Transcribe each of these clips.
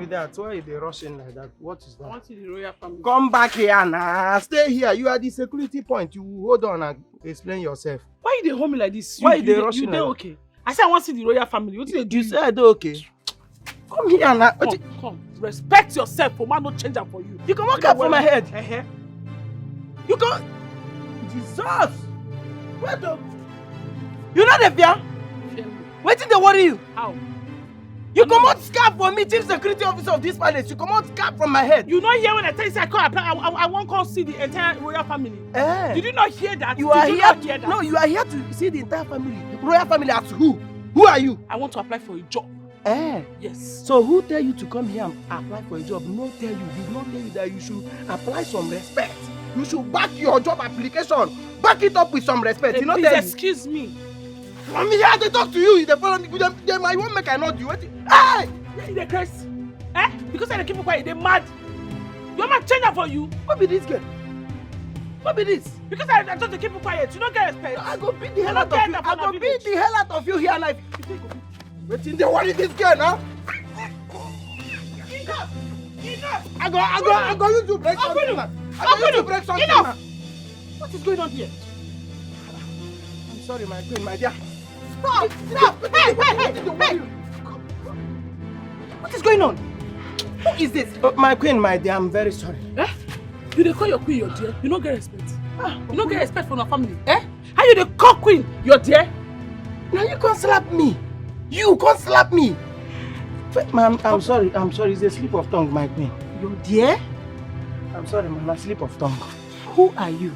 be that? Why are they rushing like that? What is that? I want to see the royal family. Come back here now. Stay here. You are the security point. You hold on and explain yourself. Why you dey hold me like this? Why they rushing? You dey okay? I said I want to see the royal family. What did they do? You said okay. Come here now. Come. Respect yourself, for man, no change up for you. You come walk up for my head. You come. Jesus. Where the? You know the fear? Wait till they worry you. How? You come out scarf for me, chief security officer of this palace. You come out scarf from my head. You not hear when I tell you say I won't come see the entire royal family. Did you not hear that? You are here. No, you are here to see the entire family. Royal family as who? Who are you? I want to apply for a job. Yes. So who tell you to come here and apply for a job? Did not tell you that you should apply some respect. You should back your job application. Back it up with some respect. You know, please excuse me. I'm here to talk to you. They follow me. They might want make I not do it. Hey! They curse. Because I keep quiet. They mad. Your man change for you. What be this girl? What be this? Because I told you to keep quiet. You don't get respect. I go beat the hell out of you. I go beat the hell out of you here now. Waiting, they worry this girl now. Enough! I go use to break something. I go use to break something. Enough! What is going on here? I'm sorry, my queen, my dear. Stop! Hey! What is going on? Who is this? My queen, my dear, I'm very sorry. You dey call your queen your dear? You don't get respect. You don't get respect from your family. How you dey call queen your dear? Now you can't slap me. You can't slap me. Ma'am, I'm sorry. It's a slip of tongue, my queen. Your dear? I'm sorry, ma'am. A slip of tongue. Who are you?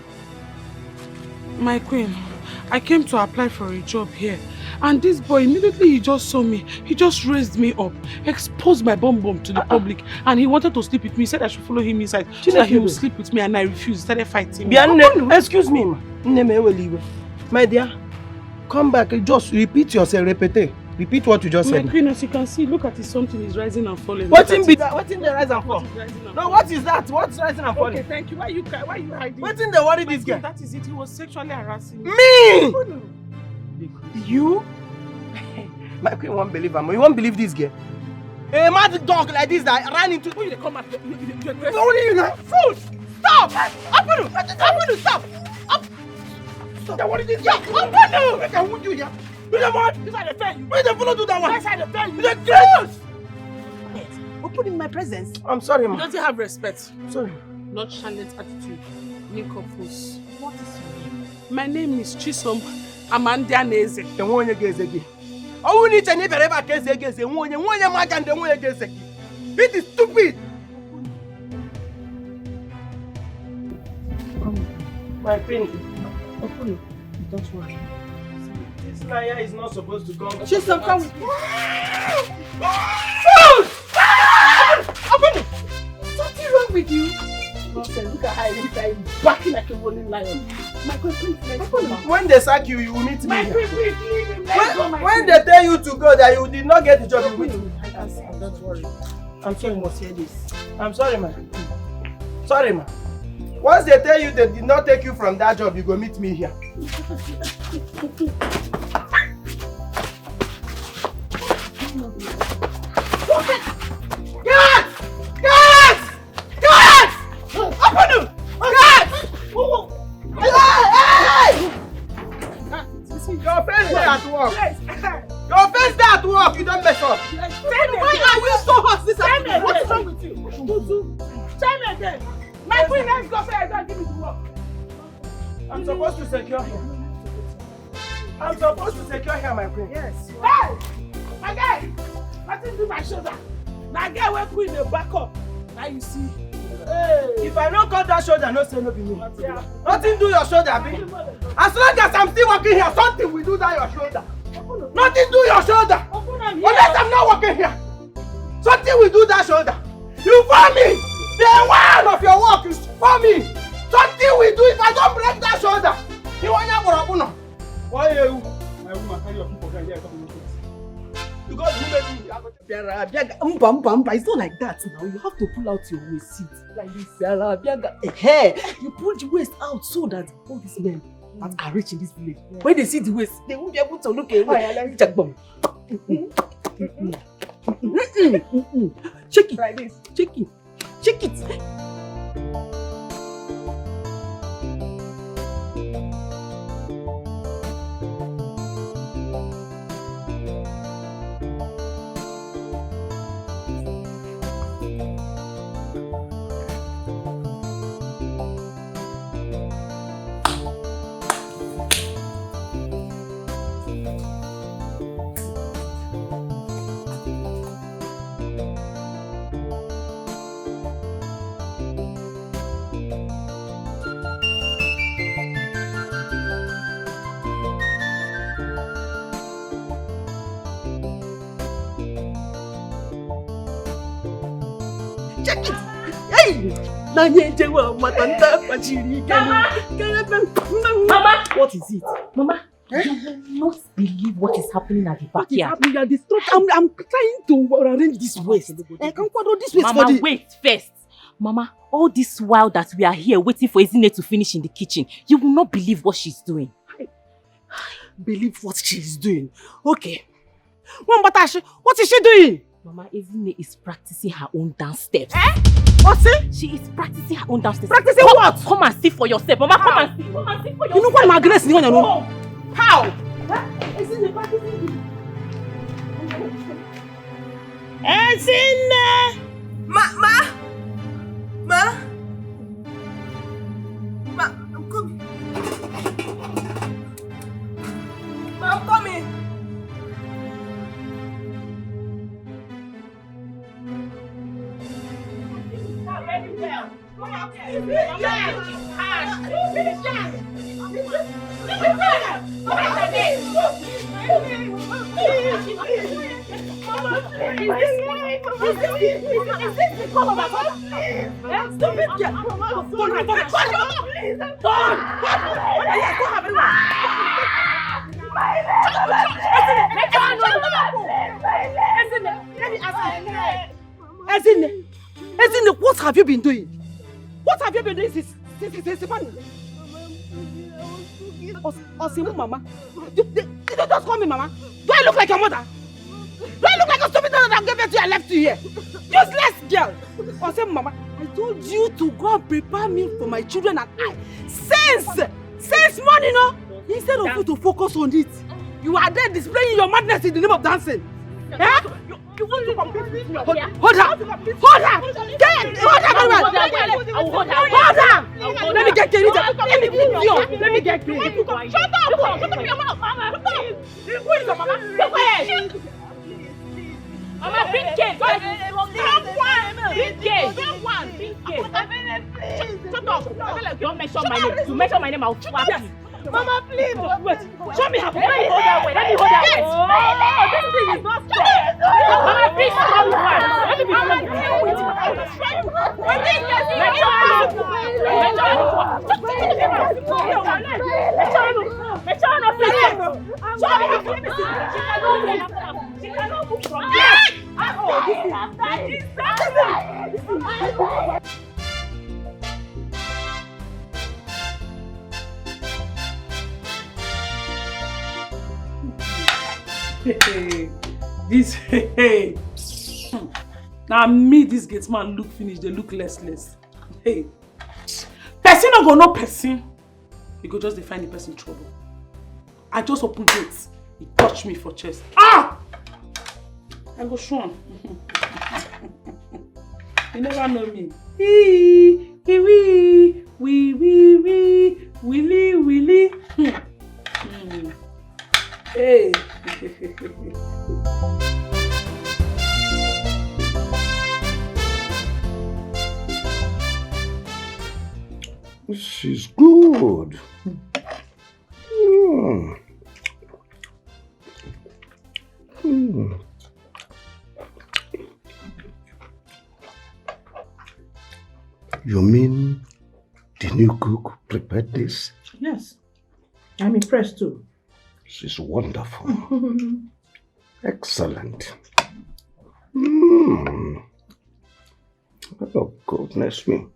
My queen, I came to apply for a job here. And this boy, immediately he just saw me. He just raised me up, exposed my bum to the public. And he wanted to sleep with me. He said I should follow him inside so that he would sleep with me. And I refused. Started fighting me. Excuse me, ma. My dear, come back. Just repeat yourself. Repeat what you just said. My queen, as you can see, look at it. Something is rising and falling. What's in the rise and fall? No, what is that? What's rising and falling? Okay, thank you. Why you hiding? What's in the worry this guy? That is it. He was sexually harassing me. Me! You? My queen won't believe him. You won't believe this girl. A mad dog like this that ran into... When you come back, you're only you now. Fool! Stop! Apunu! Stop! Stop! What is this guy? Apunu! I can wound you here. You the man? This side the fair you. Why the follow do that one? This side the fair you. The girls! Open in my presence. I'm sorry, You man. don't have respect. Sorry. Nonchalant attitude. Ninkopus. What is your name? My name is Chisom Amandia Neze. The one you get again. Oh, we need to never ever case against the one you might and the one against it. It is stupid. My queen. Open. Don't worry. This liar is not supposed to come. Chisom, come with me. Open it! Something wrong with you? Look at how he's backing like a rolling lion. My queen, please, when they sack you, you will meet me. My queen, please, when they tell you to go, that you did not get the job, you will meet me. Don't worry. I'm sorry, you must hear this. I'm sorry, man. Sorry, man. Once they tell you they did not take you from that job, you go meet me here. Your face there at work. Your face there at work. You don't mess up. Why are you so hot this afternoon? What is wrong with you? Tell me again. My queen, let's go. Say I don't give me the work. I'm supposed to secure him. I'm supposed to secure here, my queen. Yes. Hey! My guy! Nothing do my shoulder. Now get where queen the back up. Now you see. Hey! If I don't cut that shoulder, no say no be me. Yeah. Nothing do your shoulder, be. As long as I'm still working here, something will do that your shoulder. Nothing do your shoulder. Unless I'm not working here. Something will do that shoulder. You for me. The one of your work is for me. Something will do if I don't break that shoulder. You want your brother? Why are you? My woman carry your people here. You got to move me. It's not like that now. You have to pull out your waist seat like this. Hey, you pull the waist out so that all these men that are rich in this village, when they see the waist, they won't be able to look away. Shake it. Like this. Shake it. Shake it. Mama! What is it? Mama, you will not believe what is happening at the back here. I'm trying to arrange this waste. I can't follow this waste. Mama, wait first. Mama, all this while that we are here waiting for Ekene to finish in the kitchen, you will not believe what she's doing. Believe what she's doing. Okay. Batashi, what is she doing? Mama, Ekene is practicing her own dance steps. What's it? She is practicing her own dance steps. Practicing what? Come and see for yourself. Mama, come and see. Come and see for yourself. You know what my grace is on your own? How? Ekene practicing. Ekene! Ma, I'm coming. Ma, I'm coming. Ezine, what have you been doing? What have you been doing since morning? Osimu, Mama. You don't just call me Mama. Do I look like your mother? Do I look like a stupid mother that gave birth to you and left you here? Useless girl. Osimu, Mama. I told you to go and prepare me for my children and I. Since morning, no? Instead of you to focus on it, you are there displaying your madness in the name of dancing. Eh? You want to compete with me? Hold her! Hold her! Hold her! Let me get Kenny. Let me get you. Let me get Kenny. Shut up! Shut up your mouth! Mama! Who is your mama? Go ahead! Mama, bring cake! Bring cake! Bring cake! Shut up! Don't mention my name. You mention my name, I'll slap you. Mama, please. Wait. Show me how. Let me hold that way. Let me hold that way. Oh, this thing is not fair. Mama, please stop the one. Let me be honest. She cannot move from Now me, this gate man look finish, they look less. Hey, person no go no person. You go just define the person trouble. I just open gates. He touch me for chest. Ah! I go show him. You never know me. Willy. Hey. This is good. You mean the new cook prepared this? Yes. I'm impressed too. This is wonderful. Excellent. Oh, goodness me.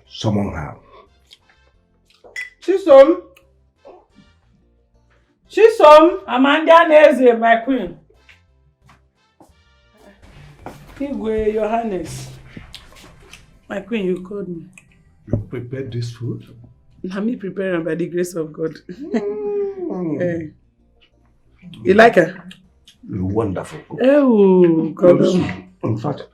Someone have. Chisom, Chisom, Amanda Neze, my queen. Igwe, your highness. My queen, you called me. You prepared this food? Let me prepare by the grace of God. You like her? You're wonderful. Oh, God. In fact,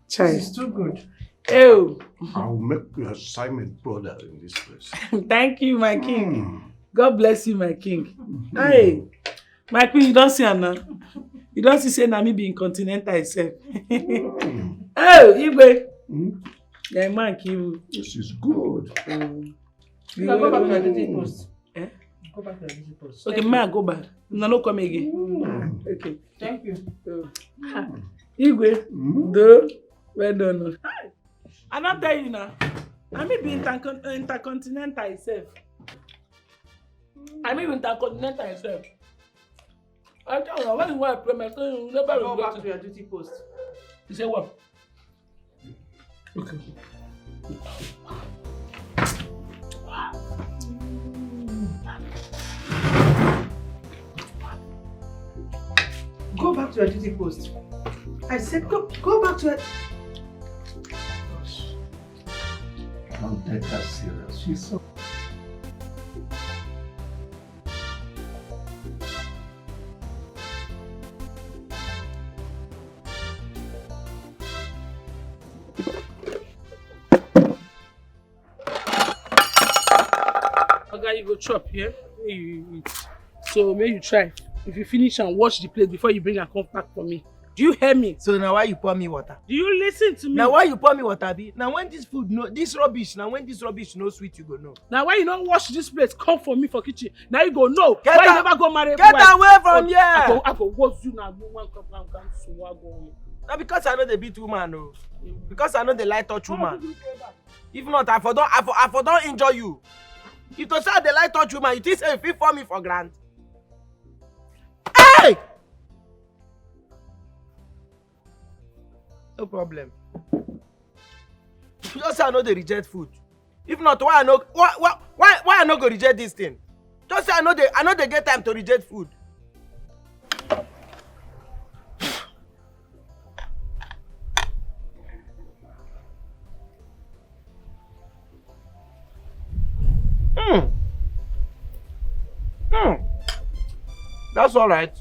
Child. It's too good. Oh. I'll make you a Simon brother in this place. Thank you, my king. God bless you, my king. Hey, my queen, you don't see her now. You don't see say na me being continental itself. Oh, Igwe. Yeah, man, you. This is good. You go back to your duty post. Eh? Go back to your duty post. Okay, man, go back. No, come again. Okay. Thank you. Igwe, do well done. I not tell you now. I may be intercontinental itself. I may be intercontinental itself. I tell you, when you want to play my son, you never go back to your duty post. You say what? Okay. Go back to your duty post. I said go back to your... Don't take her serious. She's so... Okay, you go chop here. Yeah? You eat. So may you try. If you finish and wash the plate before you bring and come back for me. Do you hear me? So now why you pour me water? Do you listen to me? Now why you pour me water, be? Now when this food no, this rubbish no sweet, you go know. Now why you don't wash this plate? Come for me for kitchen. Now you go no. Get why out, you never go marry? Get away from here! I go watch you now. One come go. Now because I know the beat woman, no. Because I know the light touch woman. If not, I for don't enjoy you. If to say the light touch woman, you think say if for me for grant. Hey! No problem. Just say I know they reject food. If not, why I no go reject this thing? Just say I know they get time to reject food. That's all right.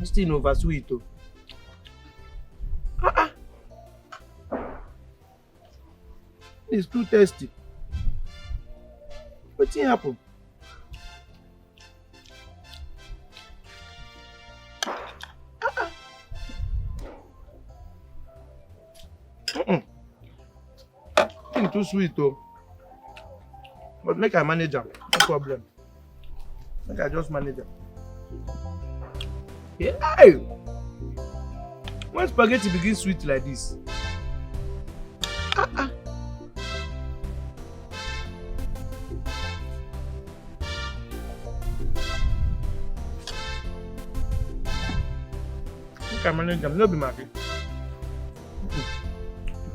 It's still over sweet though. It's too tasty. What's happen? It's too sweet though. But make I manage them, no problem. Make I just manage them. Yeah. When spaghetti begins sweet like this. Make I manage them, no be my thing.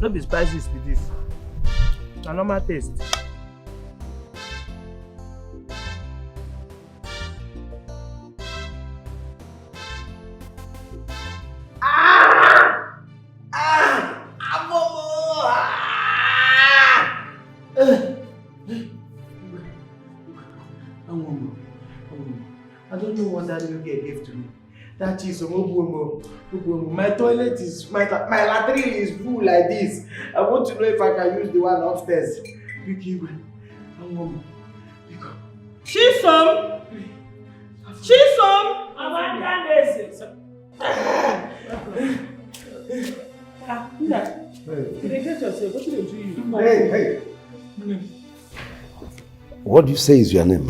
No be spices with this. It's a normal taste. I don't know what that little girl gave to me. That is my toilet is my latrine is full like this. I want to know if I can use the one upstairs. Chisom! Amanda Neze. You get yourself. What did they do you? Hey. What do you say is your name?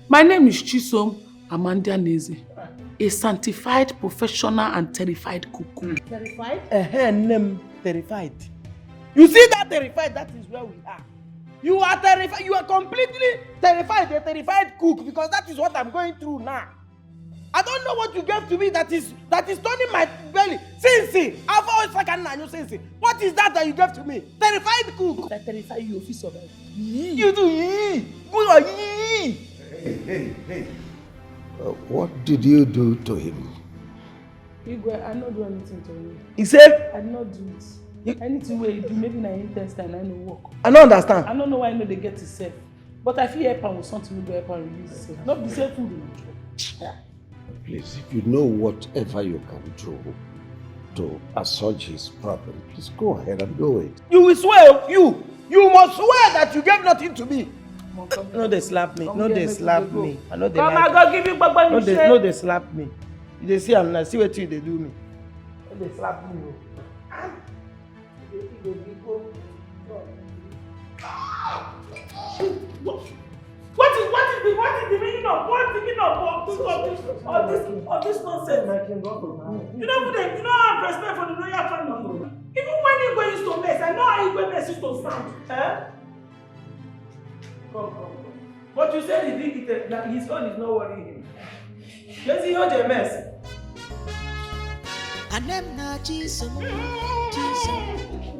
My name is Chisom Amanda Neze, a sanctified, professional, and terrified cuckoo. Terrified? Name terrified. You see that terrified? That is where we are. You are terrified. You are completely terrified. A terrified cook, because that is what I'm going through now. I don't know what you gave to me that is turning my belly. Sinsi, I've always fucking known you, Sinsi. What is that you gave to me? Terrified cook. That terrify you, if you survive. You do yee. Good or yee. Hey. What did you do to him? Igwe, I not do anything to him. He said? I did not do it. Anything where you do, maybe na intestine, I no work. I don't understand. I don't know why I know they get it safe. But I feel help with something we go help and release safe. Not the same food in the Please, if you know whatever you can do to assuage his problem, please go ahead and do it. You will swear, you must swear that you gave nothing to me. No, they slap me. No, they slap me. I know they come like and go give you Baba you no, they slap me. They see I'm not see what they do me. No, they slap me. What is the meaning of this nonsense? You don't have respect for the royal family. Even when Igwe used to mess, I know how Igwe mess used to sound. Eh? Come. But you said he did it, his own is not worrying him. Let's see how they mess. Anem na Jesus,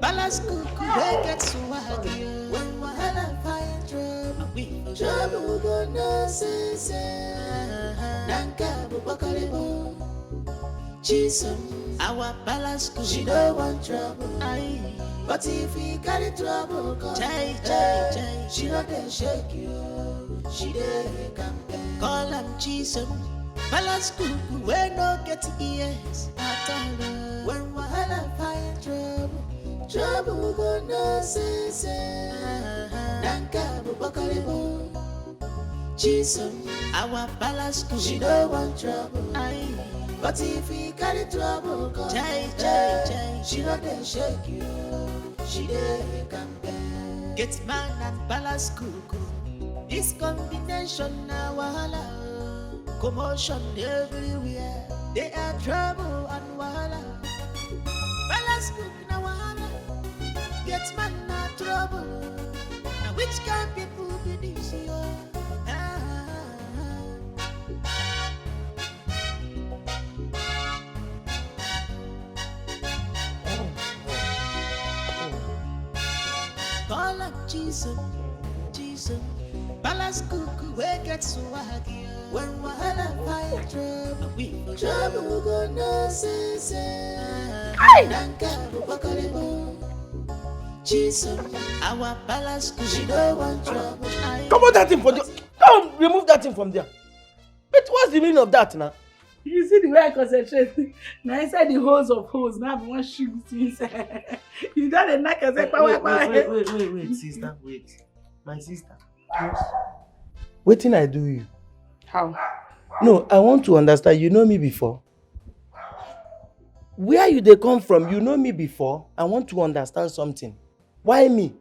balance kuku get so wagi. When wahala fire trouble gonna say, nanka bubakaribo. Jesus, our balance kuku she don't want trouble. But if he carry trouble, jai, she not dey shake you. She dey campaign. Call him Jesus. Balance cuckoo, we no get ears at all. When wahala fire trouble gonna say, nanka bubakaribo. Jesus, our balance cuckoo, she don't want trouble. But if he carry trouble, jai, she not dey shake you. She dey campaign. Get man and balance cuckoo. This combination na wahala. Commotion everywhere. They are trouble and wahala. Balance cook na wahala. Get man na trouble. Now which kind people be this year? Call up Jesus. Balance cuckoo, we get so wagi. When wahala fire trouble gonna say, nanka bubakaribo. Jesus, our balance cuckoo, she don't want trouble. Come on, that thing from there. Come, remove that thing from there. But what's the meaning of that now? You see the way I concentrate. Now inside the holes of holes, now I want shoot inside. You don't a knack and say, wait, sister, wait. My sister. What thing I do you? How? No, I want to understand. You know me before. Where you they come from? You know me before. I want to understand something. Why me?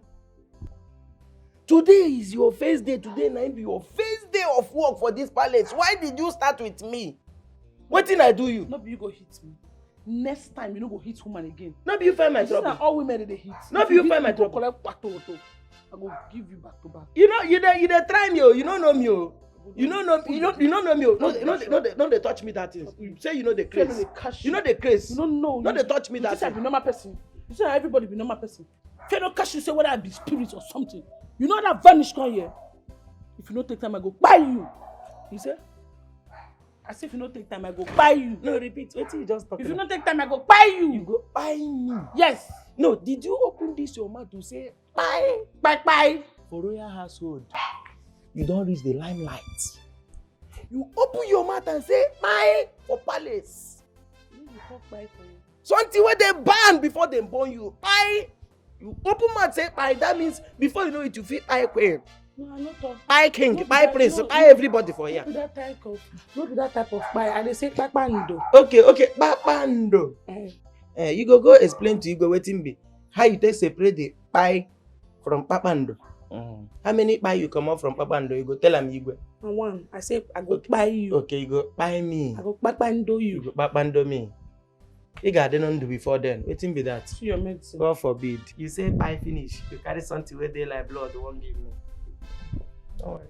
Today is your first day. Today might be your first day of work for this palace. Why did you start with me? What thing I do you? No be you go hit me. Next time you no go hit woman again. No be you find my trouble. All women they hit. No be you find my trouble. I go give you back to back. You know, you dey try me, oh. You don't know me, oh. You don't know me, oh. No, they touch me that thing. You say you know the craze. You know the craze. You don't know. No, they touch me that thing. You say I be normal person. You say everybody be normal person. If you don't catch you say whether I be spirit or something. You know that vanish come here. If you don't take time, I go buy you. You say? I say if you don't take time, I go buy you. No, repeat. Wait till you just talk. If you don't take time, I go buy you. You go buy me. Yes. No, did you open this your mouth to say buy? For royal household, you don't reach the limelight. You open your mouth and say buy for palace. You talk buy for you. Something where they ban before they born you. Buy. You open mouth say buy. That means before you know it, you feel buy queen. No, I not talk. Buy king, buy prince, buy everybody for here. Not be that type of buy. I dey say papando. Okay, papando. You go explain to you go wetin be. How you take separate the buy from papando? How many buy you come out from papando? You go tell am Igwe. One. I say I go buy you. Okay, you go buy me. I go papando you. You go papando me. You got done do before then. Wetin be that? See your medicine. God forbid. You say buy finish. You carry something where they like blood. They won't give me. Don't worry.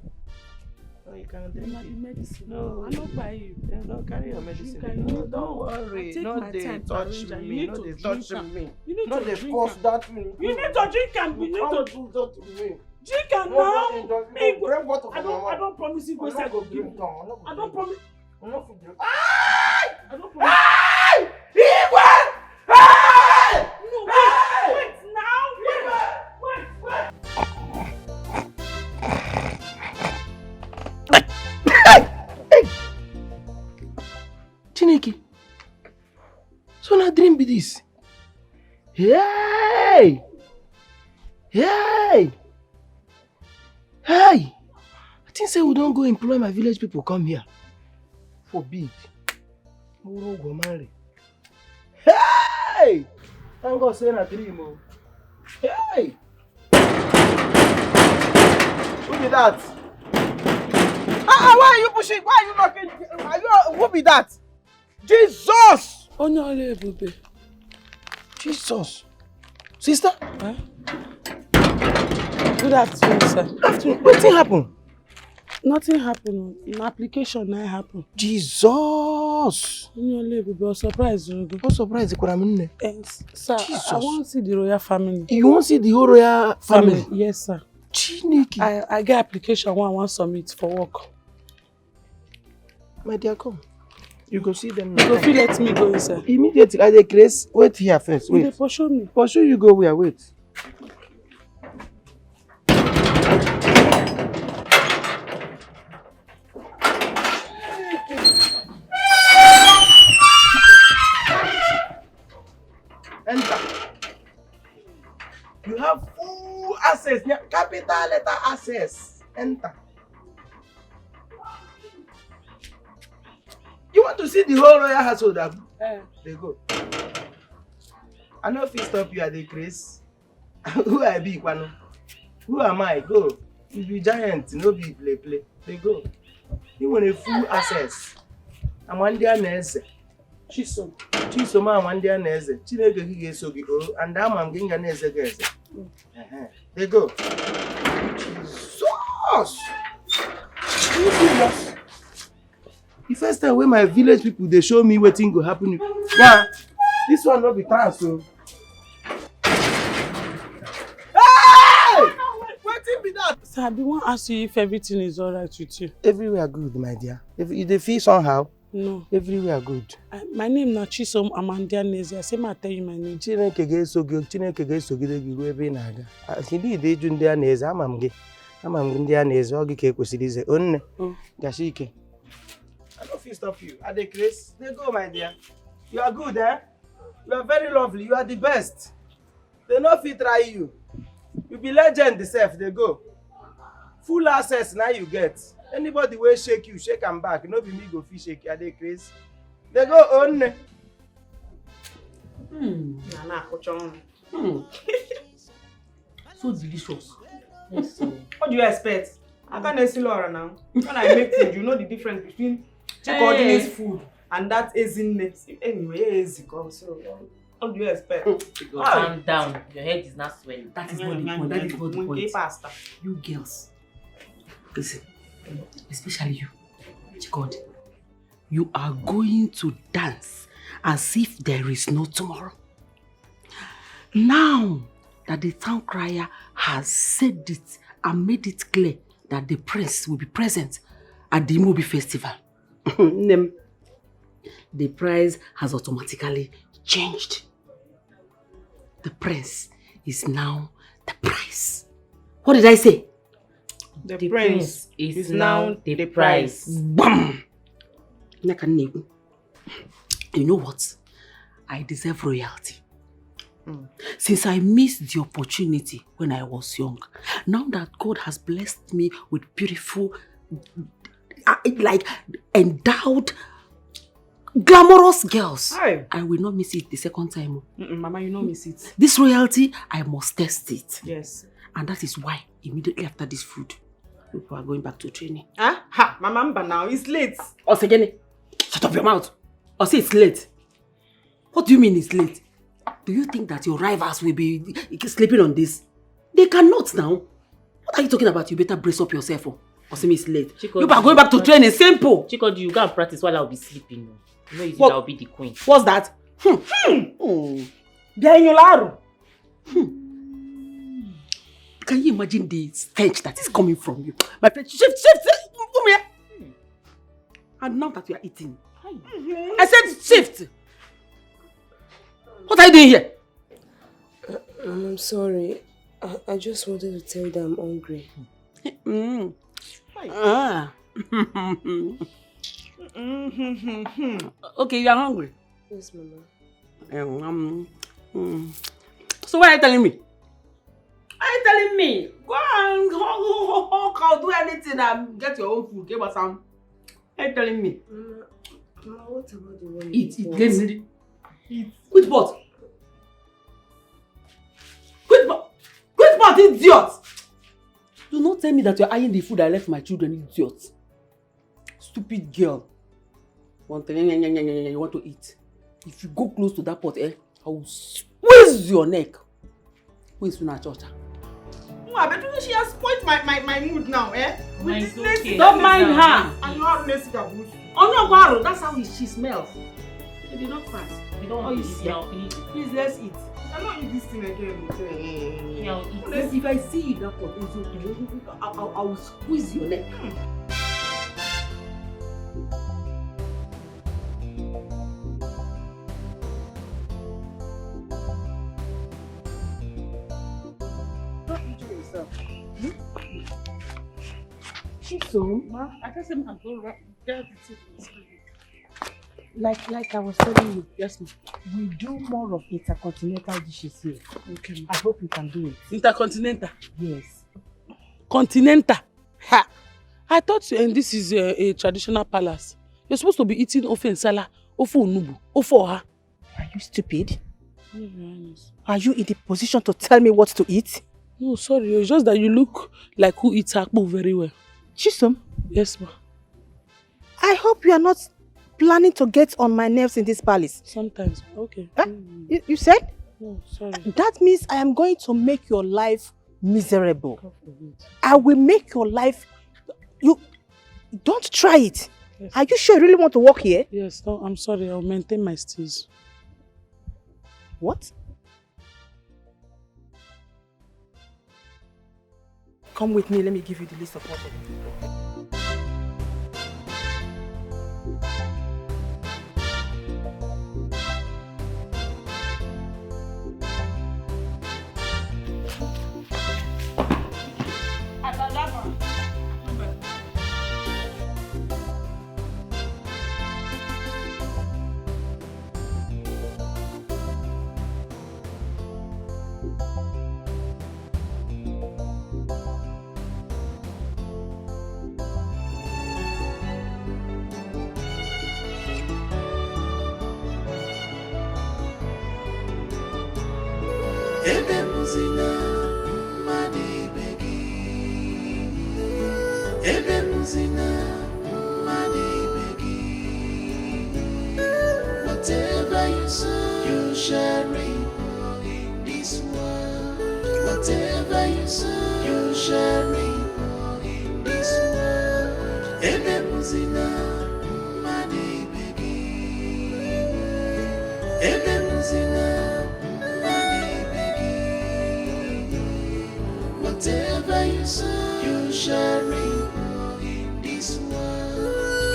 No, you can't drink it. Medicine. No, I don't buy you. No, carry your medicine. No, don't worry. No, they touch me. No, they touch me. You need No, to they drink force am. that me. You need to drink am. You need to do that to me. Chicken now. I don't promise you go say go give. I don't promise. I don't promise. No, wait now. Chineke. So na dream be this. Hey! Hey! Hey! I think say we don't go employ my village people come here. Forbid. Hey! Thank God say na dream. Hey! Who be that? Why are you pushing? Why are you knocking? Who be that? Jesus! Oh no, Ebube. Jesus. Sister? Huh? Good afternoon, sir. Afternoon. Nothing happened. Nothing happened. An application now happened. Jesus! No, Ebube, I was surprised. What surprise? Sir, Jesus. I want to see the royal family. You want to see the whole royal family? Yes, sir. Chineke. I get application one I want to submit for work. My dear, come. You go see them now. You go feel let me go inside. Immediately, I dey grace. Wait here first. Wait. They pursue me. Pursue you go where? Wait. Enter. You have full access. Capital letter access. Enter. You want to see the whole royal household? They go. I know if you stop you at the grace. Who I be, Kwano? Who am I? Go. You be giant, no be play. They go. You want a full access. I'm one day nurse. Chisom man one day nurse. Chineke gige sogi go, and I'm getting a nurse again. They go. Jesus! The first time when my village people they show me what thing go happen. Yeah, this one not be trans so. Hey! What thing be that? Sir, I want to ask you if everything is alright with you. Everywhere good, my dear. If you dey feel somehow, no. Everywhere good. My name na Chisom Amandianese. I say I tell you my name. Chineke ga-esogide gị ruo ebe ị na-aga. Ndị ide ịjụ ndị a na-eze ama m gị ndị a na-eze ọ gị ka ekwesịrị ize. Onne, gashi ike. I don't feel stop you. At the grace, they go, my dear. You are good, eh? You are very lovely. You are the best. They no fit try you. You be legend self. They go. Full access now you get. Anybody will shake you, shake them back. No be me go fit shake you. At the grace, they go on. So delicious. Yes, what do you expect? I can't see Laura now. When I make food, you know the difference between coordinates food and that easiness. Anyway, easy come. So what do you expect? Calm down. Your head is not swelling. That is not the point. That is not the point. Pasta. You girls, listen, especially you, Chikod, you are going to dance as if there is no tomorrow. Now that the town crier has said it and made it clear that the prince will be present at the movie festival, the price has automatically changed. The prince is now the price. What did I say? The prince is now the price. Bam! You know what? I deserve royalty. Since I missed the opportunity when I was young, now that God has blessed me with beautiful, like endowed, glamorous girls, I will not miss it the second time. Mama, you don't miss it. This royalty, I must test it. Yes. And that is why, immediately after this food, people are going back to training. Mama, now it's late. Osegene, shut up your mouth. Or say it's late. What do you mean it's late? Do you think that your rivals will be sleeping on this? They cannot now. What are you talking about? You better brace up yourself. Or say it's late. You are going back to training. Simple. Chikodi, you go and practice while I'll be sleeping. You know easy, I'll be the queen. What's that? Can you imagine the stench that is coming from you? My friend, shift, come here. And now that you are eating, I said shift. What are you doing here? I'm sorry. I just wanted to tell you that I'm hungry. Okay, you are hungry? Yes, Mama. So what are you telling me? Are you telling me? Go and go do anything and get your own food. Give us some. Are you telling me? Mama, what about the one? Eat. Eat. Quit pot. Quit pot, idiot! Do not tell me that you're eyeing the food I left my children, idiot. Stupid girl. One thing, you want to eat. If you go close to that pot, I will squeeze your neck. Who is Fina Chocha? I bet you she has spoiled my mood now, With this okay. Don't mind her. And you have Nesi Gabush. Oh no, Guaro, that's how she smells. She did not pass. You don't want to eat now. Please, let's eat. I'm not eat this thing again. If I see you in that pot, I will squeeze your neck. So, I just said I'm going right. Like I was telling you, Yes, ma'am. we do more of intercontinental dishes here. Okay. I hope you can do it. Intercontinental. Yes. Continental. Ha! I thought this is a traditional palace. You're supposed to be eating ofe nsala, ofe onubu, ofe oha. Are you stupid? No, Your Highness. Are you in the position to tell me what to eat? No, sorry. It's just that you look like who eats akpu very well. Chisom, Yes, ma'am. I hope you are not planning to get on my nerves in this palace. Sometimes. Okay. Huh? You said? No, sorry. That means I am going to make your life miserable. God forbid. I will make your life... You don't try it. Yes. Are you sure you really want to work here? Yes, no, I'm sorry. I'll maintain my steez. What? Come with me, let me give you the list of what to do. Whatever you sow, you shall reap in this world. Whatever you sow, you shall reap in this world. Ebemuzina, mani begi. Ebemuzina, mani begi. Whatever you sow, you shall reap in this world.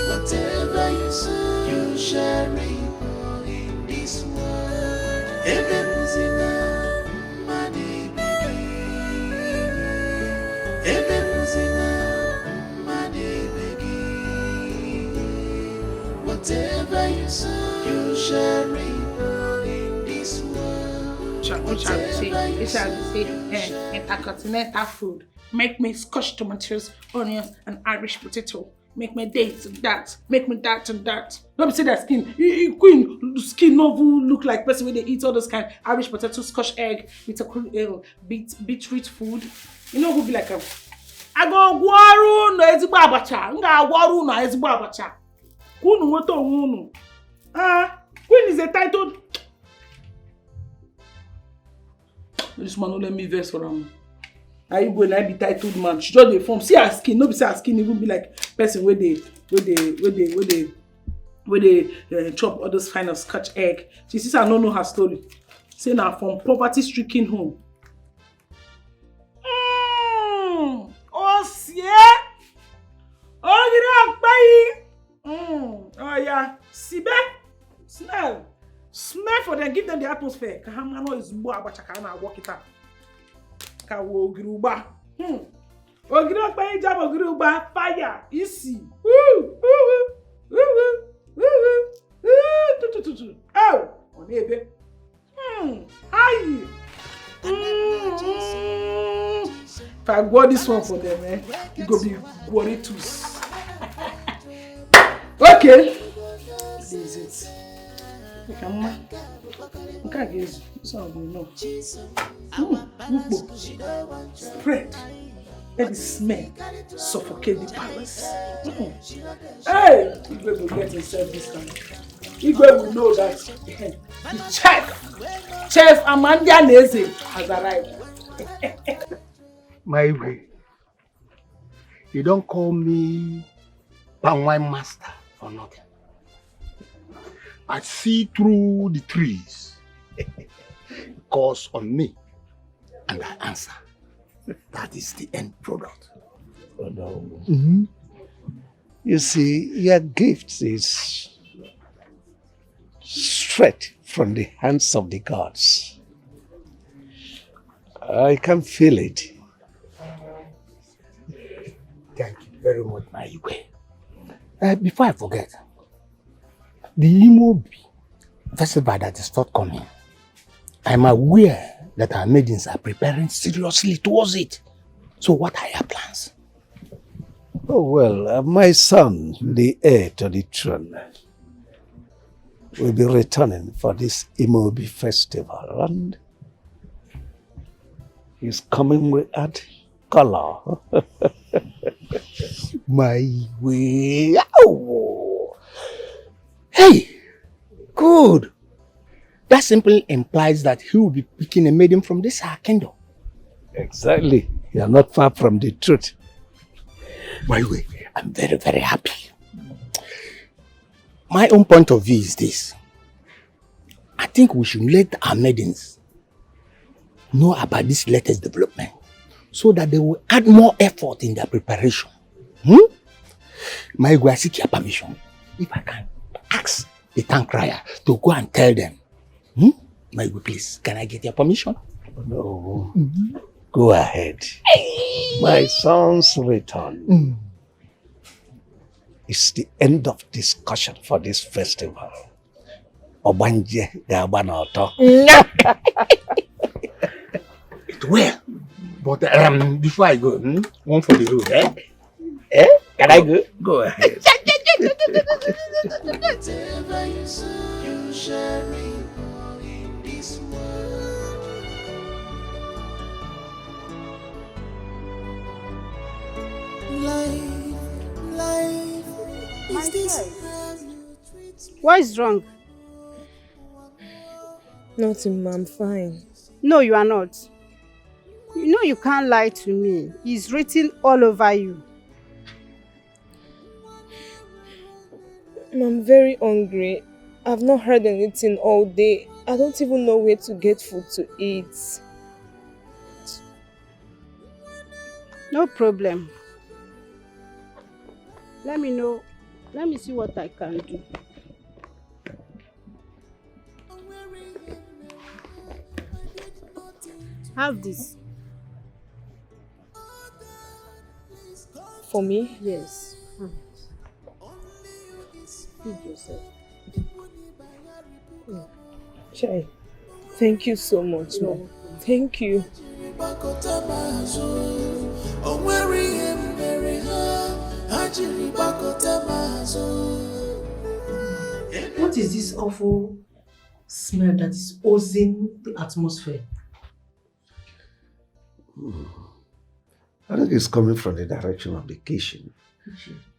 Whatever you sow, you shall reap. Ebemuzina, mani begi. Ebemuzina, mani begi. Whatever you sow, you shall reap in this world. Intercontinental food. Make me scotch tomatoes, onions, and Irish potato. Make me this and that. Make me that and that. Don't say that skin. Queen skin no look like person when they eat all those kind Irish potato, scotch egg, with a beetroot food. You know who be like I go gwaru no ezigbo abacha. Nga gwaru no ezigbo abacha. Kunu woto wunu. Queen is a title. This man don't let me vex for him. I go and I be titled man. She just dey form. See her skin. No be say her skin even be like person where they chop all those kind of scotch egg. She says I don't know her story. Say now from poverty-stricken home. Sibe, smell. Smell for them, give them the atmosphere. Kahamano is more about Chakana, walk it up. Kawo Gruba. Ogruba, jam Ogruba, fire, easy. Woo, woo, woo, woo, woo. Oh, on baby. Hi. If I go this one for them, it go be worried too. Okay. This is it. Okay, guys. This one will know. Spread. Let the smell suffocate the palace. Hey! Igwe will get himself this time. Igwe will know that the Chef Amanda Neze has arrived. My way. You don't call me palm wine master for nothing. I see through the trees. Calls on me. And I answer. That is the end product. Oh no. You see, your gift is straight from the hands of the gods. I can feel it. Thank you very much, my Igwe. Before I forget, the Imobi festival that is forthcoming, I'm aware that our maidens are preparing seriously towards it. So what are your plans? Oh well, my son, the heir to the throne, will be returning for this Imobi festival, and he's coming with that color. My way. Oh. Hey, good. That simply implies that he will be picking a maiden from this our kingdom. Exactly. You are not far from the truth. By the way, I'm very, very happy. My own point of view is this. I think we should let our maidens know about this latest development so that they will add more effort in their preparation. My I seek your permission. If I can ask the town crier to go and tell them. My good, please, can I get your permission? No. Go ahead. My son's return. It's the end of discussion for this festival. Obanje Gabanoto. It will. But before I go, one for the road, eh? Can I go? Go ahead. Whatever you sow, you shall reap in this world. Life is this how you treat me. What is wrong? Nothing, ma, I'm fine. No, you are not. You know you can't lie to me. It's written all over you. I'm very hungry. I've not heard anything all day. I don't even know where to get food to eat. No problem. Let me know. Let me see what I can do. Have this. For me? Yes. Feed yourself. Chai, thank you so much, ma. Thank you. What is this awful smell that is oozing the atmosphere? I think it's coming from the direction of the kitchen.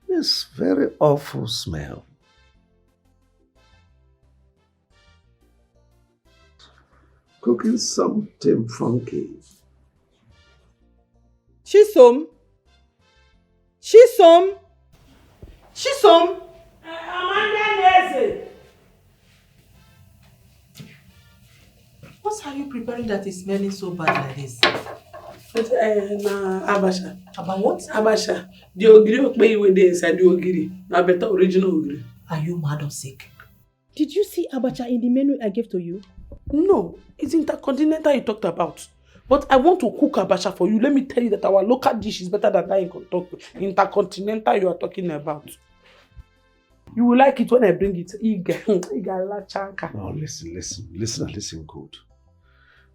This very awful smell. Cooking something funky. Chisom? Chisom? Chisom? Amanda Neze. What are you preparing that is smelling so bad like this? Abasha. About what? Abasha. The ogiri okpe iwe dey inside the ogiri. Na better original ogiri. Are you mad or sick? Did you see abacha in the menu I gave to you? No, it's intercontinental you talked about. But I want to cook abacha for you. Let me tell you that our local dish is better than that intercontinental you are talking about. You will like it when I bring it. Now listen good.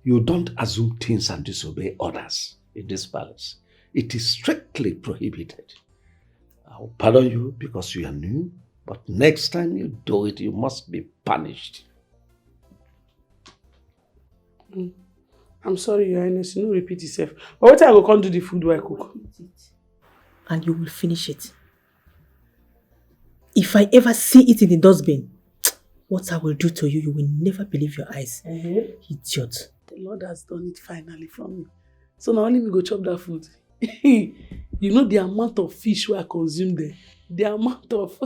You don't assume things and disobey orders in this palace. It is strictly prohibited. I'll pardon you because you are new, but next time you do it, you must be punished. I'm sorry, Your Highness, you no repeat yourself. But what I go come do the food while I cook? And you will finish it. If I ever see it in the dustbin, what I will do to you, you will never believe your eyes. Idiot. The Lord has done it finally for me. So now only me go chop that food. You know the amount of fish I consume there. The amount of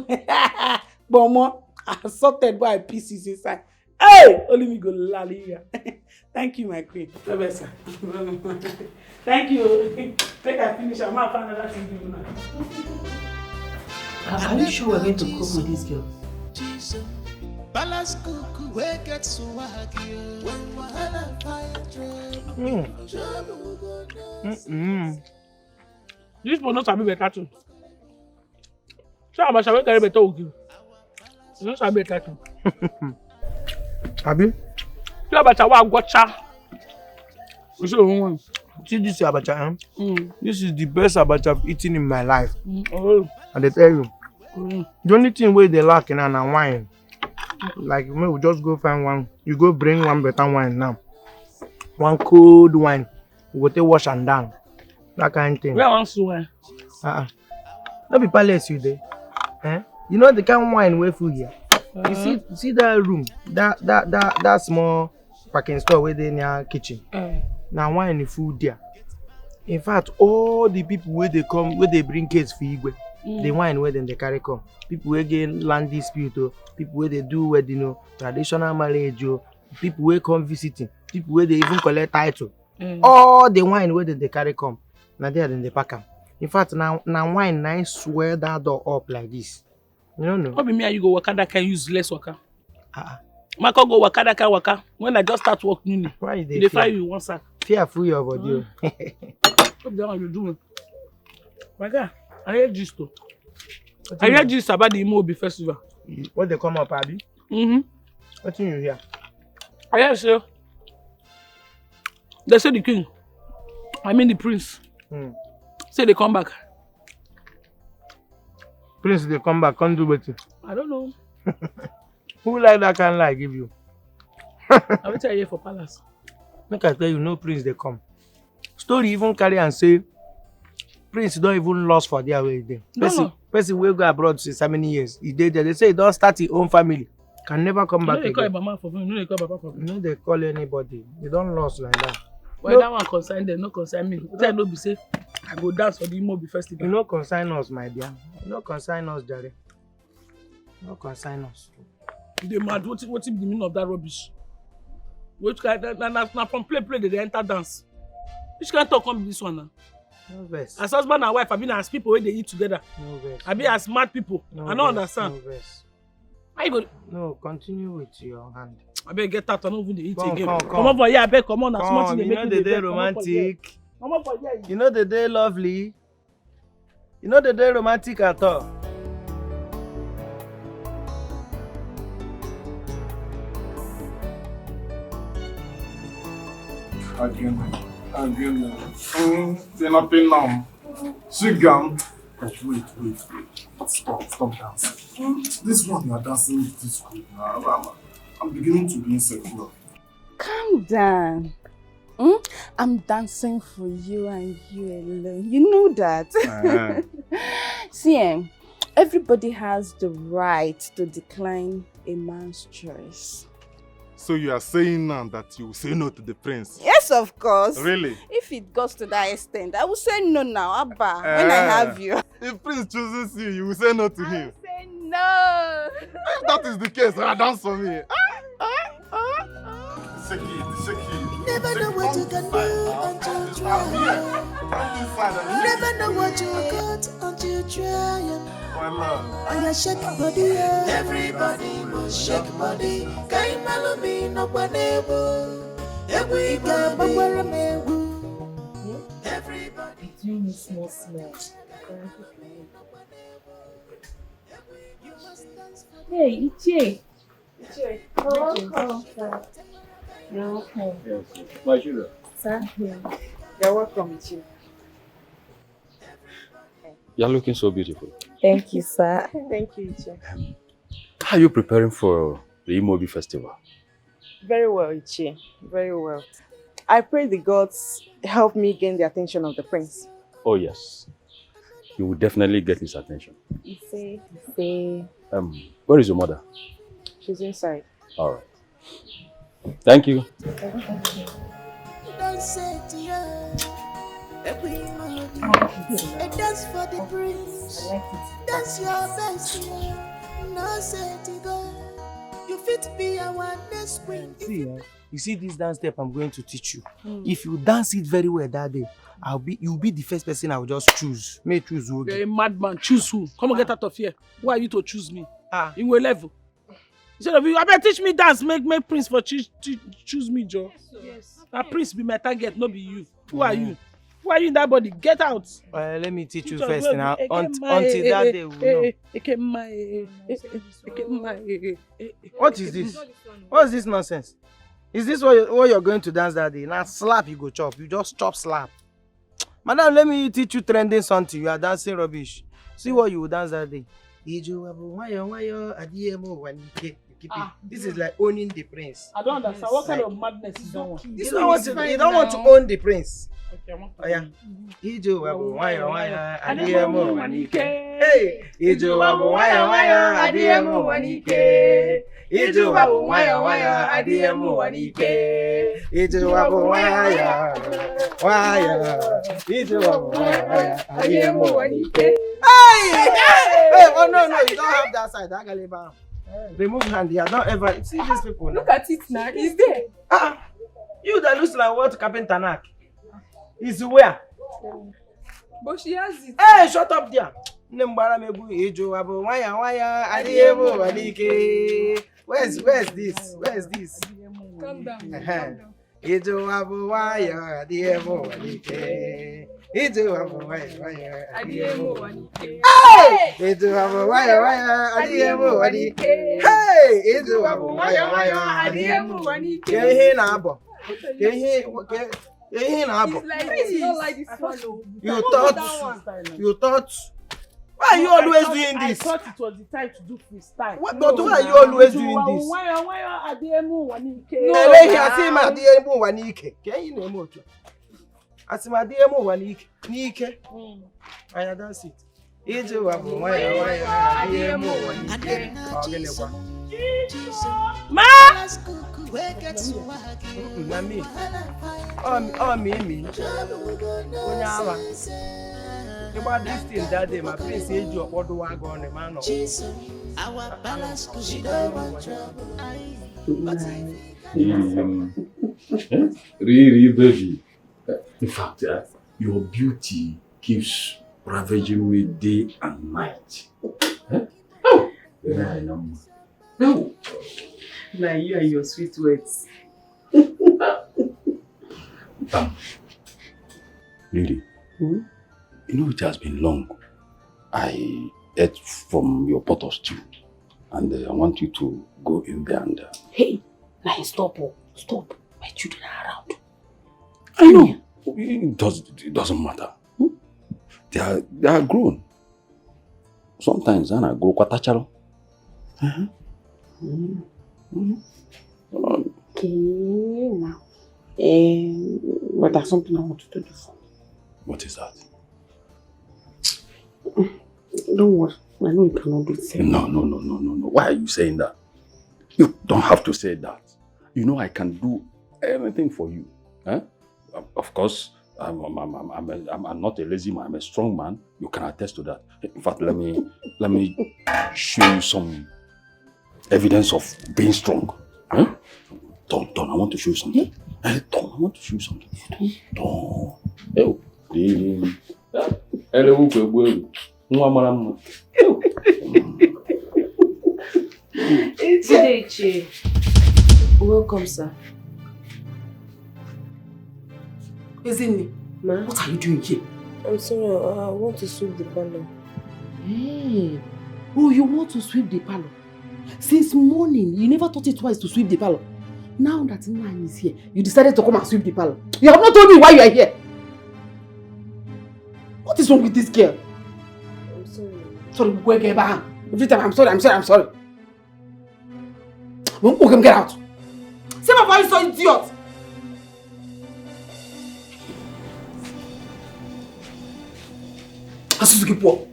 bomo assorted by pieces inside. Hey! Only me go lali here. Thank you, my queen. Thank you. Take I finish. I'm not find another thing to do now. Are you sure we're going to cook with this girl? This will not be better too. So I'm going to be better with you. It's not better too. Abi? So abacha wa gotcha. See this abacha, This is the best abacha I've eaten in my life. Oh. And they tell you, the only thing where they lack in and wine. Like we just go find one. You go bring one better wine now. One cold wine. We go take wash and down. That kind of thing. Where wants to wine? Don't be palace you there. You know the kind of wine we full here. You see that room, that small packing store where they near kitchen. Now wine is food there. In fact, all the people where they come, where they bring case for Igwe, the wine where then they carry come. People where get land dispute, people where they do wedding, traditional marriage, people where come visiting, people where they even collect title. All the wine where they carry come. Now there then they pack them. In fact, now wine nice swear that door up like this. You don't know. What be me and you go waka that can use less waka? Mako go waka that can waka. When I just start working, why they fry you one sack. Fearful your body. What the hell you doing? My guy, I hear gist though. I hear gist about the Imobi festival. What they come up, Abi? What you hear? I hear so. They say the king, I mean the prince, say they come back. Prince, they come back, can't do better. I don't know. Who like that can lie give you? I will tell you for palace. Make I tell you, no prince they come. Story even carry and say, prince don't even lost for their way there. Person will go abroad since how many years? He did there. They say he don't start his own family. Can never come back again. Call mama for me. No, they call papa for me. No, they call anybody. They don't lost like that. Well, that one concern them, no concern me. Tell no be say I go dance for the Imobi festival. You no consign us, my dear. You no consign us, Jare. No consign us. They mad. What's the meaning of that rubbish? Which kind? Na from play they enter dance. Which kind talk come this one now? No verse. As husband and wife, I been as people where they eat together. No verse. I be as smart people. No I don't understand. No verse. How you go? No, continue with your hand. I better get out. I don't even eat again. Come on for here. I beg. Come on. Come, you know the day romantic. Come on for here. You know the day lovely. You know the day romantic at all. Again. Say nothing now. Shigam. Wait. Stop dancing. This one you are dancing with this group now. I'm beginning to be insecure. Calm down. I'm dancing for you and you alone. You know that. See, everybody has the right to decline a man's choice. So you are saying now that you will say no to the prince? Yes, of course. Really? If it goes to that extent, I will say no now, Abba, when I have you. If prince chooses you, you will say no to him? I will say no. If that is the case, dance for me. Seki. Never know what you can do until you try. Never know what you got until you try. Oh, yeah, shake body, yeah. Everybody must shake body. Kain malumi no panebo. Every girl, but where am I? Everybody. You miss small. Hey, Ichie. Welcome. You're welcome. Yes, my children. Sir, you're welcome, Ichie. You're looking so beautiful. Thank you, sir. Thank you, Ichie. How are you preparing for the Imobi festival? Very well, Ichie. Very well. I pray the gods help me gain the attention of the prince. Oh yes. You will definitely get his attention. Ife. Where is your mother? She's inside. Alright. Thank you. Don't say to you. Every morning. Dance for the prince. That's your best. No say to go. You fit be our next queen. See, you see this dance step I'm going to teach you. If you dance it very well that day, you'll be the first person I will just choose. May choose who. You're a madman. Choose who? Come and get out of here. Who are you to choose me? In what level? Instead of you, I better teach me dance. Make Prince for choose me, Joe. Yes. That Prince be my target, not be you. Who are you? Who are you in that body? Get out. Let me teach you first now. Until that day, we know. What is this? What is this nonsense? Is this what you're going to dance that day? Now slap you go chop. You just chop slap. Madam, let me teach you trending something. You are dancing rubbish. See what you will dance that day. This is like owning the prince. I don't understand. What kind of madness is that one? You don't want to own the prince. Oh yeah. Ijo wabu waya adiemo wanike. Hey, Ijo wabu waya adiemo wanike. Ijo wabu waya adiemo wanike. Ijo wabu waya. Ijo wabu waya adiemo wanike. Hey! Oh no, you don't have that side. That galiba. Remove hand here. Don't ever see these people. Look at it now. It's there. You that looks like what carpenter knack. Is where? But she has it. Hey, shut up there. Nembara mebu ejo wabo waya adiemo wanike. Where's this? Calm down. Ejo wabo waya adiemo wanike. Ejo wabo waya adiemo wanike. Hey! Ejo wabo waya adiemo wanike. Hey! Ejo wabo waya adiemo wanike. Kehe na abo. It's not like this one. You thought. Why are you always doing this? I thought it was the time to do freestyle. But why are you always doing this? I dance it. Ma! Nami. Me. Onyawa. About this thing that day, my prince said you what do I go on the man? Our balance she don't want trouble. Really, baby. In fact, your beauty keeps ravaging me day and night. No. Now you and your sweet words. Really? You know, it has been long. I ate from your pot of stew, and I want you to go in there and... Hey, now stop. My children are around. I know. It doesn't matter. They are grown. Sometimes I grow kwatacharo. Okay, now. But there's something I want to do for me. What is that? Don't worry. I know you cannot do it. No. Why are you saying that? You don't have to say that. You know I can do anything for you. Of course, I'm not a lazy man. I'm a strong man. You can attest to that. In fact, let me show you some evidence of being strong. Don, I want to show you something. Don, I want to show you something. Don. Chideche. Welcome, sir. Isn't Ma? What are you doing here? I'm sorry, I want to sweep the parlor. Hey. Oh, you want to sweep the parlor? Since morning, you never thought it twice to sweep the parlor. Now that Nai is here, you decided to come and sweep the parlor. You have not told me why you are here. What is wrong with this girl? I'm sorry. Sorry, go get back. Every time I'm sorry. Okay, get out. Say my voice so idiot. Asuzuki Paul.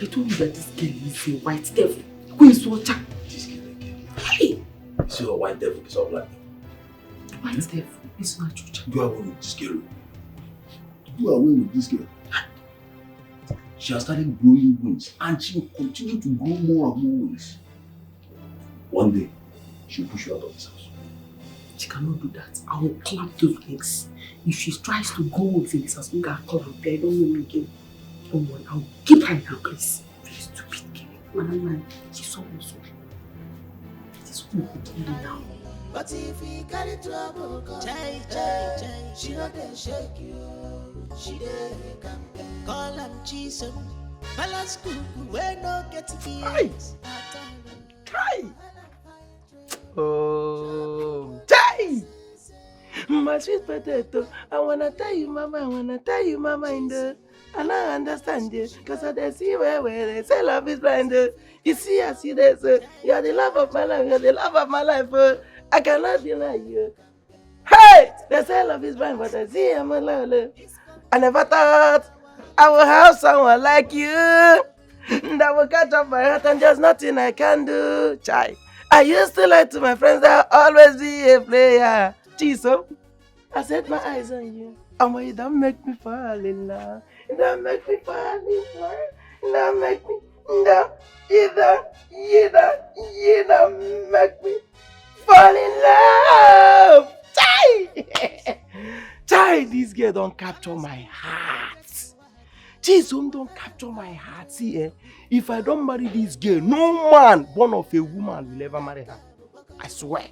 I told you that this girl is a white devil. Who is so attack? This girl again. Hey! Is you a white devil? Is all black? White devil is not your child. Do away with this girl. Do away with this girl. She has started growing wings and she will continue to grow more and more wings. One day, she will push you out of this house. She cannot do that. I will clamp those wings. If she tries to go with this house, I'm going to call her. I don't know me again. Don't worry, I'll keep her in her place. Very stupid girl. Man, she's so awesome. It is who will kill me now. But if we carry trouble, chai, she not dey shake you. She dey campaign. Call am Jesus. Balance cuckoo, we no get ears. Kai! Oh, Jai! My sweet potato, I wanna tell you, mama, in the. And I understand you, cause I see where they say love is blind. You see, I see this. You are the love of my life, I cannot deny you. Hey! They say love is blind, but I see I'm alone. I never thought I would have someone like you that will catch up my heart and there's nothing I can do. Chai. I used to lie to my friends that I'll always be a player. Chiso, I set my eyes on you. And when you don't make me fall in love. You don't make me fall in love. You don't make me, you don't make me fall in love. Chai! Chai, this girl don't capture my heart. Chisom don't capture my heart. See, if I don't marry this girl, no man born of a woman will ever marry her. I swear.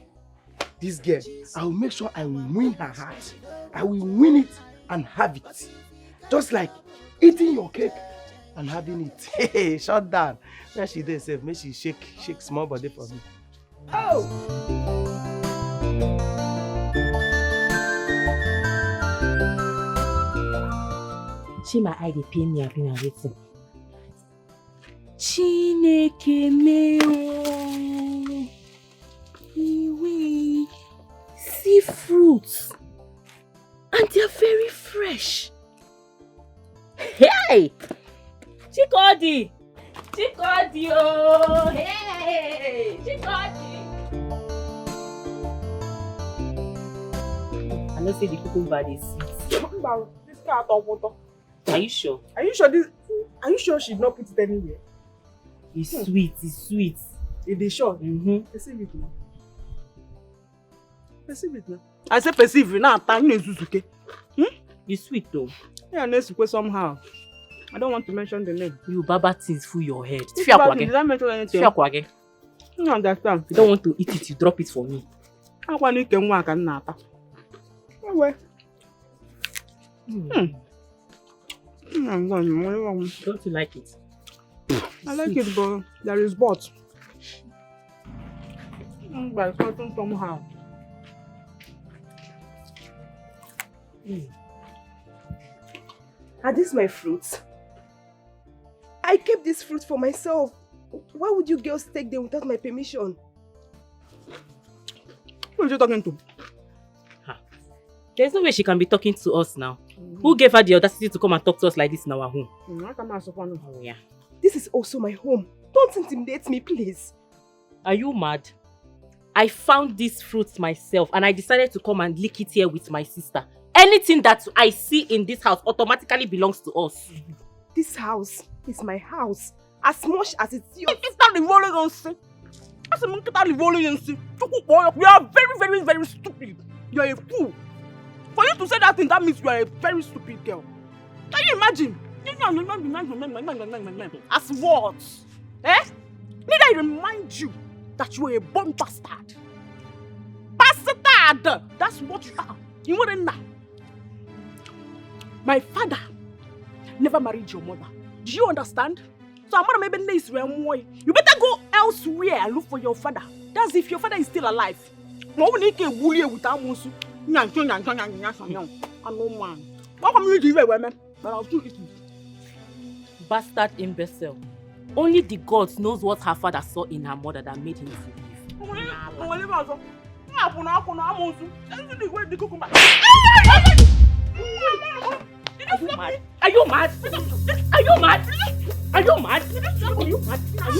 This girl, I will make sure I will win her heart. I will win it and have it. Just like eating your cake and having it. Hey, shut down. Now she does say, make she shake small body for me. Oh! She my eye dey pain me, I've been waiting. Chineke meo. Iwe. See fruits. And they are very fresh. Hey! Chikodi! Chikodi oh! Hey! Chikodi! I know say the cucumber is sweet. This cat on water. Are you sure? Are you sure she did not put it anywhere? It's sweet, it's sweet. It is sure? Perceive it now. Perceive it now. I say perceive it now. Time is Suzuki. It's sweet though. Yeah, Nesuke somehow. I don't want to mention the name. You baba things full your head. Did I mention anything? I don't understand. You don't want to eat it, you drop it for me. I want to eat it. Don't you like it? I like it, but there is but. But it's not somehow. Are these my fruits? I kept this fruit for myself. Why would you girls take them without my permission? Who are you talking to? There's no way she can be talking to us now. Who gave her the audacity to come and talk to us like this in our home? Oh, yeah. This is also my home. Don't intimidate me, please. Are you mad? I found these fruits myself and I decided to come and lick it here with my sister. Anything that I see in this house automatically belongs to us. This house is my house. As much as it's yours. You are very, very, very stupid. You are a fool. For you to say that thing, that means you are a very stupid girl. Can you imagine? As what? Eh? Need I remind you that you are a born bastard. Bastard! That's what you are. You wouldn't know. My father never married your mother. Do you understand? So I'm gonna maybe nice way. You better go elsewhere and look for your father. That's if your father is still alive. No one can bully with Amusu. I know man. What come you do women? But I'll do it. Bastard imbecile. Only the gods knows what her father saw in her mother that made him to leave. Are you mad? Are you mad? Are you mad? Are you mad? Are you mad? Are you mad? Are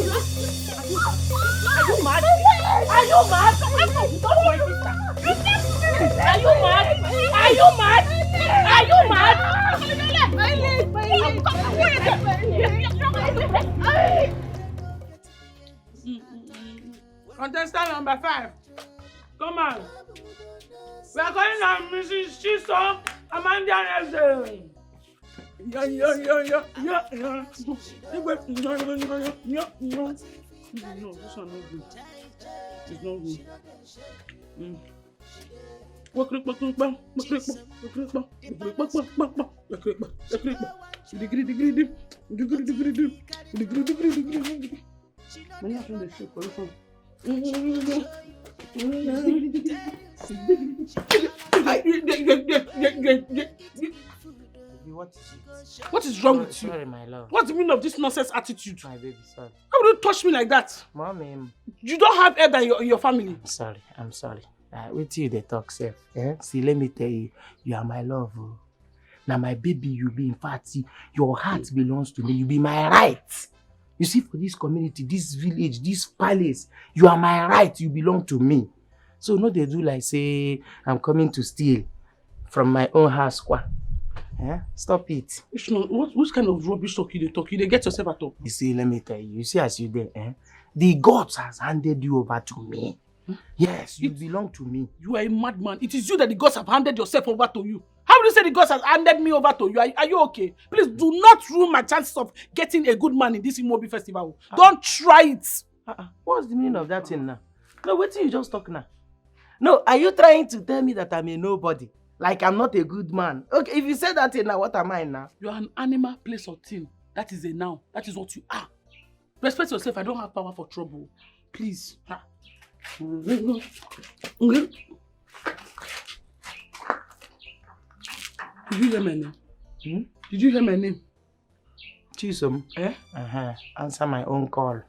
you mad? Are you mad? Are you mad? Are you mad? Contestant number 5. Come on. We are calling on Mrs. Chiso Amanda Exile. Yeah. No, this one not good. It's not good. What is wrong with you? Sorry, my love. What's the meaning of this nonsense attitude? My baby, sorry. How would you touch me like that? Mommy. You don't have elder in your family. I'm sorry. Wait till they talk, sir. See, let me tell you, you are my love. Now, my baby, you be in fact, your heart belongs to me. You be my right. You see, for this community, this village, this palace, you are my right. You belong to me. So, no, they do like say, I'm coming to steal from my own house. Stop it. What kind of rubbish talk you talk? You get yourself at all. You see, let me tell you. You see, as you there, the gods has handed you over to me. Yes, you belong to me. You are a madman. It is you that the gods have handed yourself over to you. How will you say the gods has handed me over to you? Are you okay? Please do not ruin my chances of getting a good man in this Imobi festival. Don't try it. What's the meaning of that thing now? No, wait till you just talk now. No, are you trying to tell me that I'm a nobody? Like I'm not a good man? Okay, if you say that thing now, what am I now? You are an animal, place, or thing. That is a noun. That is what you are. Respect yourself. I don't have power for trouble. Please. Did you hear my name? Did you hear my name? Chisom. Answer my own call.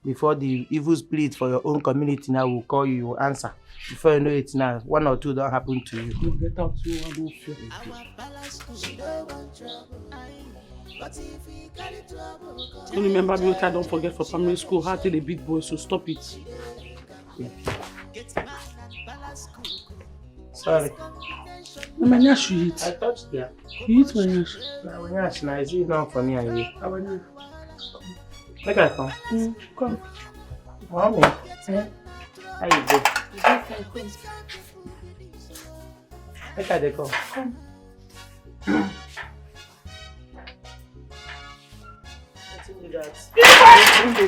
Before the evil spirit for your own community now will call you, you will answer. Before you know it now, 1 or 2 don't happen to you. No, get out, you I don't fear. Don't remember me, I don't forget for primary school how to the big boy, so stop it. Sorry. No, my nyash you eat. I touched there. You eat my nyash. No, my nyash now is it not for me and you? How are you? Make I come. Come. Mommy. How you go? Make I come. Come.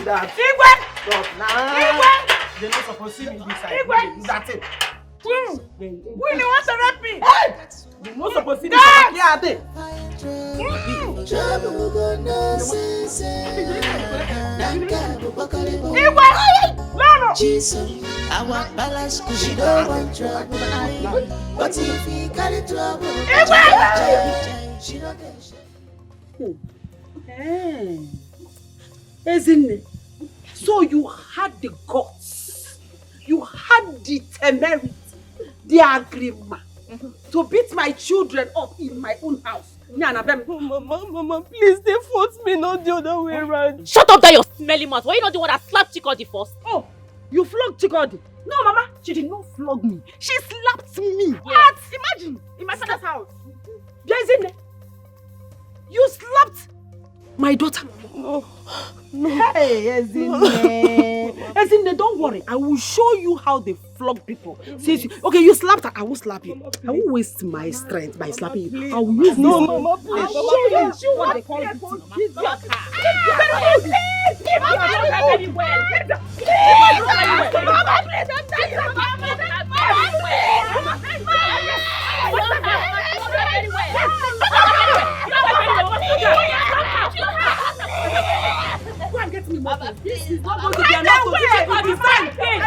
That. Stop now. They're not supposed to see me this side. That's it. When you want to rap me? They're not supposed to see me. Isn't it? So you had the guts, you had the temerity, the agreement to beat my children up in my own house. Mama, please, they forced me, not the other way around. Shut up, that your smelly mouth. Why you not the one that slapped Chikodi first? Oh, you flogged Chikodi? No, Mama, she did not flog me. She slapped me. Yes. What? Imagine, in my father's house. Isn't it? You slapped my daughter. No. Hey, Ezine, don't worry. I will show you how they flog people. Okay, you slapped her. I will slap you. I will waste my strength by slapping you. I will use Mama, please. I will show you what they call it. Go and get me more. This is not going to be enough to teach you the fine thing.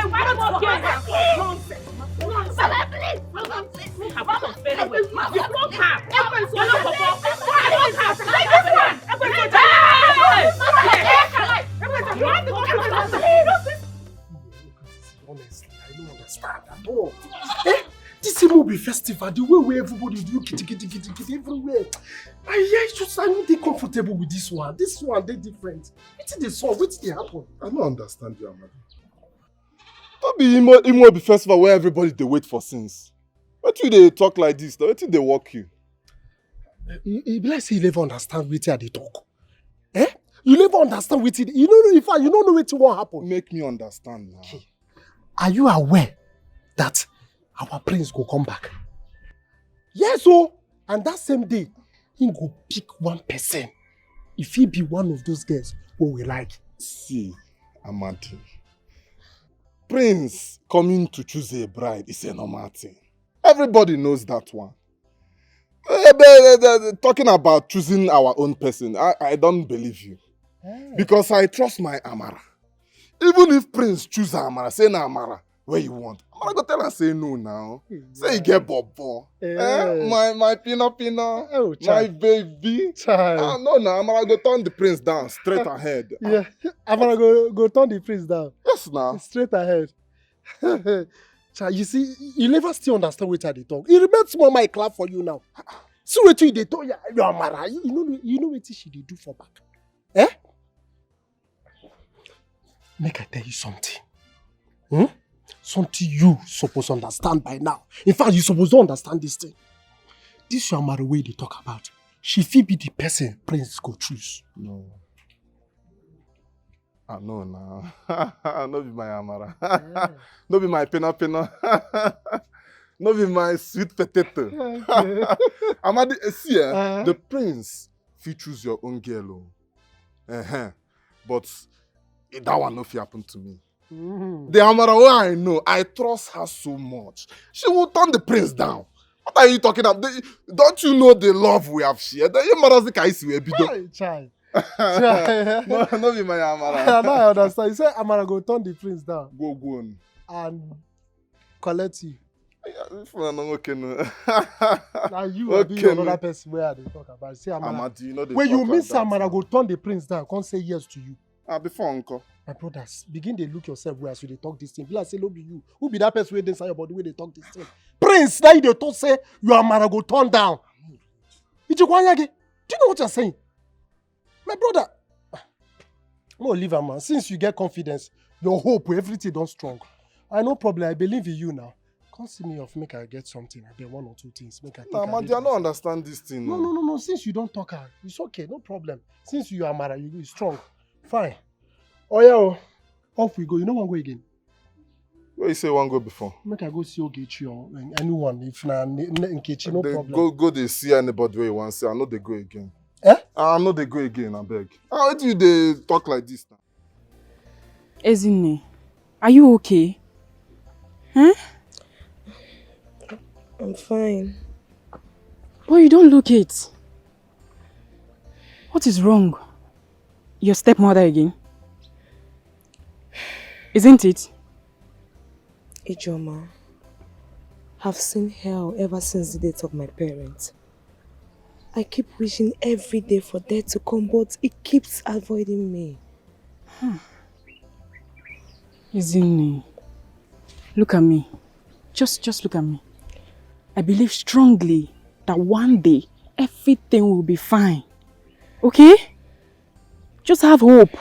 Nonsense. Mama, please. Mama, please. Mama, very well. Mama, you don't have. You're not for both. I don't have. Like this one. Honestly, I don't understand at all. This movie festival, the way where everybody do kitty everywhere. I don't think comfortable with this one. This one, they different. What's the song? What's the happen? I don't understand you, Amadi. Don't be imo festival where everybody they wait for since. Why do they talk like this? Why do they walk you? You be like say you never understand what they talk. Eh? You never understand what it. You don't know if you don't know what will happen. Make me understand now. Okay. Are you aware that our prince go come back? Yes, oh, and that same day, he go pick one person. If he be one of those girls who we like. See, Amadi. Prince coming to choose a bride is a normal thing. Everybody knows that one. Talking about choosing our own person, I don't believe you. Because I trust my Amara. Even if Prince choose Amara, say na Amara, where you want. Amara go tell her say no now. Say you get bobo. My pina, oh, my baby. No, Amara go turn the Prince down, straight ahead. Yeah, Amara go turn the Prince down. Yes, now. Straight ahead. You see, you never still understand what they talk. It remains more my clap for you now. See what they talk, you Amara. You know what she do for back. Eh? Make I tell you something. Something you supposed to understand by now. In fact, you supposed to understand this thing. This your Amara way they talk about. She fit be the person Prince go choose. No. I know now. No be my Amara. No be my pena. No be my sweet potato. Amadi, see, the Prince fit choose your own girl. But that one no fit happen to me. The Amara who I know, I trust her so much. She will turn the Prince down. What are you talking about? Don't you know the love we have shared? Child. No be my Amara. Now I understand. You say Amara go turn the Prince down. Go on. And collect you. Okay, no. Now you are being another person where they talk about. Say Amara. You know when you miss Amara go turn the Prince down, can't say yes to you. Before uncle. My brothers, begin to look yourself where as you they talk this thing. Be like say no be you. Who be that person where they inside your body where they talk this thing? Prince, now you they talk say you Amara go turn down. Do you know what you're saying? My brother, no leave her man. Since you get confidence, your hope, everything done strong. I no problem. I believe in you now. Can't see me off. Make I get something. I get one or two things. Make I think. Nah, man, I don't understand this thing. No. Since you don't talk her, it's okay. No problem. Since you are Amara, you strong. Fine. Oh yeah, off we go. You know one go again. Where you say one go before? Make I go see Ogechi or anyone. If na Nkechi, no problem. Go they see anybody where you want to see. I know they go again. I know they go again, I beg. How do they talk like this now? Ezine, are you okay? Huh? I'm fine. But you don't look it. What is wrong? Your stepmother again? Isn't it? Ijoma, I've seen hell ever since the death of my parents. I keep wishing every day for death to come, but it keeps avoiding me. Ezine, look at me. Just look at me. I believe strongly that one day everything will be fine. Okay? Just have hope.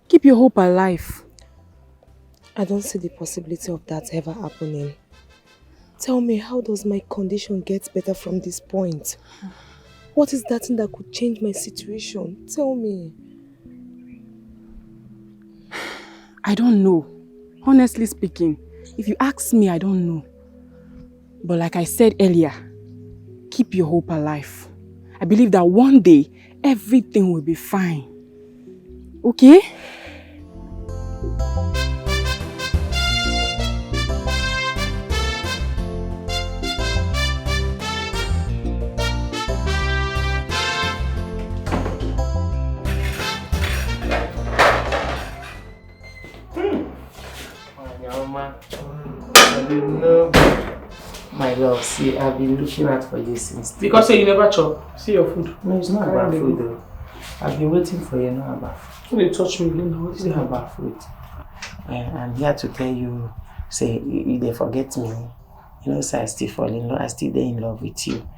Keep your hope alive. I don't see the possibility of that ever happening. Tell me, how does my condition get better from this point? What is that thing that could change my situation? Tell me. I don't know. Honestly speaking, if you ask me, I don't know. But like I said earlier, keep your hope alive. I believe that one day, everything will be fine. Okay? My love, see, I've been looking out for you since. Because you never chop. See your food. No, it's not about food though. I've been waiting for you, not about food. When you touch me, Linda, It's not about food. I'm here to tell you, say, they forget me. You know, so I still fall in love, I still there in love with you.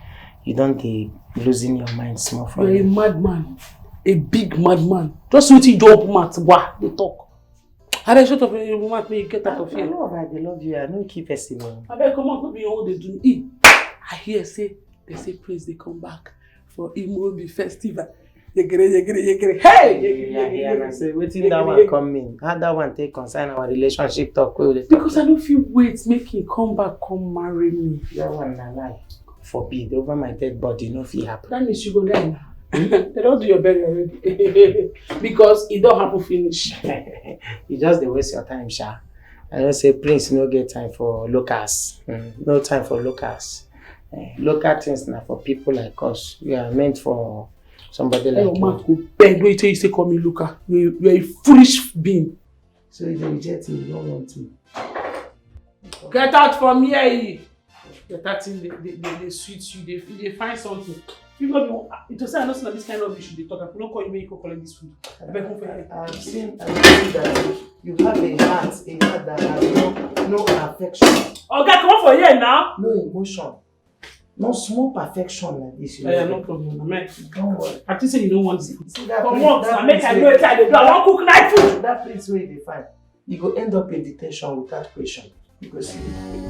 You don't be losing your mind small for You're you. a madman. A big madman. Just wait till you don't mat. Wah, they talk. I don't shut up when you mat me, get out of here. I love you. I don't keep a I better come out, be all they do. I hear they say Prince, they come back for Imobi festival. Yegere. Hey! Yeah, so waiting that one come in. How that one take concern our relationship talk? Because I don't feel wait, make him come back, come marry me. That one na lie. Forbid, over my dead body, no fit happen. That means you go die now. They don't do your burial already. Because it don't happen finish. You just dey waste your time, Sha. I don't say Prince no get time for locals. No time for locals. Local things now for people like us. We are meant for somebody like you. Mark go beg wait till you say call me Luca. You're a foolish being. So you reject me, you don't want me. Get out from here. Get out in they sweet you, they find something. You know, it was say I know this kind of issue they talk. I don't call you when you go collect this food. I've seen that you have a heart that has no affection. Okay, come on for here now. No emotion. No small perfection like this. Yeah, no problem. Man. Don't worry. I think say you don't want this. Come on, I make I know it's I do. I want cook night food. That place where they find. You go end up in detention without question. You go see.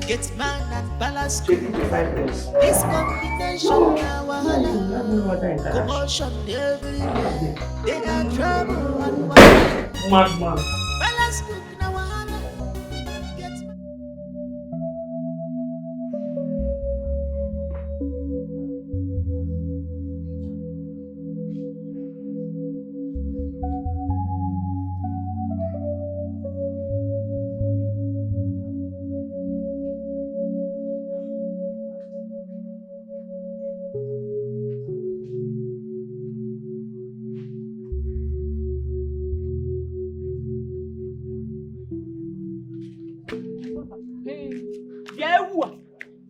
Get man and balance. Take it to 5 days. This combination now wahala. Commotion everywhere. They are trouble and wahala. Madman. Balance cook now wahala.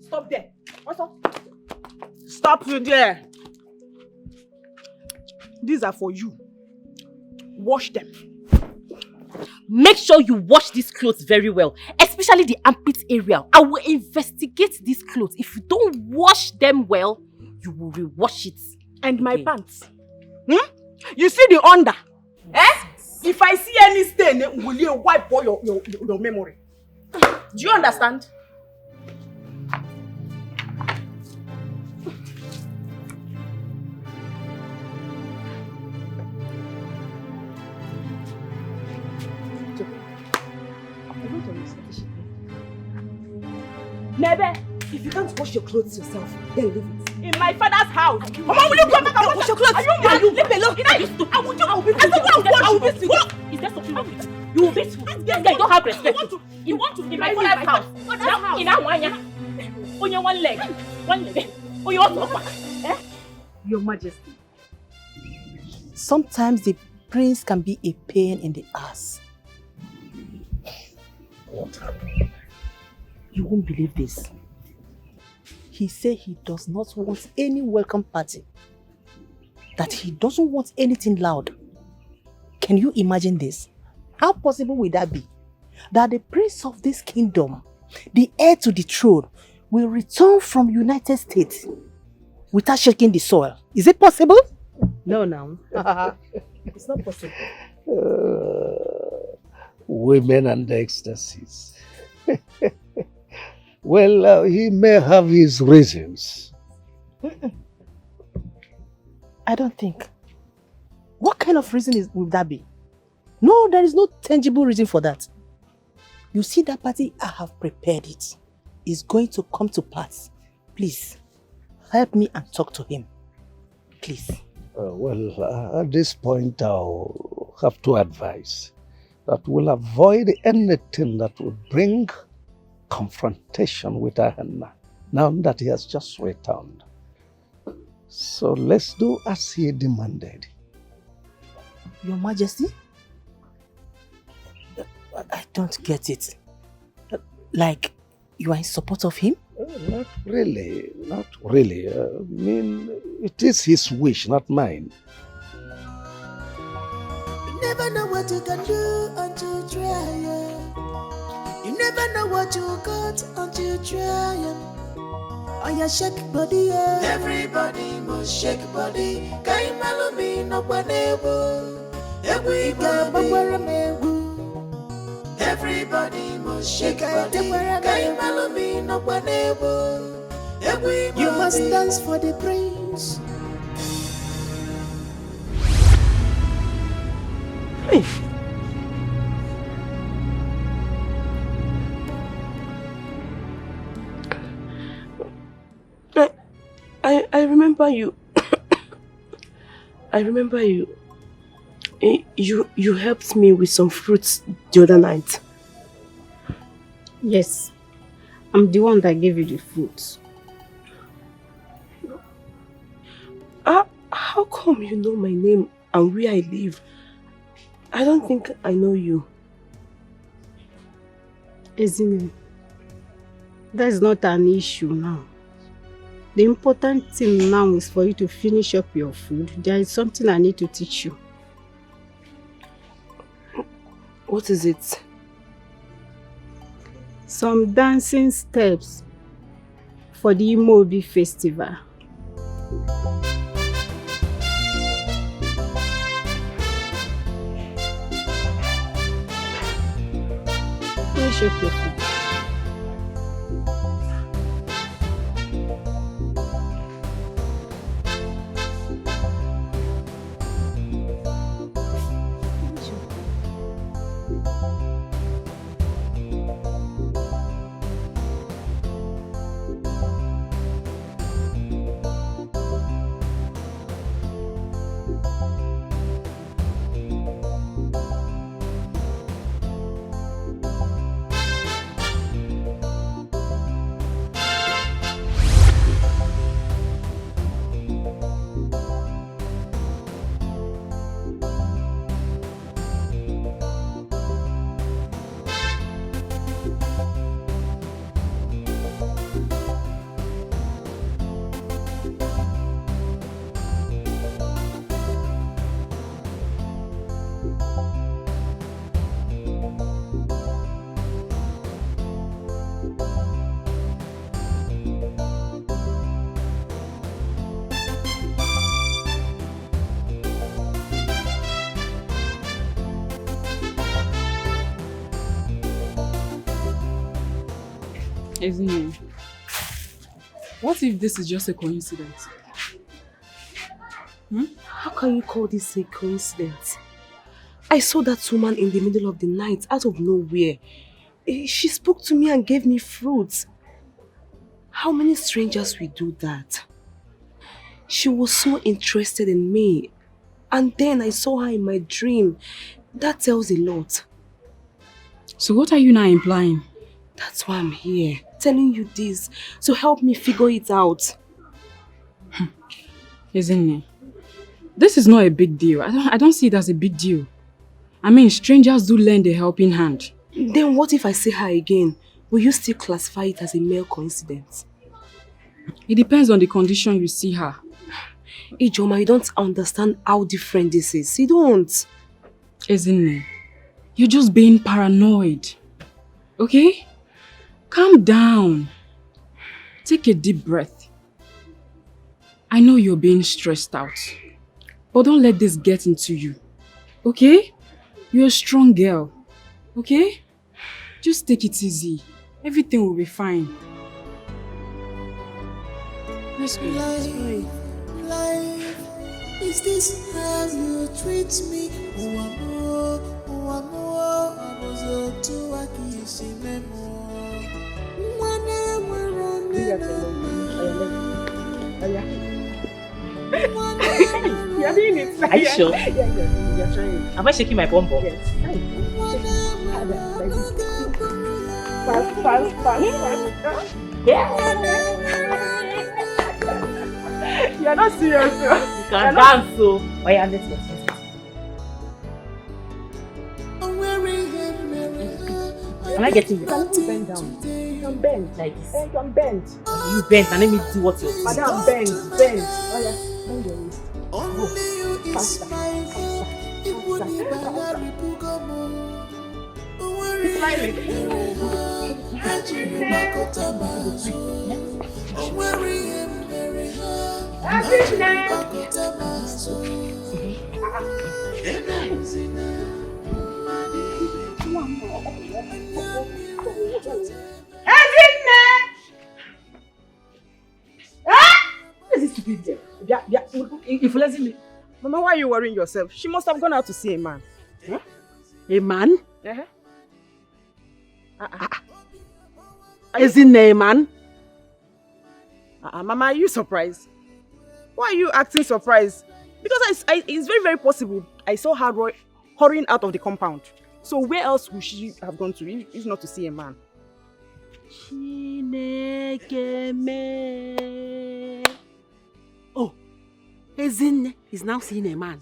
Stop there. What's up? Stop you there. These are for you. Wash them. Make sure you wash these clothes very well, especially the armpit area. I will investigate these clothes. If you don't wash them well, you will rewash it. And my pants. You see the under? If I see any stain, will you wipe all your memory? Do you understand? Nebe, if you can't wash your clothes yourself, then leave it. In my father's house. Mama, will you come back and wash your clothes? Are you mad? Leave me alone. I will beat you. Is there something wrong with you? You will beat me. This guy don't have respect. You want to in my father's house. Now, in that one, on your one leg. Oh, you want to walk? Your Majesty. Sometimes the prince can be a pain in the ass. What happened? You won't believe this. He said he does not want any welcome party. That he doesn't want anything loud. Can you imagine this? How possible will that be? That the prince of this kingdom, the heir to the throne, will return from United States without shaking the soil. Is it possible? No, no. It's not possible. Women and ecstasies. Well, he may have his reasons. I don't think. What kind of reason would that be? No, there is no tangible reason for that. You see that party, I have prepared it. It's going to come to pass. Please, help me and talk to him. Please. Well, at this point, I'll have to advise that we'll avoid anything that would bring confrontation with Ahenna, now that he has just returned. So let's do as he demanded. Your Majesty? I don't get it. Like, you are in support of him? Not really, not really. I mean, it is his wish, not mine. You never know what you can do until you try. You never know what you got until you try. Oh, yeah, shake body, yeah. Everybody must shake body. Kai malumi no banebo. Everybody must shake body. Kai malumi no banebo. You must dance for the prince. Hey. I remember you. I remember you. You helped me with some fruits the other night. Yes, I'm the one that gave you the fruits. How come you know my name and where I live? I don't think I know you. Ekene, that's not an issue now. The important thing now is for you to finish up your food. There is something I need to teach you. What is it? Some dancing steps for the Ebube festival. Finish up your food. Ekene, what if this is just a coincidence? How can you call this a coincidence? I saw that woman in the middle of the night, out of nowhere. She spoke to me and gave me fruits. How many strangers will do that? She was so interested in me. And then I saw her in my dream. That tells a lot. So what are you now implying? That's why I'm here, telling you this, so help me figure it out. Ekene, this is not a big deal. I don't see it as a big deal. I mean, strangers do lend a helping hand. Then what if I see her again? Will you still classify it as a mere coincidence? It depends on the condition you see her. Ijoma, you don't understand how different this is. You don't. Ekene, you're just being paranoid. Okay? Calm down. Take a deep breath. I know you're being stressed out, but don't let this get into you. Okay? You're a strong girl. Okay? Just take it easy. Everything will be fine. Let's go. Life, is this how you treat me? You're doing it. Are you sure? Yeah, you're trying. Am I shaking my bum bum? Yes. Fast. Yeah. You're not serious. You can dance, so. Oh yeah, let's go. Am I getting you? Bend down. You can bend. Like this. You can bend. You bend and let me do what you're saying. Madam, bend. Oh yeah, bend your waist. Faster. Slightly. If Leslie, Mama, why are you worrying yourself? She must have gone out to see a man. Huh? A man? Isn't a man? Mama, are you surprised? Why are you acting surprised? Because it's very, very possible I saw her hurrying out of the compound. So where else would she have gone to if not to see a man? Oh, Ekene is now seeing a man.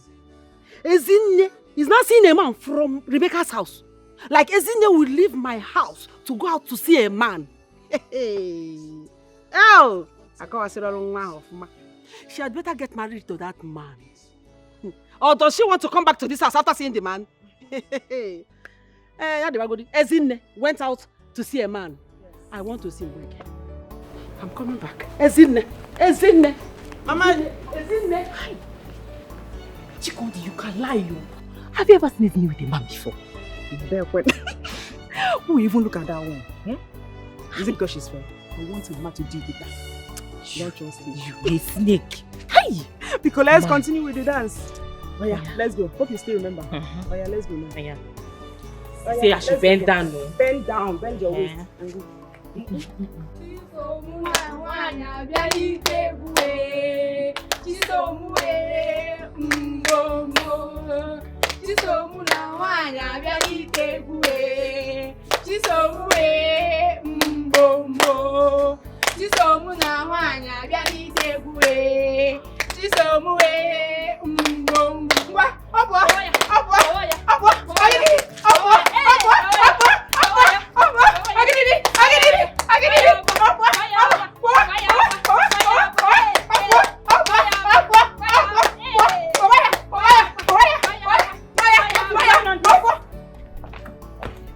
Ekene is now seeing a man from Rebecca's house. Like Ekene will leave my house to go out to see a man. Oh, she had better get married to that man. Or does she want to come back to this house after seeing the man? Ekene went out to see a man. Yes. I want to see him again. I'm coming back. Ekene. Mama, Ekene. Chikodi, you can lie, you. Have you ever seen me with a man before? Who even look at that one? Is it because she's fair? I want Mama to deal with that. Don't trust me. You a snake. Hey! Because let's continue with the dance. Oh yeah, let's go. Hope you still remember. Oh yeah, let's go now. Yeah. Say I should bend down. Bend down, bend your waist. And go.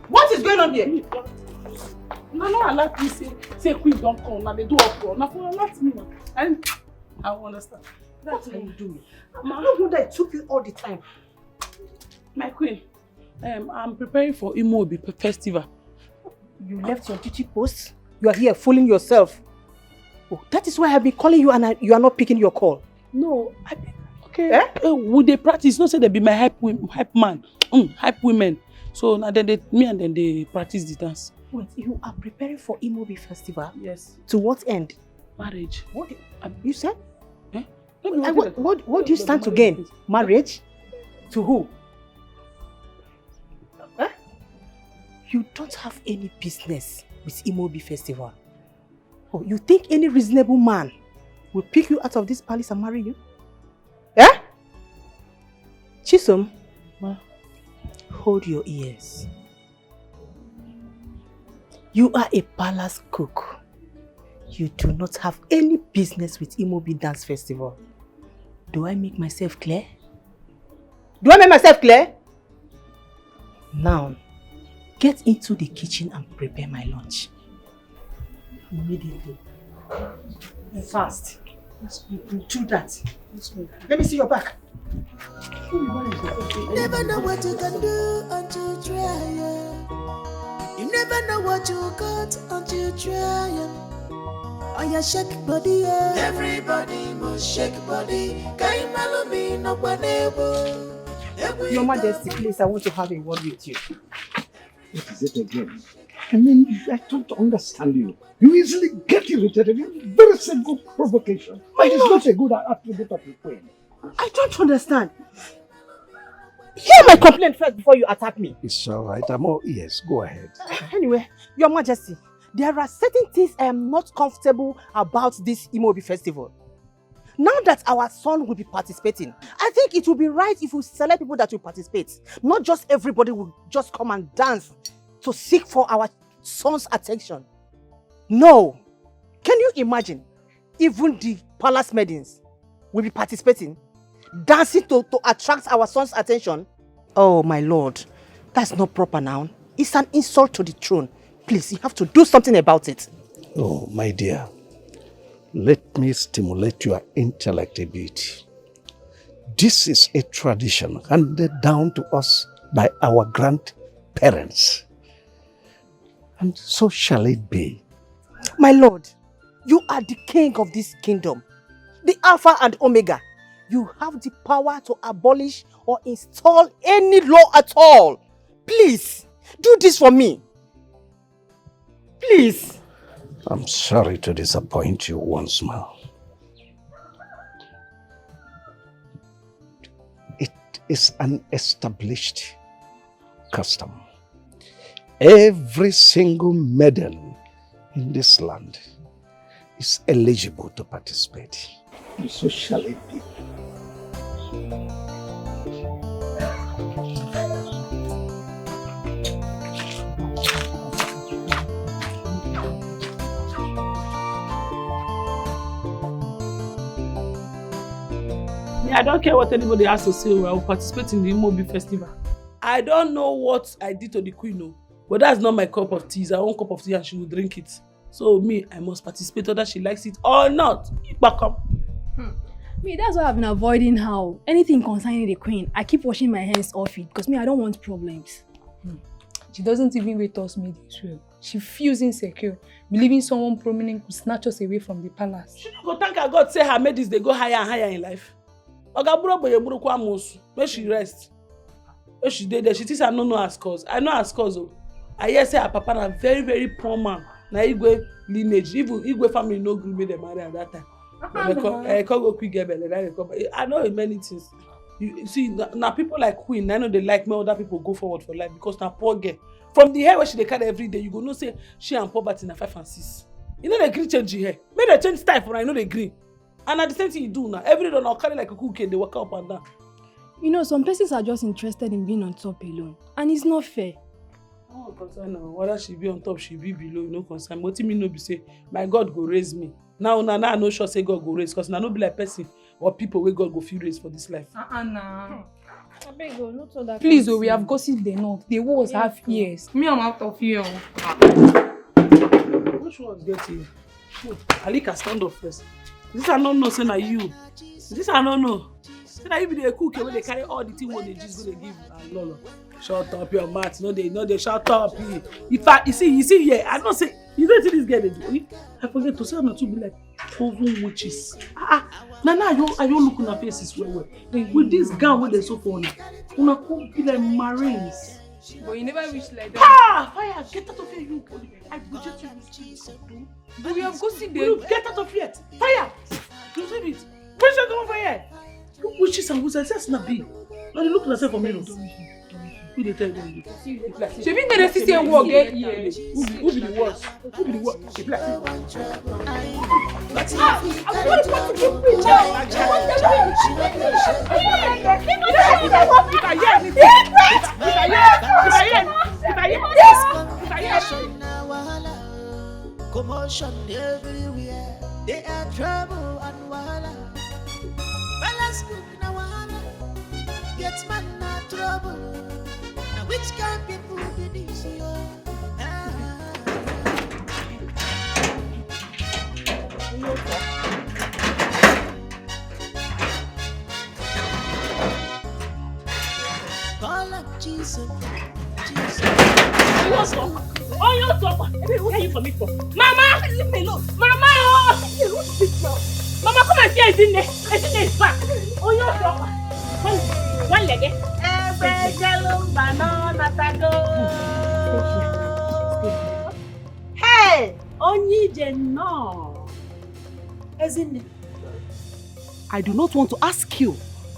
What is going on here? No, allow me say queen don't come. Now they do uproar. Now for not me. I understand. That's how you do it. No wonder it took you all the time. My queen, I'm preparing for Imobi festival. You left your duty post? You are here fooling yourself. Oh, that is why I've been calling you and you are not picking your call. No, okay. Would they practice? No, say they be my hype man, hype women. So now then me and then they practice the dance. Wait, you are preparing for Imobi festival? Yes. To what end? Marriage. What you said? Eh? What do you stand to gain? Marriage? To who? Huh? You don't have any business with Imobi festival. Oh, you think any reasonable man will pick you out of this palace and marry you? Eh? Chisom, hold your ears. You are a palace cook. You do not have any business with Imobi Dance Festival. Do I make myself clear? Now, get into the kitchen and prepare my lunch. Immediately. Fast. Do that. Let me see your back. Never know what you can do until you try. You never know what you got until you try. On your shake body, yeah. Everybody must shake body. Your Majesty, please, I want to have a word with you. What is it again? I mean, I don't understand you. You easily get irritated. You're very That's a good provocation. But it's not a good attribute of a queen. I don't understand. Hear my complaint first before you attack me. It's all right. I'm all ears. Go ahead. Anyway, Your Majesty, there are certain things I am not comfortable about this Imobi festival. Now that our son will be participating, I think it will be right if we select people that will participate. Not just everybody will just come and dance to seek for our son's attention. No. Can you imagine? Even the palace maidens will be participating, dancing to attract our son's attention. Oh my lord, that's not proper now. It's an insult to the throne. Please, you have to do something about it. Oh, my dear. Let me stimulate your intellect a bit. This is a tradition handed down to us by our grandparents. And so shall it be. My lord, you are the king of this kingdom, the Alpha and Omega. You have the power to abolish or install any law at all. Please, do this for me. Please. I'm sorry to disappoint you once more. It is an established custom. Every single maiden in this land is eligible to participate. And so shall it be. I don't care what anybody has to say. I will participate in the Imobi festival. I don't know what I did to the queen, but that's not my cup of tea. It's her own cup of tea and she will drink it. So me, I must participate whether she likes it or not. Me, that's why I've been avoiding her. Anything concerning the queen, I keep washing my hands off it because me, I don't want problems. She doesn't even rate us made Israel. She feels insecure, believing someone prominent could snatch us away from the palace. She don't go thank her God say her maidens they go higher and higher in life. Where she rest. Where she did there, she thinks I don't know her scores. I know her scores. I hear say her papa a very, very poor man. Na Igwe lineage. Even Igwe family no agree make them marry at that time. I can't go quick get belly. I know many things. You see, now people like Queen, I know they like me, other people go forward for life because now poor girl. From the hair where she dey carry every day, you go know say she and poverty na 5 and 6. You know they green change the hair. Make they change style for her, you know they green. And at the same thing you do now, every day now carry like a cookie and they walk up and down. You know, some persons are just interested in being on top alone. And it's not fair. Oh, concern now. Whether she be on top, she be below, no concern. What you mean no be say, my God go raise me. Now I no sure say God go raise, because now no be like person or people where God go feel raise for this life. Please, we have gossiped enough. The walls have ears. Me, I'm out of here. Which one's getting? Alika, stand up first. This I don't know, say na you. This I don't know. Say na you be the cook when they carry all the things what they just gonna give. Lolo, shut up your mouth. No, they shut up. If I you see here, I don't say you don't see this girl they do. I forget to say I'm not to be like 12 witches. Now you looking at faces well. With this gown where they so funny, una could be like Marines. But you never wish like that. Fire! Get out of here, you! I reject you. But we have gossiped. Get out of here! Fire! You see it? Where's your going for here? Look, witches and wizards, that's not big. Now they look at themselves for me. Who they tell them? She been there to see a war get here. Who be the worst? Who be the worst? She be like, I'm going to put the preacher. Commotion everywhere, they are trouble and wahala. Balance cook na wahala, get man na trouble. Now which kind people be this yo? Call up Jesus, Jesus. Oh, you're so where are you coming from? Mama! Leave me alone! Mama! Mama, come and see Ekene. Ekene is back. Oh, you're so one leg. Hey! Only no. Ezinne, I do not want to ask you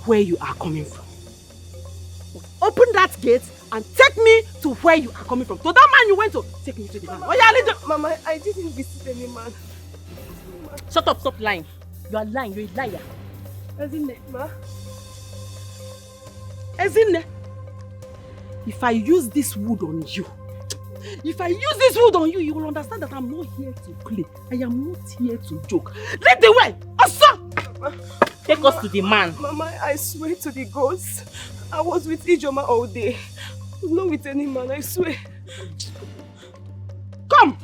where you are coming from. Open that gate and take me to where you are coming from. To that man you went to, take me to the man. Oh yeah, Mama, I didn't visit any man. Shut up, stop lying. You are lying, you're a liar. Ezinne, ma. Ezinne, if I use this wood on you, you will understand that I'm not here to play. I am not here to joke. Lead the way! Asa! Take us to the man. Mama, I swear to the gods, I was with Ijoma all day. Not with any man, I swear. Come!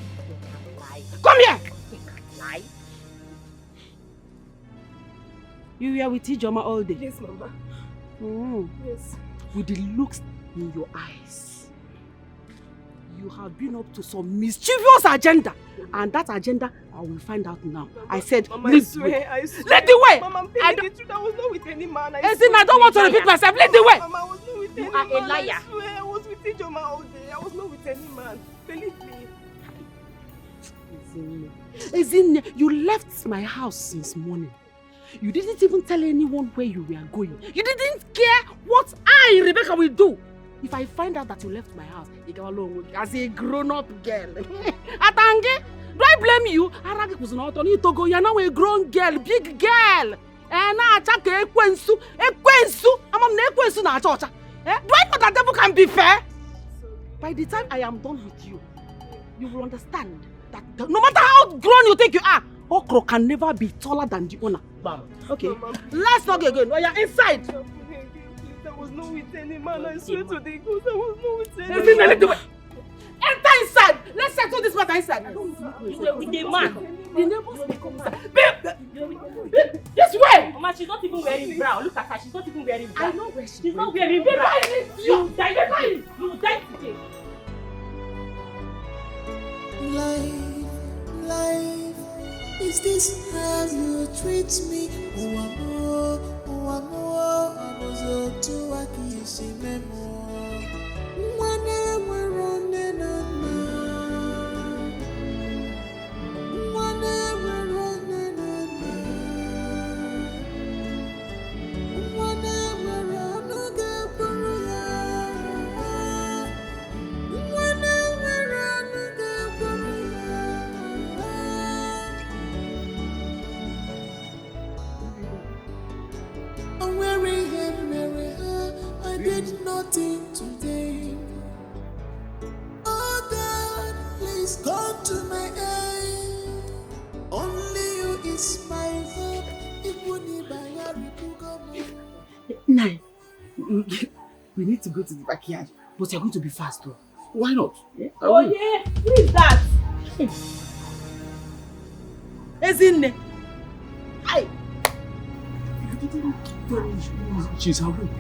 Come here! Lie. You were with Ijoma all day? Yes, Mama. Yes. With the looks in your eyes, you have been up to some mischievous agenda. And that agenda, I will find out now. Mama, I said, Mama, lead I swear. Lead the way! Mama, I'm telling you the truth. I was not with any man. I don't want to repeat myself. Lead the way! Mama, I was not with any You are man. a liar. I swear, I was with Ijoma all day. I was not with any man. Believe me. Ezinne, you left my house since morning. You didn't even tell anyone where you were going. You didn't care what I, Rebecca, will do. If I find out that you left my house, as a grown-up girl. Atange, do I blame you? Arage was not on it to go. You're now a grown girl, big girl. And now attack Ekwensu. I'm a Ekwensu na church. Do I know that devil can be fair? By the time I am done with you, you will understand that no matter how grown you think you are, okro can never be taller than the owner. Bam. Okay. Mama. Let's not get going. Oh, you're inside. I was not with any man. I swear to the gods, I was not with any man. man. Enter inside. Let's settle this matter inside. You were with the man. The neighbors will come inside. Babe! This way! Mama, she's not even wearing brown. Look at her. She's not even wearing brown. I know where she's not wearing brown. You died today. Life, is this how you treat me? Nothing today. Oh God, please come to my aid. Only you is my hope. Nine. We need to go to the backyard, but you're going to be fast though. Why not? Oh yeah, who is that? Ezinne. Hi. She's awake.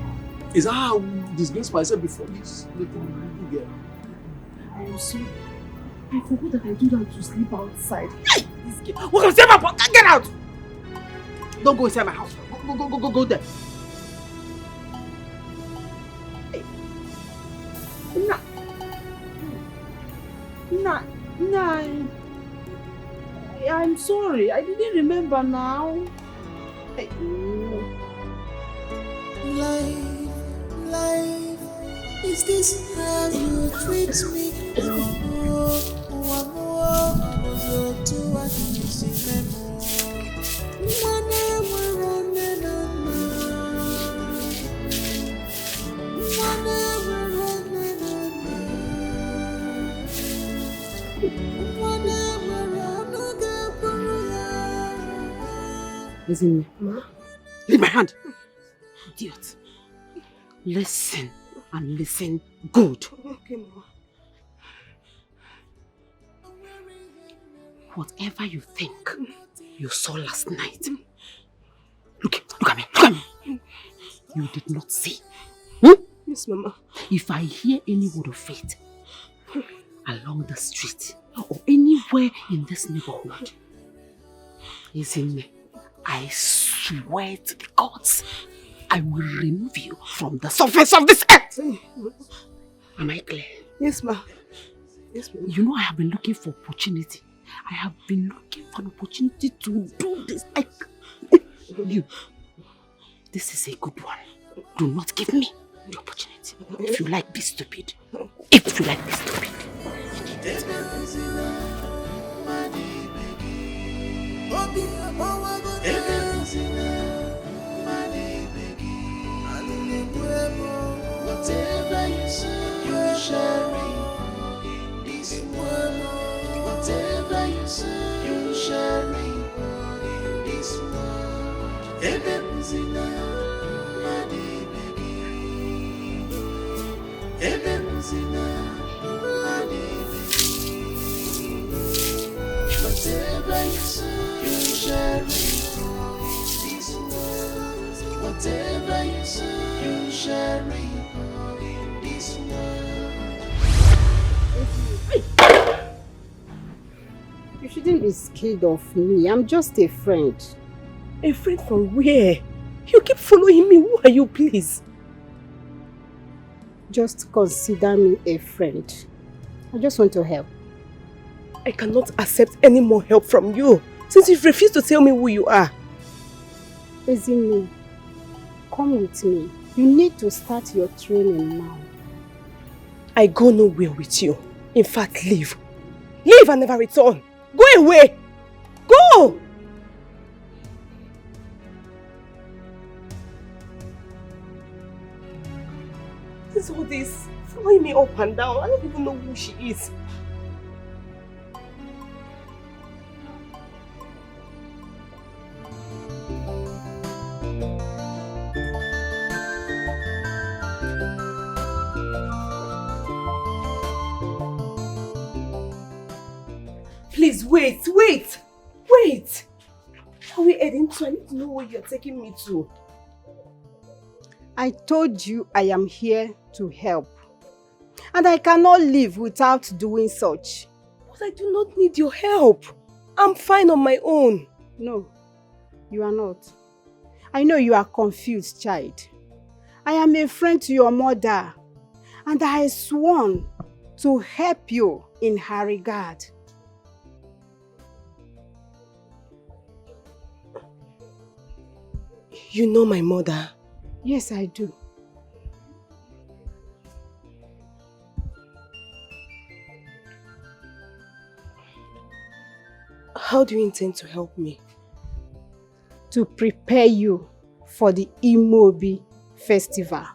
Is that how I disgrace myself before this little girl? I am sorry. I forgot that I do that to sleep outside. This girl. What can I say about? Get out! Don't go inside my house. Go there. Hey. Nah. I'm sorry. I didn't remember now. Hey. Life, is this how you treat me? Listen, leave my hand. Idiot. Listen and listen good. Okay, Mama. Whatever you think you saw last night, look at me. You did not see. Yes, Mama. If I hear any word of faith along the street or anywhere in this neighborhood, I swear to the gods, I will remove you from the surface of this earth. Am I clear? Yes, Ma. Yes, ma'am. You know I have been looking for opportunity. I have been looking an opportunity to do this. You. This is a good one. Do not give me the opportunity. If you like, be stupid. If you like, be stupid. Whatever you say, you shall reap in this world. Whatever you say, you shall reap in this world. Ebube zina, mani begi. Ebube zina, mani begi. Whatever you say, you shall reap in this world. Whatever you say, you shall reap. You shouldn't be scared of me. I'm just a friend. A friend from where? You keep following me. Who are you, please? Just consider me a friend. I just want to help. I cannot accept any more help from you since you've refused to tell me who you are. Ezine, come with me. You need to start your training now. I go nowhere with you. In fact, leave. Leave and never return. Go away. Go! What is all this? Following me up and down. I don't even know who she is. Please wait. Are we heading to? I need to know where you're taking me to. I told you I am here to help. And I cannot live without doing such. But I do not need your help. I'm fine on my own. No, you are not. I know you are confused, child. I am a friend to your mother. And I sworn to help you in her regard. You know my mother? Yes, I do. How do you intend to help me? To prepare you for the Imobi festival.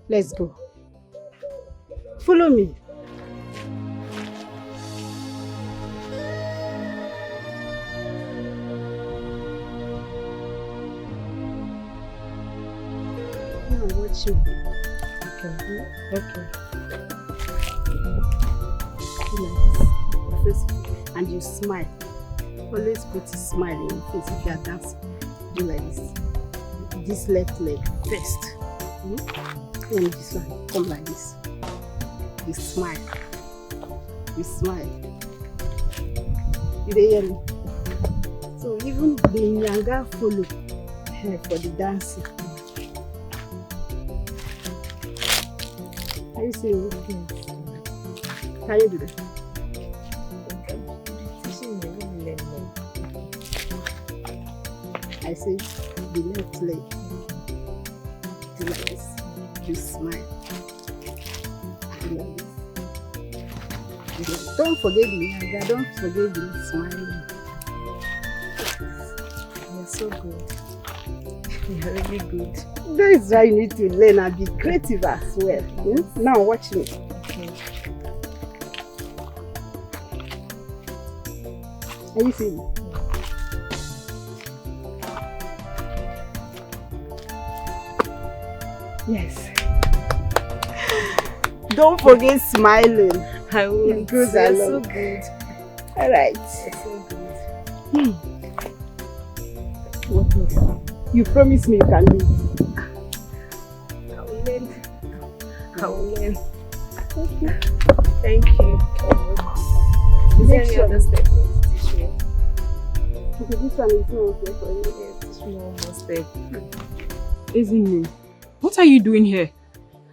Let's go. Follow me. Watch you. Okay. And you smile. Always put a smile in your face if you are dancing. Do like this. This left leg first. And this one. Come like this. You smile. You smile. You hear me? So even the Nyanga follow for the dancing. Are you saying yes? Can you do that? I say the left leg. Do like this. You smile. Do like this. Don't forget the Naija. Don't forget the smiling. You're so good. You're really good. That is why you need to learn and be creative as well. Now watch me. Okay. Are you seeing me? Yes. Don't forget smiling. I will. It goes You're along. so good. All right. You're so good. What else? You promise me you can do it. I will learn. I will learn. Okay. Thank you. Is there any other step you want to teach me? Okay, this one is not okay for you. Yes, teach me one more step. Ezine, what are you doing here?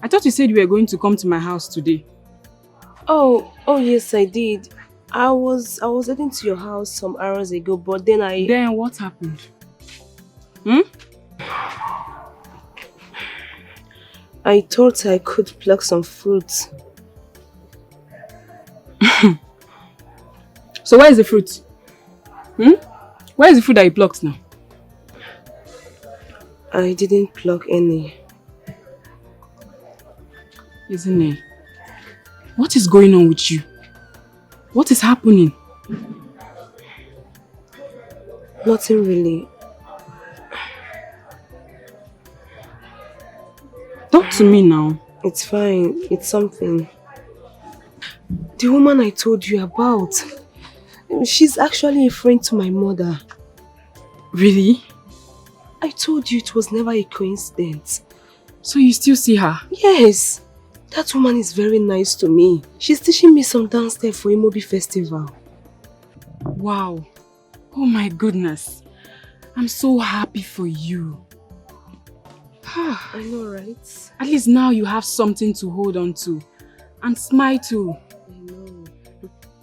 I thought you said you were going to come to my house today. Oh yes, I did. I was heading to your house some hours ago, but then Then what happened? I thought I could pluck some fruits. So where is the fruit? Where is the fruit that you plucked now? I didn't pluck any. Isn't it? What is going on with you? What is happening? Nothing really. Talk to me now. It's fine. It's something. The woman I told you about, she's actually a friend to my mother. Really? I told you it was never a coincidence. So you still see her? Yes. That woman is very nice to me. She's teaching me some dance step for Imobi festival. Wow. Oh my goodness. I'm so happy for you. I know, right? At least now you have something to hold on to. And smile too. I know.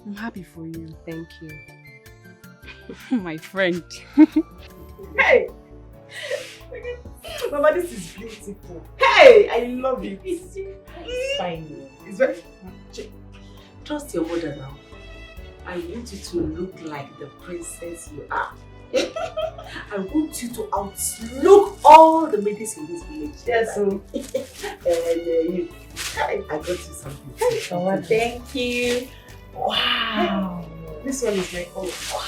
I'm happy for you. Thank you. My friend. Hey! Mama, this is beautiful. Hey! I love it. It's fine. It's very... Trust your mother now. I want you to look like the princess you are. I want you to outlook all the ladies in this village. Yes, so. And you, I got you something. Oh, thank you. Wow. This one is my color. Wow.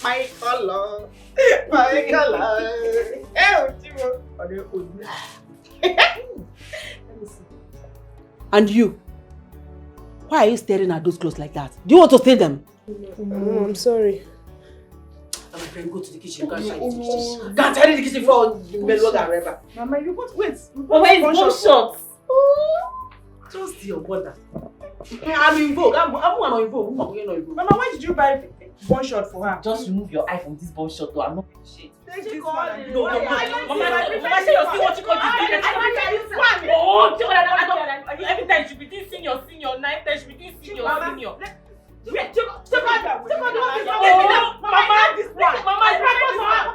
My color. My color. And you? Why are you staring at those clothes like that? Do you want to steal them? No, I'm sorry. My friend, go to the kitchen. Go and tidy the kitchen. Go and tidy the kitchen for Melwood and Reba. Mama, you got wait. Mama, it's one shot. Trust your mother. I'm in vogue. I'm one in vogue. Mama, why did you buy one shot for her? Just remove your eye from this one shot, though. I'm not shit. Thank you, Mama. Mama, say you're still watching all this. Every time she be doing senior, night time she be doing senior. Mama,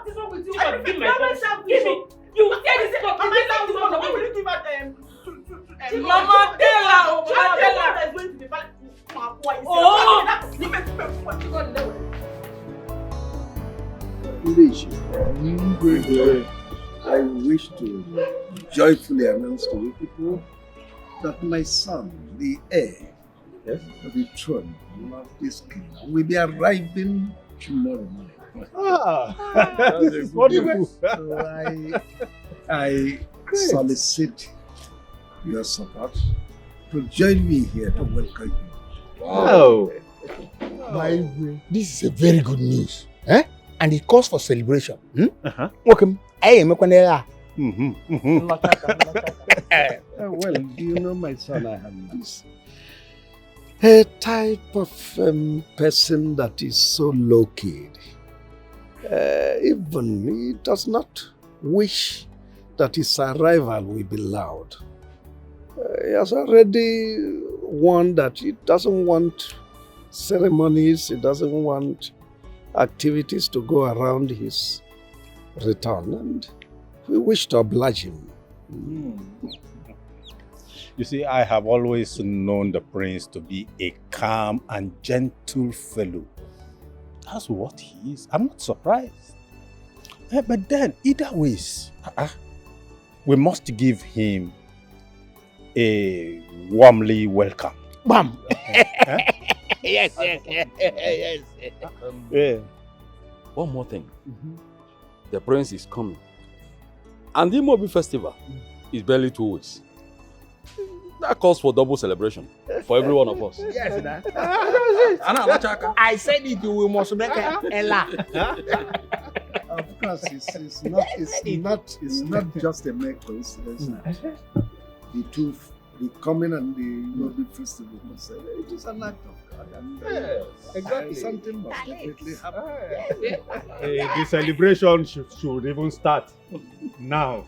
this one with you. Give me. You say this is Mama, when will you give her Mama, tell her. I wish to joyfully announce to you people that my son, the heir of the throne of this kingdom, will be arriving tomorrow morning. This is wonderful. So I solicit your support to join me here to welcome you. Wow. My way. This is a very good news. And it calls for celebration. Welcome. I am Well, do you know, my son, I have this. A type of person that is so low-key. Even he does not wish that his arrival will be loud. He has already warned that he doesn't want ceremonies, he doesn't want activities to go around his return, and we wish to oblige him. You see, I have always known the prince to be a calm and gentle fellow. That's what he is. I'm not surprised. But then, either ways, we must give him a warmly welcome. Bam! Yes. One more thing. The prince is coming. And the Imobi festival is barely 2 weeks. That calls for double celebration for every one of us. Yes, I said it, we must make Ella. Of course, it's not just a mere coincidence. The coming and the Imobi festival, it is an act of God. And, exactly. Something must definitely happen. The celebration should even start now.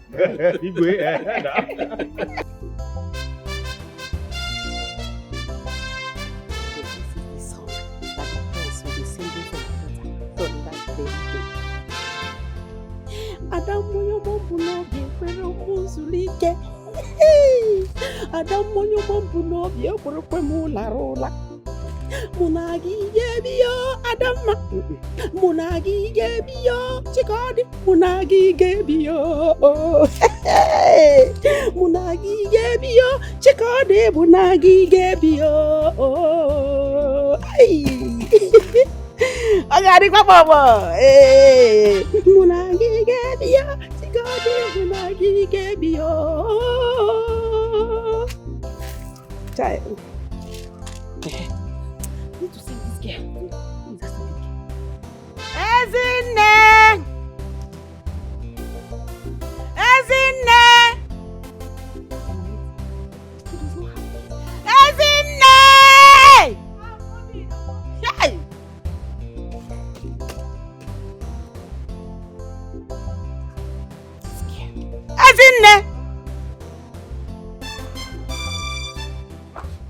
Bunobi, Pero Musulike. Adam Monyo Bunobi, Mula Rola. Munagi Gebio, Adama. Munagi Gebio, Chikadi. Munagi Gebio. Munagi Gebio, Chikadi. Munagi Gebio. I got it, Papa. Hey, Munagi Gebio, Chikadi. Munagi Gebio. Child. Need to sing this girl. Ezine! Ezine! Ezine! Hey! Ezine!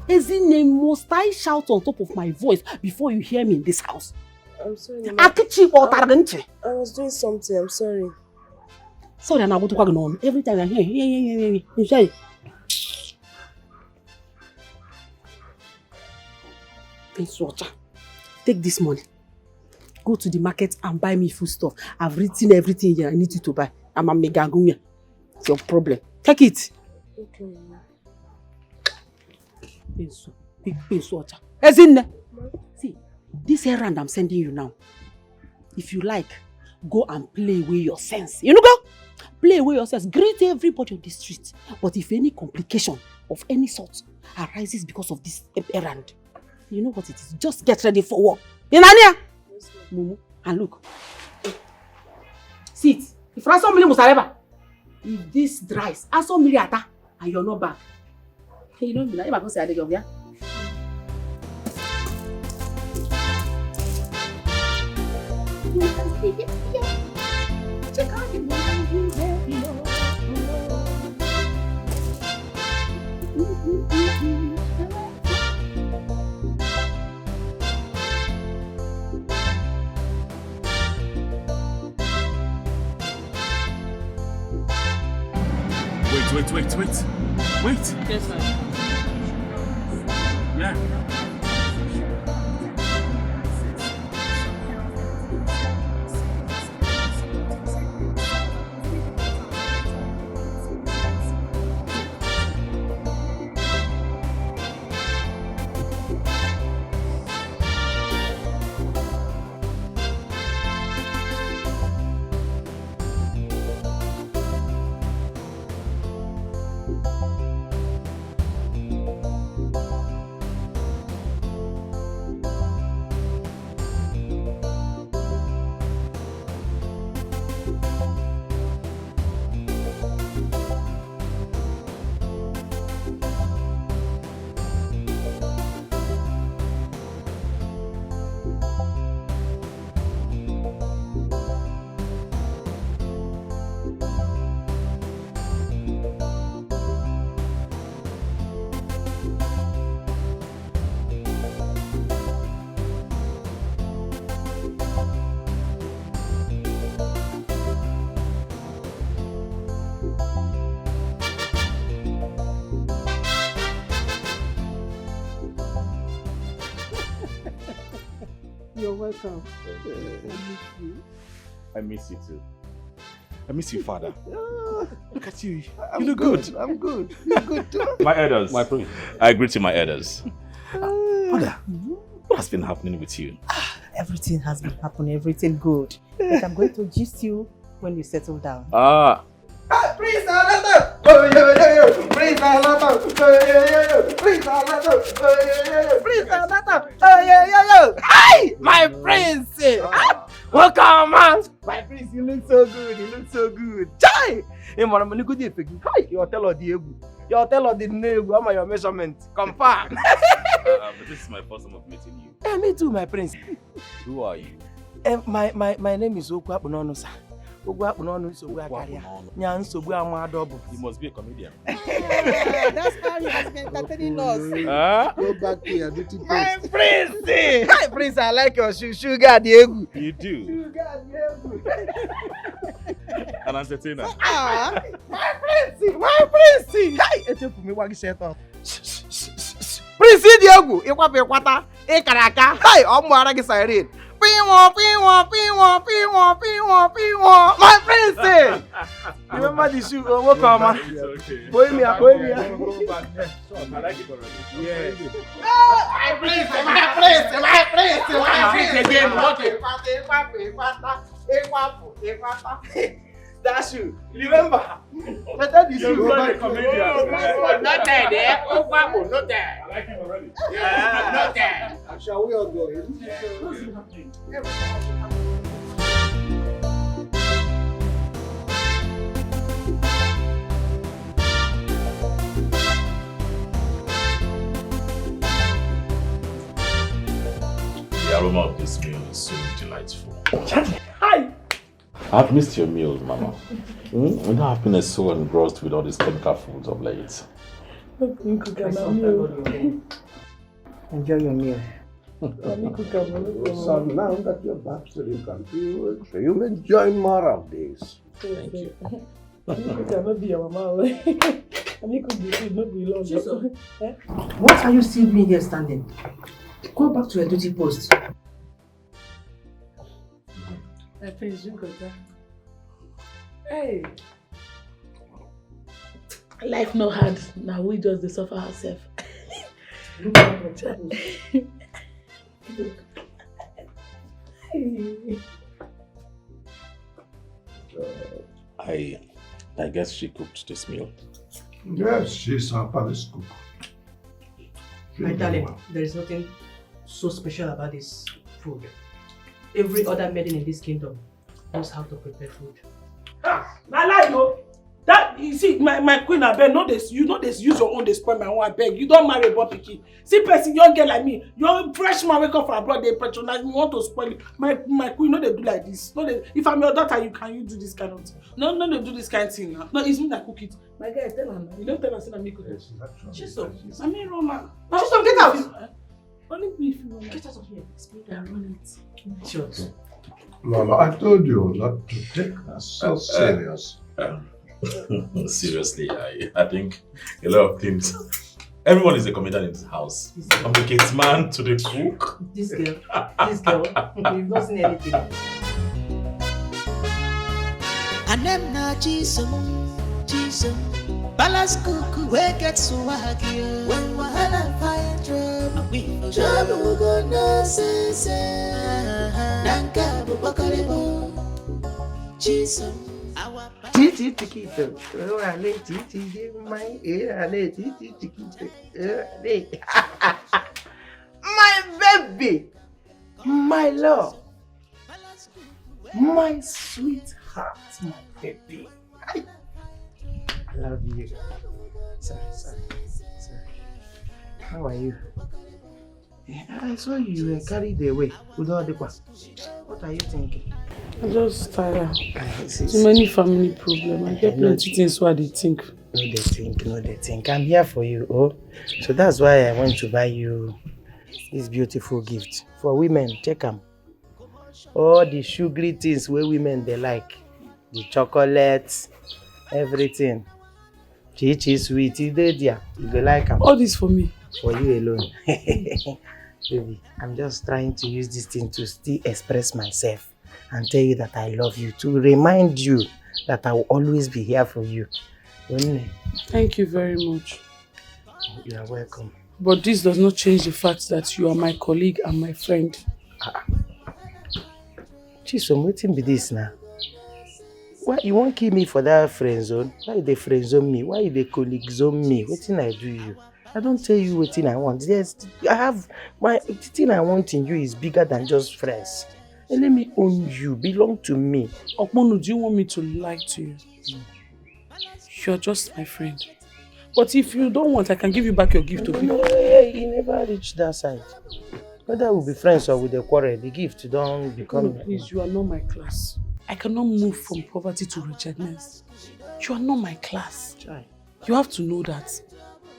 Ezine, must I shout on top of my voice before you hear me in this house? I'm sorry, Mama. I was doing something, I'm sorry. Sorry, I'm not going on. Every time I hear, you say, take this money. Go to the market and buy me food stuff. I've written everything here I need you to buy. I'm a mega gunya. It's your problem. Take it. Okay, Mama. Big water. Ezine! See, this errand I'm sending you now. If you like, go and play away your sense. You know, go! Play away your sense. Greet everybody on the street. But if any complication of any sort arises because of this errand, you know what it is. Just get ready for war. You know, yes, Mumu, and look. Sit. If somebody must have if this dries, ask somebody and you're not back. You don't be like, I'm going to say, yeah? Check out the Wait. Yes, sir. Yeah. You're welcome. I miss you too. I miss you, Father. Look at you. You look good. I'm good. You're good too. My elders. My prince. I greet you, my elders. Father, what has been happening with you? Everything has been happening, everything good. But I'm going to gist you when you settle down. Prince Alata! Oh, yo. Prince Alata! Oh, yo. Prince Alata! Oh, yo. Prince Alata! Oh, yo. Hi! My prince! Welcome, man! My prince, you look so good. Chai! Hey, man, I'm good at it. Hi! You're telling the Ebube. You're telling the name. How your measurement? Confirm. But this is my first time of meeting you. Hey, me too, my prince. Who are you? My name is Okwapunono, sir. You must be a comedian. That's how he has been entertaining us. Go back to your duty post. My prince! Hi, prince, I like your sugar, Diego. You do? Sugar, Diego. An entertainer. Ah, my prince. Hey, echefu me wagi set up. Prince Diego, ikwa pe kwata, ikaraka. Hey, omo ara gi siren. Piwo. My prince. Remember the shoe? Oh, what come on? Boy me. I like it already. Yeah. My prince again. What? That shoe. Remember? Better the shoe. Not there, there. Not there. I like it already. Not there. Shall we all go in? The aroma of this meal is so delightful. Hi. I've missed your meals, Mama. You know, I've been so engrossed with all these chemical foods of late. Enjoy your meal. So now that you're back to the country, you'll enjoy more of this. Thank you. What are you still doing here standing? Go back to your duty post. My friends, you got that. Hey. Life no hard. Now we just the suffer ourselves. I guess she cooked this meal. Yes, she's our palace cook. My darling, there is nothing so special about this food. Every other maiden in this kingdom knows how to prepare food. I like you. That you see, my queen, I beg, you know this, use your own, they spoil my own, I beg. You don't marry a picky. See, person, young girl like me, you're freshman, wake up from abroad, they patronize me, want to spoil it. My queen, no, they do like this. No, if I'm your daughter, you do this kind of thing. No, they do this kind of thing now. No, it's me that cook it. My guy, tell her now. You don't tell her, say me cook it. Chisom, I mean, Roma. Chisom, get out! Only me if you want. Get out of here. Speed and run it. Sure. Mama, I told you not to take her so serious. Seriously, I think a lot of things. Everyone is a comedian in this house. From the kids man to the cook. This girl, you've not seen anything. And them na Chisom, Palace cook, where get swaggy. When wahala fire trouble we gonna say, Nanka bubakaribo, Chisom. Titi tikito, ale titi my ale titi tikito, my baby, my love, my sweetheart, my baby. I love you. Sorry. How are you? I saw you were carried away with all the past. What are you thinking? I'm just tired. Too many family problems. I get plenty things what they think. No, they think. I'm here for you, oh. So that's why I want to buy you this beautiful gift. For women, check them. All the sugary things where women they like. The chocolates, everything. Chichi, sweet, you like them. All this for me? For you alone. Baby, I'm just trying to use this thing to still express myself and tell you that I love you, to remind you that I will always be here for you. Thank you very much. You are welcome. But this does not change the fact that you are my colleague and my friend. Chisom, waiting be this now. Why you won't kill me for that friend zone? Why they friend zone me? Why they colleague zone me? Waiting I do you? I don't tell you what thing I want. Yes, I have the thing I want in you is bigger than just friends. And let me own you, belong to me. Okmonu, do you want me to lie to you? You're just my friend. But if you don't want, I can give you back your gift to people. No, you never reach that side. Whether we'll be friends or with a quarrel, the gift don't become... No, please, you are not my class. I cannot move from poverty to wretchedness. You are not my class. You have to know that.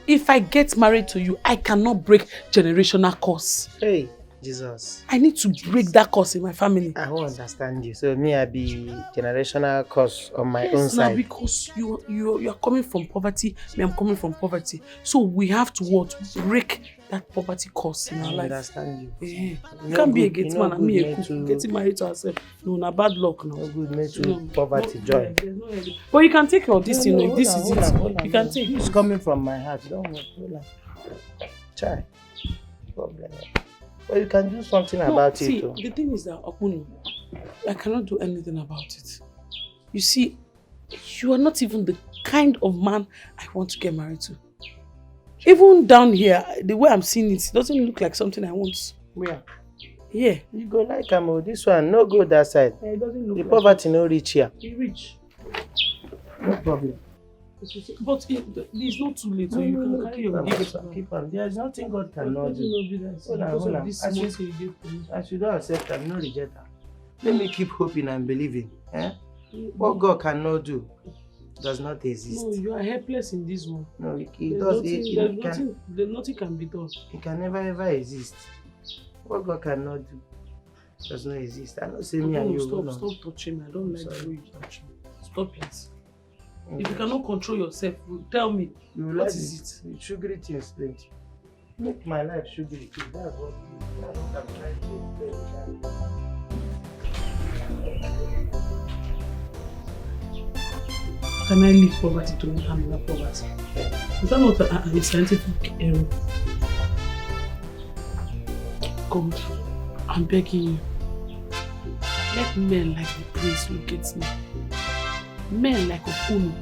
If I get married to you, I cannot break generational curse. Hey, Jesus. I need to break that curse in my family. I won't understand you. So me, I be generational curse on my own Yes, now side. because you are coming from poverty, me I'm coming from poverty. So we have to what? Break that poverty curse in our I life. understand you. Yeah. You You can't be a good- gate you man no and me a good cook. made to- Getting married to herself. No, na bad luck now. No good made to poverty joy. But you can take your this, No, if this hold is on, it. hold on, You can hold on. take It's it. coming from my heart. Don't worry. Hold on. Try. Problem. But you can do something about see, it. Too. the thing is that Okuno, I cannot do anything about it. You see, you are not even the kind of man I want to get married to. Even down here, the way I'm seeing it doesn't look like something I want. Where? Yeah. You go like this one, no go that side. Yeah, it doesn't look The like poverty no reach here. You rich. No problem. But it's not too late, so you can carry your gifts. Keep on. There's nothing God cannot do. Hold on, Because hold of on. this As small you- thing you gave to me. As you don't accept, I'm not reject her. Let me keep hoping and believing. Eh? What God cannot do does not exist. No, you are helpless in this one. No, it There's does. nothing, nothing can be done. It can never ever exist. What God cannot do does not exist. I don't say me and you. Stop touching me. I don't like the way you touch me. Stop it. If you cannot control yourself, tell me. You What like is it? Sugary things plenty. Make my life sugary too. That's what I'm trying to explain. Can I leave poverty to handle poverty? Is that not a scientific error? God, I'm begging you. Let men like the prince look at me. Men like Okuno,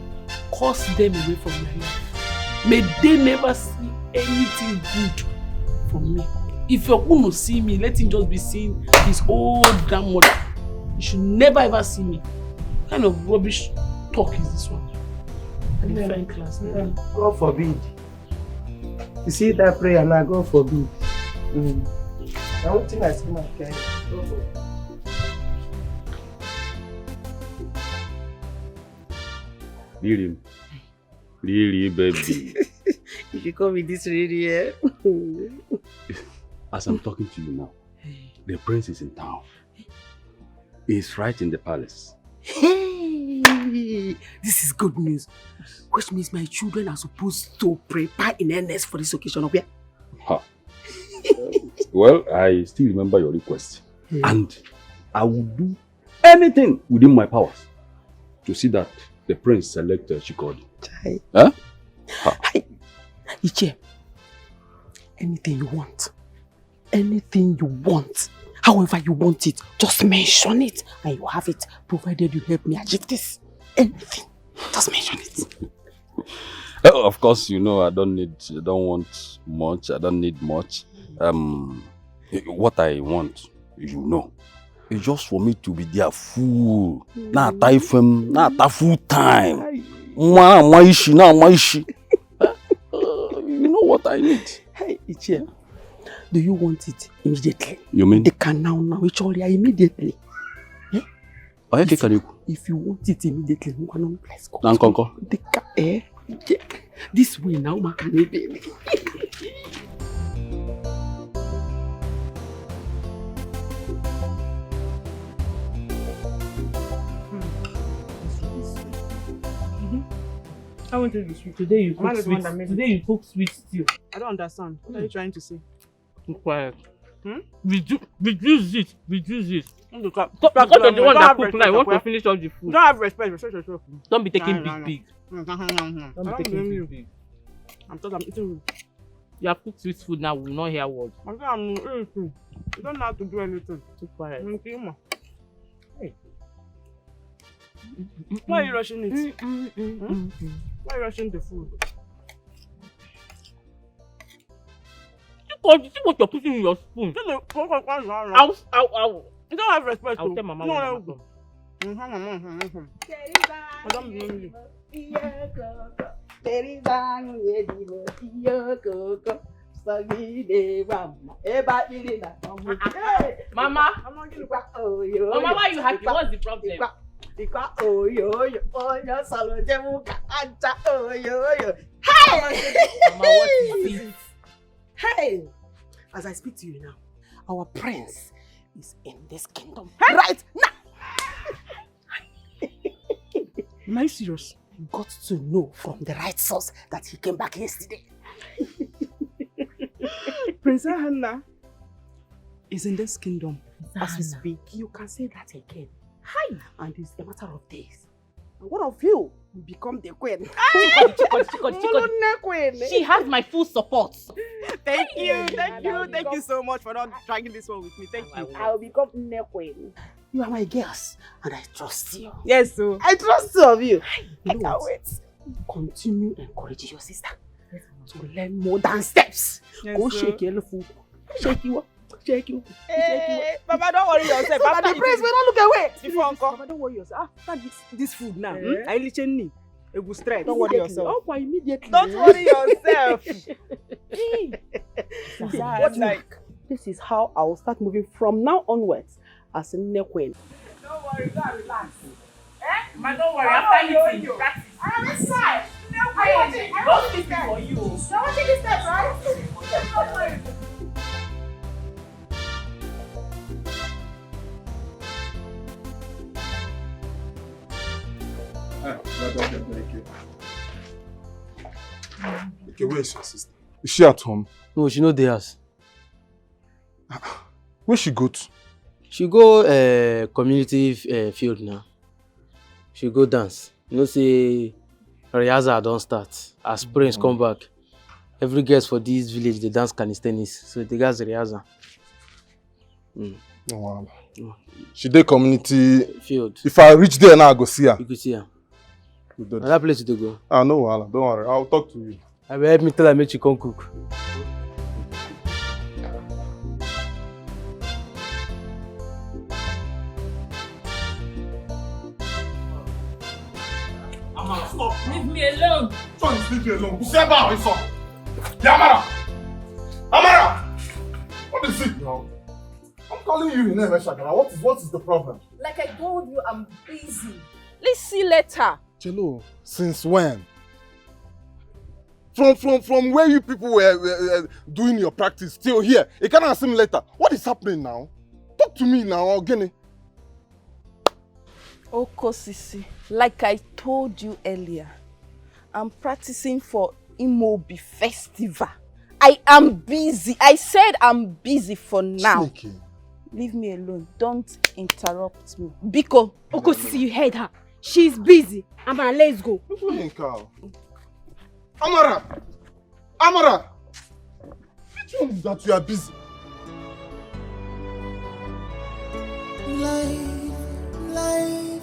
curse them away from my life. May they never see anything good from me. If Okuno see me, let him just be seeing his old grandmother. He should never ever see me. What kind of rubbish talk is this one? I define class. God forbid. You see that prayer now, God forbid. The only thing I see my friend. God forbid. Really, baby. If you call me this really, eh? As I'm talking to you now, the prince is in town. He's right in the palace. Hey, this is good news. Which means my children are supposed to prepare in earnest for this occasion, okay? Ha. Well, I still remember your request. And I will do anything within my powers to see that the prince selects Chikodi. Huh? Iche, anything you want. Anything you want. However you want it, just mention it and you have it, provided you help me achieve this. Anything, just mention it. Of course, you know I don't want much. I don't need much. What I want, you know, is just for me to be there full. Not time, not full time. You know what I need. Hey, Iche, do you want it immediately? You mean? They can now, immediately. Eh? If you want it immediately, let's go. They can, yeah. This way now, my baby. I want to be sweet. Today you Am I cook the sweet. one that made it? Today you cook sweet stew. I don't understand. What are you trying to say? Be quiet. Hmm? Reduce it. Reduce it. Because you're the one that cook now. You want to finish all the food. Don't have respect. Respect yourself. Don't be taking No. big. Don't Don't be taking big. I'm talking. I'm eating. You have cooked sweet food now. We will not hear words. I'm eating. You don't know how to do anything. Keep quiet. Hey. Why are you rushing it? Why are you rushing the food? You see what you're putting in your spoon. You don't have respect. I'll tell Mama when Mama Mama, why are you happy? What's the problem? Hey! Mama, what is it? Hey! As I speak to you now, Our prince is in this kingdom right now. Am I serious? You got to know from the right source that he came back yesterday. Prince Hannah is in this kingdom as we speak. You can say that again. Hi. And it's a matter of days. And one of you will become the queen. She has my full support. Thank you so much for not dragging this one with me. Thank you. I will become the queen. You are my girls, and I trust you. Yes, so I trust two of you. I can't wait. Continue encouraging your sister to learn more dance steps. Yes, Go sir. shake your little foot. Shake you up. Shake you. Hey, Papa, don't worry yourself. After the praise, we don't look away. Before Uncle. Papa, don't worry yourself. After this food now, I literally it will stress. Don't worry yourself. Oh, immediately. Don't worry yourself. This is how I will start moving from now onwards as a queen. Don't worry, go and relax. Ma, don't worry, after you practice. I'm inside. Don't sleep for you. So what did you say, right? Don't worry. Okay, where is your sister? Is she at home? No, she no dey house. Where she go to? She go community field now. She go dance. You know say rehearsal don start. As Prince come back, every girl for this village dey dance calisthenics. So the guys rehearsal. Oh, wow. She dey community field. If I reach there now, I go see her. You go see her. Another place to go. Ah, no, wahala. Don't worry. I'll talk to you. I will help me tell her make she come cook. Amara, stop. Leave me alone. Don't leave me alone. Step out, it's up. Amara! Amara! What is it now? I'm calling you in name, Shagara. What is the problem? Like I told you, I'm busy. Let's see later. Chelo, since when? From where you people were doing your practice till here, you can't ask him later. What is happening now? Talk to me now, Ogene. Oko Sisi, like I told you earlier, I'm practicing for Imobi Festival. I am busy. I said I'm busy for now. Sneaky. Leave me alone. Don't interrupt me. Biko. Oko Sisi, you heard her. She's busy. Amara, let's go. Amara! Amara! Which one is that you are busy? Life,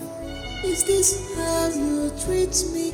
is this how you treat me?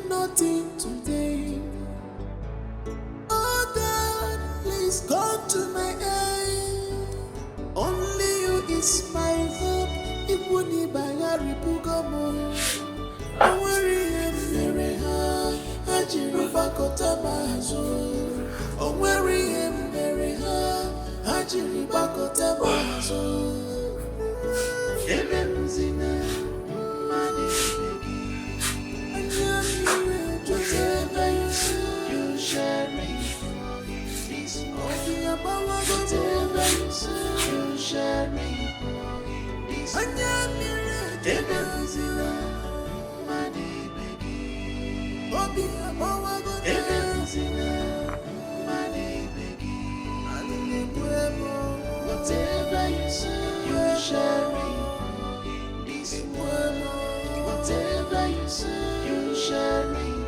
Nothing today. Oh God, please come to my aid. Only you is my hope. Ibuni bayari pugamo. Oweri emere ha, hajiru bakota mazo. Oweri emere ha, hajiru bakota mazo. Ebe mzina, mani begi. Whatever you say, you shall reap. Whatever you say, you shall reap. Whatever you say, you shall reap.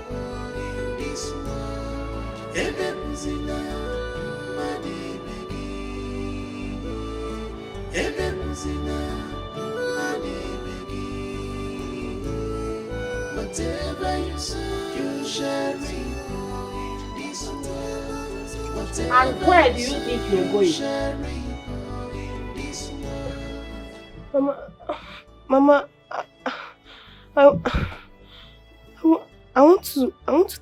Whatever you say, you shall reap. Whatever you say, you shall reap. And where do you think you're going? Mama, I want to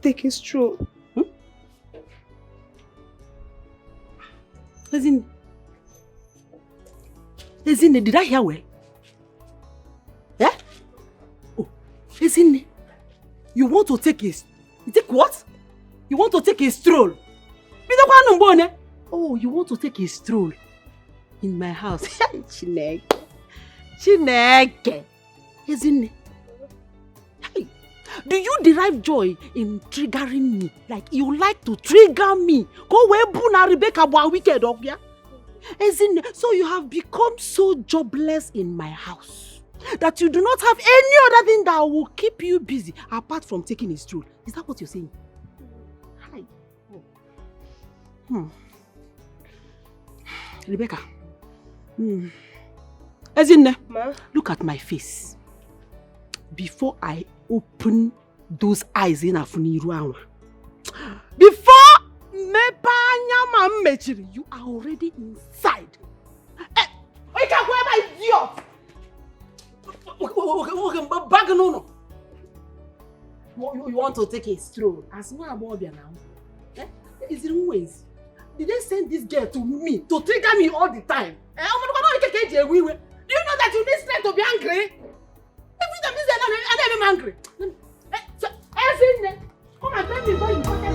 take a stroll. Ezine, did I hear well? Yeah? Oh, Ezine, you want to take a... You take what? You want to take a stroll? Oh, you want to take a stroll in my house? Chineke. Ezine, hey, do you derive joy in triggering me? Like you like to trigger me? Go where Buna Rebecca was wicked, okay? Ezine, so you have become so jobless in my house that you do not have any other thing that will keep you busy apart from taking a stroll. Is that what you're saying? Hi. Rebecca. Ezine, look at my face. Before I open those eyes in Afuniru, before you are already inside. You can't go my idiot. Back no. You want to take a stroll? As no about now. Is it ways? Did they send this girl to me to trigger me all the time? Do you know that you need strength to be angry? Every time you say I'm angry. Come and tell me why you want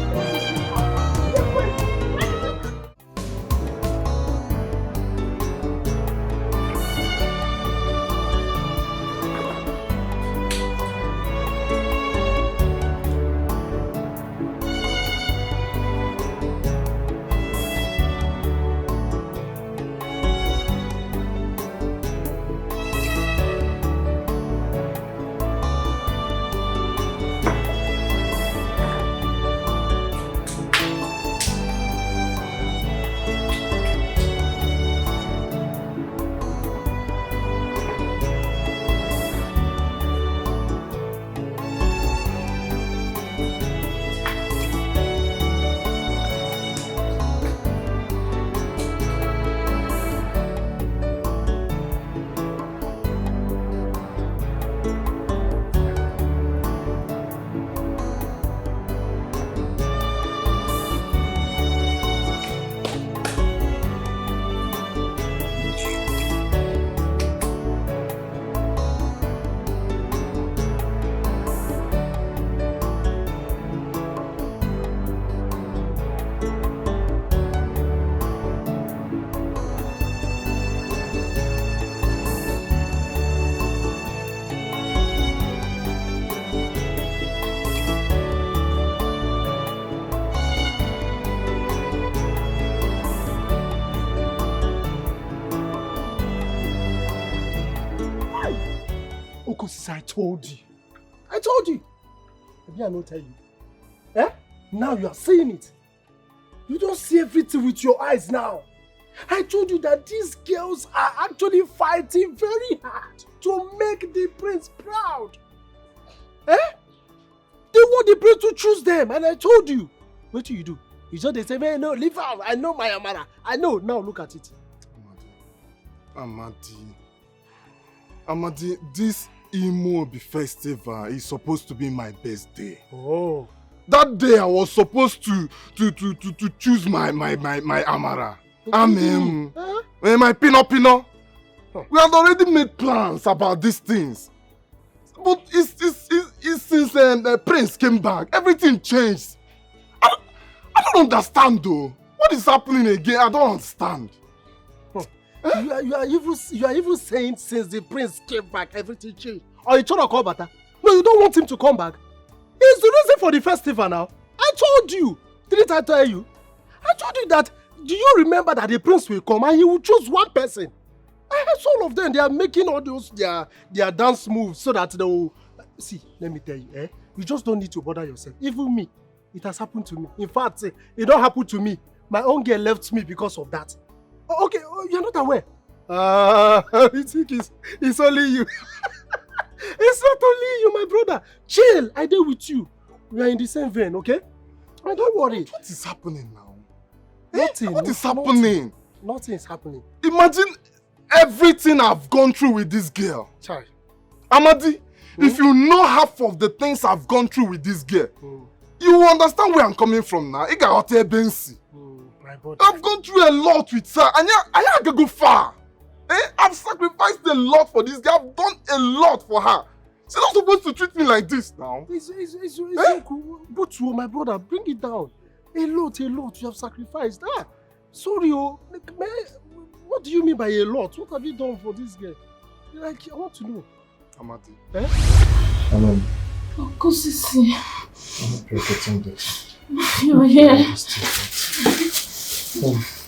I told you. Maybe I not tell you. Eh? Now you are seeing it. You don't see everything with your eyes now. I told you that these girls are actually fighting very hard to make the prince proud. Eh? They want the prince to choose them, and I told you. What do? You just they say, hey, no, leave out. I know my Amara. I know. Now look at it. Amadi, this Imobi festival is supposed to be my best day. Oh. That day I was supposed to choose my Amara. My Pino. We had already made plans about these things. But it's since the prince came back, everything changed. I don't understand though. What is happening again? I don't understand. You are even saying since the prince came back, everything changed. Or you trying to call Bata? No, you don't want him to come back. It's the reason for the festival now. I told you. Didn't I tell you? I told you that. Do you remember that the prince will come and he will choose one person? I heard all of them. They are making all those their dance moves so that they will... See, let me tell you, you just don't need to bother yourself. Even me, it has happened to me. In fact, it don't happen to me. My own girl left me because of that. Okay, you're not aware. You think it's only you. It's not only you, my brother. Chill, I deal with you. We are in the same vein, okay? Don't worry. What is happening now? Nothing. What is happening? Nothing is happening. Imagine everything I've gone through with this girl. Chai. Amadi, if you know half of the things I've gone through with this girl, you will understand where I'm coming from now. My brother. I've gone through a lot with her, and I can go far. I've sacrificed a lot for this girl. I've done a lot for her. She's not supposed to treat me like this now. It's cool. But you, my brother, bring it down. A lot you have sacrificed. Sorry, what do you mean by a lot? What have you done for this girl? Like, I want to know. Amadi. Of course, Sissy. I'm not forgetting this. You're here.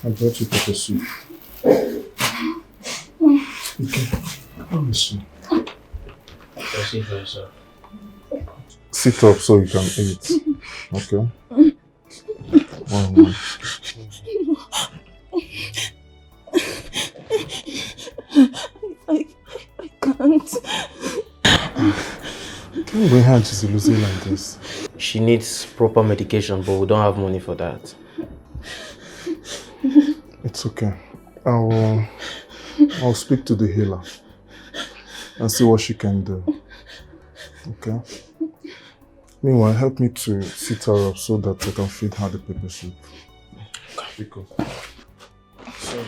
I brought you pepper soup. Okay. Promise you. Sit up so you can eat. Okay? One. I can't. Can you bring her to losing like this? She needs proper medication, but we don't have money for that. It's okay. I'll speak to the healer and see what she can do. Okay? Meanwhile, help me to sit her up so that I can feed her the pepper soup. Because... Sorry.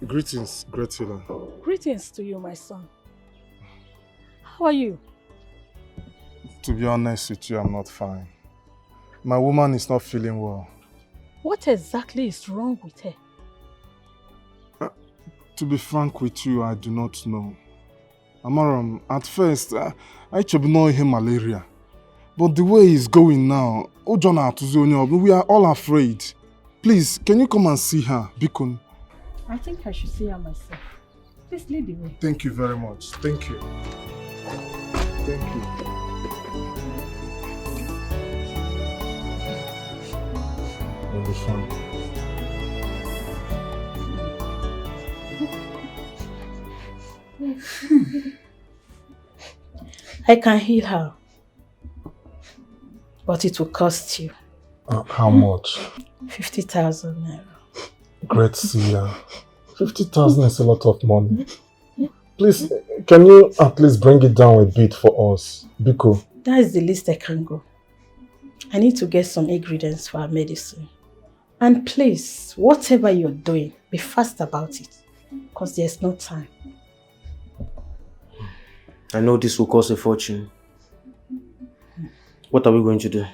Greetings, great healer. Greetings to you, my son. How are you? To be honest with you, I'm not fine. My woman is not feeling well. What exactly is wrong with her? To be frank with you, I do not know. Amaram, at first, I should know him malaria. But the way he's going now, we are all afraid. Please, can you come and see her, Bikun? I think I should see her myself. Please lead the way. Thank you very much. Thank you. Thank you. I'll be fine. I can heal her. But it will cost you. How much? 50,000 naira. Great seer. 50,000 is a lot of money. Please, can you at least bring it down a bit for us? Biko. That is the least I can go. I need to get some ingredients for our medicine. And please, whatever you're doing, be fast about it. Because there's no time. I know this will cost a fortune. What are we going to do?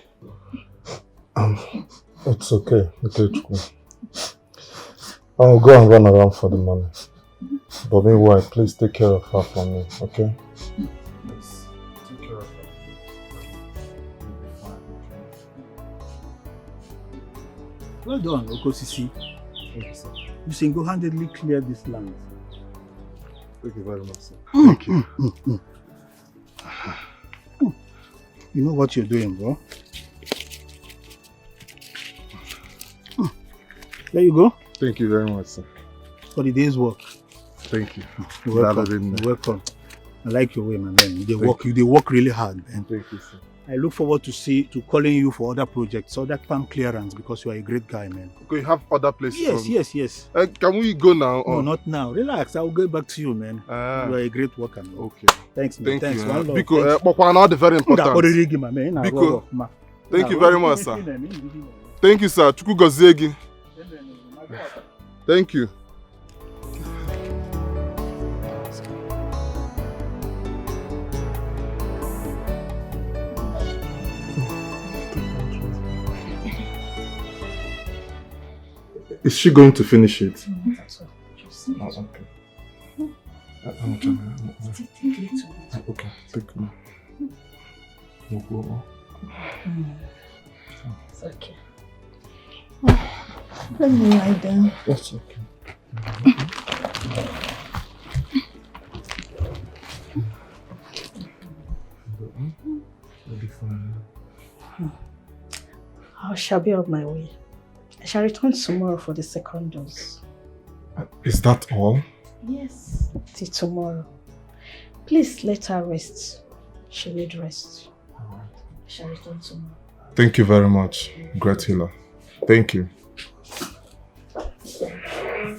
It's okay. I'll go and run around for the money. But meanwhile, please take care of her for me, okay? Please, take care of her. Well done, Okosisi. Thank you, sir. You single-handedly cleared this land. Thank you very much, sir. Thank you. You know what you're doing, bro. There you go. Thank you very much, sir. For the day's work. Thank you. You're welcome. You're welcome. I like your way, my man. They work really hard, man. Thank you, sir. I look forward to calling you for other projects, other farm clearance, because you are a great guy, man. Okay, you have other places. Yes. Can we go now? No, not now. Relax. I will get back to you, man. You are a great worker, man. Okay. Thanks, man. Thank Thanks. you. One love. Biko, very important. Biko, thank you very much, sir. Thank you, sir. Chukwu gozie gị. Thank you. Is she going to finish it? That's all. Okay. Okay, take me. It's okay. Let me lie down. That's okay. You'll be fine. I shall be on my way. I shall return tomorrow for the second dose. Is that all? Yes, till tomorrow. Please let her rest. She need rest. I shall return tomorrow. Thank you very much, great healer. Thank you.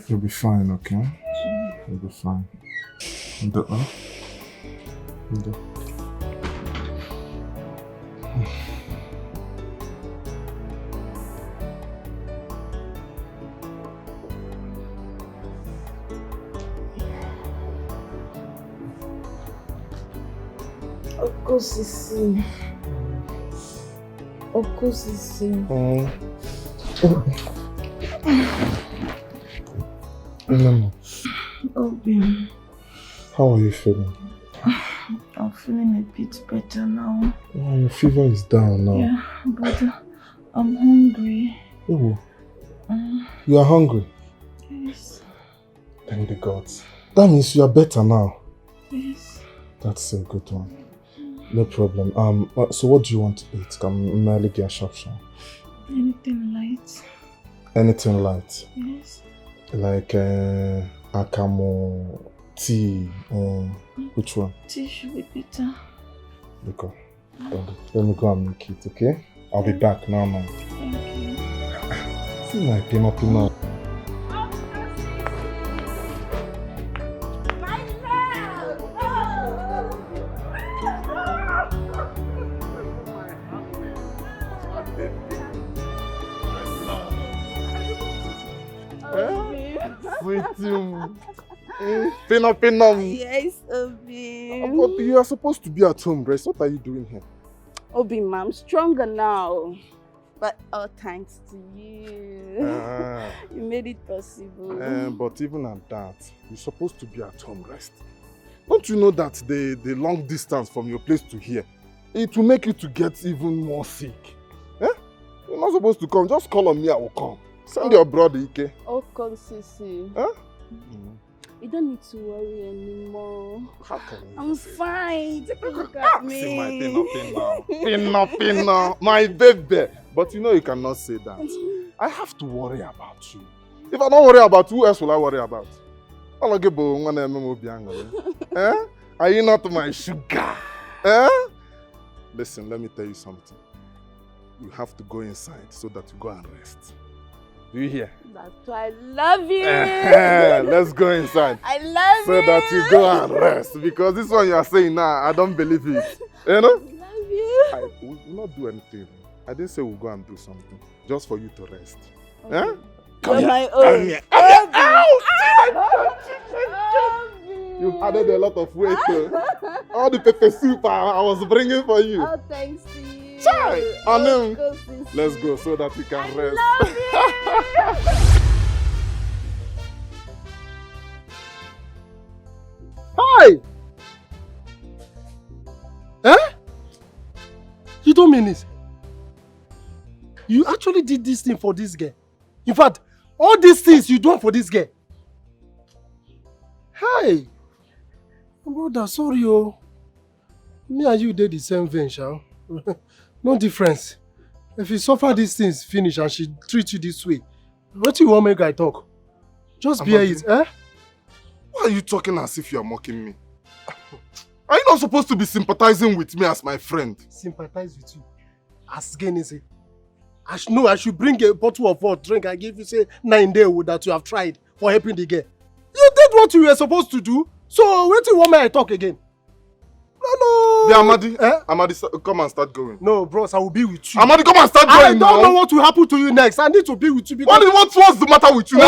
You'll be fine, okay? You'll be fine. Okosisi. Okosisi. Umenwa, Obio. how are you feeling? I'm feeling a bit better now. Oh, your fever is down now. Yeah, but I'm hungry. Oh, you are hungry? Yes. Thank the gods. That means you are better now. Yes. That's a good one. No problem. So what do you want to eat? Can merely get a shop. Anything light. Anything light? Yes. Like akamo, tea, which one? Tea should be better. Okay. Let me go and make it, okay? I'll be back now, man. Thank you. See my pina. Pina. Yes, Obi. But you are supposed to be at home, Grace. What are you doing here? Obi, I'm stronger now. But all thanks to you. You made it possible. But even at that, you're supposed to be at home, rest. Don't you know that the long distance from your place to here, it will make you to get even more sick? Eh? You're not supposed to come. Just call on me, I will come. Send your brother, Ike. Oh, Sisi. Huh? You don't need to worry anymore. How can you? I'm fine. Take a look at me. See my pina, my baby. But you know you cannot say that. I have to worry about you. If I don't worry about you, who else will I worry about? Eh? Are you not my sugar? Eh? Listen, let me tell you something. You have to go inside so that you go and rest. Do you hear? That's why I love you. Let's go inside. I love so you. So that you go and rest. Because this one you are saying now, I don't believe it. You know? I love you. I will not do anything. I didn't say we'll go and do something. Just for you to rest. Okay. Eh? You're my own. You've added a lot of weight. All the pepper soup I was bringing for you. Oh, thanks to you. Let's go so that we can rest. Hi! Eh? You don't mean it? You actually did this thing for this girl? In fact, all these things you do for this girl? Hey! Brother, sorry oh. Me and you did the same thing, shall? No difference. If you suffer these things finish and she treats you this way, what do you want make I talk? Just bear it, eh? Why are you talking as if you are mocking me? Are you not supposed to be sympathizing with me as my friend? Sympathize with you? As again, say. I should bring a bottle of water, drink and give you say 9 days that you have tried for helping the girl. You did what you were supposed to do. So what do you want me to talk again? No. Yeah, Amadi, Amadi, come and start going. No, bros, I will be with you. Amadi, come and start going now. I don't know what will happen to you next. I need to be with you because... What's the matter with you?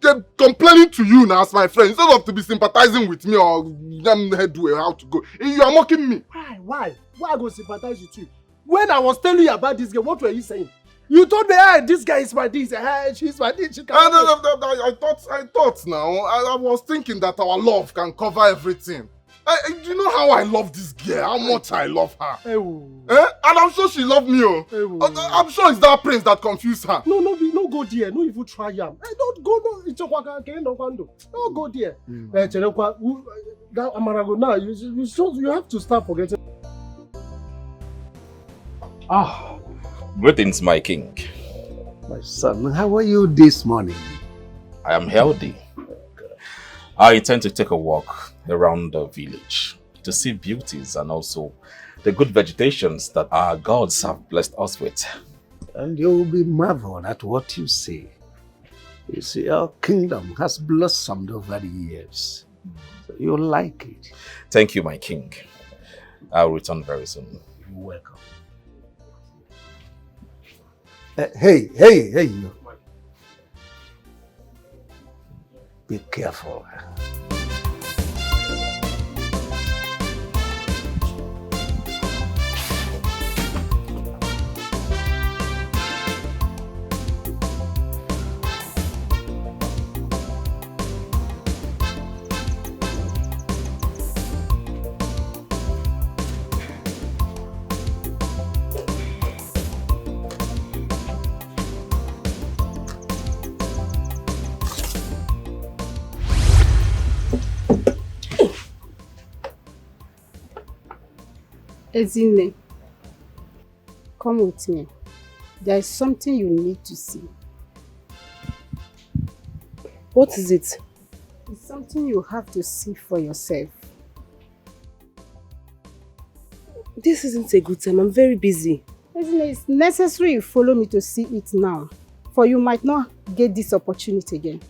I'm complaining to you now as my friend. Instead of to be sympathizing with me or do how to go. You are mocking me. Why? Why I go sympathize with you? When I was telling you about this girl, what were you saying? You told me, hey, this guy is my this, hey, she's my this, she I thought now. I was thinking that our love can cover everything. Do you know how I love this girl? How much I love her? Hey, And I'm sure she loved me. I'm sure it's that prince that confused her. No go there. No even try him. Don't go. No, it's don't go there. That Amarago now. You have to start forgetting. Greetings, my king. My son, how are you this morning? I am healthy. I intend to take a walk around the village to see beauties and also the good vegetations that our gods have blessed us with. And you will be marveled at what you see. You see, our kingdom has blossomed over the years. So you'll like it. Thank you, my king. I'll return very soon. You're welcome. Hey, you. Be careful. Ezine, come with me. There is something you need to see. What is it? It's something you have to see for yourself. This isn't a good time. I'm very busy. Ezine, it's necessary you follow me to see it now, for you might not get this opportunity again.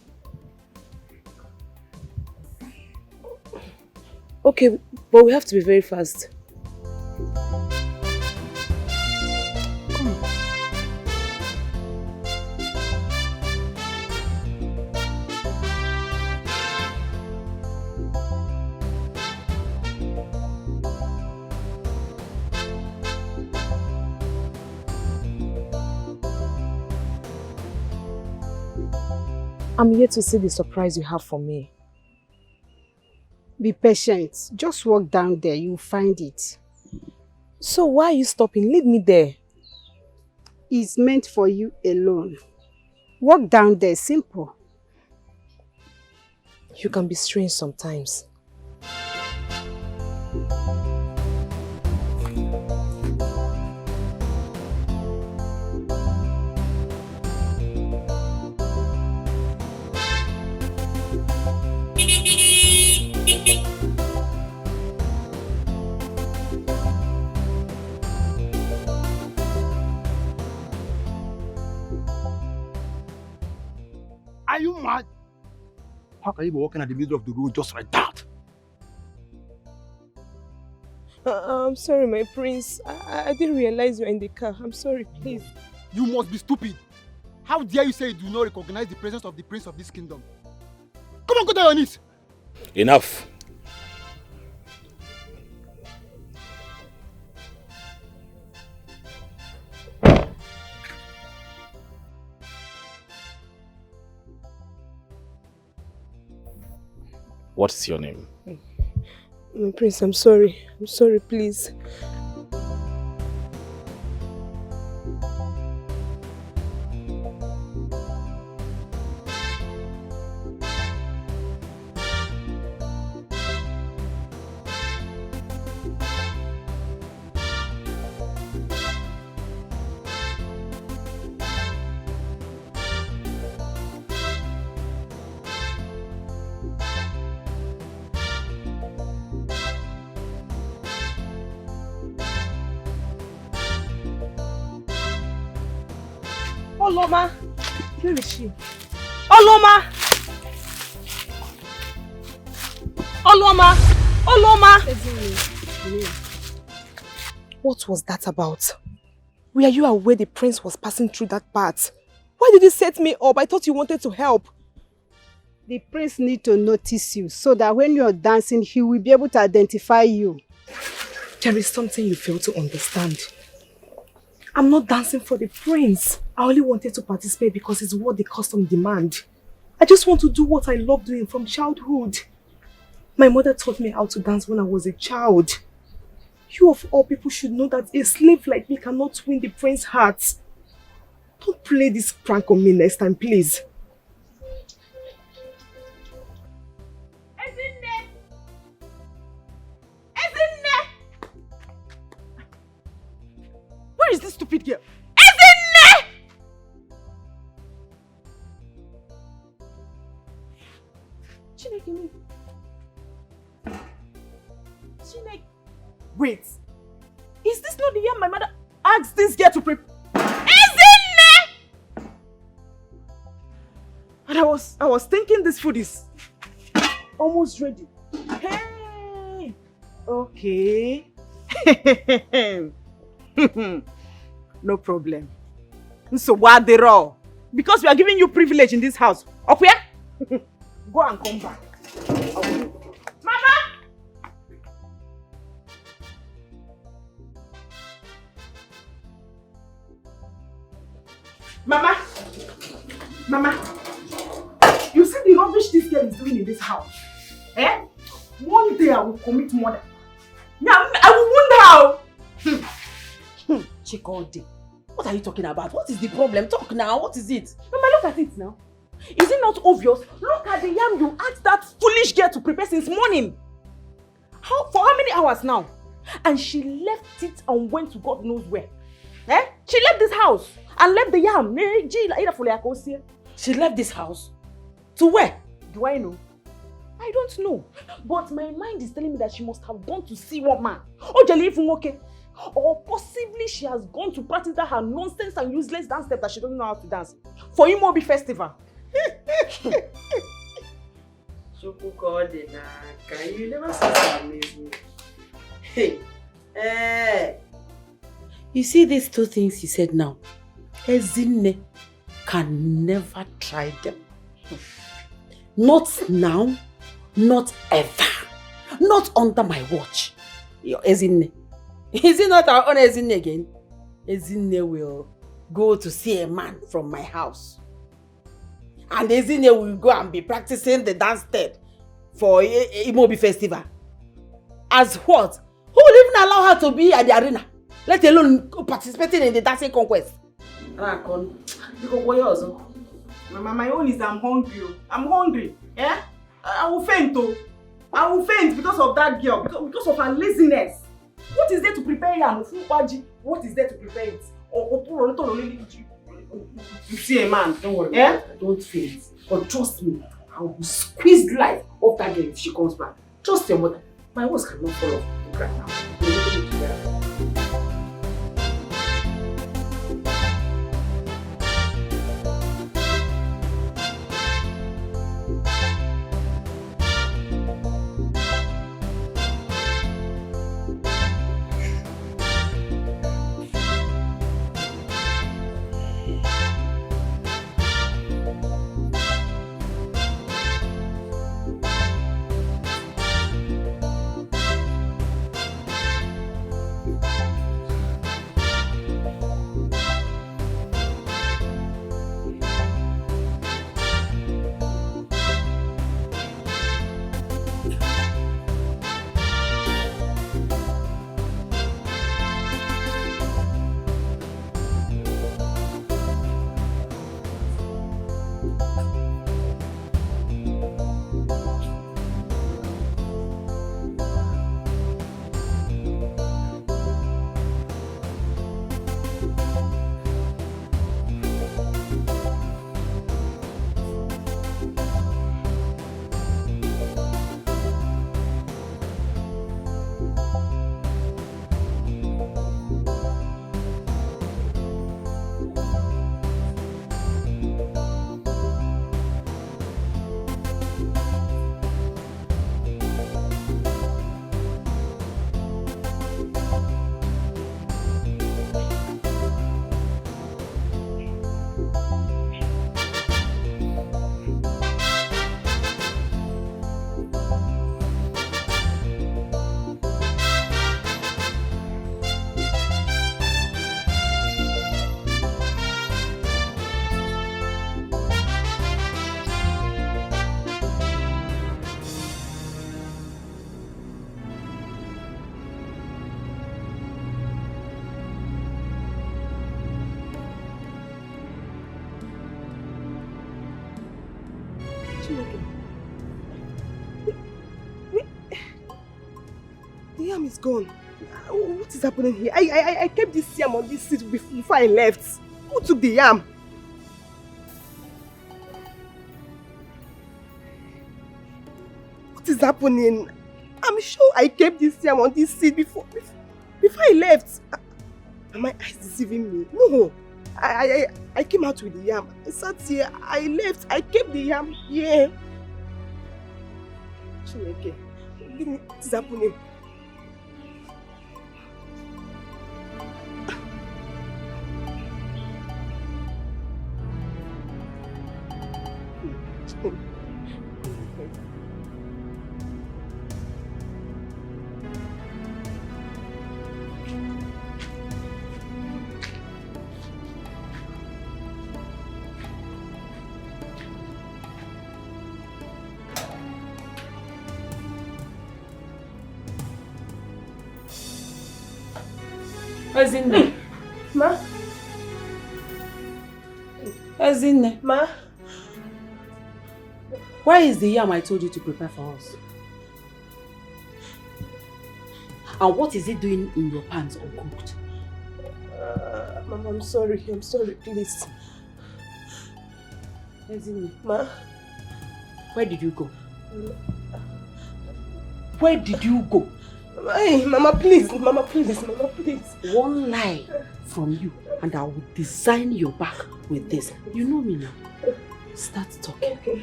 Okay, but we have to be very fast. I'm here to see the surprise you have for me. Be patient. Just walk down there. You'll find it. So why are you stopping? Leave me there. It's meant for you alone. Walk down there. Simple. You can be strange sometimes. Are you mad? How can you be walking at the middle of the road just like that? I'm sorry, my prince. I didn't realize you're in the car. I'm sorry, please. You must be stupid. How dare you say you do not recognize the presence of the prince of this kingdom? Come on, go down on it. Enough. What's your name? My prince, I'm sorry. I'm sorry, please. Oloma! Where is she? Oloma! Oloma! Oloma! What was that about? Were you aware the prince was passing through that part? Why did you set me up? I thought you wanted to help. The prince needs to notice you so that when you're dancing, he will be able to identify you. There is something you fail to understand. I'm not dancing for the prince. I only wanted to participate because it's what the custom demand. I just want to do what I love doing from childhood. My mother taught me how to dance when I was a child. You of all people should know that a slave like me cannot win the prince's heart. Don't play this prank on me next time, please. Where is this stupid girl? Wait, is this not the year my mother asked this girl to prepare? And I was thinking this food is almost ready. Hey, okay. No problem. So what they raw? Because we are giving you privilege in this house. Up here? Go and come back. Mama, you see the rubbish this girl is doing in this house? Eh? One day I will commit murder. Yeah, I will wound her. Chikodi, what are you talking about? What is the problem? Talk now. What is it? Mama, look at it now. Is it not obvious? Look at the yam you asked that foolish girl to prepare since morning. For how many hours now? And she left it and went to God knows where. Eh? She left this house and left the yam. She left this house? To where? Do I know? I don't know. But my mind is telling me that she must have gone to see one man. Or possibly she has gone to practice that her nonsense and useless dance step that she doesn't know how to dance. For Imobi festival. You never said so amazing. Hey. You see these two things he said now? Ezinne can never try them. Not now, not ever. Not under my watch. Your Ezinne. Is it not our own Ezinne again? Ezinne will go to see a man from my house. And Ezinne will go and be practicing the dance step for Imobi festival. As what? Who will even allow her to be at the arena? Let alone participating in the dancing conquest. Mama, my own is I'm hungry. I'm hungry. Yeah? I will faint though. I will faint because of that girl. Because of her laziness. What is there to prepare yam? What is there to prepare it? You see a man. Don't worry. Yeah? Don't faint. But trust me, I will squeeze life off that girl if she comes back. Trust your mother. My words cannot fall off the ground now. yam is gone. What is happening here? I kept this yam on this seat before I left. Who took the yam? What is happening? I'm sure I kept this yam on this seat before I left. Are my eyes deceiving me? No. I came out with the yam. I sat here. I left. I kept the yam here. Okay. What is happening? Ezinne. Ma? Ezinne. Ma? Where is the yam I told you to prepare for us? And what is it doing in your pans uncooked? Mama, I'm sorry, please. Ezinne. Ma? Where did you go? Where did you go? Hey, Mama, please. Mama, please. One lie from you and I will design your back with this. You know me now. Start talking. Okay.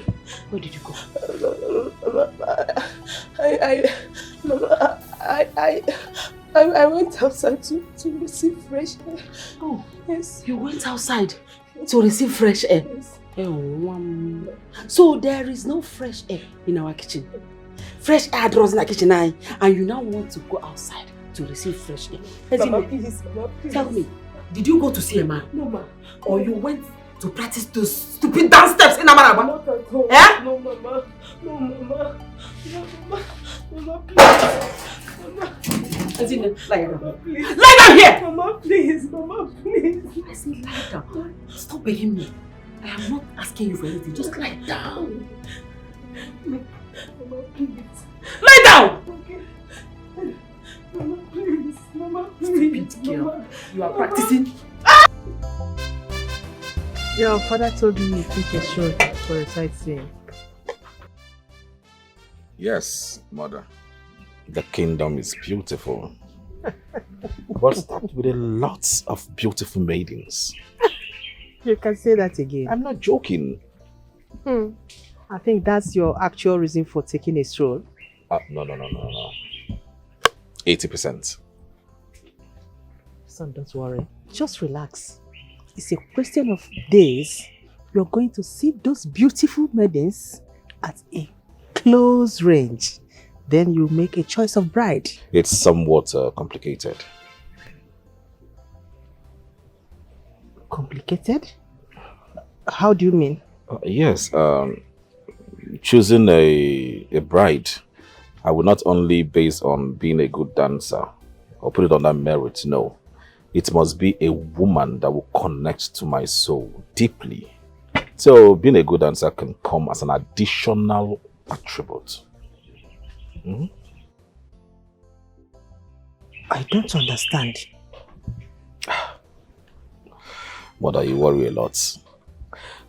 Where did you go? I went outside to receive fresh air. Oh, yes. You went outside to receive fresh air? Yes. So there is no fresh air in our kitchen. Fresh air draws in the kitchen and you now want to go outside to receive fresh air. Mama, please. Tell me, did you go to see a man? No, ma. Or you went to practice those stupid dance steps in Amaraba? Not at all. Eh? No, Mama. Mama, please. Mama. Lie down. Mama, please. Lie down here! Mama, please. I say lie down. Stop begging me. I am not asking you for anything. Just lie down. Mama, please. Lie down! Okay. Mama, please. Stupid girl. Mama. You are practicing. Your father told me you took a shot for a sightseeing. Yes, mother. The kingdom is beautiful. But stacked with a lot of beautiful maidens. You can say that again. I'm not joking. I think that's your actual reason for taking a stroll. No. 80%. Son, don't worry. Just relax. It's a question of days. You're going to see those beautiful maidens at a close range. Then you make a choice of bride. It's somewhat complicated. Complicated? How do you mean? Yes. Choosing a bride, I will not only base on being a good dancer or put it on that merit. No. It must be a woman that will connect to my soul deeply. So being a good dancer can come as an additional attribute. I don't understand. Mother, you worry a lot.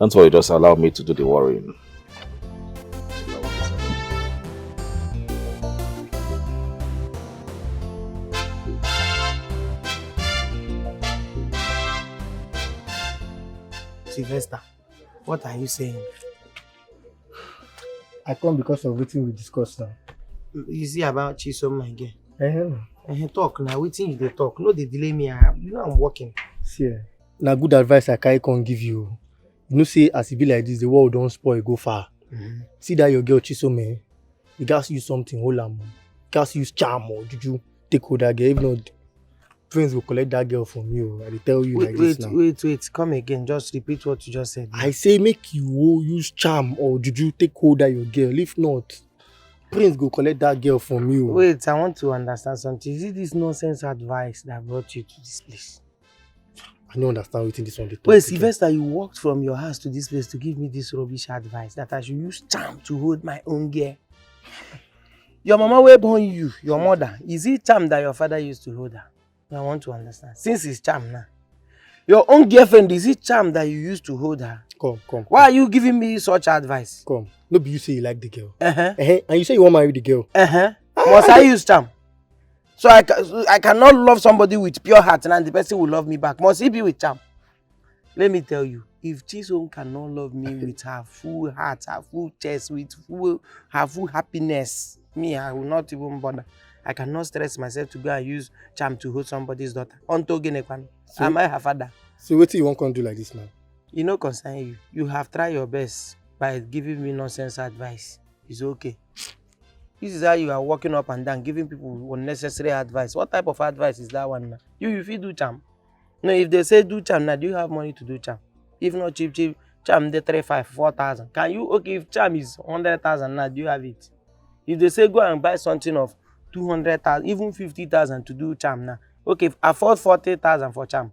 Don't worry, just allow me to do the worrying. Sylvester, what are you saying? I come because of what we discussed now. You see about Chisom, my girl. Talk now, waiting you dey talk. No, they delay me. You know I'm working. See, na good advice I can't give you. You know, say as it be like this, the world don't spoil, go far. See that your girl Chisom, you guys use something, hold on. You guys use charm or juju, take hold that girl. If not, friends will collect that girl from you. I tell you this now. Wait, come again. Just repeat what you just said. I say make you use charm or juju, take hold that your girl. If not, Prince go collect that girl from you. Wait, I want to understand something. Is it this nonsense advice that brought you to this place? I don't understand what this one. Wait, Sylvester, you walked from your house to this place to give me this rubbish advice that I should use charm to hold my own girl. Your mama will born you, your mother. Is it charm that your father used to hold her? I want to understand. Since it's charm now. Your own girlfriend, is it charm that you used to hold her? Come. Why are you giving me such advice? Come. No be you say you like the girl. Uh-huh. And you say you want to marry the girl. Uh-huh. Must I use charm? So I cannot love somebody with pure heart and the person will love me back. Must he be with charm? Let me tell you, if Chisom cannot love me with her full heart, her full chest, with her full happiness, me, I will not even bother. I cannot stress myself to go and use charm to hold somebody's daughter. Am I her father? So what do you want to do like this now? You know, concern you. You have tried your best by giving me nonsense advice. It's okay. This is how you are walking up and down, giving people unnecessary advice. What type of advice is that one now? You feel do charm. No, if they say do charm now, do you have money to do charm? If not cheap, charm they 3,500, 4,000. Can you, okay, if charm is 100,000 now, do you have it? If they say go and buy something of 200,000, even 50,000 to do charm now, okay, afford 40,000 for charm.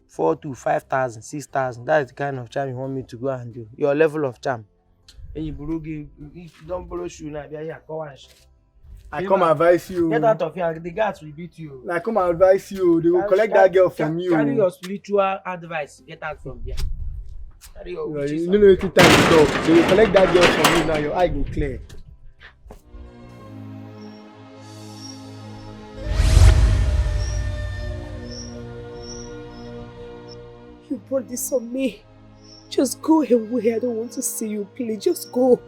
4 to 5,000, 6,000. That is the kind of charm you want me to go and do. Your level of charm. And if you don't borrow shoe now, I come advise you. Get out of here. The guards will beat you. I come advise you. They will collect that girl from you. Carry your spiritual advice. Get out from here. Carry your witches. You know time to talk. They will collect that girl from you now. Your eye will clear. You brought this on me. Just go away. I don't want to see you, please. Just go.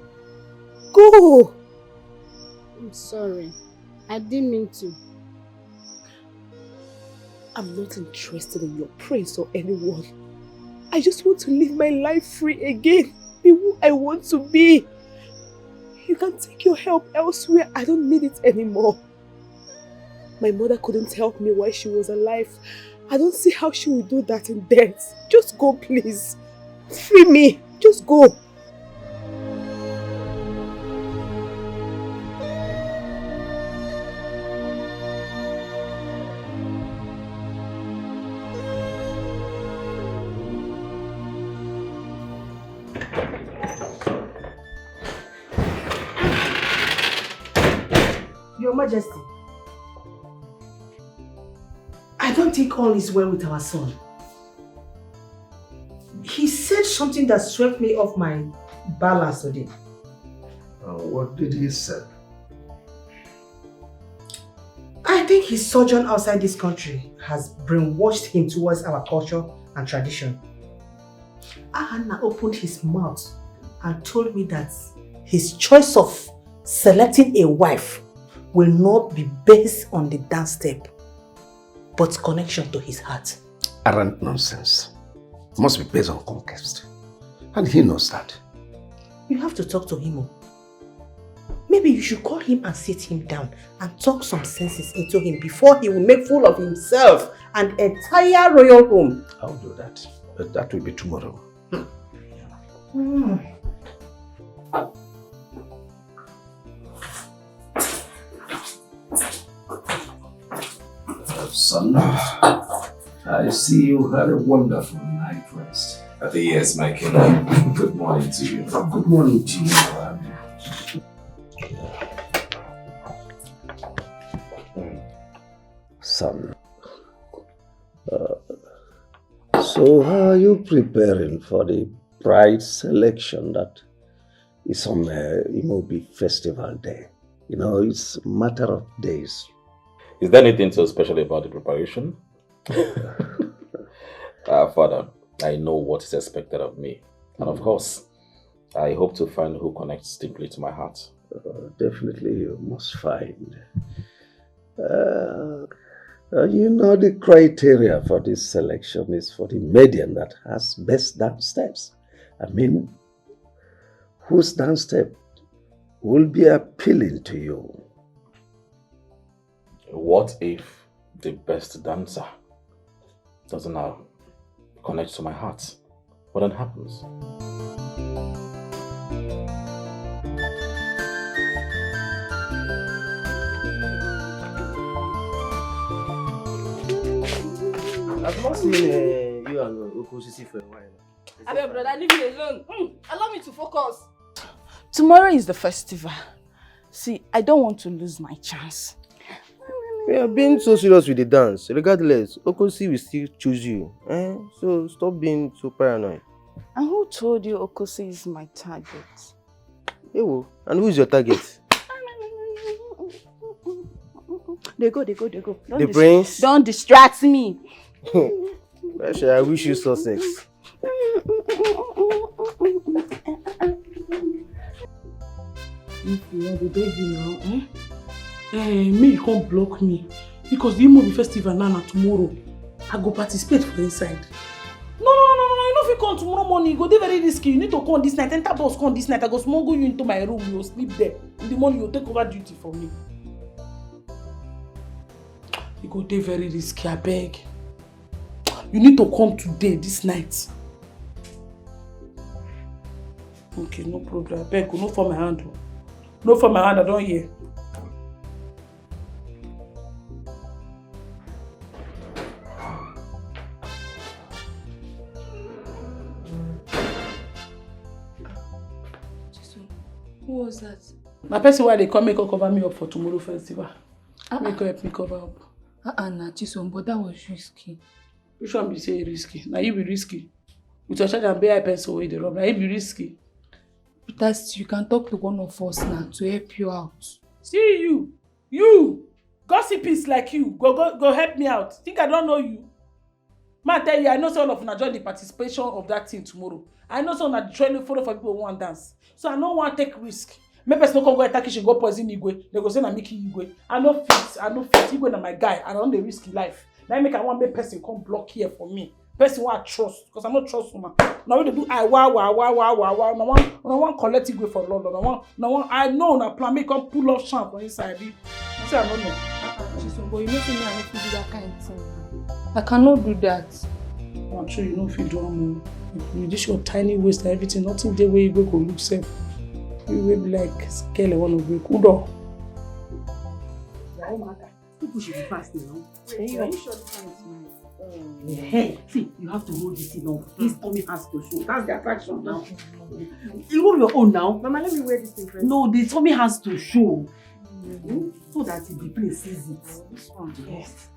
Go! I'm sorry. I didn't mean to. I'm not interested in your praise or anyone. I just want to live my life free again. Be who I want to be. You can take your help elsewhere. I don't need it anymore. My mother couldn't help me while she was alive. I don't see how she will do that in death. Just go, please. Free me. Just go. Your Majesty, I don't think all is well with our son. He said something that swept me off my balance today. What did he say? I think his sojourn outside this country has brainwashed him towards our culture and tradition. Ahana opened his mouth and told me that his choice of selecting a wife will not be based on the dance step, but connection to his heart. Arrant nonsense. It must be based on conquest. And he knows that. You have to talk to him. Maybe you should call him and sit him down and talk some senses into him before he will make fool of himself and entire royal home. I'll do that. But that will be tomorrow. Son, I see you had a wonderful night rest. Yes, my king. Good morning to you. Good morning to you. Son, so how are you preparing for the bride selection that is on Imobi Festival Day? You know, it's a matter of days. Is there anything so special about the preparation? Father, I know what is expected of me. And of course, I hope to find who connects deeply to my heart. Definitely you must find. You know, the criteria for this selection is for the median that has best dance steps. I mean, whose dance step will be appealing to you? What if the best dancer doesn't connect to my heart? What then happens? I've not seen you and Okosisi for a while. I mean, brother, leave me alone. Allow me to focus. Tomorrow is the festival. See, I don't want to lose my chance. We are being so serious with the dance. Regardless, Okosi will still choose you. So stop being so paranoid. And who told you Okosi is my target? Ewo, and who is your target? They go. The prince? Don't distract me. Actually, I wish you success. If you are the baby now, me you can't block me. Because the Imobi festival now tomorrow, I go participate for inside. No, you know if you come tomorrow morning, you go dey very risky. You need to come this night, enter bus come this night. I go smuggle you into my room, you will sleep there. In the morning, you will take over duty for me. You go dey very risky, I beg. You need to come today, this night. Okay, no problem. I beg you, no for my hand. No for my hand, I don't hear. Who was that? My person why they come make her cover me up for tomorrow festival. Make her help me cover up. Nah, Chisom, but that was risky. Which one be say risky? Now you be risky. With your charge and BI pencil away the rob. Now you be risky. But you can talk to one of us now to help you out. See you, gossipers like you, go help me out. Think I don't know you? Man, tell you, I know some of you join the participation of that thing tomorrow. I know some that trying to follow for people who want dance. So I don't want to take risk. Maybe person no come go attack kitchen, go poison Igwe. They go say na Mickey Igwe. I no fit. Igwe na my guy. I don't dey risky life. Now make I want make person come block here for me. Person who I trust, because I not trust woman. Now we dey do wow. No one collect Igwe for London. No one. I know na plan me come pull off champ for inside. You say I don't know. But you know me, I don't do that kind of thing. I cannot do that. I'm sure you know if you do more. You just your tiny waist and everything. Nothing there where you go look safe. You will be like scale one of the kudo. People should be fast now. Are you sure this one is mine? Hey, see, you have to hold this thing on. This tummy has to show. That's the attraction now. You hold your own now. Mama, let me wear this thing first. No, the tummy has to show. So that the place sees it. This one. Yes.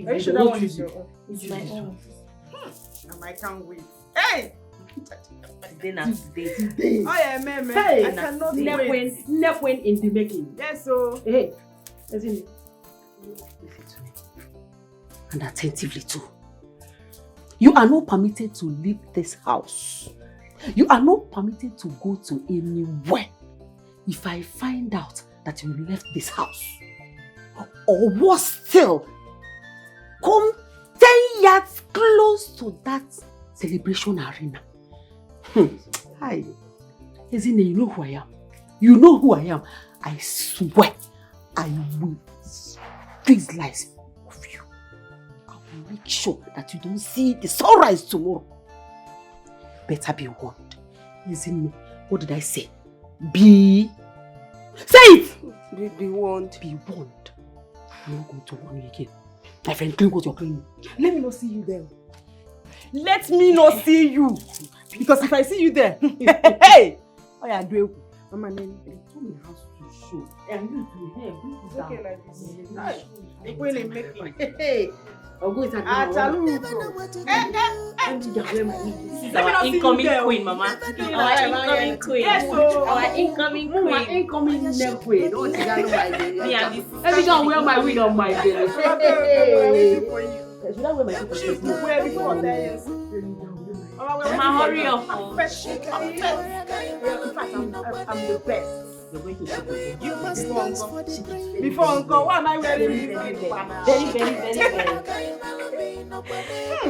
Are you sure that one is your own? It's my own. I can't wait. Hey! Today. Oh yeah, man. Hey, I cannot wait. Nepwen in the making. Yes, so. Hey, listen to me. And attentively too. You are not permitted to leave this house. You are not permitted to go to anywhere. If I find out that you left this house, or worse still, come 10 yards close to that celebration arena. Hi. Ezine, you know who I am. You know who I am. I swear, I will freeze lies of you. I will make sure that you don't see the sunrise tomorrow. Better be warned. Ezine, what did I say? Say it! Be warned. Be warned. I'm not going to warn you again. My friend, clean what you're cleaning. Let me not see you there. Let me not see you. Because if I see you there, hey! Oh yeah, do it. Mama, they told me the house to show. And you to here, bring it down. Okay, like this. Hey, when it make it. Hey! I'll go inside. This is our incoming queen, Mama. Our incoming queen. Yes, so our incoming queen. My incoming neck queen. Don't you know my baby? Every time I wear my wig on my belly. Should I wear my wig? Wear before 10 years. Mama, hurry up. I'm the best. You're going to support You must go. Before Uncle, why am I wearing this? Very.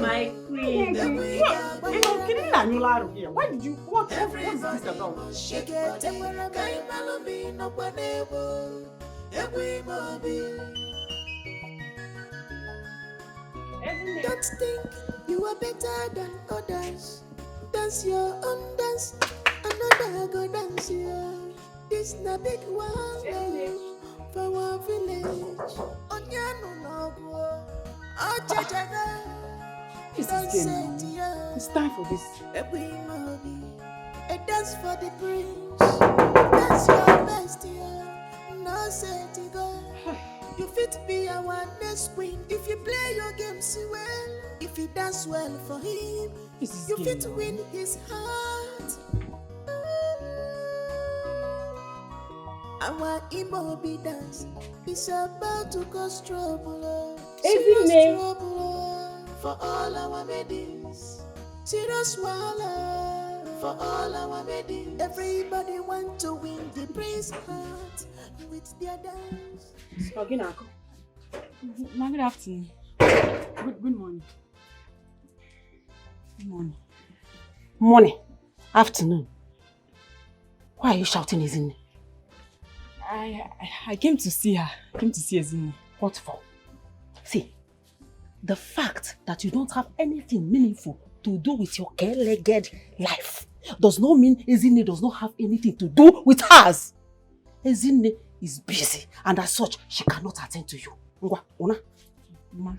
My queen. You know, can you lie here? Why did you? What is this about? Don't think you are better than others. Dance your own dance. Another go dance here. This na big one for one village. Onyano no go. Ajajaga. It's time for this. A dance for the prince. Dance your best here. no say to go. You fit be our next queen if you play your games well. If you dance well for him, you fit win his heart. Our Ebube dance is about to cause trouble. Serious trouble for all our maidens. Serious wahala for all our maidens. Everybody want to win the prince's heart with their dance. Good afternoon. Good morning. Good morning. Morning. Afternoon. Why are you shouting, Ezinne? I came to see her. I came to see Ezinne. What for? See, the fact that you don't have anything meaningful to do with your care-legged life does not mean Ezinne does not have anything to do with hers. Ezinne is busy, and as such, she cannot attend to you. Ma,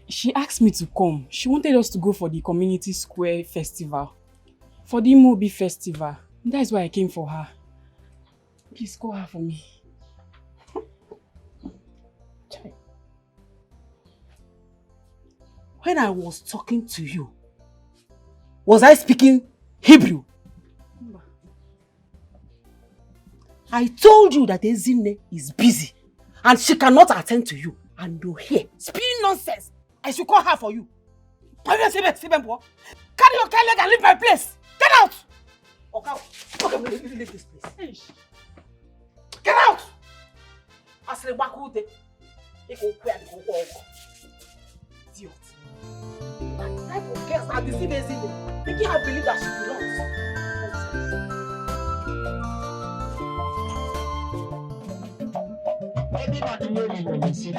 she asked me to come. She wanted us to go for the community square festival. For the Imobi festival. That is why I came for her. Please call her for me. When I was talking to you, was I speaking Hebrew? I told you that Ezinne is busy and she cannot attend to you. And you're here spinning nonsense. I should call her for you. Carry your leg and leave my place. Get out! Okay, leave this place. Get out! I said, idiot. That type of girls are deceiving Ezinne, making her believe that she belongs. Everybody knows when you see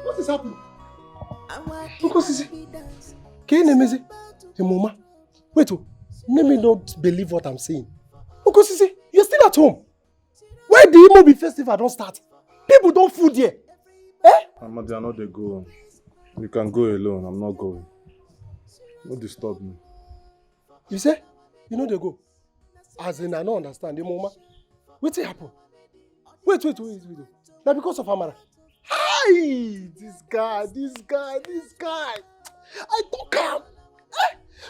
What is happening? Uncle Sisi, Mama, wait, let me not believe what I'm saying. Uncle Sisi, you're still at home. Why the Imobi festival don't start? People don't food here. Amadi, I know they go. You can go alone. I'm not going. Don't disturb me. You say? You know they go. As in, I don't understand. Mama, what's happen? Wait. Now because of Amara. Hi! This guy. I talk him.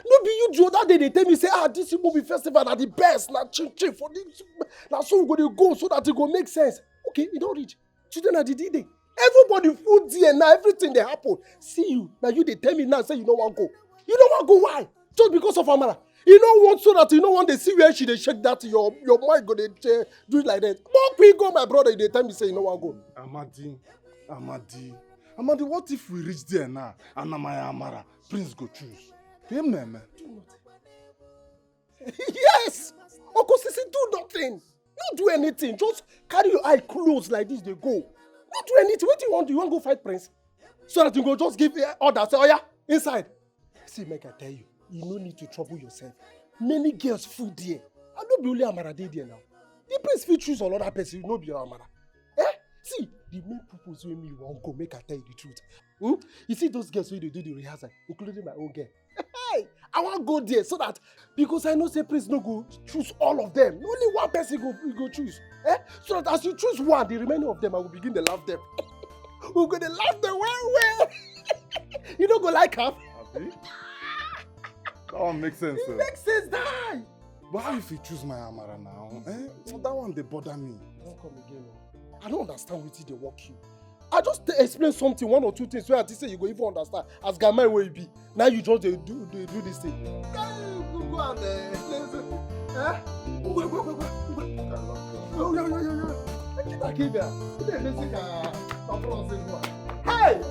No be you the other day they tell me say this movie festival are the best. Now chin for this. Now so we go so that it go make sense. Okay, it don't reach. Today na the D-Day. Everybody food there now, everything they happen. See you. Now you they tell me now say you don't want to go. You don't want to go why? Just because of Amara. You don't want so that you don't want to see where she they shake that your mind go they do it like that. More we go, my brother, they tell me say you don't want to go. Amadi, what if we reach there now and Amaya Amara, Prince go choose? Him, man. Yes! Uncle Sisi, do nothing. Don't do anything. Just carry your eye closed like this, they go. Don't do anything. What do you want? You want to go fight Prince? So that you go just give orders. Say, oh yeah, inside. See, make I tell you. you no need to trouble yourself. Many girls full there. I no be only Amara dey there now. The prince fit choose another person, no be your Amara. See, the main purpose wey me wan go make I tell you the truth. You see those girls wey dey do the rehearsal, including my own girl. Hey, I wan go there so that because I know say prince no go choose all of them. Only one person go choose. So that as you choose one, the remaining of them I will begin to laugh them. We're gonna laugh them well. You don't go like her. That one makes sense. It makes sense, die. But how if you choose my Amara now? That one they bother me. Don't come again. I don't understand what they work you. I just explain something, one or two things where I say you go even understand. As Gamai will be. Now you just do this thing. Go and hey!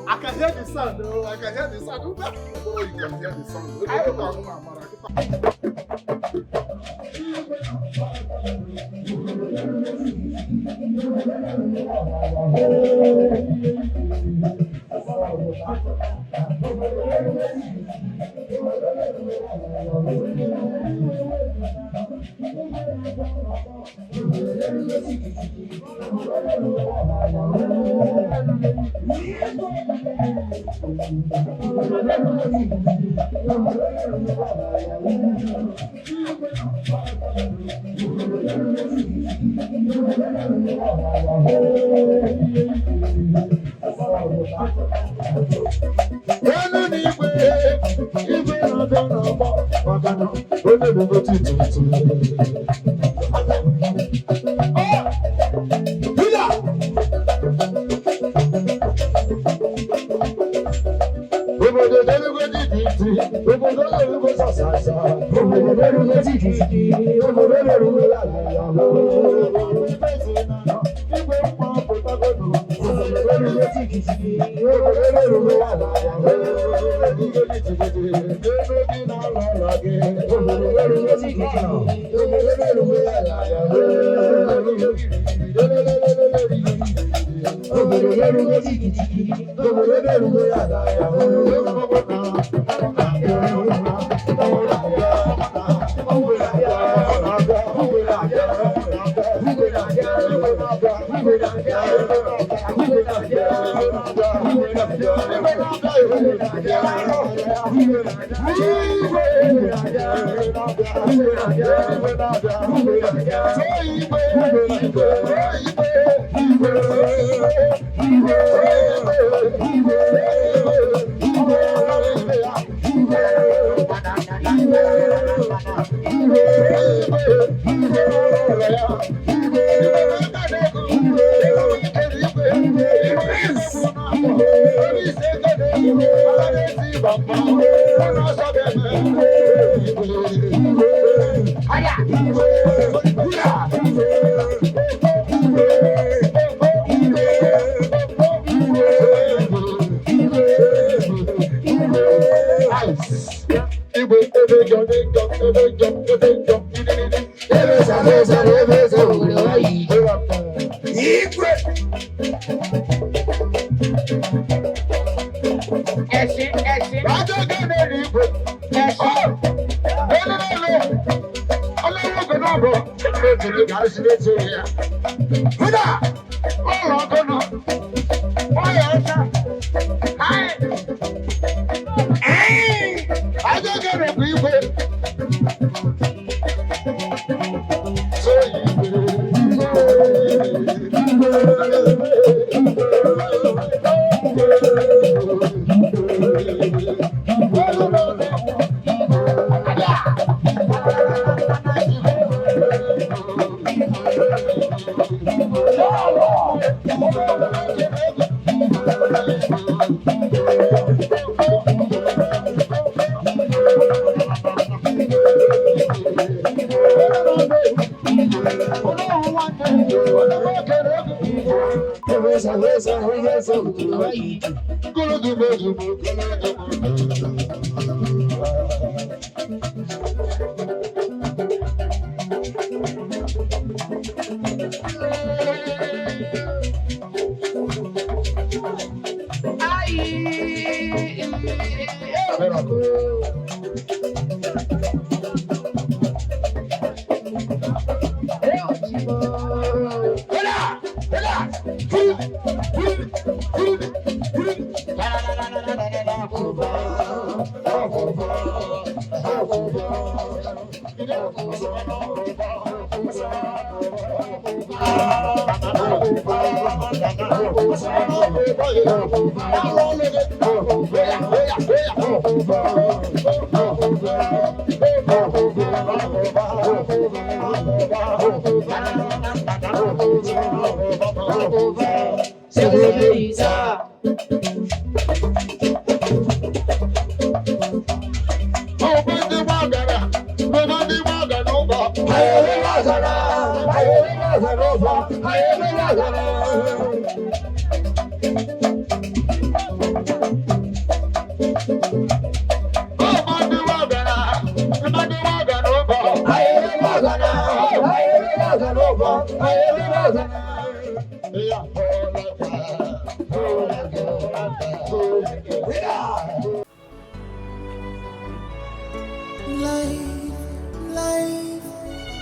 I can hear the sound, though. I can hear the sound. Oh, you can hear the sound.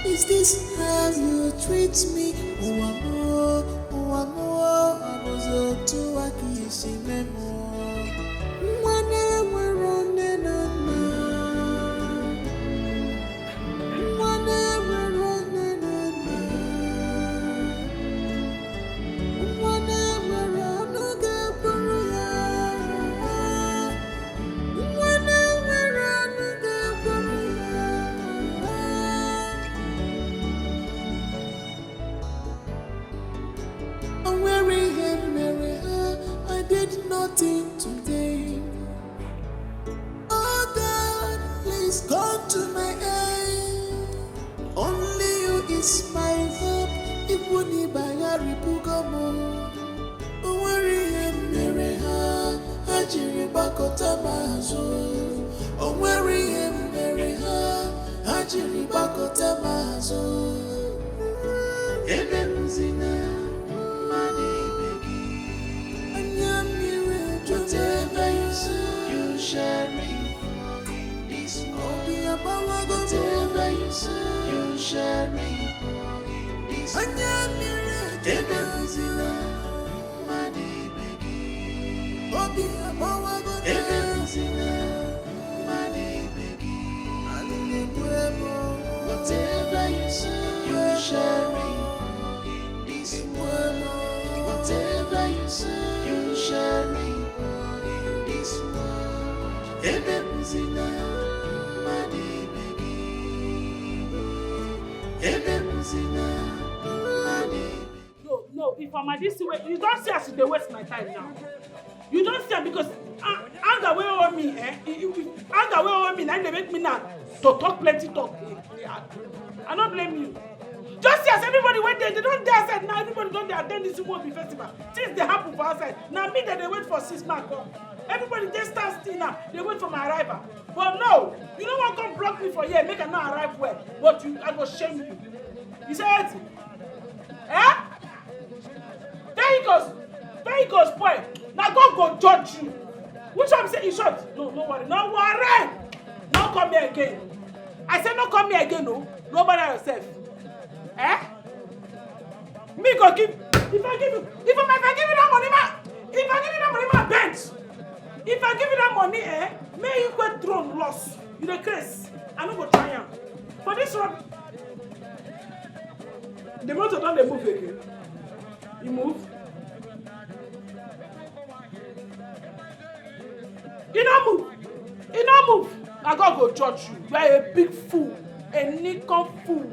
Is this how you treat me? Nothing today. Oh God, please come to my aid. Only you is my hope. Ibuni bayari pugamo. Oweri emere ha, hajiri bakota mazo. Oweri emere ha, hajiri bakota mazo. Ebe mzina. Whatever you say, you shall reap in this world. Whatever you say, you shall reap in this world. Whatever you say, money begging. Whatever you say, money begging. Whatever you say, you shall reap in this world. Whatever you say, you shall reap. No, if I'm at this way, you don't see as they waste my time now. You don't see because anger way over me, anger way over me, now they make me now to talk plenty talk. I don't blame you. Just as everybody went there, they don't dare say now everybody don't dare attend this movie festival. Things they happen for outside. Now me that they wait for 6 months. Everybody just stand still now. They wait for my arrival. But no, you don't want to come block me for here, make I not arrive well. But I go shame you. You say it? Eh? There he goes, boy. Now God go judge you. Which one say you shot? No worry. No worry. No come here again. I said no come here again, no. No bother yourself. Eh? Me go give. If I give you that money, bench. If I give you that money, may you go drone loss. You the case. I no go try am. For this one, the motor don't they move again. You move. You don't move. Now God go judge you. You are a big fool, a nickel fool.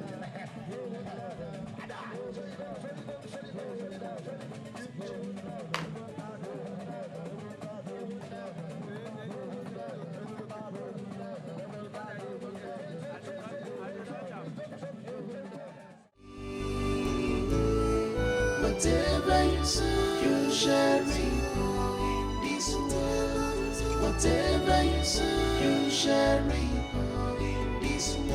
Whatever you say, you shall reap in this world. Whatever you say, you shall reap in this world.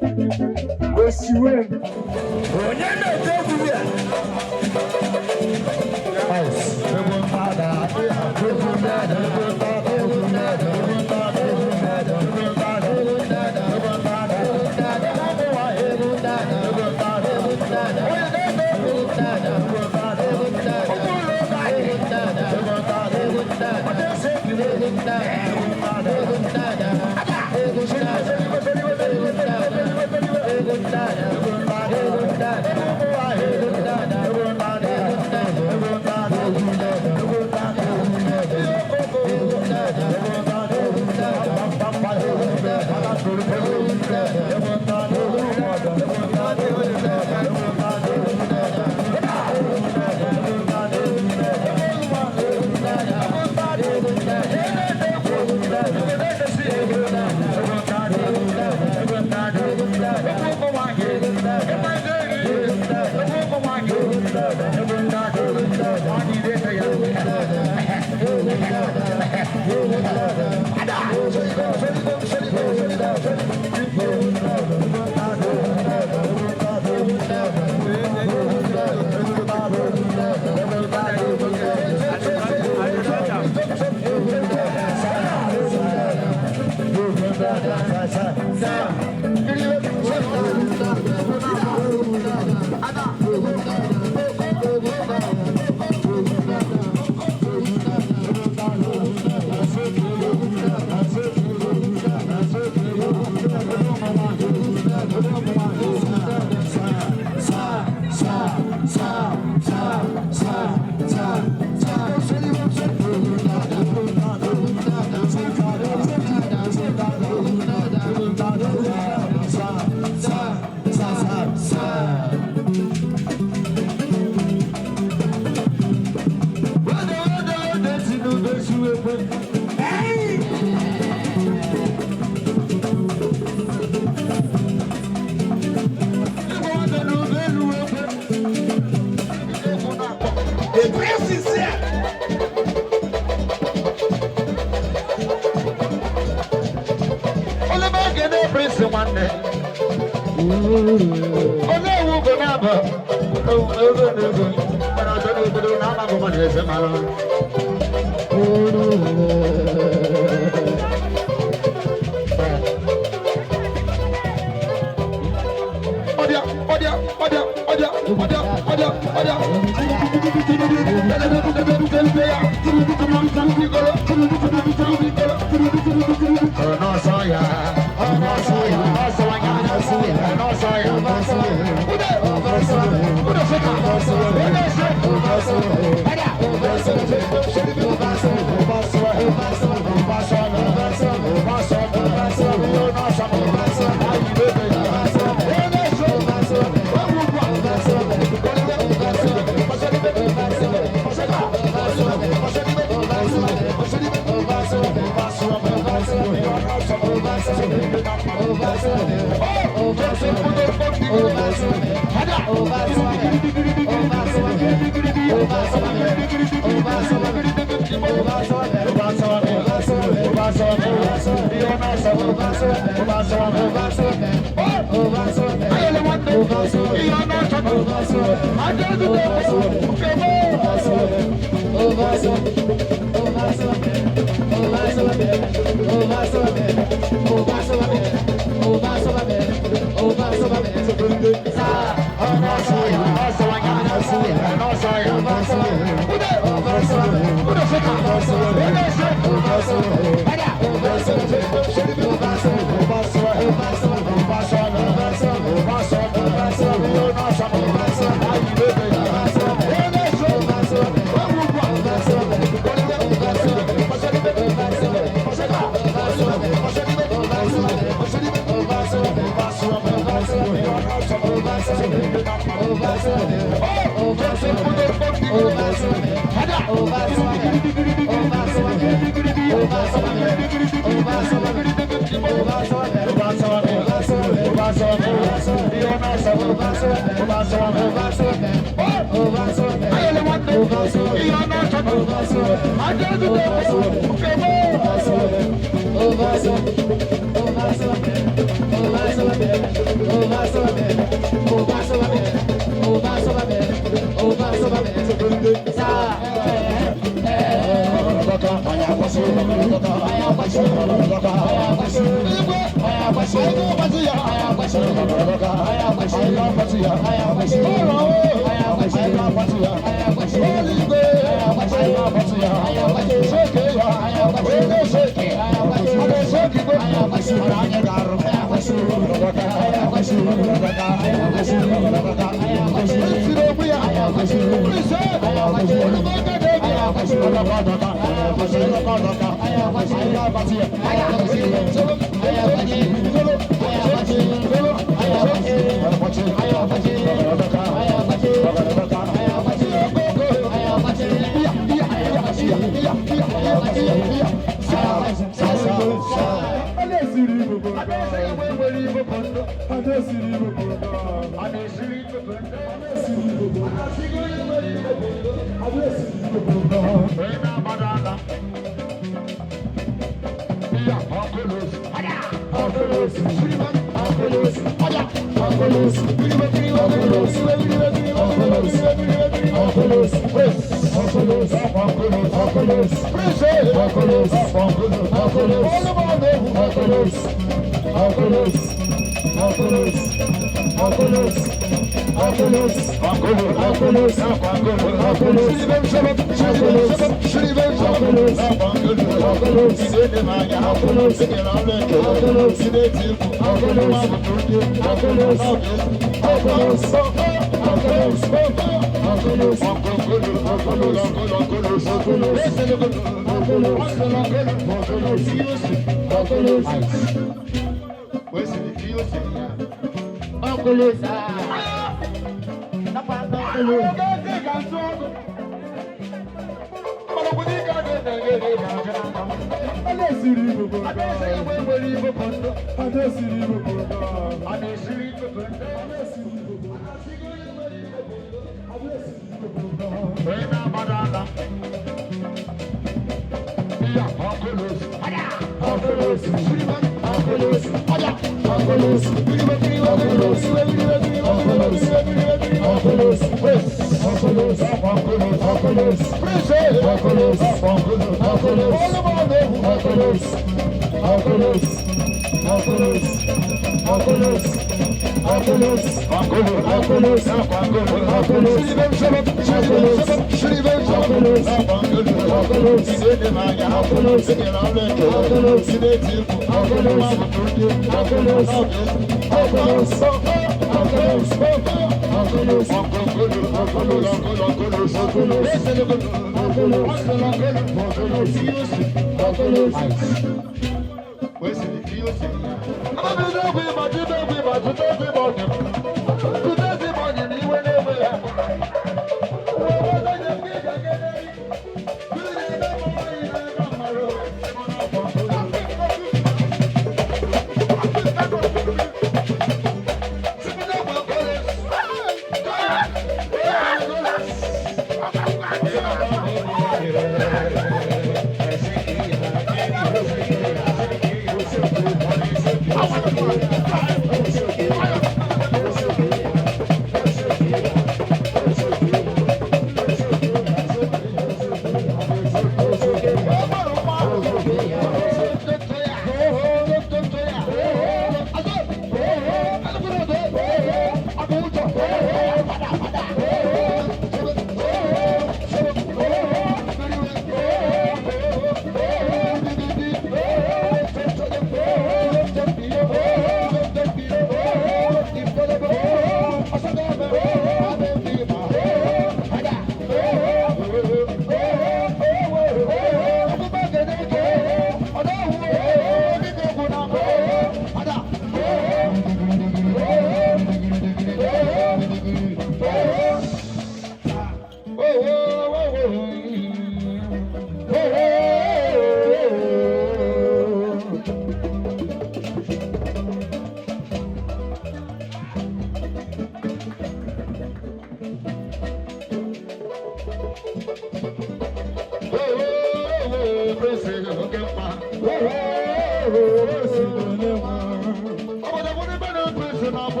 Hey!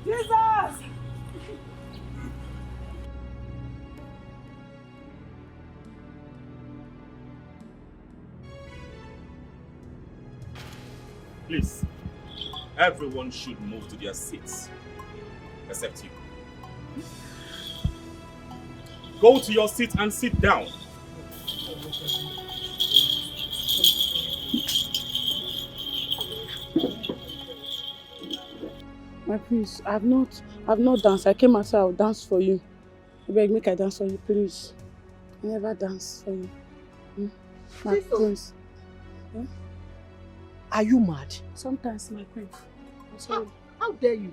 Jesus! Please, everyone should move to their seats, except you. Go to your seat and sit down. My prince, I've not danced. I came outside, I'll dance for you. I beg, make I dance for you, please. I never dance for you. My prince. Are you mad? Sometimes, my prince. I'm sorry. How dare you?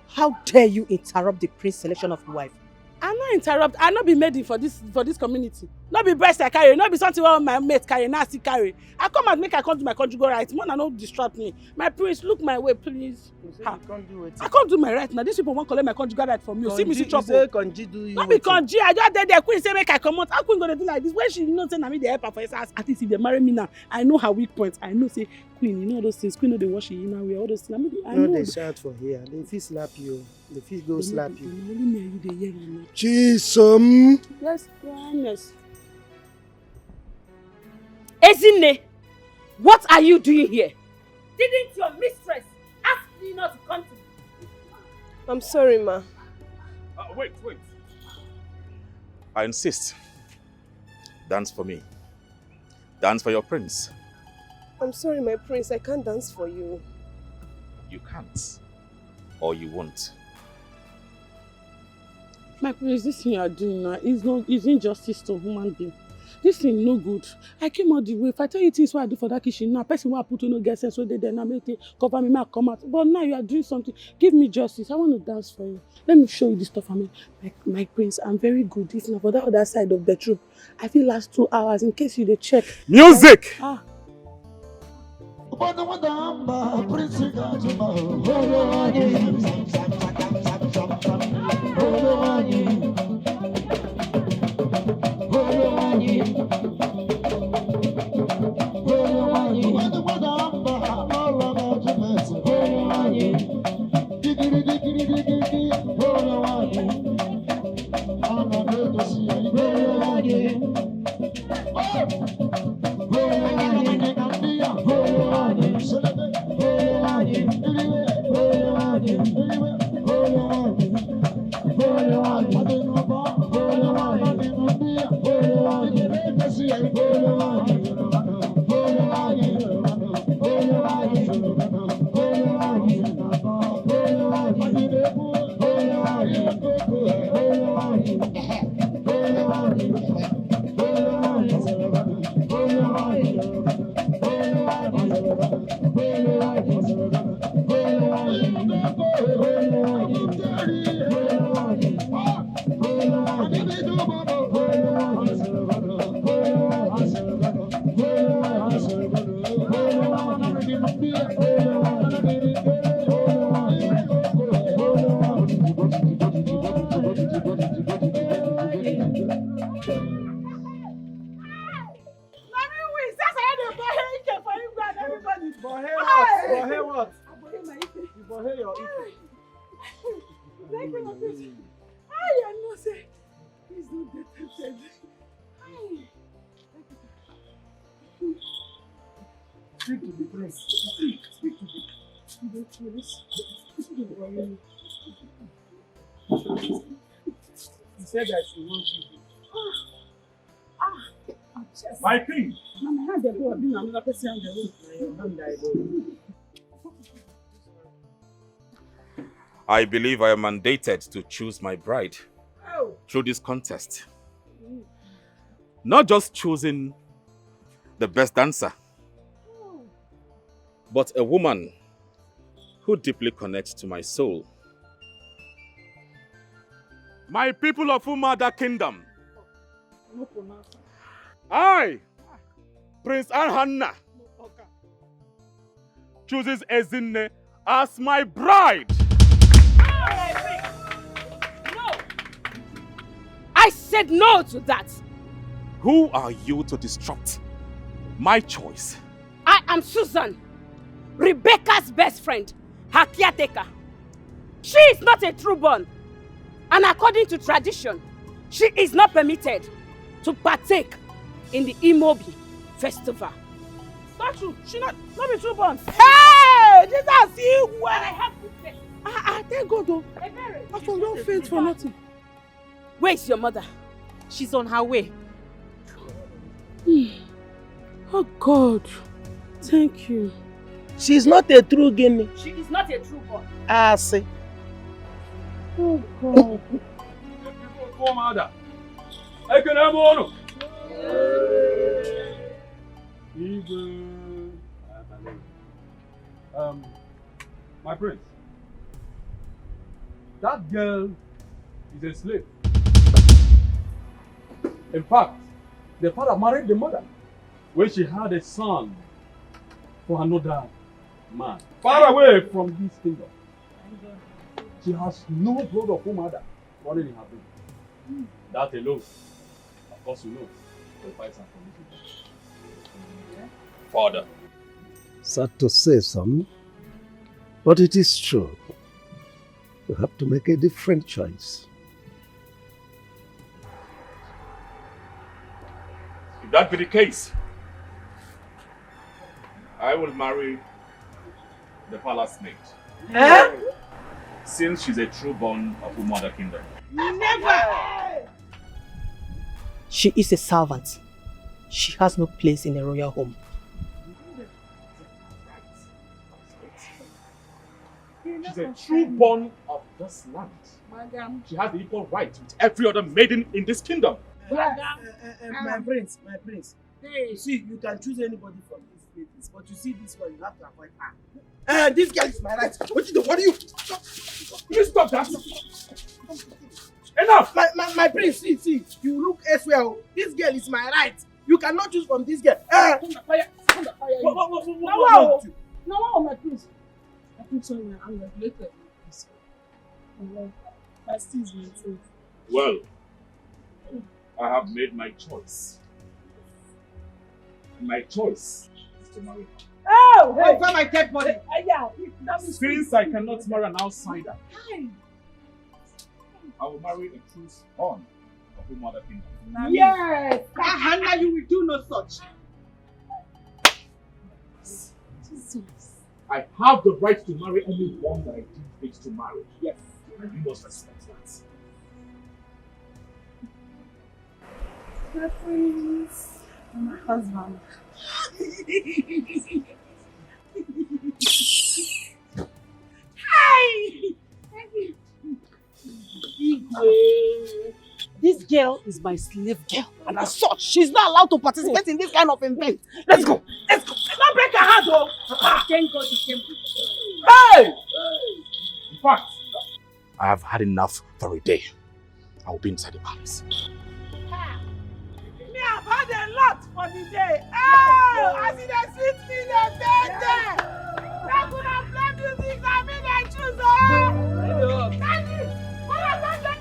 How dare you interrupt the prince selection of wife? I not interrupt. I not be made for this community. Not be breast I carry. Not be something where my mate carry. Now I still carry. I come and make I come to my conjugal rights. Man, I don't distract me. My prince, look my way, please. I can't do my right now. These people won't collect my conjugal right from you. See me see trouble. Not be conji. I just did the queen say make I come out. How queen gonna do like this? When she know say na me the help her for his house. At least if they marry me now, I know her weak points. I know say queen, you know all those things. Queen know they wash it now. We all those things. I know. No, they shout for here. They feel slap you. They feel go slap you. Only me and you they hear me. Chisom. Yes, Your Highness. Ekene, what are you doing here? Didn't your mistress ask me not to come to me? I'm sorry, ma. Wait. I insist. Dance for me. Dance for your prince. I'm sorry, my prince. I can't dance for you. You can't. Or you won't. My prince, this thing you are doing now is injustice to human being. This thing no good. I came out the way. If I tell you things what I do for that kitchen now, person will put no get sense so they now make it cover me, make come out. But now you are doing something. Give me justice. I want to dance for you. Let me show you this stuff. I mean, my prince, I'm very good. This now for that other side of the bedroom. I feel last 2 hours in case you dey check. Music! Speak to the prince. Speak to the prince. He said that she wants you. My king! Mama, how they go being another person on the road? I believe I am mandated to choose my bride through this contest. Not just choosing the best dancer, but a woman who deeply connects to my soul. My people of Umada Kingdom, I, Prince Arhanna, chooses Ekene as my bride. No! I said no to that. Who are you to disrupt my choice? I am Susan, Rebecca's best friend, her caretaker. She is not a true-born, and according to tradition, she is not permitted to partake in the Imobi festival. Not true. She not be true born. Hey! Jesus, you When I have good sense. thank God though. I don't faint for nothing. Where is your mother? She's on her way. Oh God. Thank you. She's not a true Guinea. She is not a true born. I see. Oh God. Ekene mono. My prince, that girl is a slave. In fact, the father married the mother when she had a son for another man, far away from this kingdom. She has no blood of her mother running in her veins. That alone, of course you know, qualifies her for this. Father. Sad to say some, but it is true. You have to make a different choice. If that be the case, I will marry the palace maid. Huh? Since she's a true born of her mother kingdom. Never! She is a servant. She has no place in a royal home. She's a true born of this land. Madam. She has the equal right with every other maiden in this kingdom. My prince. Hey, see, you can choose anybody from these ladies, but you see this one, you have to avoid her. This girl is my right. What are you? You stop that! Enough! My prince, see, you look elsewhere. This girl is my right. You cannot choose from this girl. No, my prince. I think so. I'm regulated. I still myself. Well, I have made my choice. My choice is to marry her. Oh, hey, my dead body. Since I cannot marry an outsider, I will marry a true born of her mother kingdom. Yes, Hannah, you will do no such. I have the right to marry anyone that I deem fit to marry. Yes, and you must respect that. My prince, my husband. This girl is my slave girl, and as such, she's not allowed to participate in this kind of event. Let's go. Don't break her heart, though. Thank God you came. Hey! In fact, I have had enough for a day. I will be inside the palace. Me, I've had a lot for the day. Oh, I see the sweet me, the bed. They're gonna play music, I mean, I choose. Oh, Daddy, what about that?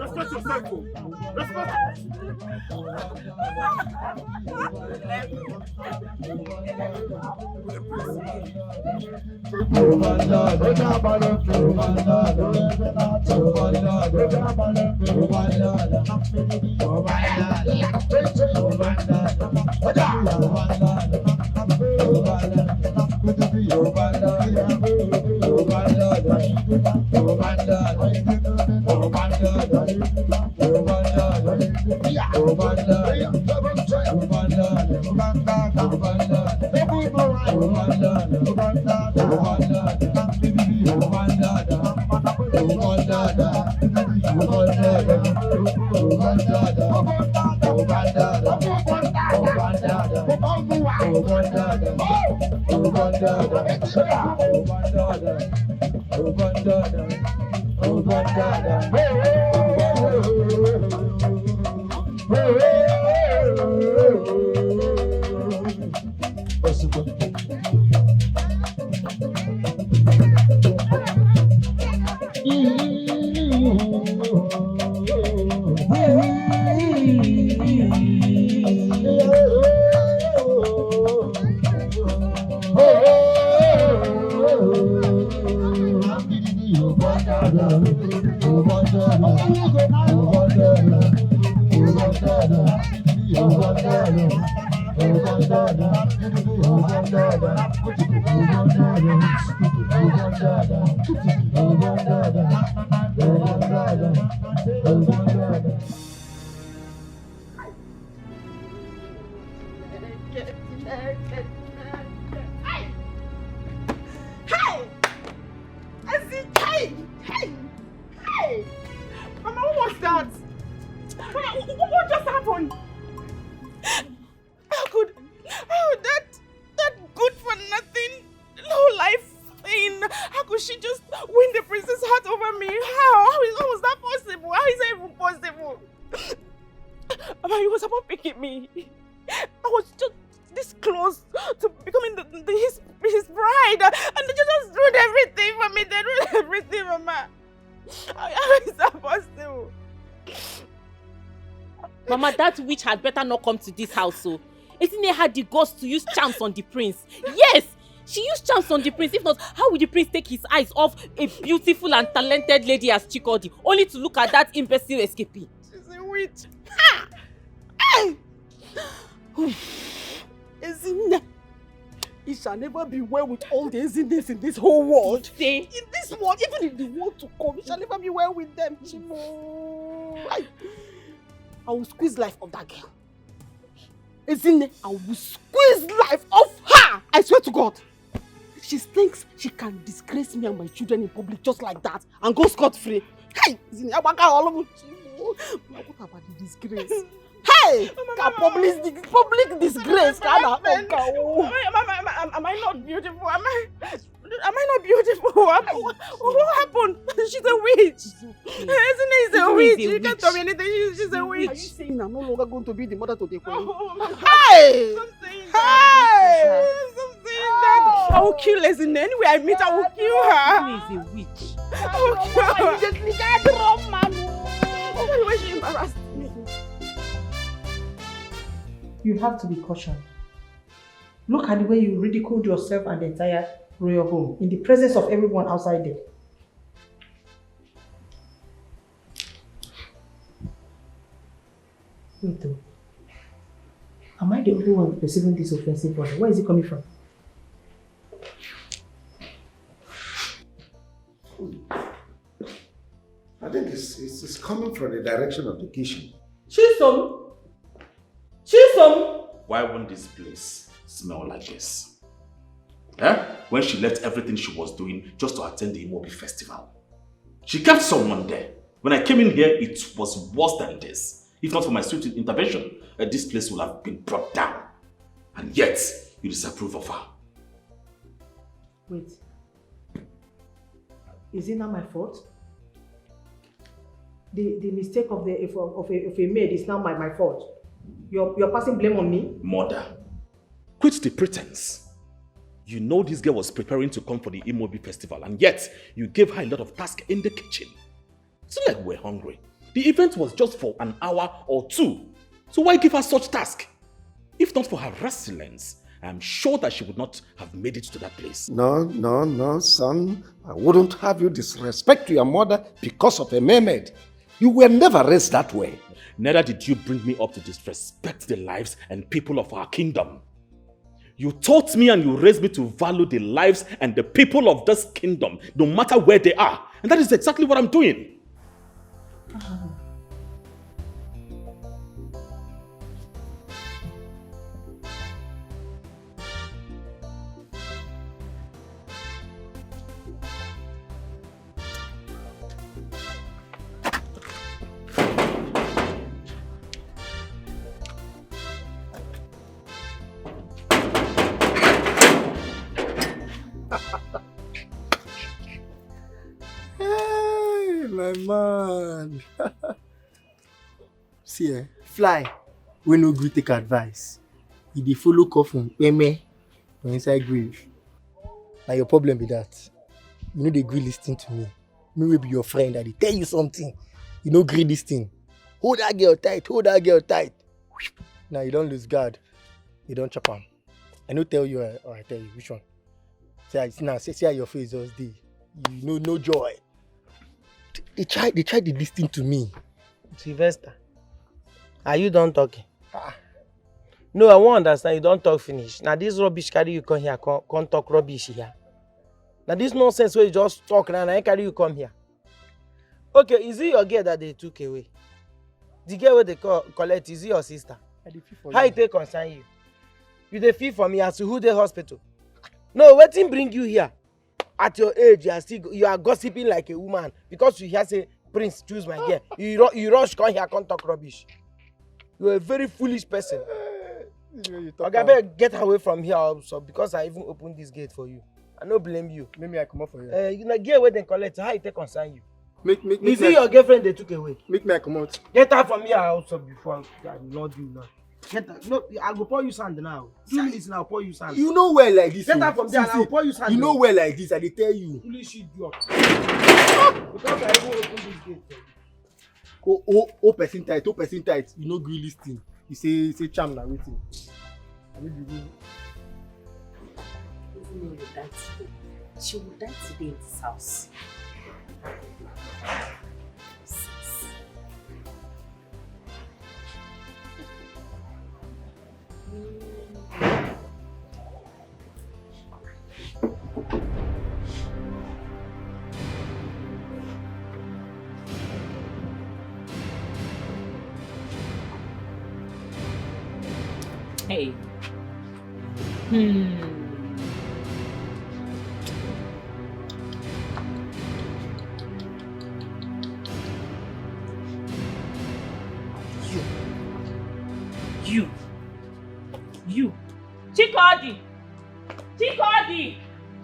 Respect yourself. Witch had better not come to this house, so Ekene had the guts to use charms on the prince. Yes, she used charms on the prince. If not, how would the prince take his eyes off a beautiful and talented lady as Chikodi, only to look at that imbecile escapee? She's a witch. Ha! Hey! Ezinne, it shall never be well with all the Ezinnes in this whole world. In this world, even in the world to come, it shall never be well with them. Chimo. I will squeeze life of that girl. Ezinne, I will squeeze life off her! I swear to God. She thinks she can disgrace me and my children in public just like that and go scot-free. Hey! Ezinne, what about the disgrace? Hey! Public disgrace! Am I not beautiful? Am I not beautiful? What happened? She's a witch. Ezinne is a witch. You can't tell me anything. She's a witch. Are you saying I'm no longer going to be the mother to the queen? Hey! Hey! I will kill Ezinne. Anyway, I meet, I will kill her. Ezinne is a witch. I will kill her. You just wrong, man. Why she embarrassed me? You have to be cautious. Look at the way you ridiculed yourself and the entire royal home in the presence of everyone outside there. Wait though. Am I the only one receiving this offensive order? Where is it coming from? I think it's coming from the direction of the kitchen. Chisom! Why won't this place smell like this? Eh? When she left everything she was doing just to attend the Imobi festival. She kept someone there. When I came in here, it was worse than this. If not for my swift intervention, this place would have been brought down. And yet, you disapprove of her. Wait. Is it not my fault? The mistake of a maid is now my fault. You're passing blame on me? Mother, quit the pretense. You know this girl was preparing to come for the Imobi festival, and yet you gave her a lot of tasks in the kitchen. It's not like we're hungry. The event was just for an hour or two. So why give her such task? If not for her resilience, I'm sure that she would not have made it to that place. No, son. I wouldn't have you disrespect your mother because of a mermaid. You were never raised that way. Neither did you bring me up to disrespect the lives and people of our kingdom. You taught me and you raised me to value the lives and the people of this kingdom, no matter where they are. And that is exactly what I'm doing. my man. See, fly. We no gree take advice. If they follow coffin, peme, for inside grave. Now your problem be that. You know they gree listening to me. Me will be your friend and they tell you something. You know gree listening. Hold that girl tight, hold that girl tight. Now you don't lose guard. You don't chop am. I no tell you or I tell you which one. See how your face just dey. You know no joy. They try to listen to me. Sylvester, are you done talking? No, I won't understand. You don't talk finish. Now this rubbish carry you come here, come talk rubbish here. Now this nonsense where you just talk now, I carry you come here. Okay, is it your girl that they took away? The girl where they collect, is it your sister? How it take concern you? You dey feel for me as to who dey hospital? No, wetin bring you here? At your age, you are gossiping like a woman because you hear say Prince choose my girl. You rush come here, come talk rubbish. You are a very foolish person. Okay, I better get away from here also because I even opened this gate for you. I no blame you. Maybe I come up for you. You know, girl where they collect, how it take concern you? Is it your girlfriend they took away? Make me come out. Get out from here also before I not do now. Get out. No, I go pour you sand now. 2 minutes now, pour you sand. You know where like this. Get out from there and I'll pour you sand. You know where like this, I dey tell you. Foolish idiot. Because I even open this gate. Oh, person tight. You know gree listing. You say charm na waiting. She will die today in this house. Hey. You. Chikodi!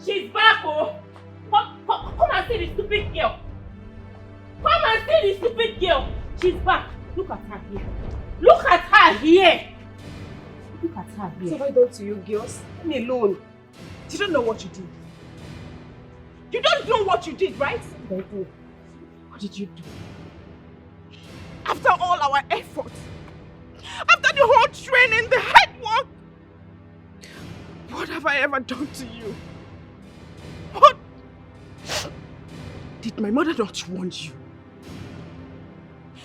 She's back, oh! Come and see the stupid girl! Come and see the stupid girl! She's back! Look at her here! Look at her here! Look at her here! What have I done to you, girls? Leave me alone. You don't know what you did. You don't know what you did, right? What did you do? After all our efforts, after the whole training, the hard work, what have I ever done to you? What? Did my mother not warn you?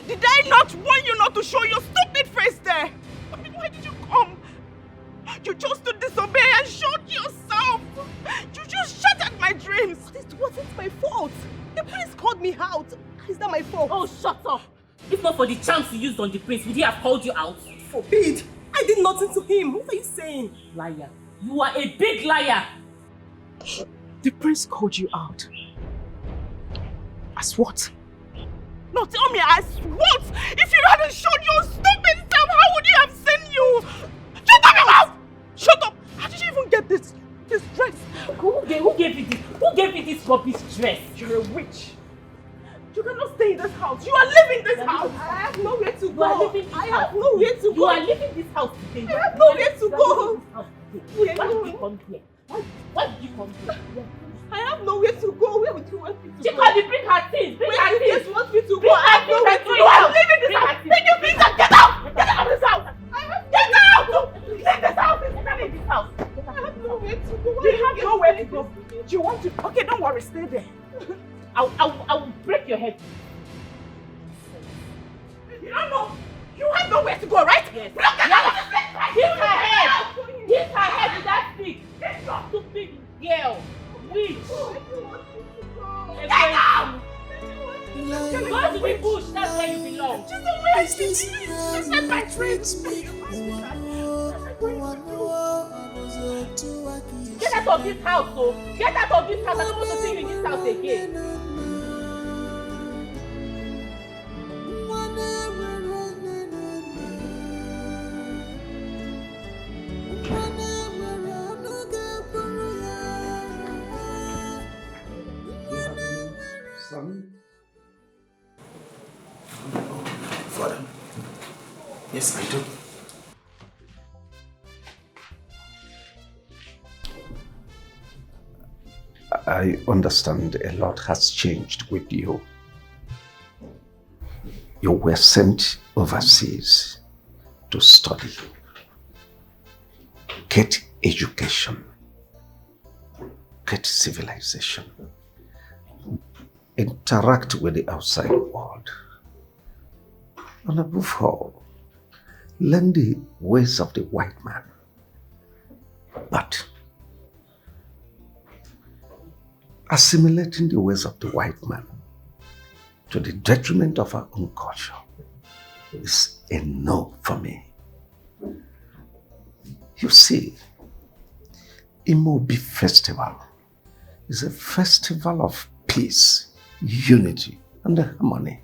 Did I not warn you not to show your stupid face there? Why did you come? You chose to disobey and showed yourself. You just shattered my dreams. This wasn't my fault. The prince called me out. Is that my fault? Oh, shut up! If not for the chance you used on the prince, would he have called you out? Forbid! I did nothing to him. What are you saying? Liar. You are a big liar! The prince called you out. As what? No, tell me, as what? If you hadn't shown your stupid self, how would he have seen you? Shut up your mouth! Shut up! How did you even get this dress? Who gave you this? Who gave you this rubbish dress? You're a witch. You cannot stay in this house. You are leaving this house. I have nowhere to go. I have nowhere to go. You are leaving this house today. I have nowhere to go. Why did you come here? Why did you come here? I have nowhere to go. Where would you want me to go? Chikodi, bring her things. Bring her things. Where do you want me to go? Bring I have nowhere to go. You are leaving this house. Take your things and get out. Get out of this house. Get out. Leave this house. Leave this house. I have nowhere to go. You have nowhere to go. Do you want to? Okay, don't worry. Stay there. I will break your head. You don't know. You have nowhere to go, right? Yes. Look at her. Hit her head. Hit her head with that stick. Stupid girl. Witch. Get out. Go to the bush. That's where you belong. She's not my friend. Get out of this house, so get out of this house. I don't want to see you in this house again. Yes, I do. I understand a lot has changed with you. You were sent overseas to study, get education, get civilization, interact with the outside world, and above all, learn the ways of the white man. But assimilating the ways of the white man to the detriment of our own culture is a no for me. You see, Imobi Festival is a festival of peace, unity, and harmony.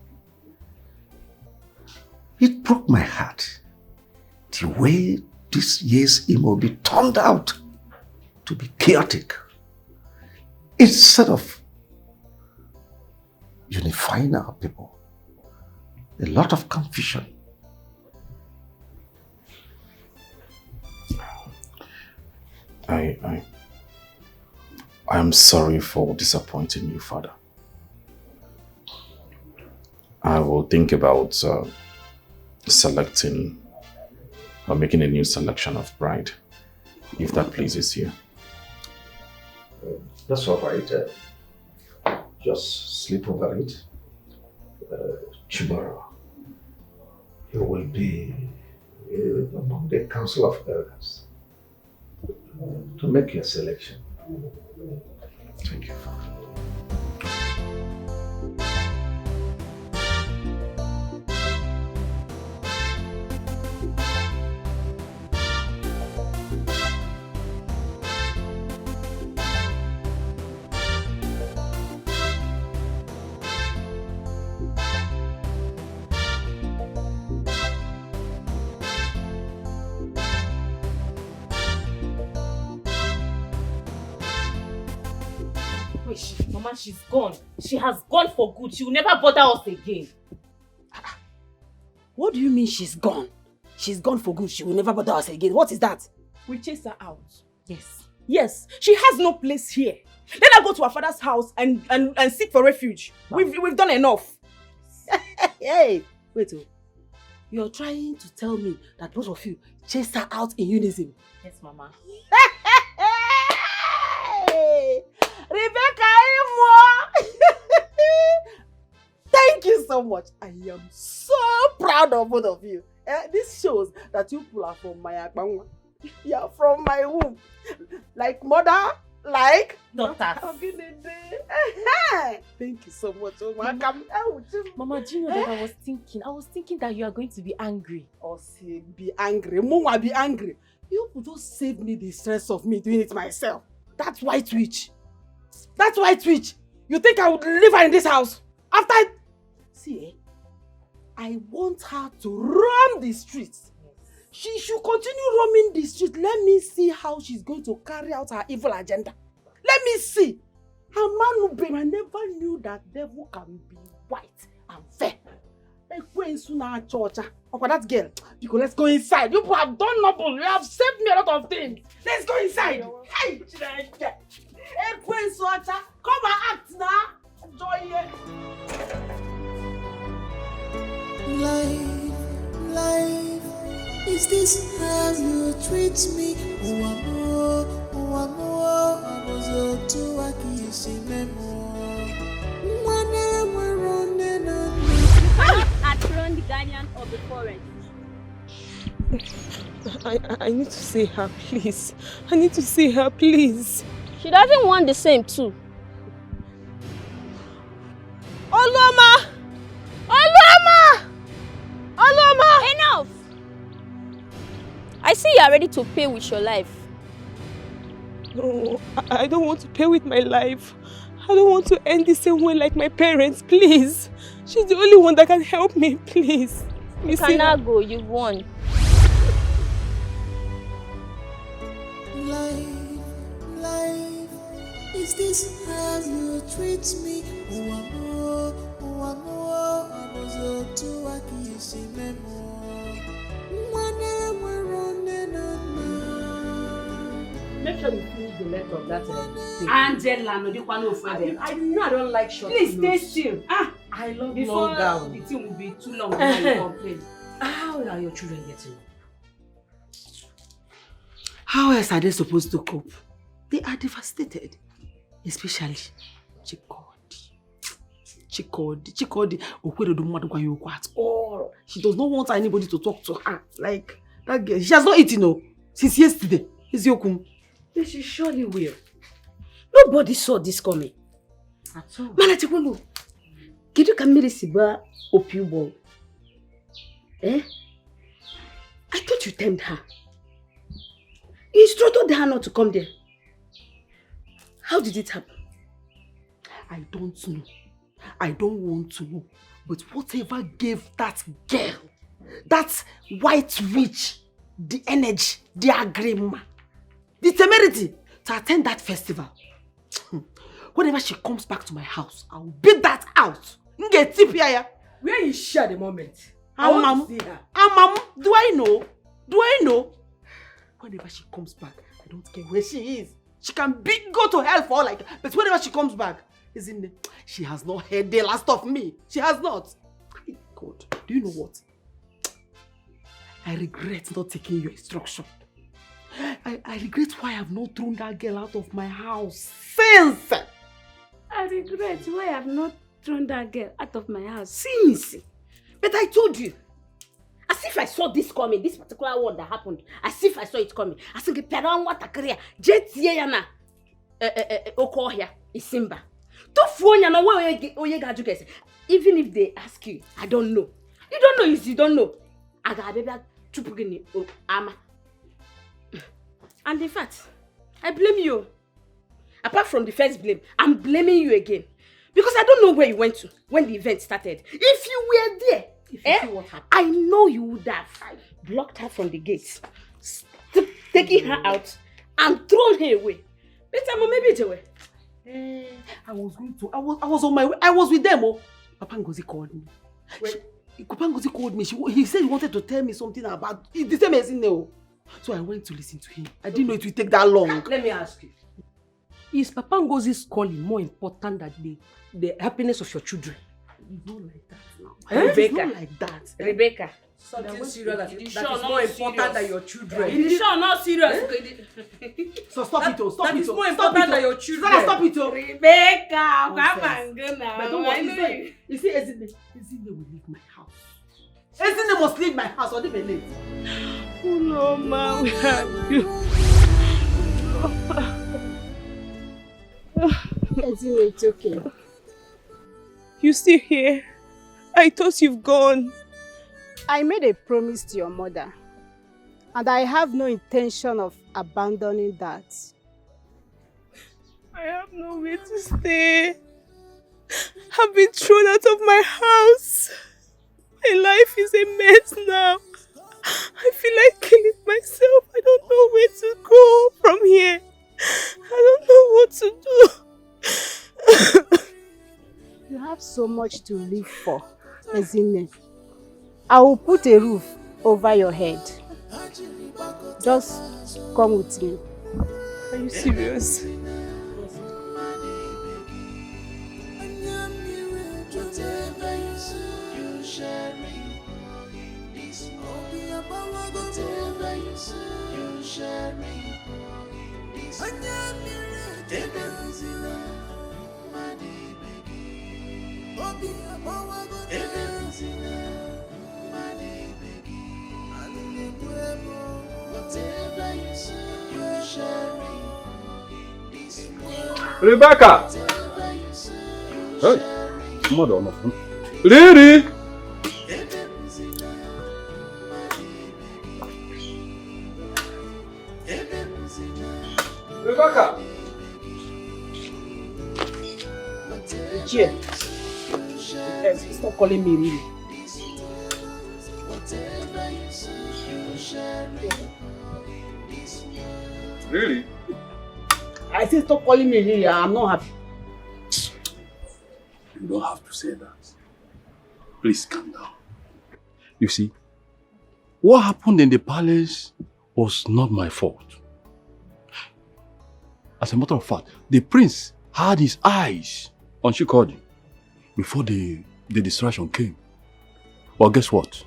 It broke my heart the way this year's Imobi turned out to be chaotic. Instead of unifying our people, a lot of confusion. I am sorry for disappointing you, Father. I will think about selecting or making a new selection of bride, if that pleases you. That's all right. Just sleep over it. Tomorrow, you will be among the Council of Elders to make your selection. Thank you, Father. Mama, she's gone. She has gone for good. She will never bother us again. What do you mean she's gone? She's gone for good. She will never bother us again. What is that? We chased her out. Yes. Yes, she has no place here. Let her go to her father's house and seek for refuge. We've done enough. Hey, wait. You're trying to tell me that both of you chased her out in unison? Yes, Mama. Hey, Rebecca Imo! Thank you so much. I am so proud of both of you. This shows that you people are from my akbangwa. You are from my womb. Like mother, like daughter. Thank you so much. Mama, do you know that I was thinking that you are going to be angry. Or say be angry. Mama, be angry. You people just save me the stress of me doing it myself. That's white witch. That's white witch. You think I would leave her in this house? After See, I want her to roam the streets. She should continue roaming the street. Let me see how she's going to carry out her evil agenda. Let me see. Her man, I never knew that devil can be white and fair. That girl, because let's go inside. You have done nothing. You have saved me a lot of things. Let's go inside. Hey, come and act now. Enjoy it. Life, is this how you treat me? Outrun the guardian of the forest. I need to see her, please. I need to see her, please. She doesn't want the same too. Oloma! Enough! I see you are ready to pay with your life. No, I don't want to pay with my life. I don't want to end the same way like my parents, please. She's the only one that can help me, please. You can now go, you've won. Life, is this how you treat me? make sure you finish the length of that thing. Angela, no, I know I don't like short Please stay clothes. still. I love Before long gown. the thing will be too long before you complain. How are your children getting on? How else are they supposed to cope? They are devastated. Especially Chikodi. Okwere do mad at all. She does not want anybody to talk to her. Like that girl. She has not eaten since yesterday. They should surely will. Nobody saw this coming. At all. Malachikulu. Kidu kamiri siba Obio. I thought you tempted her. You instructed her not to come there. How did it happen? I don't know. I don't want to know. But whatever gave that girl, that white witch, the energy, the agreement, the temerity to attend that festival. Whenever she comes back to my house, I'll beat that out. Where is she at the moment? I want to see her. Do I know? Whenever she comes back, I don't care where she is. She can go to hell for all like. But whenever she comes back, isn't it? She has not heard the last of me. She has not. God, do you know what? I regret not taking your instruction. I regret why I have not thrown that girl out of my house since. I regret why I have not thrown that girl out of my house since. But I told you. As if I saw this coming, this particular one that happened. As if I saw it coming. I think Peran what a career. Jet yana. Oko here is Simba. Even if they ask you, I don't know. You don't know is you don't know. And in fact, I blame you. Apart from the first blame, I'm blaming you again. Because I don't know where you went to when the event started. If you were there, see what happened, I know you would have blocked her from the gates, taking her out and thrown her away. Better maybe it away. I was going to. I was on my way. I was with them. Papa Ngozi called me. Papa Ngozi called me. He said he wanted to tell me something about the same as in there. So I went to listen to him. I didn't know it would take that long. Let me ask you. Is Papa Ngozi's calling more important than the happiness of your children? It's not like that now. Rebecca. It's not like that. Rebecca. Something serious that is more important than your children. It is sure not serious. So stop it. Stop that it. is more important than your children. Stop it. Rebecca, but don't worry. You see, Ezine will leave my house. Ezine must leave my house or they may leave. Oh no, ma, we have you. Ezine, it's okay. You still here? I thought you've gone. I made a promise to your mother, and I have no intention of abandoning that. I have nowhere to stay. I've been thrown out of my house. My life is a mess now. I feel like killing myself. I don't know where to go from here. I don't know what to do. You have so much to live for, Ezine. I will put a roof over your head. Just come with me. Are you serious? Rebecca! Hey, mother on the phone. Riri! Rebecca! Jay, stop calling me Riri. Really? I said stop calling me Riri. I'm not happy. You don't have to say that. Please calm down. You see, what happened in the palace was not my fault. As a matter of fact, the prince had his eyes on Chikodi before the distraction came. But guess what?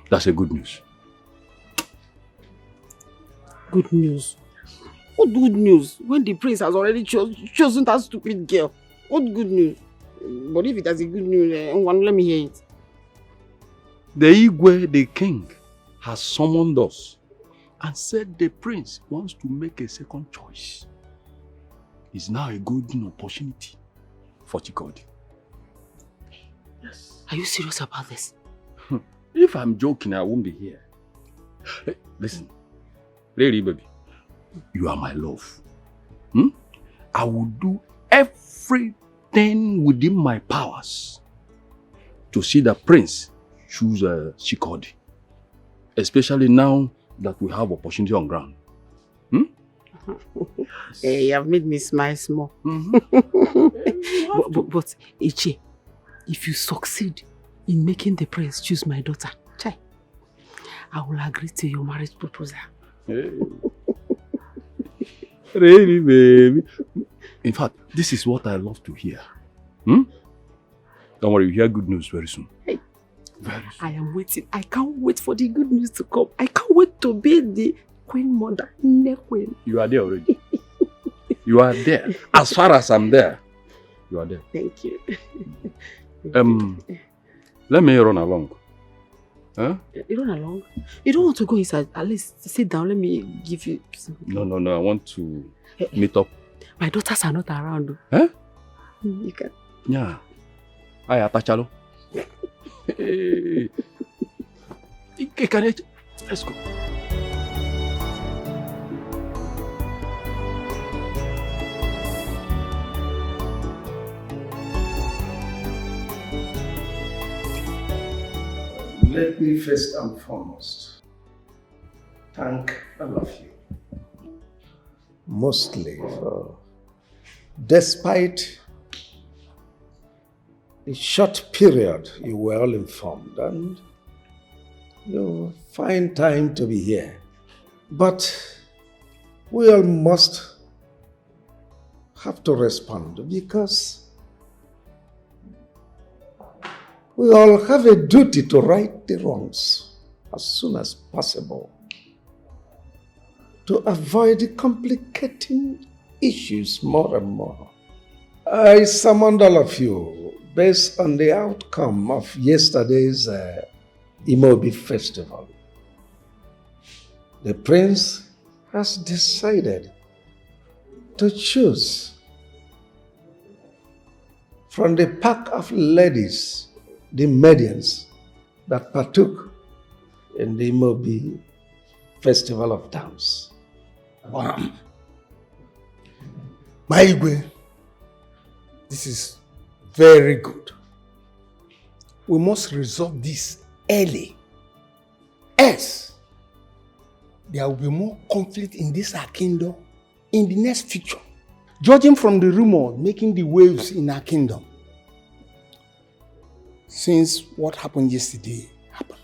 That's a good news. Good news? What good news? When the prince has already chosen that stupid girl. What good news? But if it has a good news, let me hear it. The Igwe, the king, has summoned us and said the prince wants to make a second choice. It's now a golden opportunity for Chikodi. Yes. Are you serious about this? If I'm joking, I won't be here. Hey, listen, lady baby, you are my love. I will do everything within my powers to see the prince choose Chikodi. Especially now that we have opportunity on ground. Hey, you have made me smile small. But Ichi, if you succeed in making the prince choose my daughter, Chai, I will agree to your marriage proposal. Hey. Really, baby? In fact, this is what I love to hear. Don't worry, you hear good news very soon. Hey, very soon. I am waiting. I can't wait for the good news to come. I can't wait to be the queen mother, queen. You are there already. You are there. As far as I'm there, you are there. Thank you. Let me run along. Huh? You run along? You don't want to go inside? At least sit down. Let me give you something. No. I want to meet up. My daughters are not around. Huh? You can. Yeah. I attachalo. Hey. Let's go. Let me first and foremost thank all of you. Mostly for, despite the short period you were all informed and you find time to be here. But we all must have to respond because we all have a duty to right the wrongs as soon as possible to avoid complicating issues more and more. I summoned all of you based on the outcome of yesterday's Imobi festival. The prince has decided to choose from the pack of ladies the maidens that partook in the Imobi Festival of Dance. Wow. My Igwe, this is very good. We must resolve this early. Else, there will be more conflict in this our kingdom in the next future. Judging from the rumor making the waves in our kingdom, since what happened yesterday happened.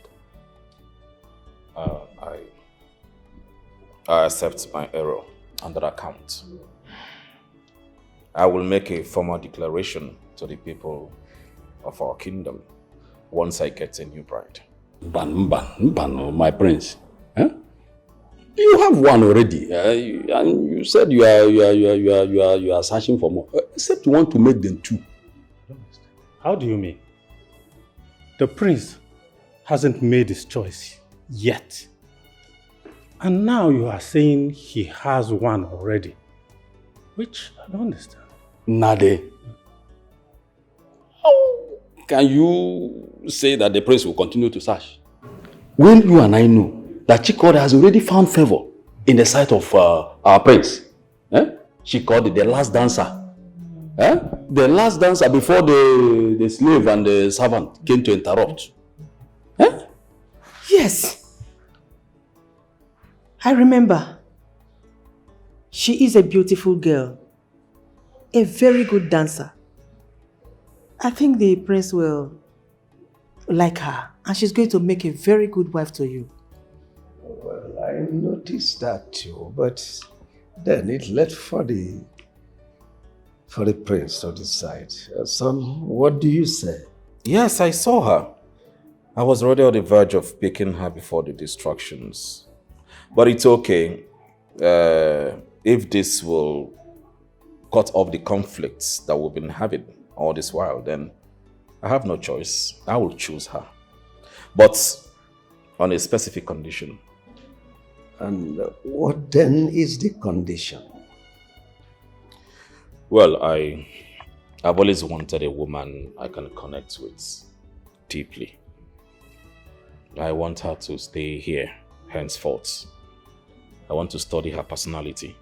I accept my error on that account. I will make a formal declaration to the people of our kingdom once I get a new bride. Ban, my prince. Huh? You have one already, and you said you are searching for more. Except you want to make them two. How do you mean? The prince hasn't made his choice yet. And now you are saying he has one already. Which I don't understand. Nade. How can you say that the prince will continue to search? When you and I know that Chikodi has already found favor in the sight of our prince. Chikodi, the last dancer. The last dancer before the slave and the servant came to interrupt. Yes. I remember. She is a beautiful girl. A very good dancer. I think the prince will like her and she's going to make a very good wife to you. Well, I noticed that too, but Then it left for the prince to decide. Son, what do you say? Yes, I saw her. I was already on the verge of picking her before the distractions. But it's okay. If this will cut off the conflicts that we've been having all this while, then I have no choice. I will choose her. But on a specific condition. And what then is the condition? Well, I've always wanted a woman I can connect with deeply. I want her to stay here henceforth. I want to study her personality,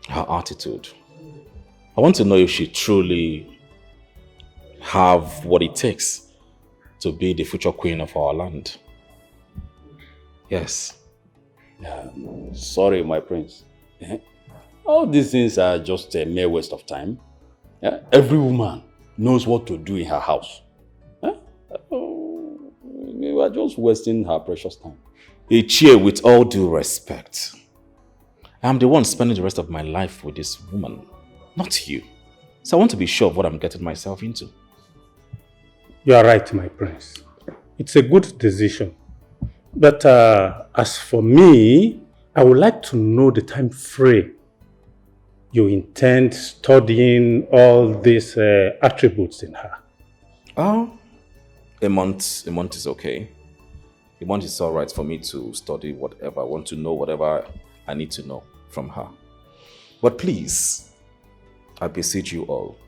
her attitude. I want to know if she truly have what it takes to be the future queen of our land. Yes. Sorry, my prince. All these things are just a mere waste of time. Every woman knows what to do in her house. We are just wasting her precious time. Ichie, with all due respect, I'm the one spending the rest of my life with this woman, not you. So I want to be sure of what I'm getting myself into. You are right, my prince. It's a good decision. But as for me, I would like to know the time frame you intend studying all these attributes in her. Oh, a month is okay. A month is all right for me to study whatever I want to know, whatever I need to know from her. But please, I beseech you all,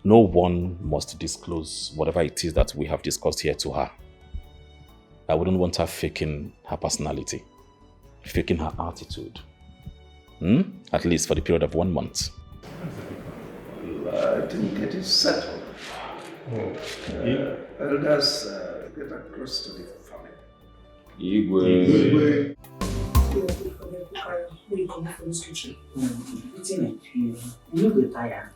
no one must disclose whatever it is that we have discussed here to her. I wouldn't want her faking her personality, faking her attitude. At least for the period of 1 month. I think it is settled. Elders get across to the family. Igwe. You know the tire.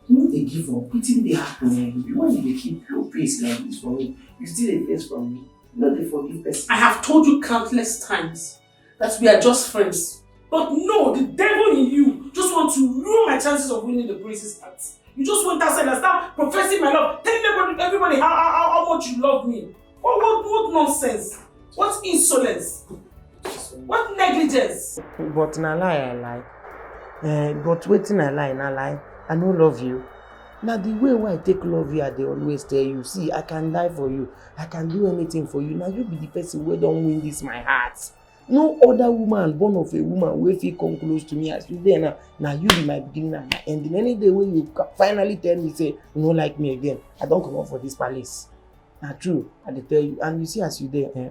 You know they give up. Putting the happen. You want to keep your pace like this for me. You still a face from me. You know they forgive person. I have told you countless times that we are just friends. But no, the devil in you just wants to ruin my chances of winning the prince's heart. You just went outside and start professing my love, telling everybody how much you love me. What nonsense? What insolence? What negligence? But na lie I lie. But waiting I lie. I no love you. Now the way why I take love you, I they always tell you, see, I can die for you. I can do anything for you. Now you be the person who don't win this my heart. No other woman born of a woman will feel come close to me as you there now. Now you be my beginning and my ending. Any day when you finally tell me say you don't like me again, I don't come up for this palace. Now true, I dey tell you, and you see as you there,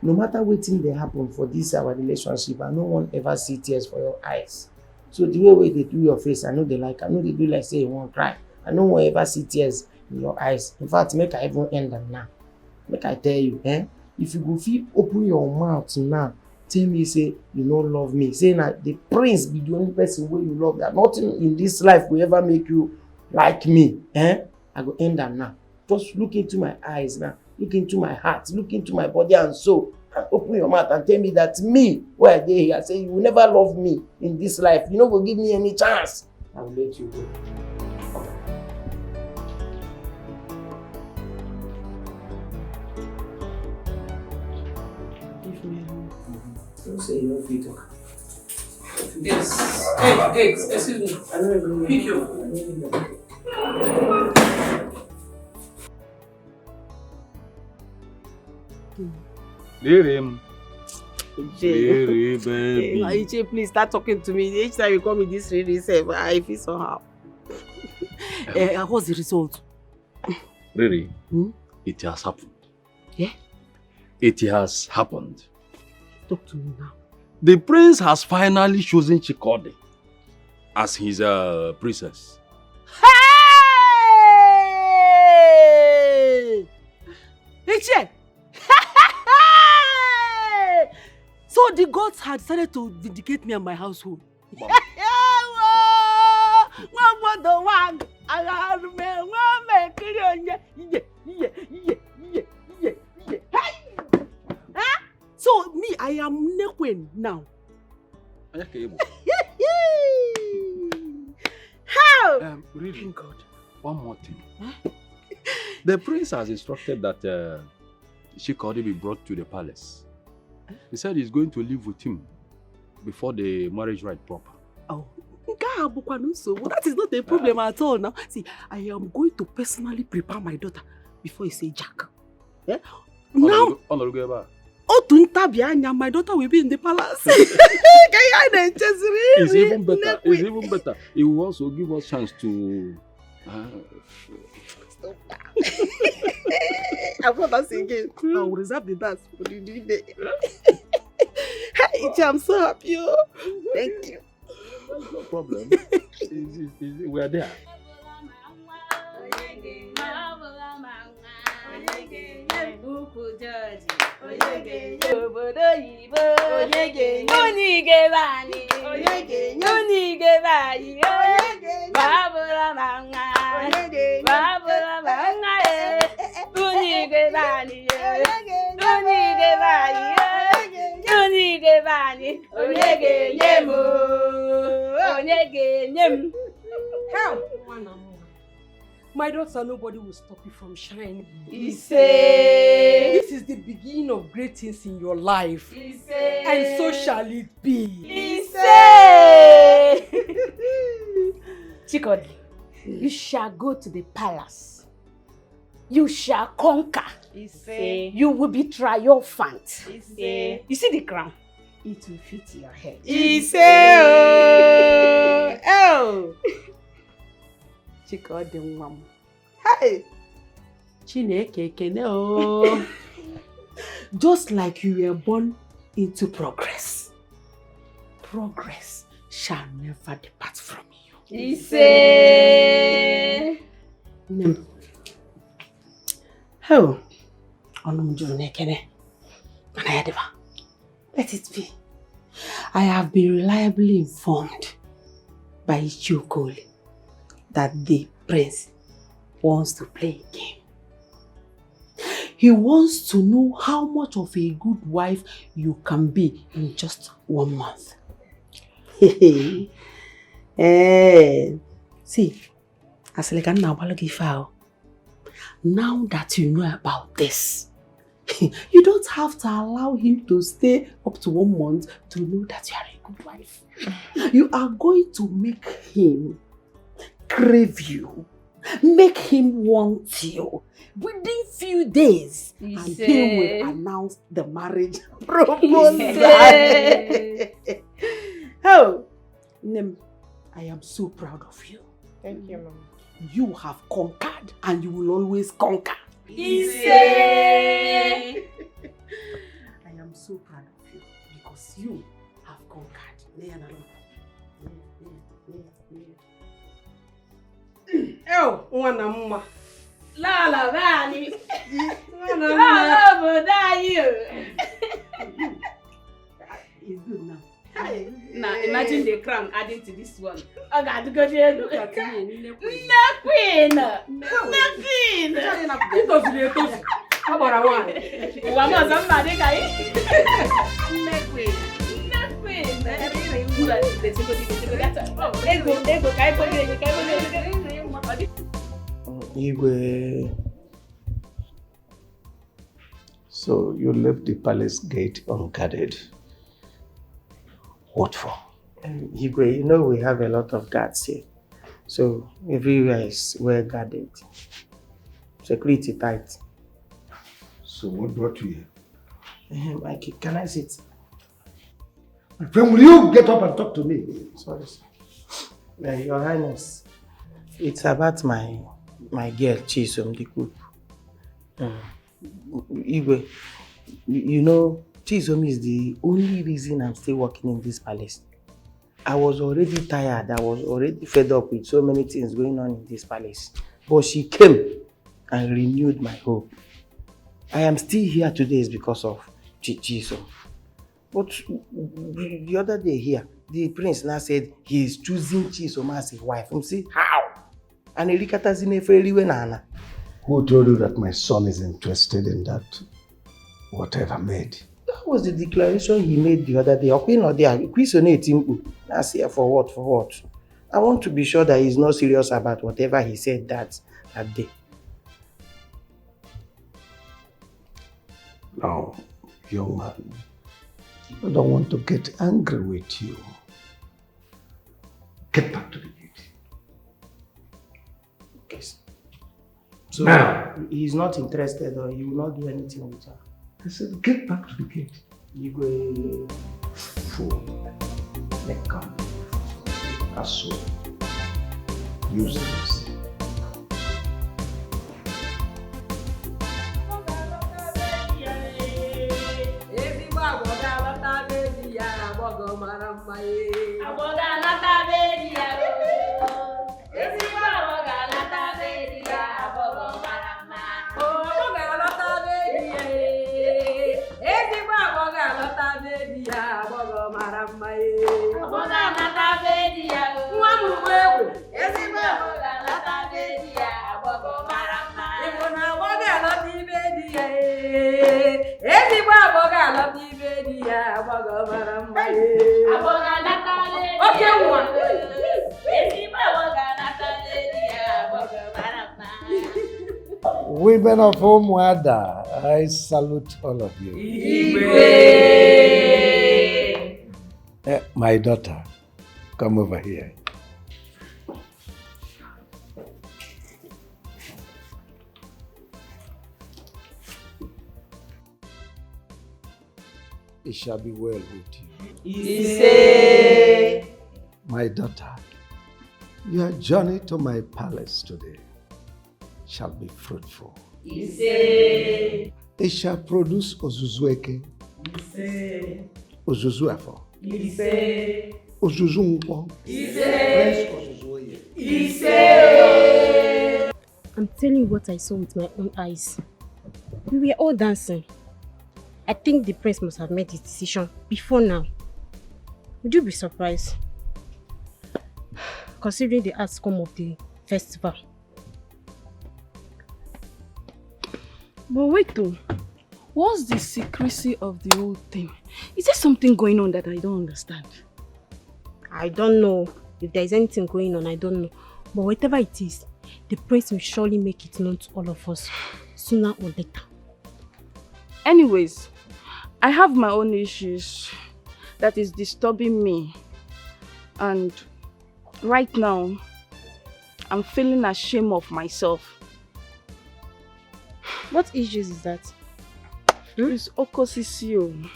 no matter what thing they happen for this our relationship, I no one ever see tears for your eyes. So the way they do your face, I know they like. I know they do like say you won't cry. I no one ever see tears in your eyes. In fact, make I even end them now. Make I tell you, if you go feel open your mouth now, tell me say you don't love me. Say that the prince be the only person where you love. That nothing in this life will ever make you like me. I go end them now. Just look into my eyes now. Look into my heart. Look into my body and soul. And open your mouth and tell me that me, where I dey here, say you will never love me in this life. You no go give me any chance. I will let you go. Don't say you don't feel talk. Yes. Hey, excuse me. Pick your phone. Ichie, Ichie, please start talking to me. Each time you call me this really safe, I feel somehow. What's the result? Really? It has happened. Yeah? It has happened. Talk to me now. The prince has finally chosen Chikode as his princess. Hey! Ichie! So the gods had decided to vindicate me and my household. So me, I am Nekwen now. How? Really? God. One more thing. Huh? The prince has instructed that Chikodi be brought to the palace. He said he's going to live with him before the marriage rite proper. Oh, that is not a problem at all now. See, I am going to personally prepare my daughter before you say Jack. Yeah? Now, my daughter will be in the palace. It's even better. It's even better. It will also give us chance to. I'm not singing. I will reserve the dance for the day. Hey, I'm so happy. Thank you. No problem. We are there. My daughter, nobody will stop you from shining. This is the beginning of great things in your life. And so shall it be. Chikodi, you shall go to the palace. You shall conquer. You will be triumphant. You see the crown? It will fit your head. Oh! Chikodi mama. Hey! Chineke Ekene oh. Just like you were born into progress, progress shall never depart from you. Oh, let it be. I have been reliably informed by Ichukoli that the prince wants to play a game. He wants to know how much of a good wife you can be in just 1 month. See, now that you know about this, you don't have to allow him to stay up to 1 month to know that you are a good wife. You are going to make him crave you, make him want you. Within few days, and he will announce the marriage proposal. Oh, Nem, I am so proud of you. Thank you, Mama. You have conquered and you will always conquer. I am so proud of you because you have conquered. Oh, Mama. La Rani. La It's good now. Now imagine the crown adding to this one. Oh God, look at you. Look at you. Queen. How about one? One more somebody guy. So you left the palace gate unguarded. What for? Igwe, you know we have a lot of guards here. So everywhere is well guarded. Security tight. So what brought you here? Mikey, can I sit? My friend, will you get up and talk to me? Sorry, sir. Your Highness, it's about my girl, Chisom, the cook. Igwe, you know, Chisom is the only reason I'm still working in this palace. I was already tired. I was already fed up with so many things going on in this palace. But she came and renewed my hope. I am still here today is because of Chisom. But the other day here, the prince now said he is choosing Chisom as his wife. You see, how? And Erikata's in a fairly nana. Who told you that my son is interested in that whatever maid? That was the declaration he made the other day. I say, for what? For what? I want to be sure that he's not serious about whatever he said that day. No, young man, I don't want to get angry with you. Get back to the gate. Okay. So Now. He's not interested or he will not do anything with her. I said, get back to the gate. You go fool. Let come. Asshole. Useless. Women of Umwada, I salute all of you. My daughter, come over here. It shall be well with you. My daughter, your journey to my palace today shall be fruitful. It shall produce Ozuzueke, Ozuzuafo, Ozuzunko, Prince Ozuzuoye. I'm telling you what I saw with my own eyes. We were all dancing. I think the prince must have made his decision before now. Would you be surprised? Considering the outcome of the festival. But wait though, what's the secrecy of the whole thing? Is there something going on that I don't understand? I don't know. If there is anything going on, I don't know. But whatever it is, the prince will surely make it known to all of us, sooner or later. Anyways, I have my own issues that is disturbing me. And right now, I'm feeling ashamed of myself. What issues is that? It's Okosisi.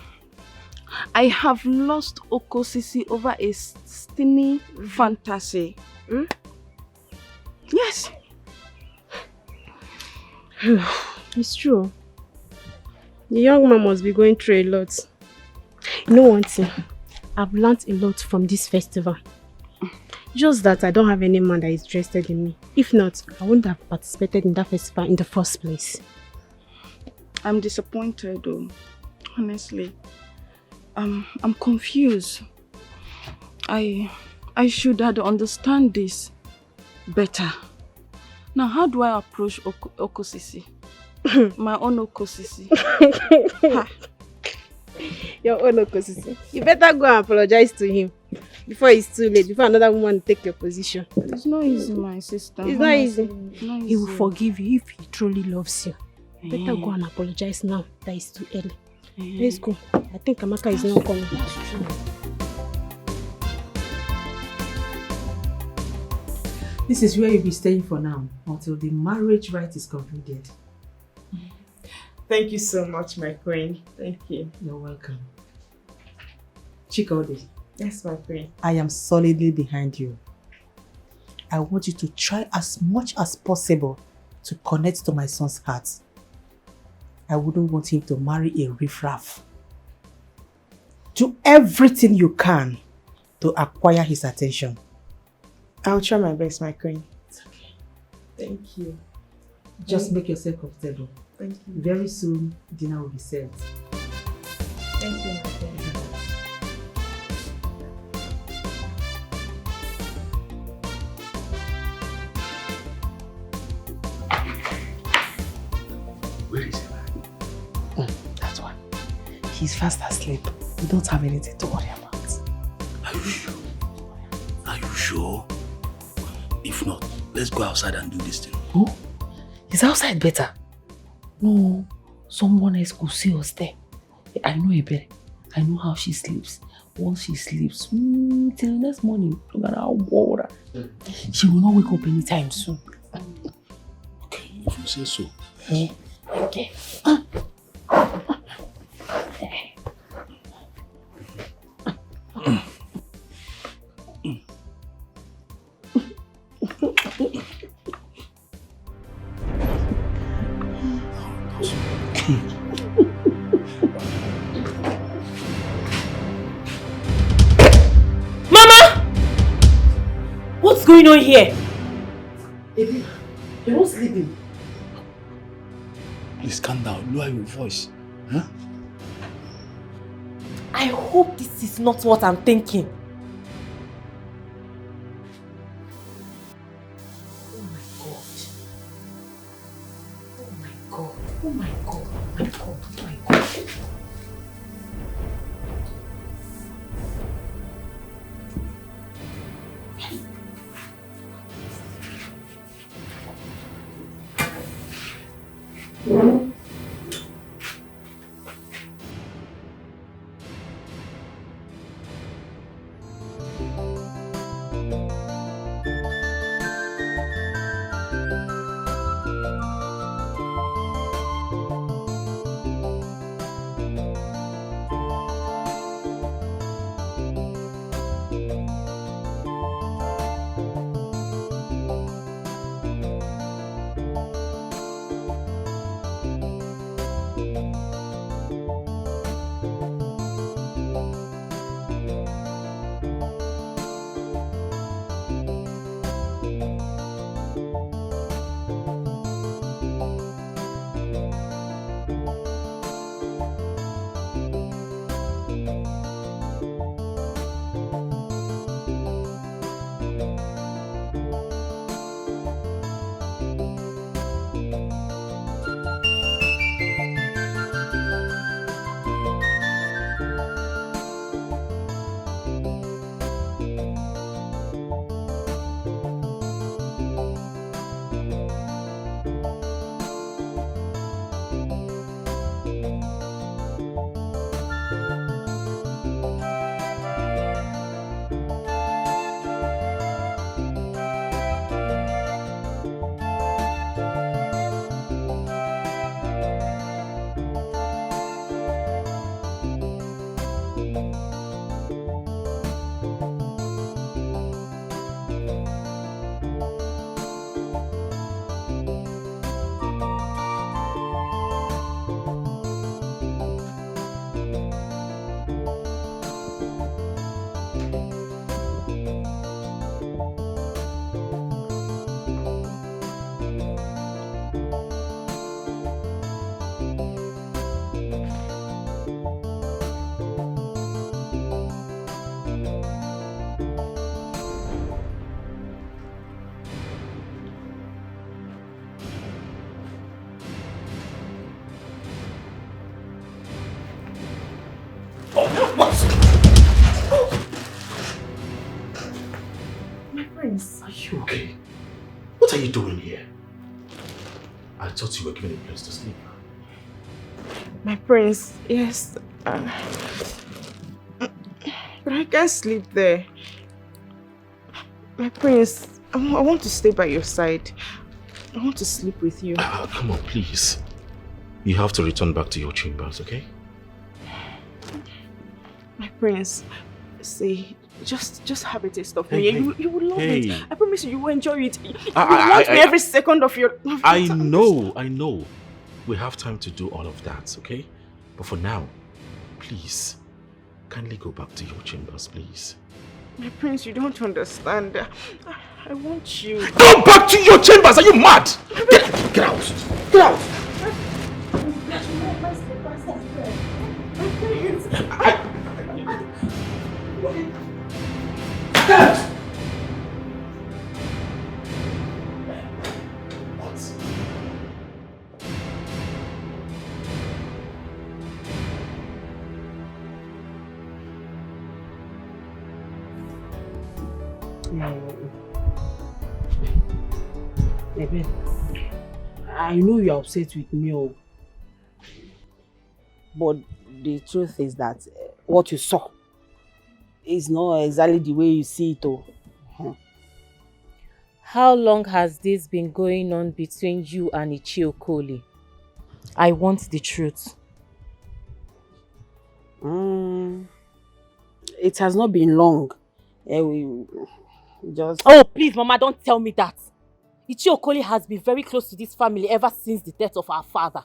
I have lost Okosisi over a stingy fantasy. Yes. It's true. The young man must be going through a lot. You know one thing? I've learned a lot from this festival. Just that I don't have any man that is interested in me. If not, I wouldn't have participated in that festival in the first place. I'm disappointed though. Honestly. I'm confused. I should have understand this better. Now how do I approach Okosisi? My own Okosisi. Your own Okosisi. You better go and apologize to him before it's too late, before another woman take your position. It's not easy, my sister. It's not easy. It's not easy. He will forgive you if he truly loves you. Better go and apologize now that it's too early. Let's go. I think Amaka is not coming. That's true. This is where you'll be staying for now, until the marriage rite is concluded. Thank you so much, my queen. Thank you. You're welcome. Chikodi. Yes, my queen. I am solidly behind you. I want you to try as much as possible to connect to my son's heart. I wouldn't want him to marry a riffraff. Do everything you can to acquire his attention. I'll try my best, my queen. It's okay. Thank you. Just make yourself comfortable. Thank you. Very soon, dinner will be served. Thank you, my queen. Where is he? That's why. He's fast asleep. You don't have anything to worry about. Are you sure? Are you sure? If not, let's go outside and do this thing. Who? Is outside better? No, someone else could see us there. I know Ebube. I know how she sleeps. Once she sleeps, till the next morning, no matter how bored, she will not wake up anytime soon. Okay, if you say so. Yeah. Okay. What's going on here? Baby, you're not sleeping. Please calm down, lower your voice. Huh? I hope this is not what I'm thinking. Oh my God. Oh my God. Oh my God. Oh my God. Oh my God. Are you okay? What are you doing here? I thought you were given a place to sleep. My prince, yes. But I can't sleep there. My prince, I want to stay by your side. I want to sleep with you. Come on, please. You have to return back to your chambers, okay? My prince, see, just have a taste of me. You will love it. I promise you will enjoy it. You will want me every second of your time. I know. We have time to do all of that, okay? But for now, please, kindly go back to your chambers, please. My prince, you don't understand. I want you. Go back to your chambers! Are you mad? Get out! Get out! Ebe, I know you're upset with me, but the truth is that what you saw is not exactly the way you see it. How long has this been going on between you and Ichiokoli? I want the truth. It has not been long. We just... Oh, please, Mama, don't tell me that. Ichiokoli has been very close to this family ever since the death of our father.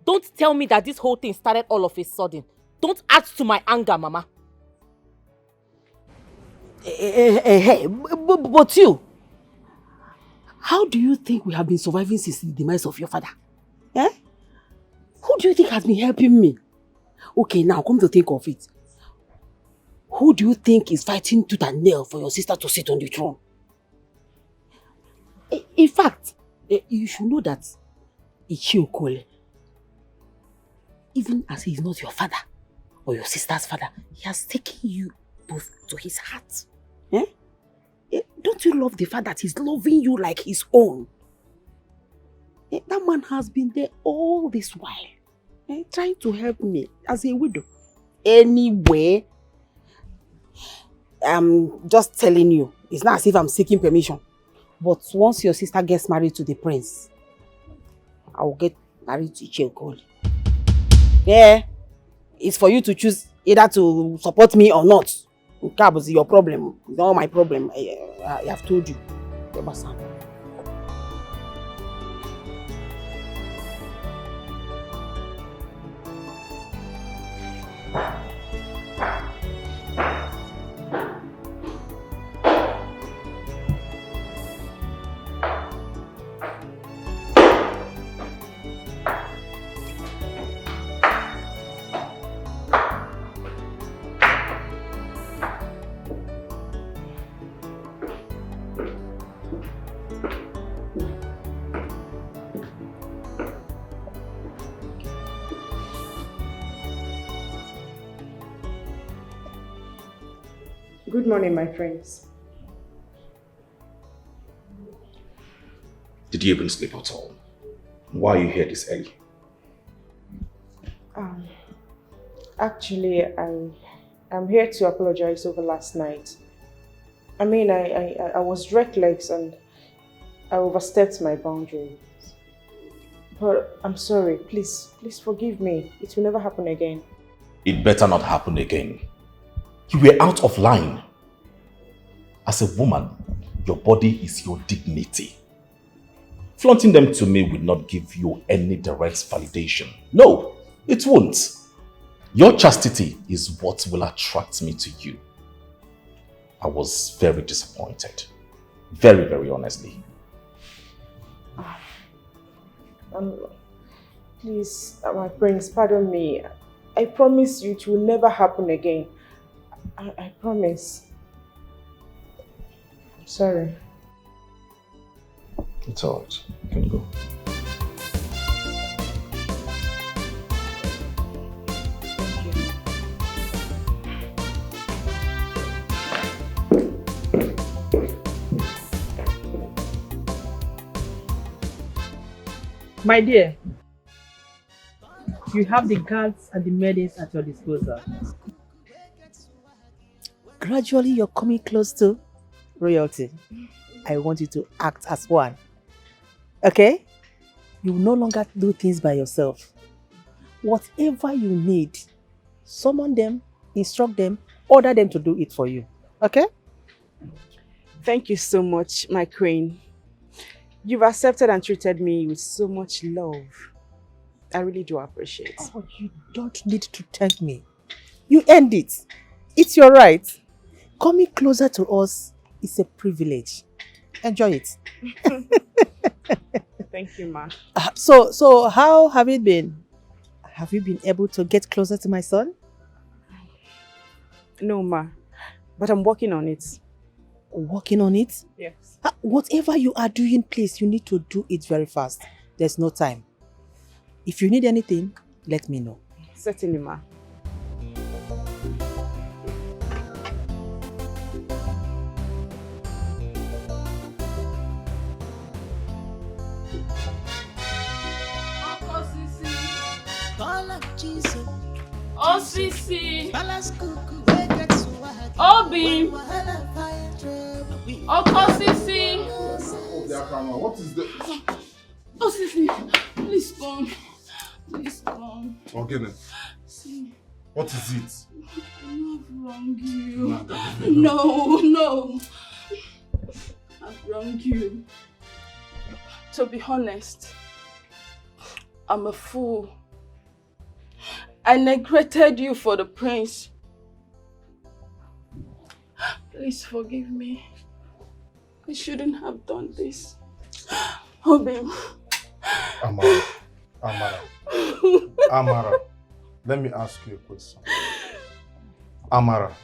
Don't tell me that this whole thing started all of a sudden. Don't add to my anger, Mama. Hey, but you, how do you think we have been surviving since the demise of your father? Eh? Who do you think has been helping me? Okay, now come to think of it. Who do you think is fighting tooth and nail for your sister to sit on the throne? In fact, you should know that Ichiokole, even as he is not your father or your sister's father, he has taken you both to his heart. Eh? Don't you love the fact that he's loving you like his own? That man has been there all this while, trying to help me as a widow. Anyway, I'm just telling you, it's not as if I'm seeking permission. But once your sister gets married to the prince, I will get married to Ichiokoli. Yeah, it's for you to choose either to support me or not. That was your problem. It's not my problem. I have told you. Good morning, my friends. Did you even sleep at all? Why are you here this early? Actually, I'm here to apologize over last night. I mean, I was reckless and I overstepped my boundaries. But I'm sorry. Please forgive me. It will never happen again. It better not happen again. You were out of line. As a woman, your body is your dignity. Flaunting them to me will not give you any direct validation. No, it won't. Your chastity is what will attract me to you. I was very disappointed. Very, very honestly. Please, my prince, pardon me. I promise you it will never happen again. I promise. I'm sorry. It's alright. You can go. My dear, you have the guards and the maidens at your disposal. Gradually, you're coming close to royalty. I want you to act as one. Okay? You will no longer do things by yourself. Whatever you need, summon them, instruct them, order them to do it for you. Okay? Thank you so much, my queen. You've accepted and treated me with so much love. I really do appreciate it. Oh, you don't need to thank me. You earned it. It's your right. Coming closer to us is a privilege. Enjoy it. Thank you, ma. So how have it been? Have you been able to get closer to my son? No, ma. But I'm working on it. Working on it? Yes. Whatever you are doing, please, you need to do it very fast. There's no time. If you need anything, let me know. Certainly, ma. Osisi. Obi. Okosisi. What is the... Osisi, please come. Please come. Ogene. See. What is it? I know I've wronged you. No. I've wronged you. To be honest, I'm a fool. I neglected you for the prince. Please forgive me. I shouldn't have done this. Obio. Amara, let me ask you a question. Amara,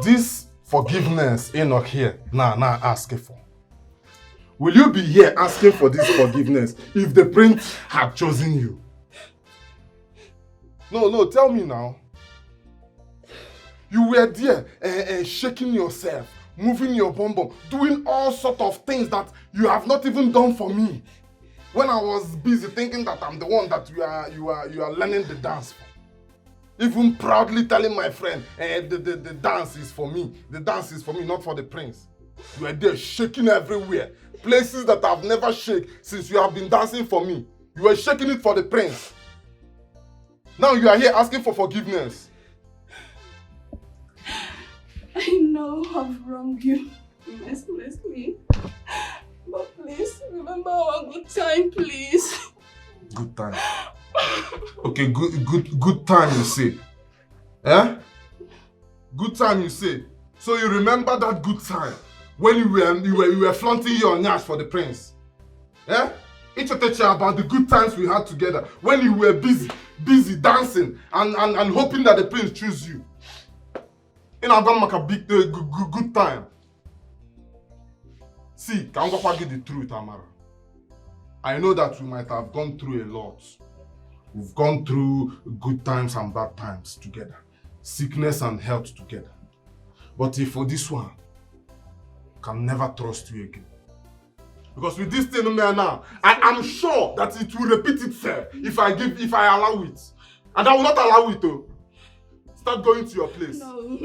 this forgiveness Enoch here now asking for. Will you be here asking for this forgiveness if the prince had chosen you? No, tell me now. You were there shaking yourself, moving your bum bum, doing all sorts of things that you have not even done for me. When I was busy thinking that I'm the one that you are learning the dance for. Even proudly telling my friend, the dance is for me. The dance is for me, not for the prince. You are there shaking everywhere. Places that I've never shaken since you have been dancing for me. You were shaking it for the prince. Now you are here asking for forgiveness. I know I've wronged you mercilessly. But please, remember our good time, please. Good time. Okay, good time you say. Eh? Good time you say. So you remember that good time when you were flaunting your nyash for the prince. Eh? It's about the good times we had together when you were busy dancing and hoping that the prince choose you. In Adam make a big good time. See, can I give the truth, Amara? I know that we might have gone through a lot. We've gone through good times and bad times together. Sickness and health together. But if for this one, I can never trust you again. Because with this thing now, I am sure that it will repeat itself if I allow it. And I will not allow it to. Start going to your place. No. Go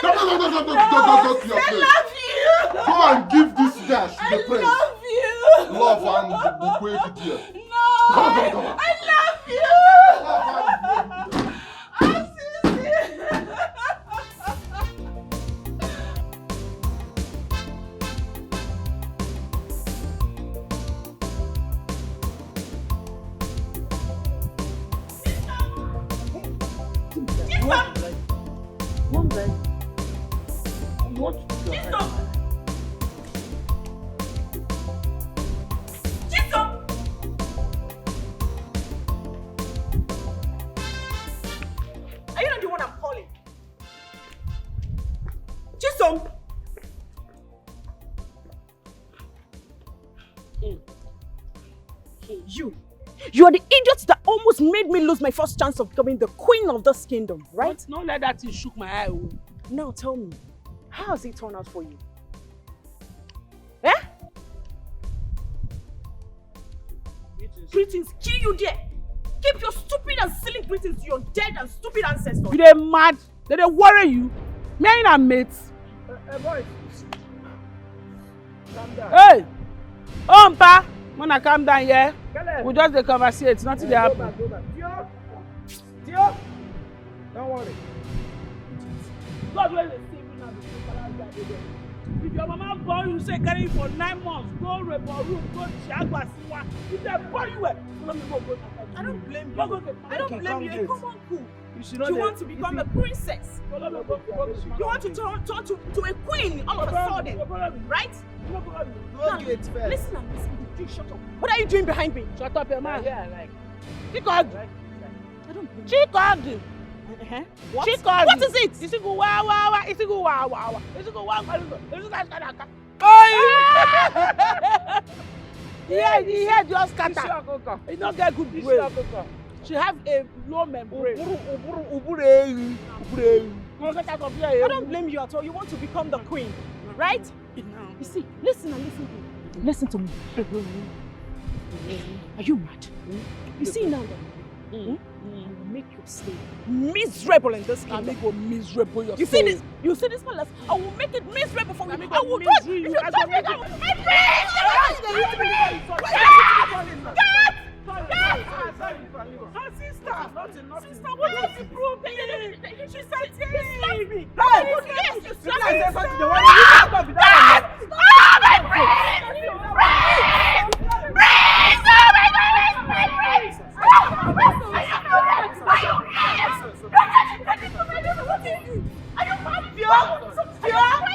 to your place. I love you. Go and give this dash to the prince. I love you. Love and quick here. No. Come on. I love you. One day, what? Are you not the one I'm calling? Chisom! You are the idiot that almost made me lose my first chance of becoming the queen of this kingdom, right? But don't let that thing shook my eye. Now tell me, how has it turned out for you? Eh? Greetings, kill you there! Keep your stupid and silly greetings to your dead and stupid ancestors! You they mad? They worry you? Me and our mates. Boy. Calm down. Hey! Ompa! Wanna calm down here? We just the conversate, nothing dey happen. Go back. Tio! Don't worry. God will save you now. If your mama born you say carry you for 9 months, go rape or room, go Jagua Siwa. If they born you well, let me go. I don't blame you. I don't blame you. Come on, cool. You want to become a princess. You want to turn to a queen all of a sudden, right? Now, listen. You shut up. What are you doing behind me? Shut up, your man. Yeah, like. Chikog. I don't blame Chikog. What? Chikog. What is it? It's a go wow. It's a go wow. It's a go wow. Yeah, just scatter. You don't get good brain. She have a low membrane. I don't blame you at all. You want to become the queen, right? You see, listen to me. Are you mad? You see now, I will make you stay miserable in this kingdom. Go miserable yourself. You see this? You see this palace? I will make it miserable for you. I will do it. If you touch me, I will. Sister, what is the problem? She said, "Hey,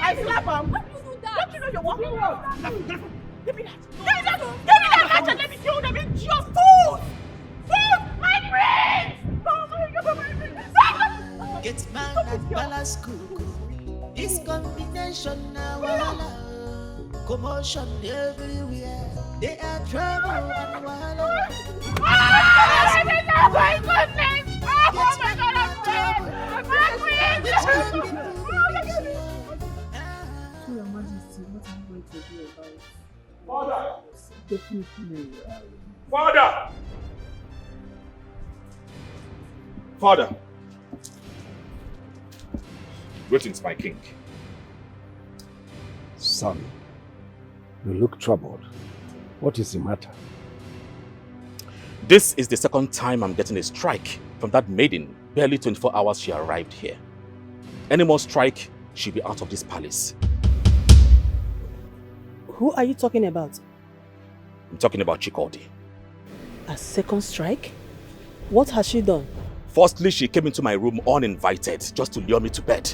I slap him. Don't you know you're walking around? Give me that. Let me kill them. It's your food. My brain! Oh my God, my brain! Get man and balance cook. This combination now, commotion everywhere. They are trouble and wahala. Oh my goodness! Oh my God, Your Majesty, what are you going to do about it? Father! Definitely. Father! Father! Greetings, my king. Son, you look troubled. What is the matter? This is the second time I'm getting a strike from that maiden. Barely 24 hours she arrived here. Any more strike, she'll be out of this palace. Who are you talking about? I'm talking about Chikodi. A second strike? What has she done? Firstly, she came into my room uninvited just to lure me to bed.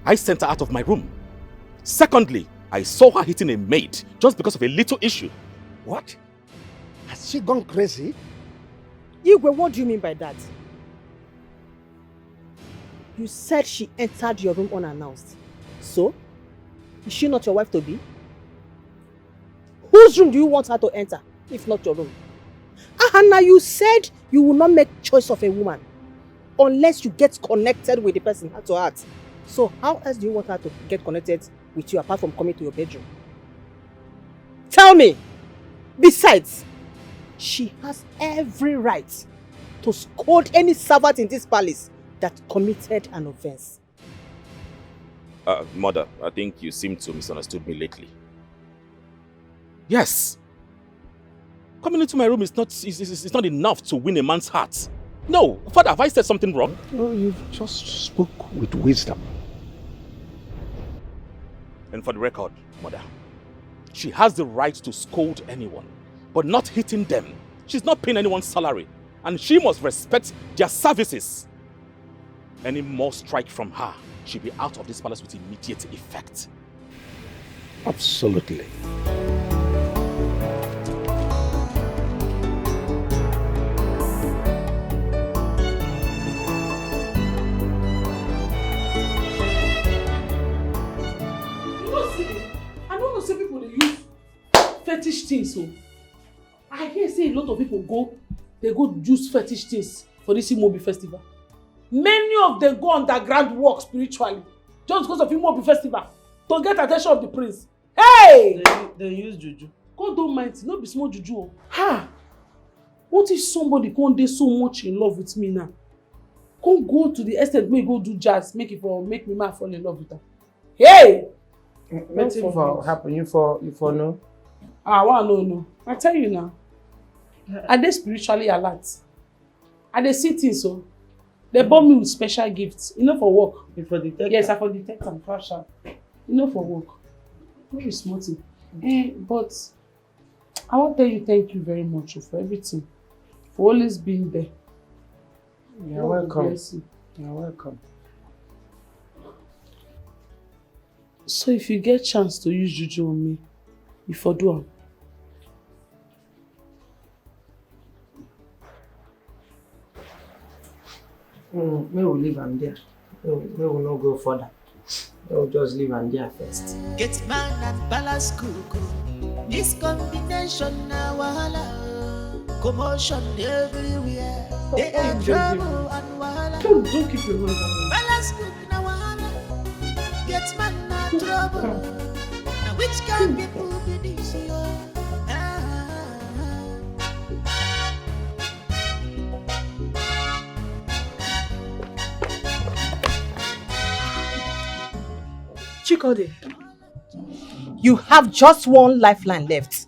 I sent her out of my room. Secondly, I saw her hitting a maid just because of a little issue. What? Has she gone crazy? Igwe, what do you mean by that? You said she entered your room unannounced. So, is she not your wife to be? Whose room do you want her to enter, if not your room? Now you said you will not make choice of a woman unless you get connected with the person heart to heart. So how else do you want her to get connected with you apart from coming to your bedroom? Tell me! Besides, she has every right to scold any servant in this palace that committed an offense. Mother, I think you seem to misunderstood me lately. Yes. Coming into my room is not enough to win a man's heart. No, Father, have I said something wrong? No, you've just spoke with wisdom. And for the record, Mother, she has the right to scold anyone, but not hitting them. She's not paying anyone's salary, and she must respect their services. Any more strike from her, she'll be out of this palace with immediate effect. Absolutely. Fetish things, so I hear say a lot of people go use fetish things for this Imobi festival. Many of them go underground work spiritually just because of Imobi festival to get attention of the prince. Hey! They use juju. God don't mind, not be small juju. Ha! What if somebody can't dey so much in love with me now? Can't go to the extent where go do jazz, make me man fall in love with her. Hey! Wetin for happen? You for know? No. I tell you now. I dey spiritually alert. I dey see things so. They born me with special gifts. Enough for work. You for detect? Yes, I for detect and crash out. Enough for work. No be small thing. But I want to tell you thank you very much for everything. For always being there. You're welcome. You're welcome. So if you get chance to use juju on me, you for do am. We will leave am there. We will not go further. We will just leave am there first. Get man and balance cook. This combination now wahala. Commotion everywhere. They are trouble and wahala. Don't keep your mind on me. Balance cook now wahala. Get man now trouble. Now which kind people be this year? Chikode, You have just one lifeline left.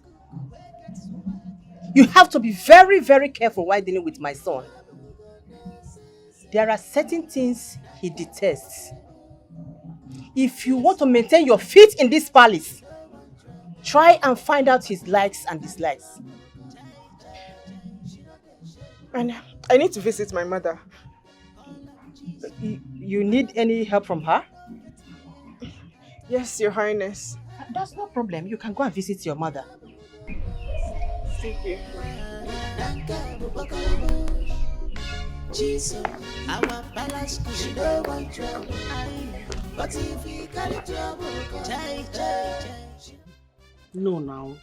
You have to be very, very careful while dealing with my son. There are certain things he detests. If you want to maintain your feet in this palace, try and find out his likes and dislikes. And I need to visit my mother. You need any help from her? Yes, Your Highness. That's no problem. You can go and visit your mother. Thank you. Jesus, our palace could no one trouble. But if we carry trouble, no, now.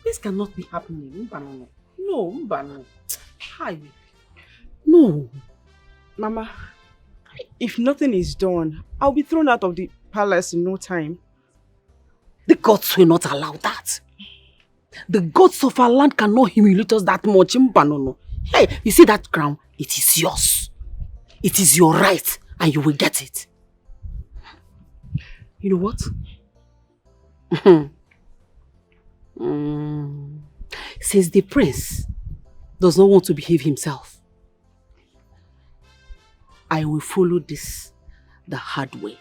This cannot be happening. No, Mbano. Hi. No. Mama, if nothing is done, I'll be thrown out of the palace in no time. The gods will not allow that. The gods of our land cannot humiliate us that much. Mbano. Hey, you see that crown? It is yours. It is your right, and you will get it. You know what? Since the prince does not want to behave himself, I will follow this the hard way.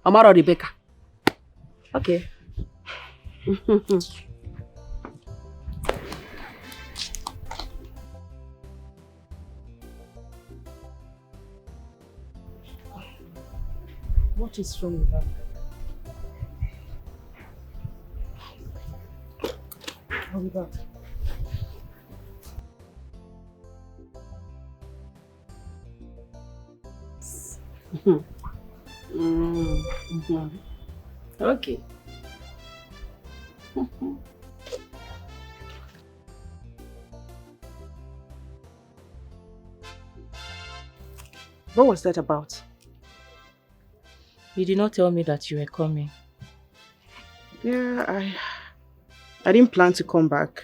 Amaro Rebecca. Okay. What is wrong with her? I'll be back. Okay. What was that about? You did not tell me that you were coming. Yeah, I didn't plan to come back.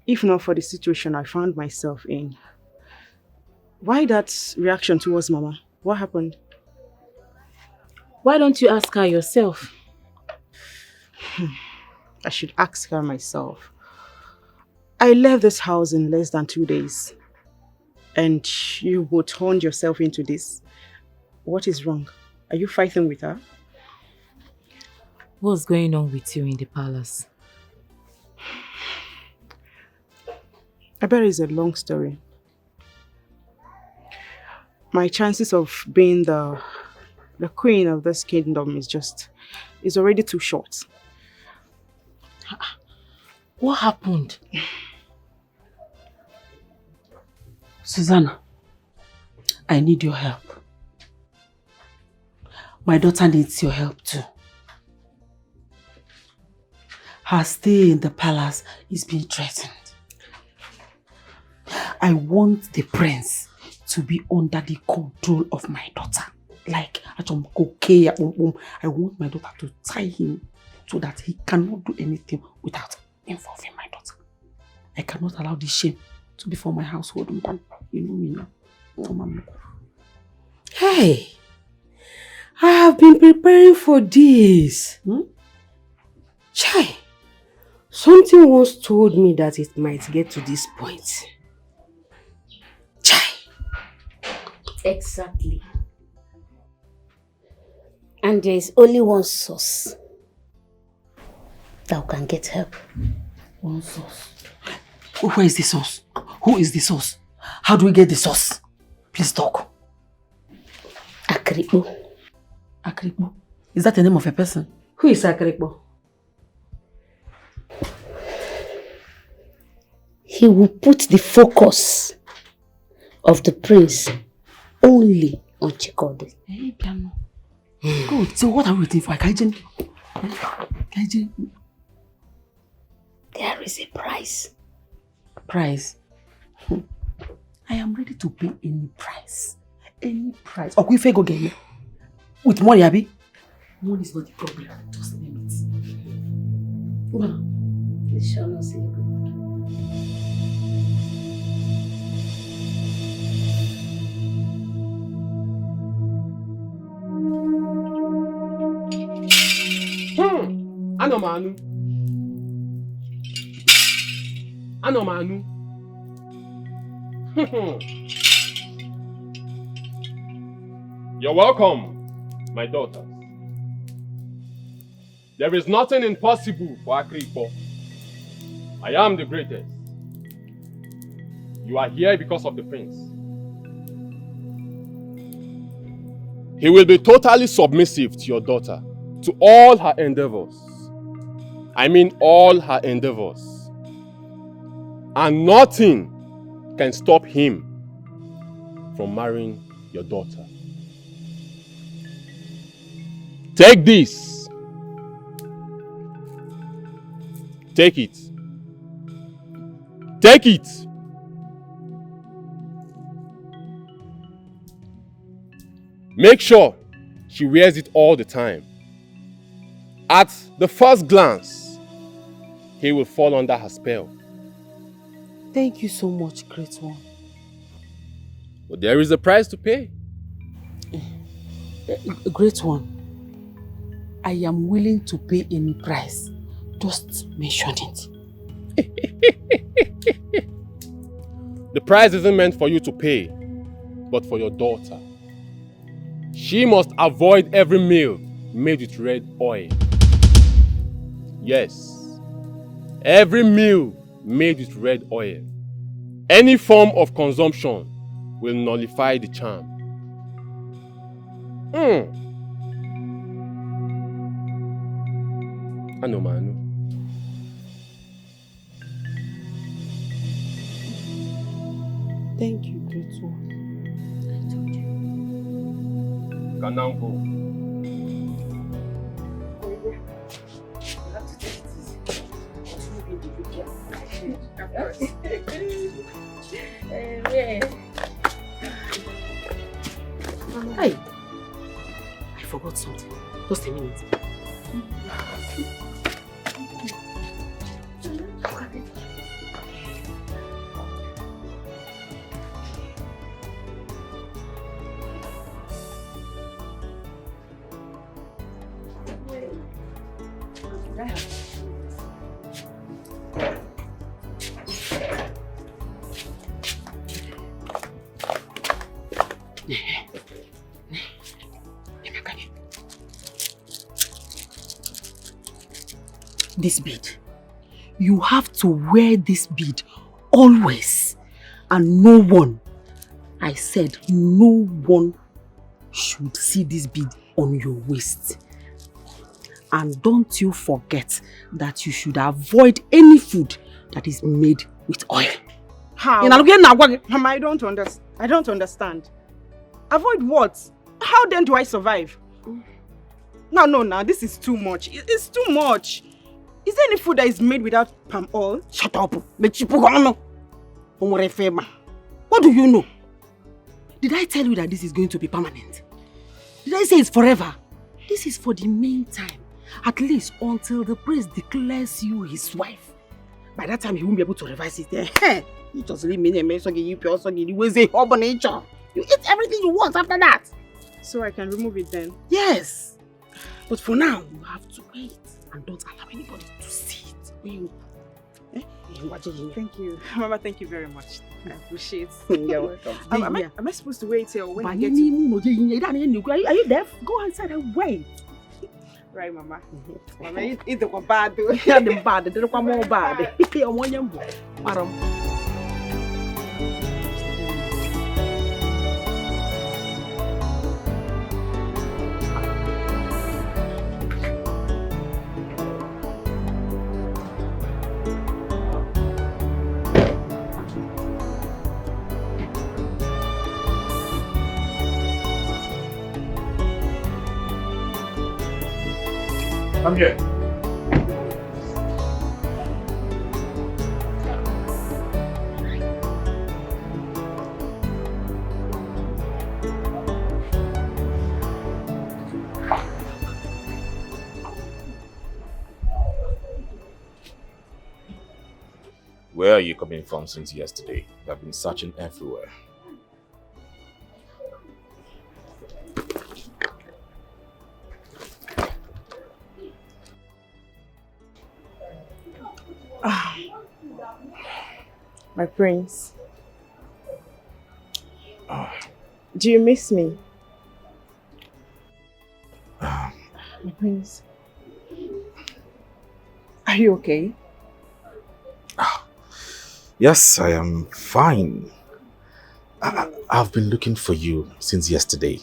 If not for the situation I found myself in. Why that reaction towards Mama? What happened? Why don't you ask her yourself? I should ask her myself. I left this house in less than 2 days. And you would turn yourself into this. What is wrong? Are you fighting with her? What's going on with you in the palace? I bet it's a long story. My chances of being the queen of this kingdom is already too short. What happened? Susanna, I need your help. My daughter needs your help too. Her stay in the palace is being threatened. I want the prince to be under the control of my daughter. Like, I want my daughter to tie him so that he cannot do anything without involving my daughter. I cannot allow this shame to be for my household. You know me now. No, Mama. Hey, I have been preparing for this. Chai, something once told me that it might get to this point. Chai. Exactly. And there is only one source that can get help. One source? Where is the source? Who is the source? How do we get the source? Please talk. Akripo. Akripo? Is that the name of a person? Who is Akripo? He will put the focus of the prince only on Chikode. Hey, piano. Good. So what are we waiting for? Kaijin? There is a price. Price? I am ready to pay any price. Any price. Okay, if I go get me. With money, Abi? Money is not the problem. Just name it. Well, It shall not say good. Anomanu. Anomanu. You're welcome, my daughters. There is nothing impossible for Akripo. I am the greatest. You are here because of the prince. He will be totally submissive to your daughter, to all her endeavors. I mean all her endeavors. And nothing can stop him from marrying your daughter. Take this. Take it. Take it. Make sure she wears it all the time. At the first glance, he will fall under her spell. Thank you so much, great one. But there is a price to pay. Great one. I am willing to pay any price. Just mention it. The price isn't meant for you to pay, but for your daughter. She must avoid every meal made with red oil. Yes, every meal made with red oil. Any form of consumption will nullify the charm. Anomanu. Thank you, great one. Can now go. Hey, I forgot something. Just a minute. This bead. You have to wear this bead always. And no one, I said no one should see this bead on your waist. And don't you forget that you should avoid any food that is made with oil. How? Mama, I don't understand. Avoid what? How then do I survive? No, this is too much. It's too much. Is there any food that is made without palm oil? Shut up. What do you know? Did I tell you that this is going to be permanent? Did I say it's forever? This is for the meantime. At least until the priest declares you his wife. By that time, he won't be able to revise it. You just leave me there. You eat everything you want after that. So I can remove it then? Yes. But for now, you have to wait. And don't allow anybody to see it. Thank you. Mama, thank you very much. I appreciate it. You're welcome. Am I supposed to wait till when I get to... Are you deaf? Go outside and wait. Right, Mama. Mama, eat the bad. Yeah, the bad. The more bad. Come here. Where are you coming from since yesterday? I've been searching everywhere. My prince. Do you miss me? My prince. Are you okay? Yes, I am fine. I've been looking for you since yesterday.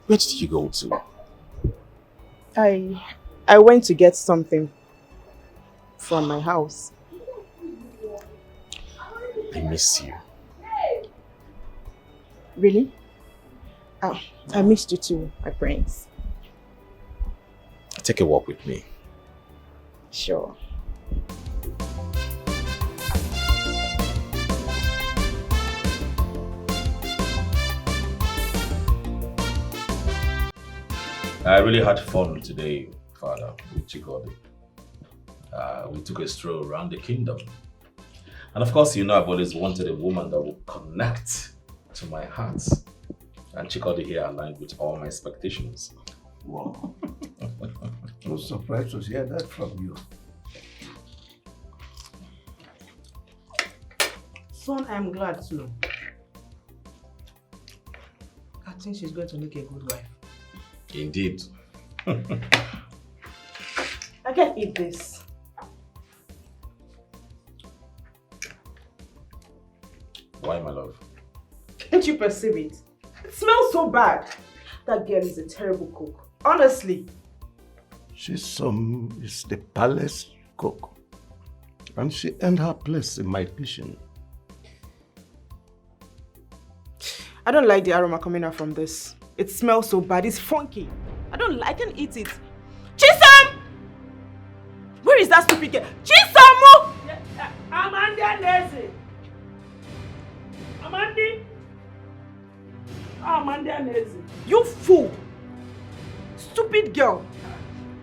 Where did you go to? I went to get something from my house. I miss you. Really? I missed you too, my prince. Take a walk with me. Sure. I really had fun today, Father, with Chikodi. We took a stroll around the kingdom. And of course, you know I've always wanted a woman that will connect to my heart. And Chikodi here aligned with all my expectations. Wow. I was surprised to hear that from you. Son, I'm glad too. I think she's going to make a good wife. Indeed. I can't eat this. Why, my love? Can't you perceive it? It smells so bad. That girl is a terrible cook. Honestly. She's is the palace cook. And she earned her place in my kitchen. I don't like the aroma coming out from this. It smells so bad. It's funky. I can't eat it. Chisam! Where is that stupid girl? Chisam! Amanda Lazy. Amanda Lazy. You fool! Stupid girl.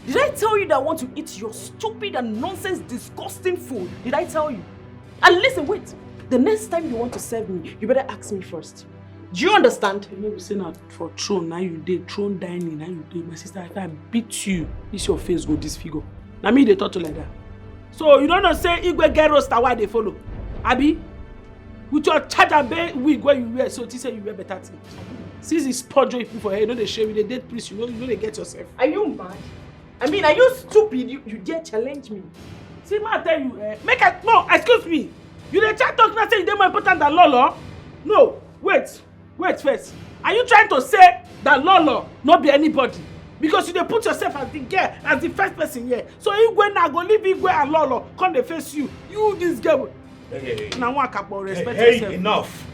Did I tell you that I want to eat your stupid and nonsense, disgusting food? Did I tell you? And listen, wait. The next time you want to serve me, you better ask me first. Do you understand? You know, we say now for throne, now you did throne dining, now you did. My sister, if I beat you, this your face go disfigure. Now me they talk to like that. So you don't know say Igwe get roaster why they follow. Abi, with your charger wig where you wear, so you say you wear better thing. Since it's podjo you put for hair, you know they shave with the dead priest, you know they get yourself. Are you mad? I mean, are you stupid? You dare challenge me? See, man, I tell you, no, excuse me. You the chat talk now say you're more important than Lolo? No, wait first. Are you trying to say that Lolo not be anybody? Because you dey put yourself as the girl, as the first person here. So Igwe now go leave Igwe and Lolo, come they face you. You this girl. Hey. Now one couple respect yourself. Enough.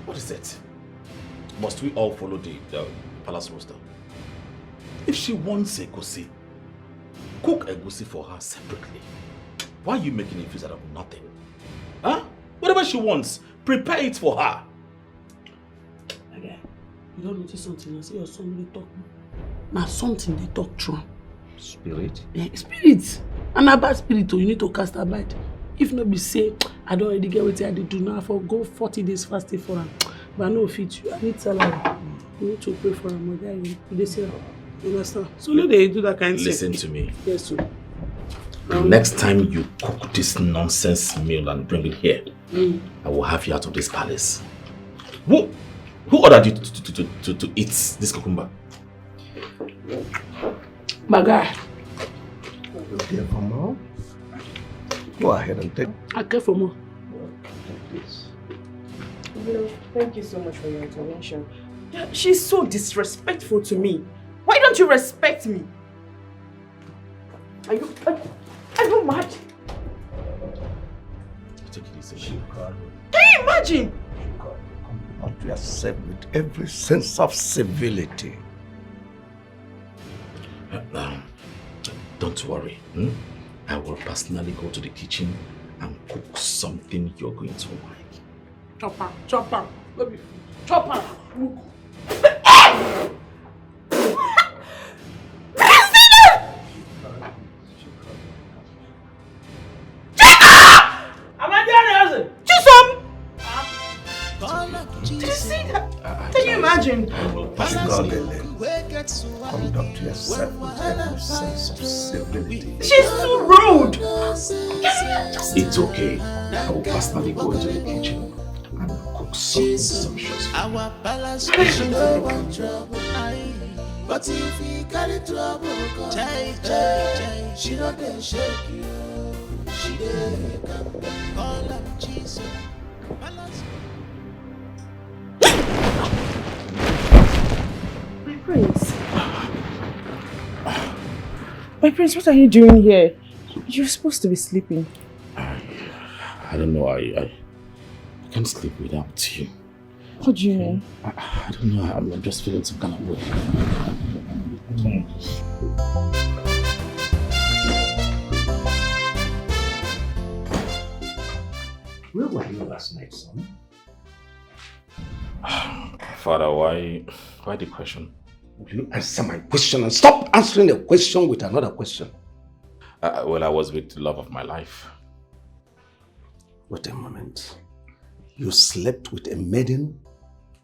What is it? Must we all follow the palace roster? If she wants egusi, cook egusi for her separately. Why are you making a fuss out of nothing? Huh? Whatever she wants, prepare it for her. Okay. You don't notice something? I say your son really talk. Now something they talk true. Spirit? Yeah, spirit. And a bad spirit, you need to cast a bite. If not be say, I don't already get what I do now for go 40 days fasting for her. But I know fit you. I need salary. You need to pray for her. My guy, they say, you understand? So no, they do that kind of thing. Listen to me. Yes, sir. The next time you cook this nonsense meal and bring it here, I will have you out of this palace. Who ordered you to eat this cucumber? My guy. You care for more? Go ahead and take. I care for more. Thank you so much for your intervention. She's so disrespectful to me. Why don't you respect me? Are you mad? Take it easy. Can you imagine? Not to accept with every sense of civility. Don't worry. I will personally go to the kitchen and cook something you're going to like. Chopper. Baby. Chopper. Did you see that? Can you imagine? Conduct yourself with every sense of civility. She's too rude. It's okay. I will personally go into the kitchen and cook something sumptuous. Our palace is no one trouble. But if we carry trouble, chai, she not gonna shake you. She dey call up Jesus. My prince. My prince, what are you doing here? You're supposed to be sleeping. I don't know. I can't sleep without you. What do you mean? I don't know. I'm just feeling some kind of way. Where were you last night, son? Father, why the question? Will you answer my question and stop answering a question with another question? Well, I was with the love of my life. Wait a moment. You slept with a maiden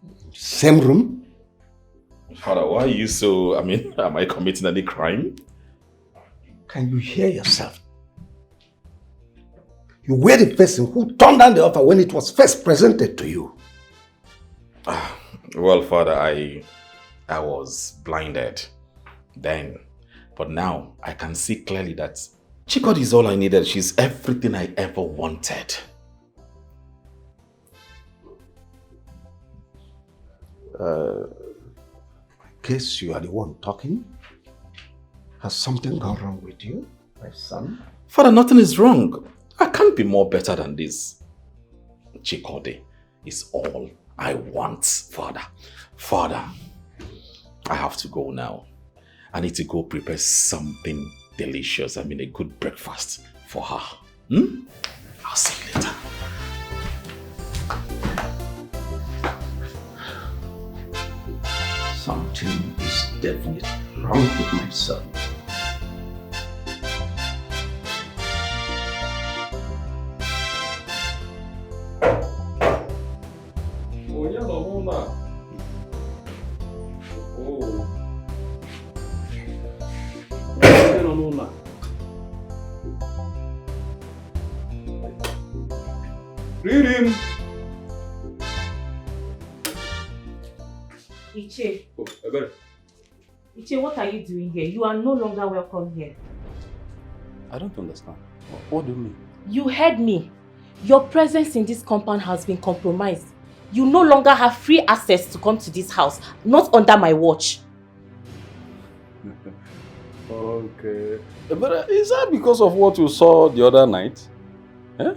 in the same room? Father, why are you so... am I committing any crime? Can you hear yourself? You were the person who turned down the offer when it was first presented to you. Well, Father, I was blinded then. But now I can see clearly that Chikodi is all I needed. She's everything I ever wanted. I guess you are the one talking. Has something gone wrong with you, my son? Father, nothing is wrong. I can't be more better than this. Chikodi is all I want, Father. Father, I have to go now. I need to go prepare something delicious. A good breakfast for her. I'll see you later. Something is definitely wrong with my son. Read him. Iche. Oh, Ebube. Iche, what are you doing here? You are no longer welcome here. I don't understand. What do you mean? You heard me. Your presence in this compound has been compromised. You no longer have free access to come to this house, not under my watch. Okay. But is that because of what you saw the other night? Eh?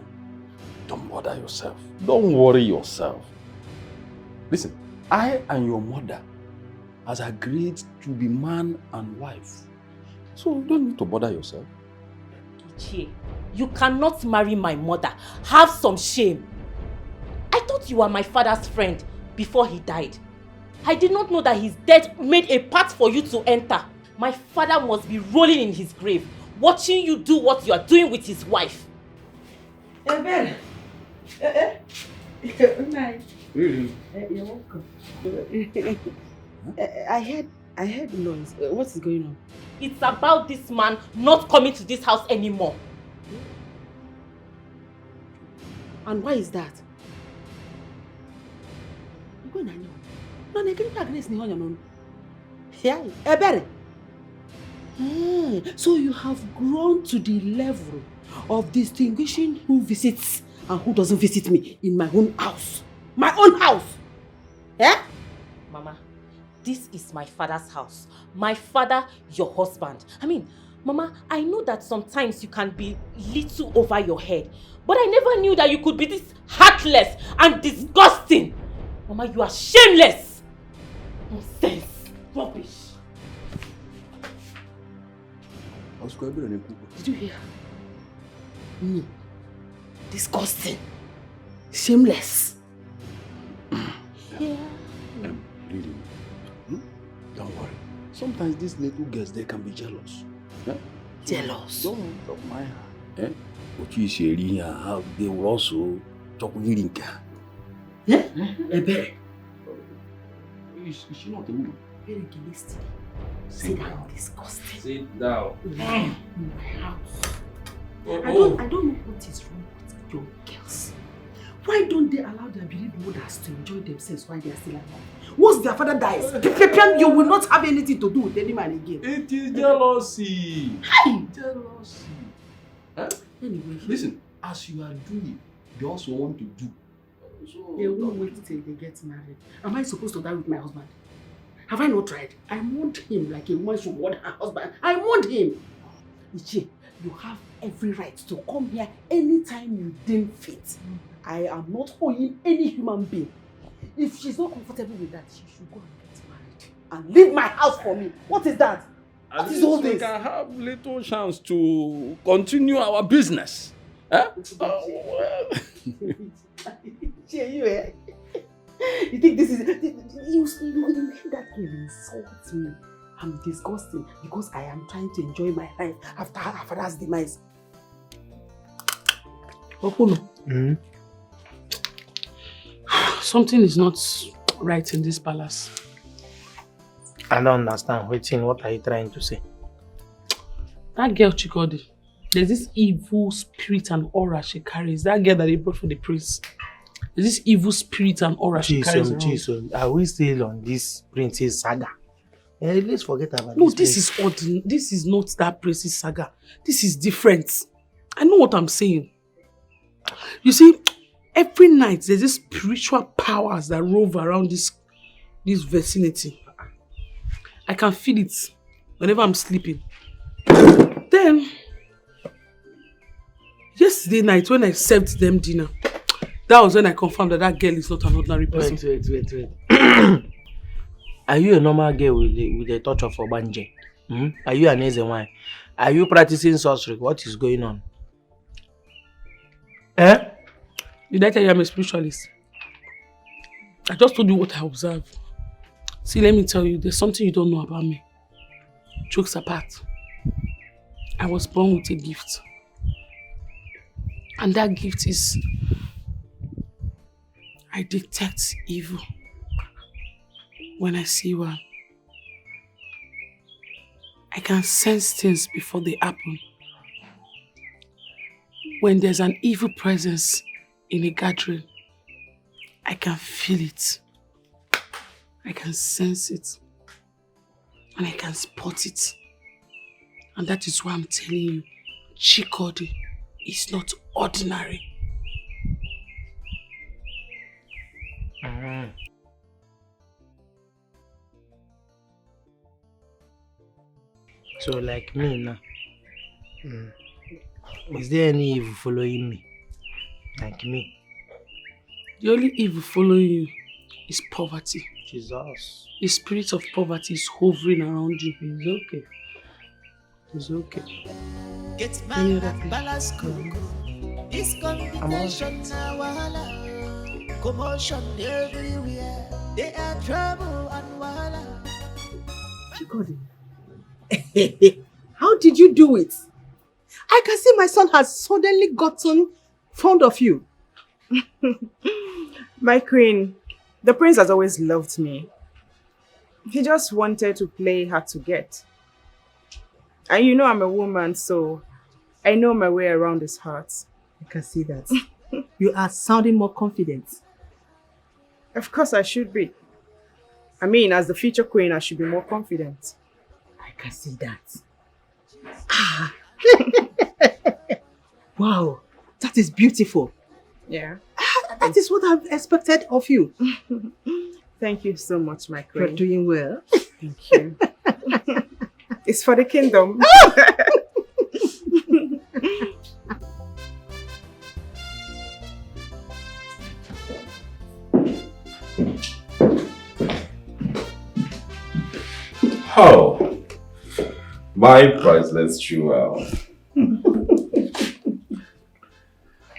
Don't bother yourself. Don't worry yourself. Listen, I and your mother has agreed to be man and wife. So you don't need to bother yourself. Ichie, you cannot marry my mother. Have some shame. I thought you were my father's friend before he died. I did not know that his death made a path for you to enter. My father must be rolling in his grave, watching you do what you are doing with his wife. Ebube. Really? You're welcome. I heard noise. What is going on? It's about this man not coming to this house anymore. And why is that? So you have grown to the level of distinguishing who visits and who doesn't visit me in my own house. My own house! Yeah? Mama, this is my father's house. My father, your husband. Mama, I know that sometimes you can be little over your head, but I never knew that you could be this heartless and disgusting. Mama, you are shameless. Nonsense. Rubbish. Did you hear? Me. Disgusting. Shameless. Yeah. Really? Don't worry. Sometimes these little girls, they can be jealous. Yeah? Jealous? Don't mind her. Eh? What you say, how they will also talk with you. Yeah? Ebube, Is she not a woman? Very gillistic. Sit down, disgusting. Sit down. In my house. Oh, I don't know what is wrong with your girls. Why don't they allow their bereaved mothers to enjoy themselves while they are still alive? Once their father dies, you will not have anything to do with any man again. It is jealousy. Hi! Jealousy. Huh? Anyway, listen, as you are doing, they also want to do. So, they won't wait till they get married. Am I supposed to die with my husband? Have I not tried? I want him like a woman should want her husband. I want him. Ichi, you have every right to come here anytime you deem fit. I am not owing any human being. If she's not comfortable with that, she should go and get married and leave my house for me. What is that? What is all we this? can have little chance to continue our business. Huh? You think this is... You made that girl insult me. I'm disgusting because I am trying to enjoy my life after her father's demise. Okuno. Something is not right in this palace. I don't understand. What are you trying to say? That girl Chikodi, there's this evil spirit and aura she carries. That girl that they brought for the prince. There's this evil spirit and aura she carries around. Jesus, are we still on this princess saga? Let's forget about No, this is ordinary. This is not that princess saga. This is different. I know what I'm saying. You see, every night there's these spiritual powers that rove around this vicinity. I can feel it whenever I'm sleeping. Then, yesterday night when I served them dinner, that was when I confirmed that girl is not an ordinary person. Wait. Are you a normal girl with a touch of Obanje? Are you an easy wine? Are you practicing sorcery? What is going on? Did I tell you I'm a spiritualist? I just told you what I observe. See, let me tell you, there's something you don't know about me. Jokes apart. I was born with a gift. And that gift is... I detect evil when I see one. I can sense things before they happen. When there's an evil presence in a gathering, I can feel it. I can sense it. And I can spot it. And that is why I'm telling you, Chikodi is not ordinary. So like me now, is there any evil following me? Like me? The only evil following you is poverty. Jesus. The spirit of poverty is hovering around you. It's okay. It's okay. Get mad at balance cook. This combination now wahala. Commotion everywhere. They are trouble and wahala. Chikodi. How did you do it? I can see my son has suddenly gotten fond of you. My queen, the prince has always loved me. He just wanted to play hard to get. And you know I'm a woman, so I know my way around his heart. I can see that. You are sounding more confident. Of course I should be. I mean, as the future queen, I should be more confident. I can see that. Ah. Wow, that is beautiful. Yeah. That is what I've expected of you. Thank you so much, my queen. You're doing well. Thank you. It's for the kingdom. Oh, my priceless jewel.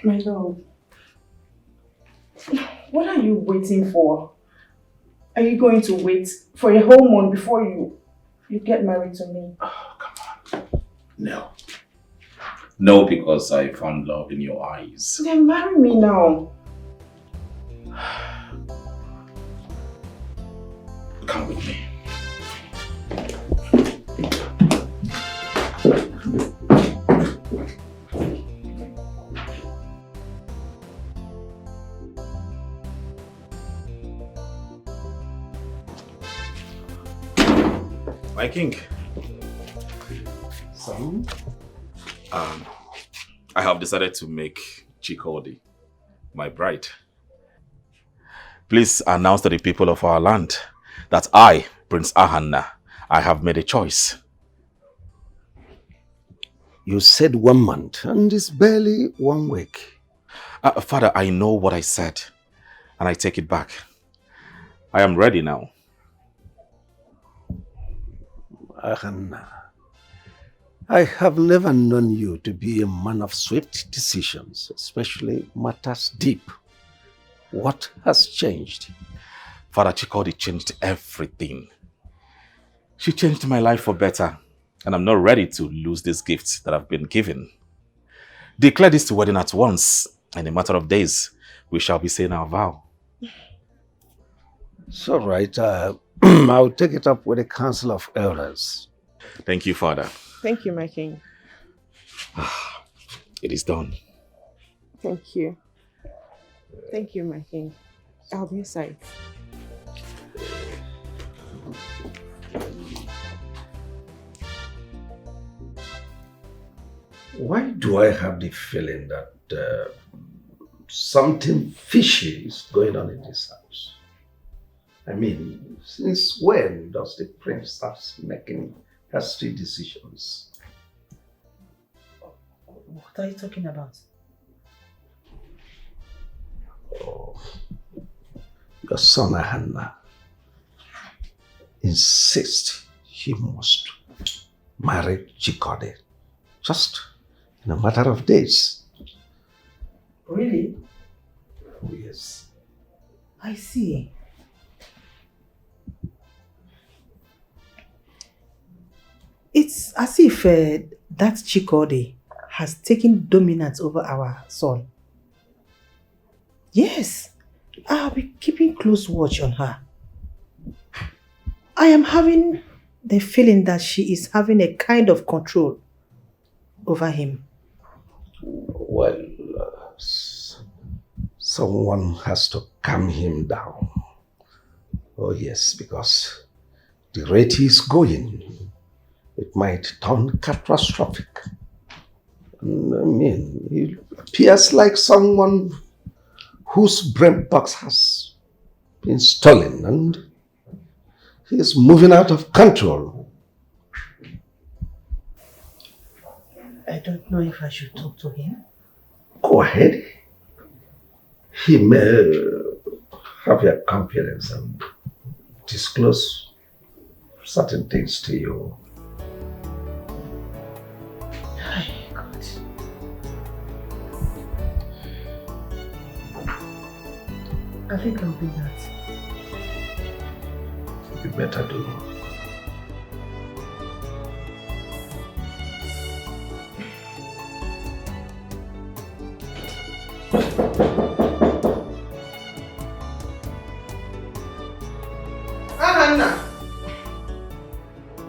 My lord, what are you waiting for? Are you going to wait for a whole month before you get married to me? Oh, come on. No. No, because I found love in your eyes. Then marry me now. Come with me. My king. Son? I have decided to make Chikodi my bride. Please announce to the people of our land that I, Prince Ahanna, I have made a choice. You said 1 month, and it's barely 1 week. Father, I know what I said, and I take it back. I am ready now. Ahanna, I have never known you to be a man of swift decisions, especially matters deep. What has changed? Father, Chikodi changed everything. She changed my life for better, and I'm not ready to lose these gifts that I've been given. Declare this wedding at once. In a matter of days, we shall be saying our vow. It's all right. I'll take it up with the Council of Elders. Thank you, Father. Thank you, my king. It is done. Thank you. Thank you, my king. I'll be aside. Why do I have the feeling that something fishy is going on in this house? I mean, since when does the prince start making hasty decisions? What are you talking about? Oh, your son Ahanna insists he must marry Chikodi just in a matter of days. Really? Oh, yes. I see. It's as if that Chikodi has taken dominance over our son. Yes, I'll be keeping close watch on her. I am having the feeling that she is having a kind of control over him. Well, someone has to calm him down. Oh yes, because the rate he's going, it might turn catastrophic. I mean, he appears like someone whose brain box has been stolen and he is moving out of control. I don't know if I should talk to him. Go ahead. He may have your confidence and disclose certain things to you. I think I'll do that. You better do. Ahanna!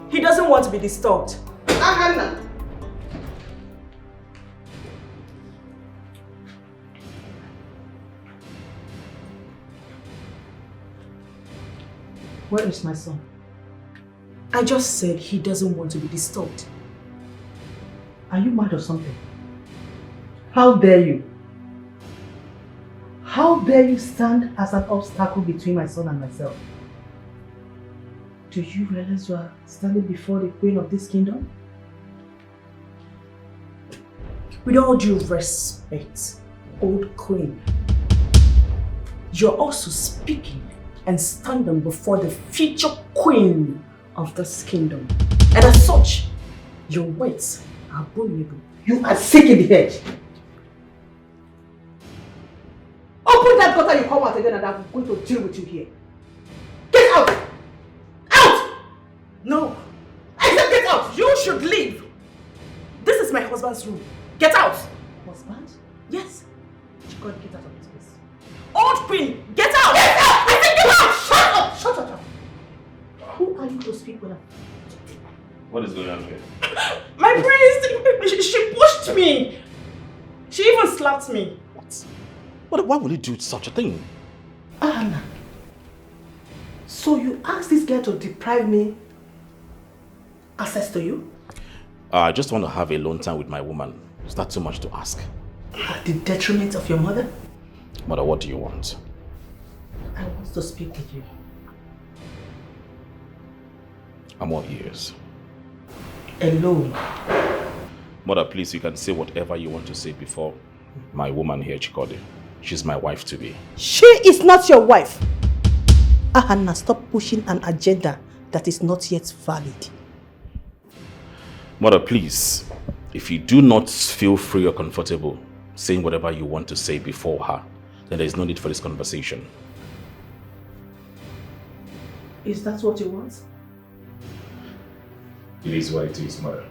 He doesn't want to be disturbed. Ahanna! Where is my son? I just said he doesn't want to be disturbed. Are you mad or something? How dare you? How dare you stand as an obstacle between my son and myself? Do you realize you are standing before the queen of this kingdom? With all due respect, old queen, you're also speaking and standing before the future queen of this kingdom. And as such, your words are abominable. You are sick in the head. Open that gutter, you come out again, and I'm going to deal with you here. Get out! Out! No. I said get out! You should leave! This is my husband's room. Get out! Husband? Yes. You can't get out of this place. Old queen, get out! Get out! I said get out! Shut up! Shut up! mother? What is going on here? My prince, she pushed me. She even slapped me. What? Why would you do such a thing? Anna, so you asked this girl to deprive me access to you? I just want to have a alone time with my woman. Is that too much to ask? At the detriment of your mother? Mother, what do you want? I want to speak with you. I'm all ears. Alone. Mother, please, you can say whatever you want to say before my woman here, Chikode. She's my wife to be. She is not your wife. Anna, stop pushing an agenda that is not yet valid. Mother, please, if you do not feel free or comfortable saying whatever you want to say before her, then there is no need for this conversation. Is that what you want? It is what it is, Mother.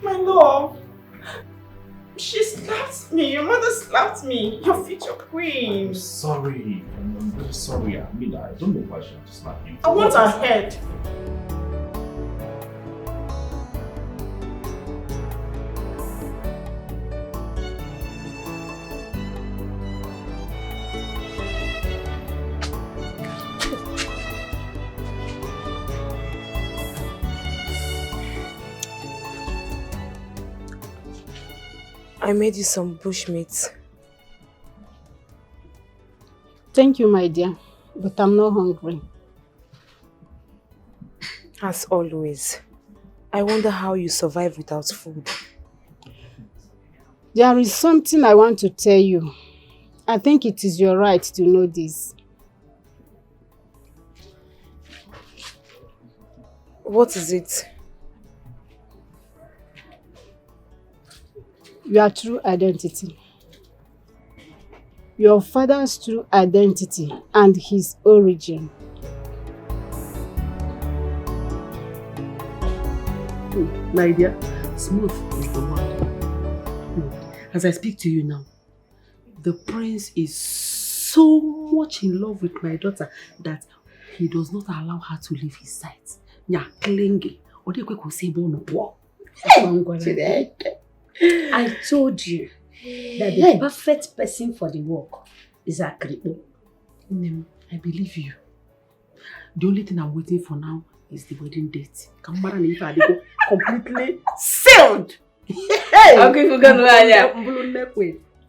My love. She slapped me. Your mother slapped me. Your future queen. I'm sorry. I'm very sorry. I mean, I don't know why she had to slap you. I want her head. I made you some bushmeat. Thank you, my dear, but I'm not hungry. As always. I wonder how you survive without food. There is something I want to tell you. I think it is your right to know this. What is it? Your true identity. Your father's true identity and his origin. My dear, smooth is the one. As I speak to you now, the prince is so much in love with my daughter that he does not allow her to leave his side. Yeah, clingy. I told you that the perfect person for the work is Akripo. I believe you. The only thing I'm waiting for now is the wedding date. Completely sealed.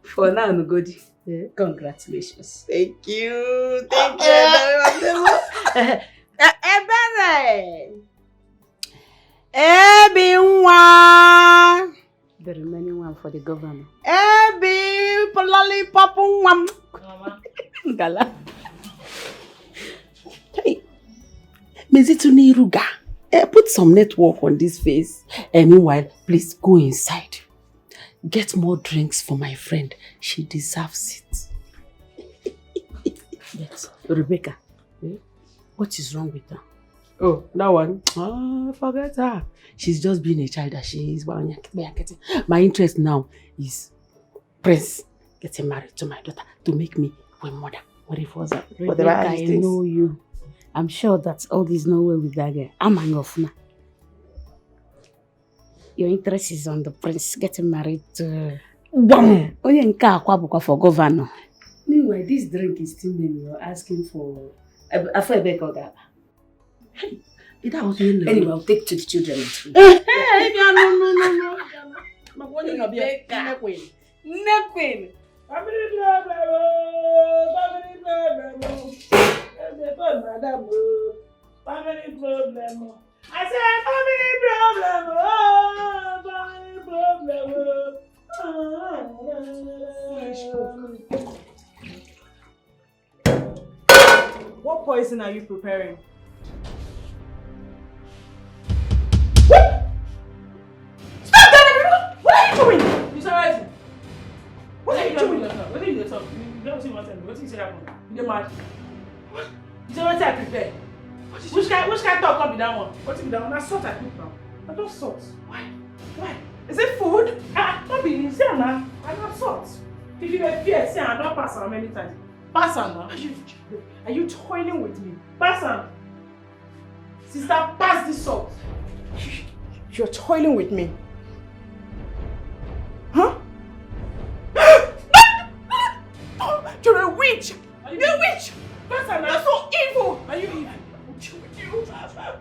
For now, Nugodi. Congratulations. Thank you. Thank you. Everyone. The remaining one for the governor. Ebi lollipop one. Gala. Hey, Mezituni Ruga. Put some network on this face. Meanwhile, please go inside. Get more drinks for my friend. She deserves it. Yes. Rebecca, what is wrong with her? Oh, that one? Oh, forget her. She's just being a child that she is. My interest now is Prince getting married to my daughter to make me a mother. What if was that? Rebecca, I know you. I'm sure that all this no way with that girl. I'm off now. Your interest is on the prince getting married to... Bam! For governor. Meanwhile, this drink is still when you're asking for... Anyway, I'll take to the children. Nothing. Family problem. I said family problem. What poison are you preparing? Stop that! What are you doing? You said what are you doing? What are you doing? You don't see what's happening. What is happening? You get mad? What? You said what I prepare? Which kind of talk can be that one? What is that one? That's salt I put now. I don't salt. Why? Is it food? Not be easy now. I got salt. If you were fear, say I don't pass on many times. Pass on now. Are you toiling with me? Pass on. Sister, pass this salt. You're toiling with me. Huh? You're a witch! You're a witch! You're so evil! Are you evil? I'll deal with you.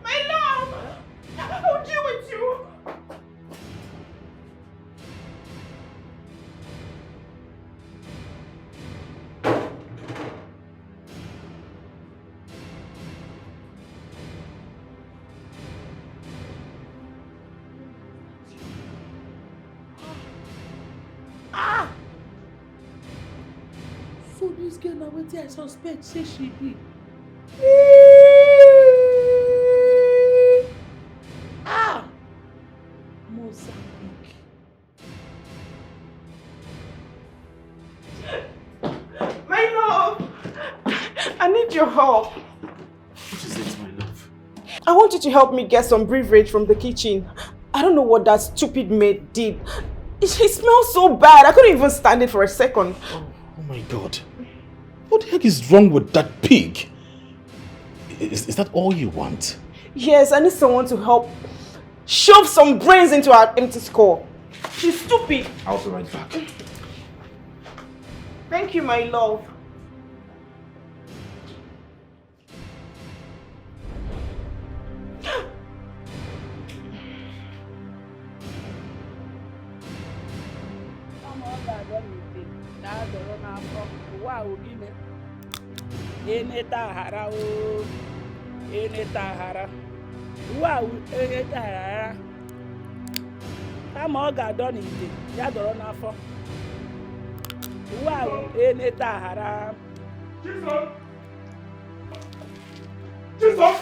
My love! I'll deal with you! So this girl now what I suspect say she be. Mozambique. My love! I need your help. What is it, my love? I want you to help me get some beverage from the kitchen. I don't know what that stupid maid did. It smells so bad. I couldn't even stand it for a second. Oh my God. What the heck is wrong with that pig? Is that all you want? Yes, I need someone to help shove some brains into her empty skull. She's stupid. I'll be right back. Thank you, my love. Wow, I'm all got done in it. Yador n'afọ. Wow, eneta haram. Jesus!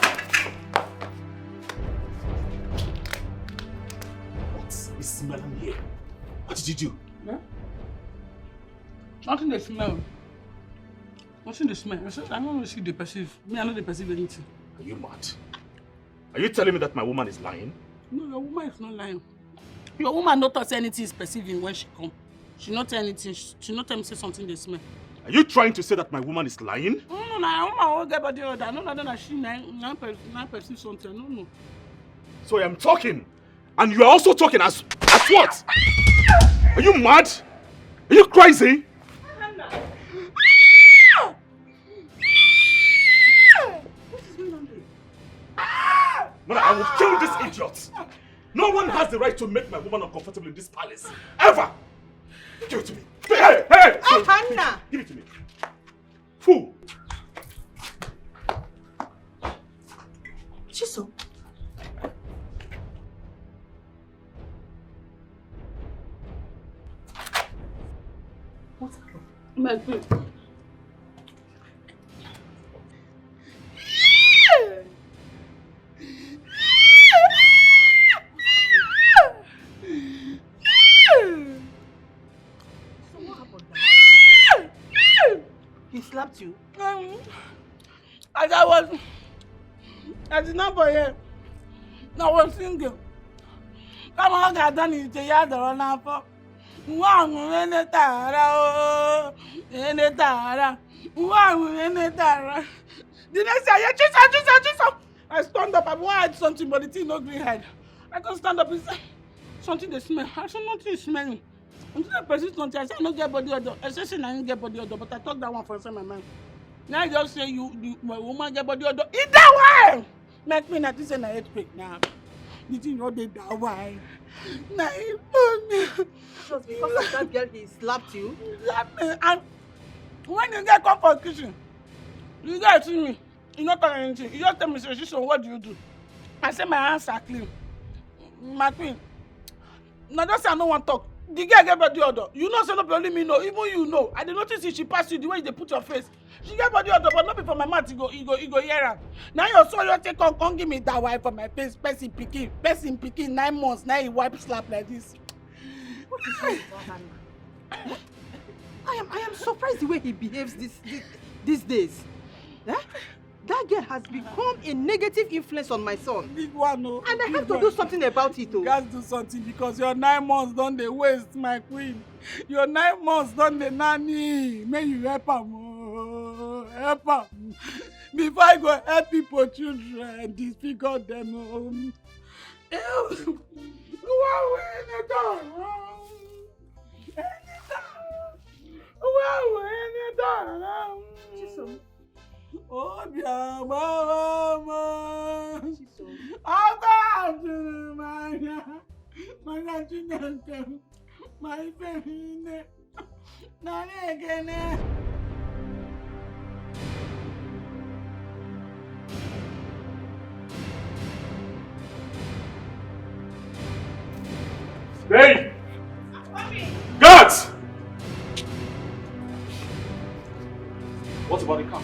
What is smelling here? What did you do? Yeah? Nothing they smell. Nothing they smell. I don't see they perceive. Me, I know they perceive anything. Are you mad? Are you telling me that my woman is lying? No, your woman is not lying. Your woman not say anything is perceiving when she come. She not tell anything. She not tell me say something they smell. Are you trying to say that my woman is lying? No, my woman won't get body odor. No, that she not perceive something. No. So I am talking, and you are also talking as what? Are you mad? Are you crazy? Mother, I will kill this idiot. No one has the right to make my woman uncomfortable in this palace. Ever! Give it to me. Hey! Hannah! Give it to me. Fool! Chiso. What's happened? My food. He slapped you? I did not for him. I was single. Come on, I done it to yard or an apple. One in the tara, in the tara, one in the tara. The next day, I stand up. I wanted something, but the thing no green head. I can stand up and say something they smell. I said nothing is smelling. Until I persist something, I said I don't get body odor. I said I don't get body odor, but I talk that one for inside my mind. Now I just say my woman get body odor. Eat that way! Make me not say I earthquake now. You think you did that way? Now he put me. Just because of that girl, he slapped you? Slapped me. And when you get come for the kitchen, you guys see me. You not tell anything. You just tell me, so what do you do? I say my hands are clean. My queen. Now just say I don't want to talk. The girl get body odor. You know, say not only me know. Even you know. I did notice if she pass you the way they put your face. She get body odor, but not before my mouth. You go hear her. Now your soul, you take come give me that wife for my face. Person picking 9 months. Now he wipe slap like this. What is wrong with Hannah? I am surprised the way he behaves these days. Eh? That girl has become a negative influence on my son. Big one, no. And I have to do something about it. You guys do something because your 9 months don't they waste, my queen. Your 9 months don't they nanny. May you help them. Help them. Before I go help people, children, disfigure them. Obio, mama, my friend, Ekene. Hey! Guards! What about the car?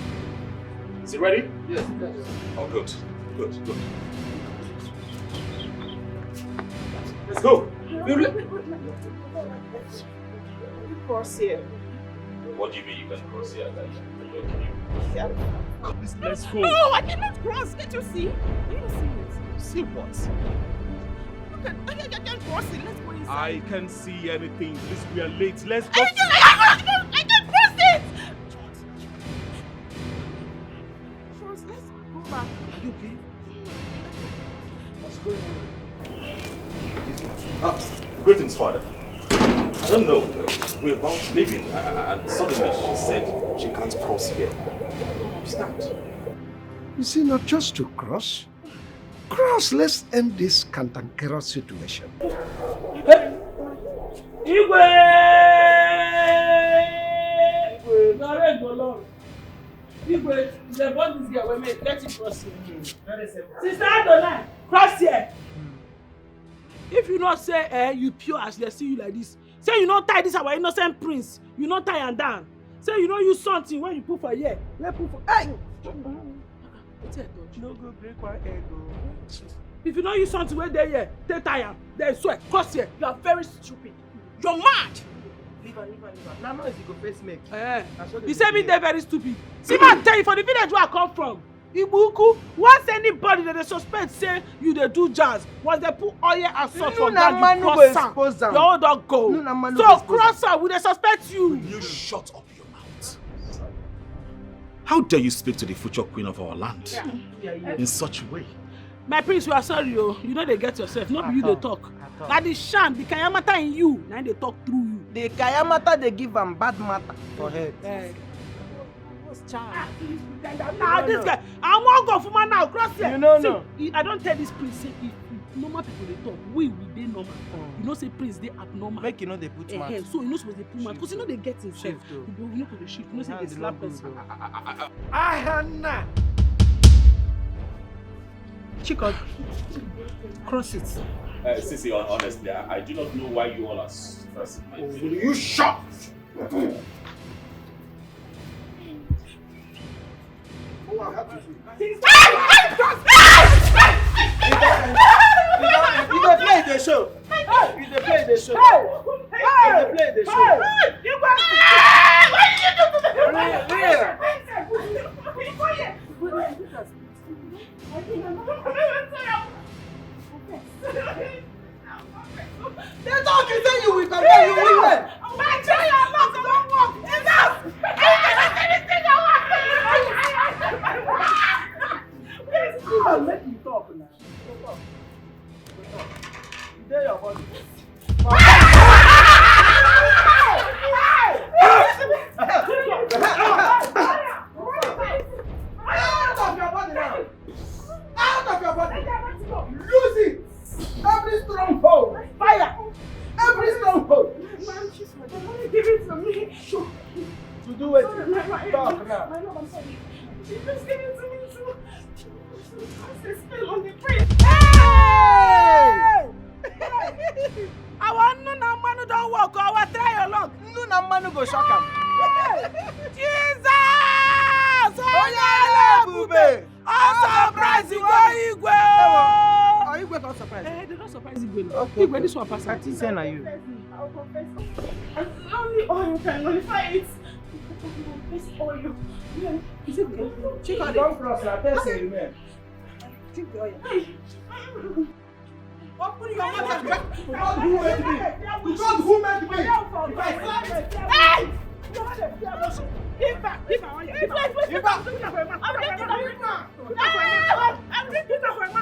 Is it ready? Yes. Oh, good. Good. Let's go. Cross here. What do you mean you can cross here? Let's go. No, I cannot cross. Can't you see? Can you see it? See what? I can't cross it. Let's go inside. I can't see anything. Please, we are late. Let's go. I can't cross it. Let's go back. Are you okay? What's going on? Greetings, Father. I don't know. We're about leaving, and suddenly she said she can't cross here. What's that? Is it not just to cross? Cross, let's end this cantankerous situation. Igwe! Narrate go long. Igwe, the bond this girl, let it cross here. Sister Adonai, cross here. If you not say, you pure as they see you like this. Say you not tie this our innocent prince. You not tie and down. Say you not use something when you put for here. Let put for. Hey! No go break one egg. If you not use something where they here, take tie then swear, cross here. You are very stupid. You're mad. Leave her. Now noise you go face make. You say me they're very stupid. See man tell you for the village where I come from. Ibuku, once anybody that they suspect say you they do jazz, once they put oil and salt for ground, you cross am. Your own don't go. So cross am, we they suspect you. You shut up your mouth. How dare you speak to the future queen of our land in such a way? My prince, we are sorry, you know they get yourself. Not be you they talk. That the sham, the kayamata in you, now they talk through you. The kayamata they give them bad matter for head. This guy, I won't go for man now. Cross here. You know, see, I don't tell this prince. Say if normal people they talk, we they normal. You know, say prince they abnormal. Make you know they put mouth. So you know supposed they put mouth because you know they get himself. You know to the shit. You know say they slap person. Ahana. Chico, cross it. Sissy, honestly, I do not know why you all are stressing my Will you shut? You dey play the show. You dey play the show. What did you do to the They talk you say you will come here, you will win. My child, I'm not going to walk. Jesus! Let me talk now. You dare your body. Out of your body now. Out of your body. Lose it. Every stronghold. Fire. Every stronghold. Give it to me. To do it. Talk now. My love, I'm sorry. She just give it to me too. On the prince. Hey! I want no manu don't walk. I will try your luck. No manu go shock him. Jesus! Oh yeah, Ebube. I'm surprised you go Igwe. Are you not surprised? They don't surprise Igwe. Igwe, this one pass. I think say na you. I'll confess. Only oil can nullify it. oil. Chicken don't cross, I tell you, man. Take the oil. Open your mouth and God who made me? God who made me? Hey! Give back, give my oil. Give back. I'm drinking the oil.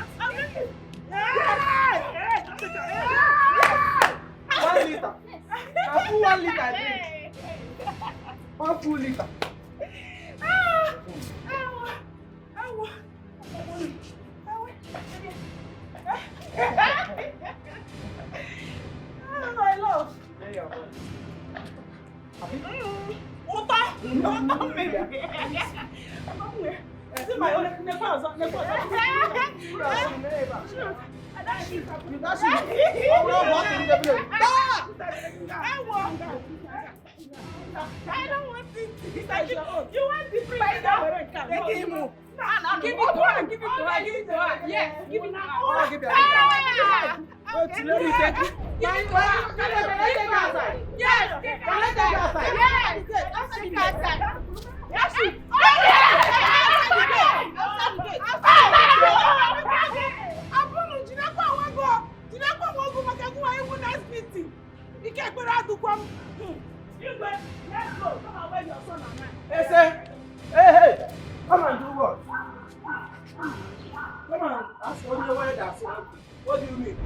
1 liter. I put 1 liter. 1 full liter. My love. See my own I don't want it. You want the free now? Give it to her. Give it to her. Yes, give it to her. Give it to her. Let me take it. Yes. Yes. Hey, come and do what? Come on, ask what you want to ask. What do you mean?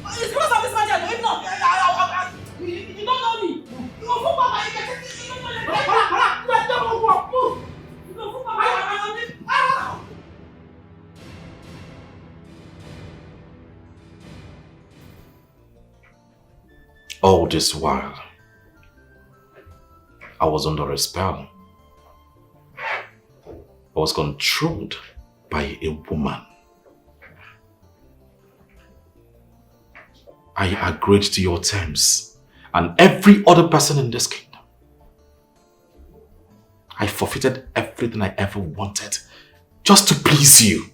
It's because of this man, if not, you don't know me. You go fuck my All this while, I was under a spell. I was controlled by a woman. I agreed to your terms and every other person in this kingdom. I forfeited everything I ever wanted just to please you.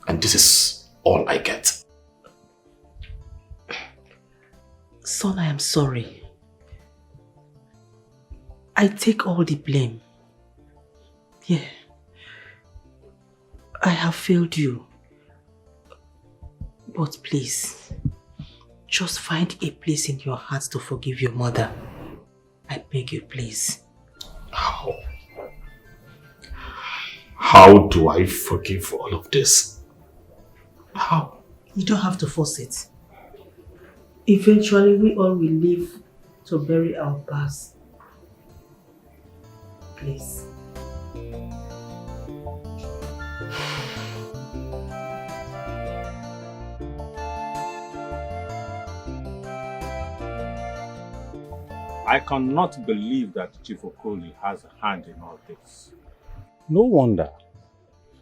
And this is all I get. Son, I am sorry. I take all the blame. Yeah. I have failed you. But please, just find a place in your heart to forgive your mother. I beg you, please. How? How do I forgive all of this? How? You don't have to force it. Eventually, we all will live to bury our past. Please. I cannot believe that Chief Okoli has a hand in all this. No wonder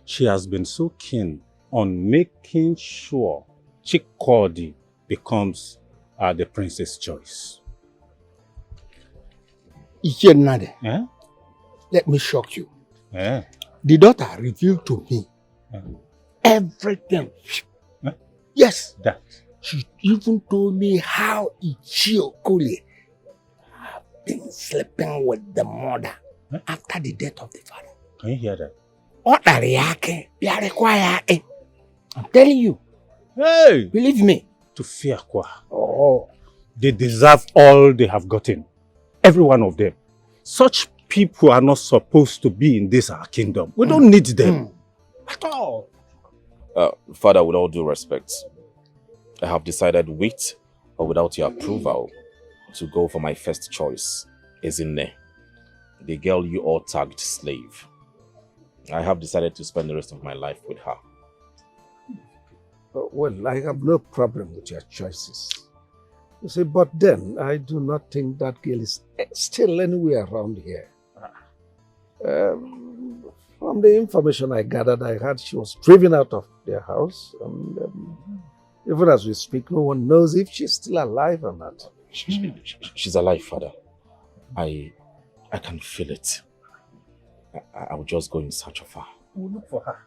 she has been so keen on making sure Chikodi becomes the prince's choice. Ikenade, let me shock you. The daughter revealed to me everything. Yes. That. She even told me how Ichie Okoli have been sleeping with the mother after the death of the father. Can you hear that? I'm telling you. Hey! Believe me. To fear Kwa. Oh. They deserve all they have gotten. Every one of them. Such people are not supposed to be in this our kingdom. We don't need them. At all. Father, with all due respect, I have decided with or without your approval to go for my first choice, Ezine, the girl you all tagged slave. I have decided to spend the rest of my life with her. Well, I have no problem with your choices. You see, but then I do not think that girl is still anywhere around here. From the information I gathered, I heard she was driven out of their house. And even as we speak, no one knows if she's still alive or not. She's alive, Father. I can feel it. I will just go in search of her. We'll look for her.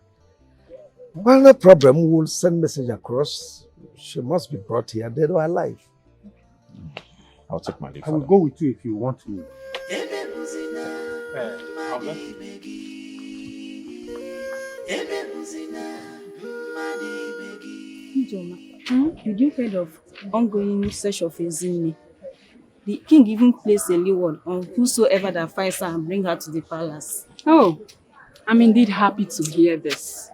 Well, no problem. We'll send message across. She must be brought here, dead or alive. I'll take my leave, I will Father. go with you if you want me. Did you heard of ongoing search of Ekene? The king even placed a reward on whosoever that finds her and bring her to the palace. Oh, I'm indeed happy to hear this.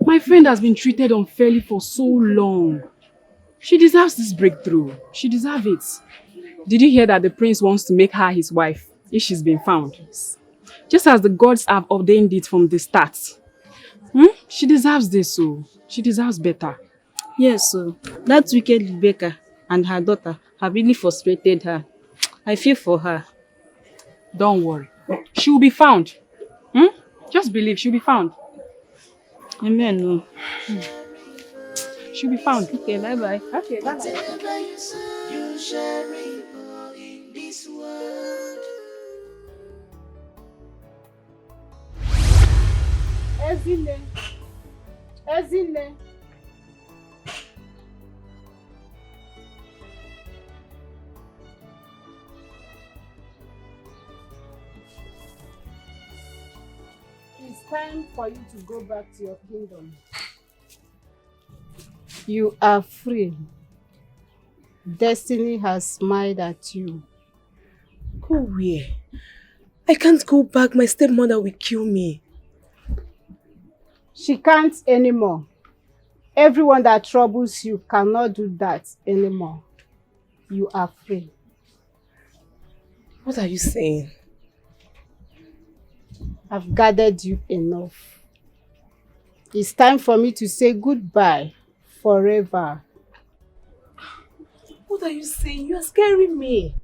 My friend has been treated unfairly for so long. She deserves this breakthrough. She deserves it. Did you hear that the prince wants to make her his wife if she's been found? Just as the gods have ordained it from the start. She deserves this, so she deserves better. Yes, so that wicked Rebecca and her daughter have really frustrated her. I feel for her. Don't worry. She will be found. Just believe she'll be found. Amen. No. She'll be found. Okay, bye-bye. Okay, bye-bye. Whatever you sow, you shall reap in this world. Ekene. Ekene. It's time for you to go back to your kingdom. You are free. Destiny has smiled at you. Go where? I can't go back. My stepmother will kill me. She can't anymore. Everyone that troubles you cannot do that anymore. You are free. What are you saying? I've gathered you enough. It's time for me to say goodbye forever. What are you saying? You are scaring me.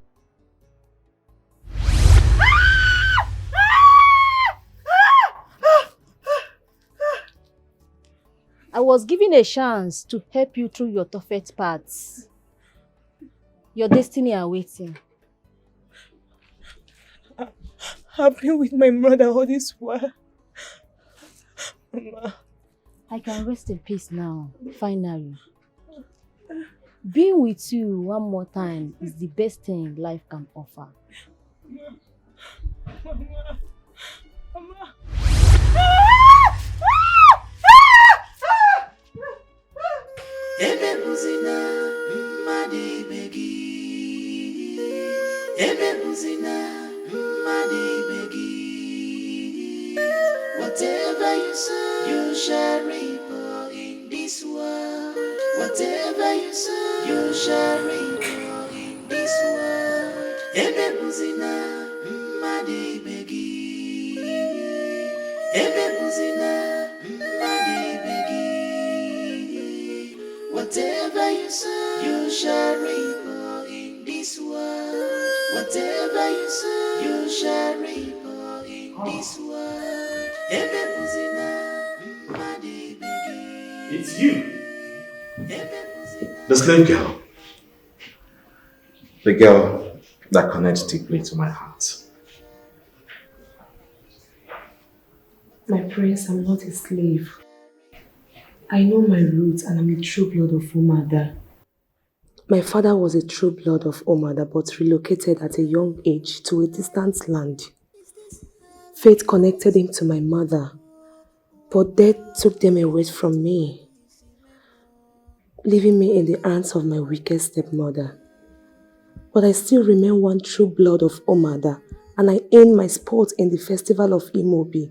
I was given a chance to help you through your toughest parts. Your destiny are waiting. I've been with my mother all this while. Mama. I can rest in peace now, finally. Being with you one more time is the best thing life can offer. Mama. Whatever you sow, you shall reap in this world. Whatever you sow, you shall reap in this world. Ebebuzina, madi begi. Ebebuzina, madi begi. Whatever you sow, you shall reap in this world. Whatever you sow, you shall reap in this world. It's you. The slave girl. The girl that connects deeply to my heart. My prince, I'm not a slave. I know my roots and I'm a true blood of Omada. My father was a true blood of Omada but relocated at a young age to a distant land. Fate connected him to my mother, but death took them away from me, leaving me in the hands of my wicked stepmother. But I still remain one true blood of Omada, and I earn my spot in the festival of Imobi.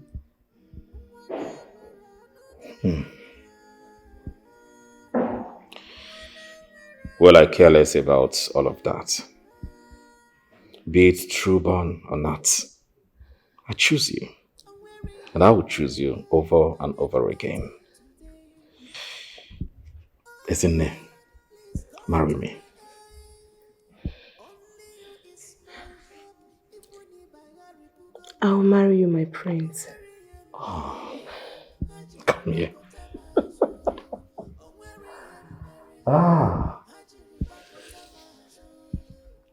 Well, I care less about all of that. Be it true born or not, I choose you. And I will choose you over and over again. Ekene, marry me. I'll marry you, my prince. Oh, come here. Ah.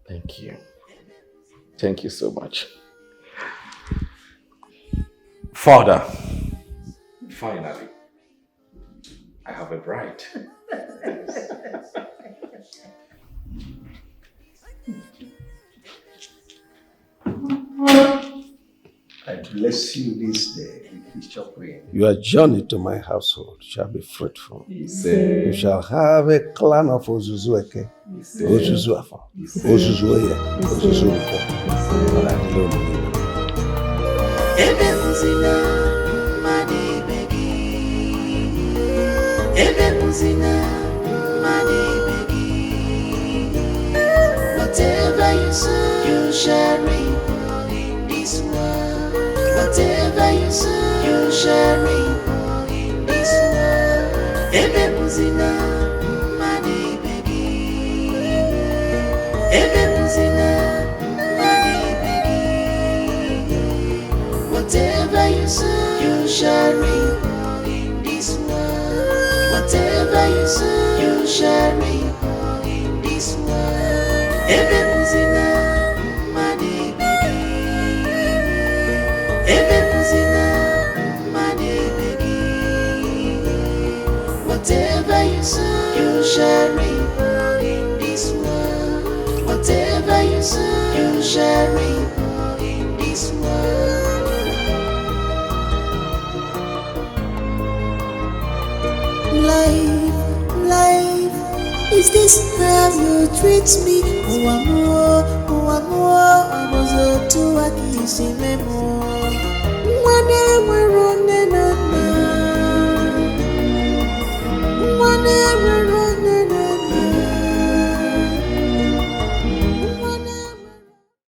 Thank you. Thank you so much. Father, finally, I have a bride. I bless you this day with his chocolate. Your journey to my household shall be fruitful. You shall have a clan of Ozuzueke, Ozuzuafa, Ozuzuoye, Ozuzuoko. Whatever you sow, you shall reap in this world. Whatever you sow, you shall reap in this world. Ebe muzina, mani begi. Ebe muzina, mani begi. Whatever you sow, you shall reap in this world. Whatever you sow, you shall reap in this world. Ebe muzina, mani begi. Ebe muzina, mani begi. Whatever you sow, you shall reap in this world. Whatever you sow, you shall reap in this world. Life, is this how you treat me? Oh, amor, I was a two-a-kiss in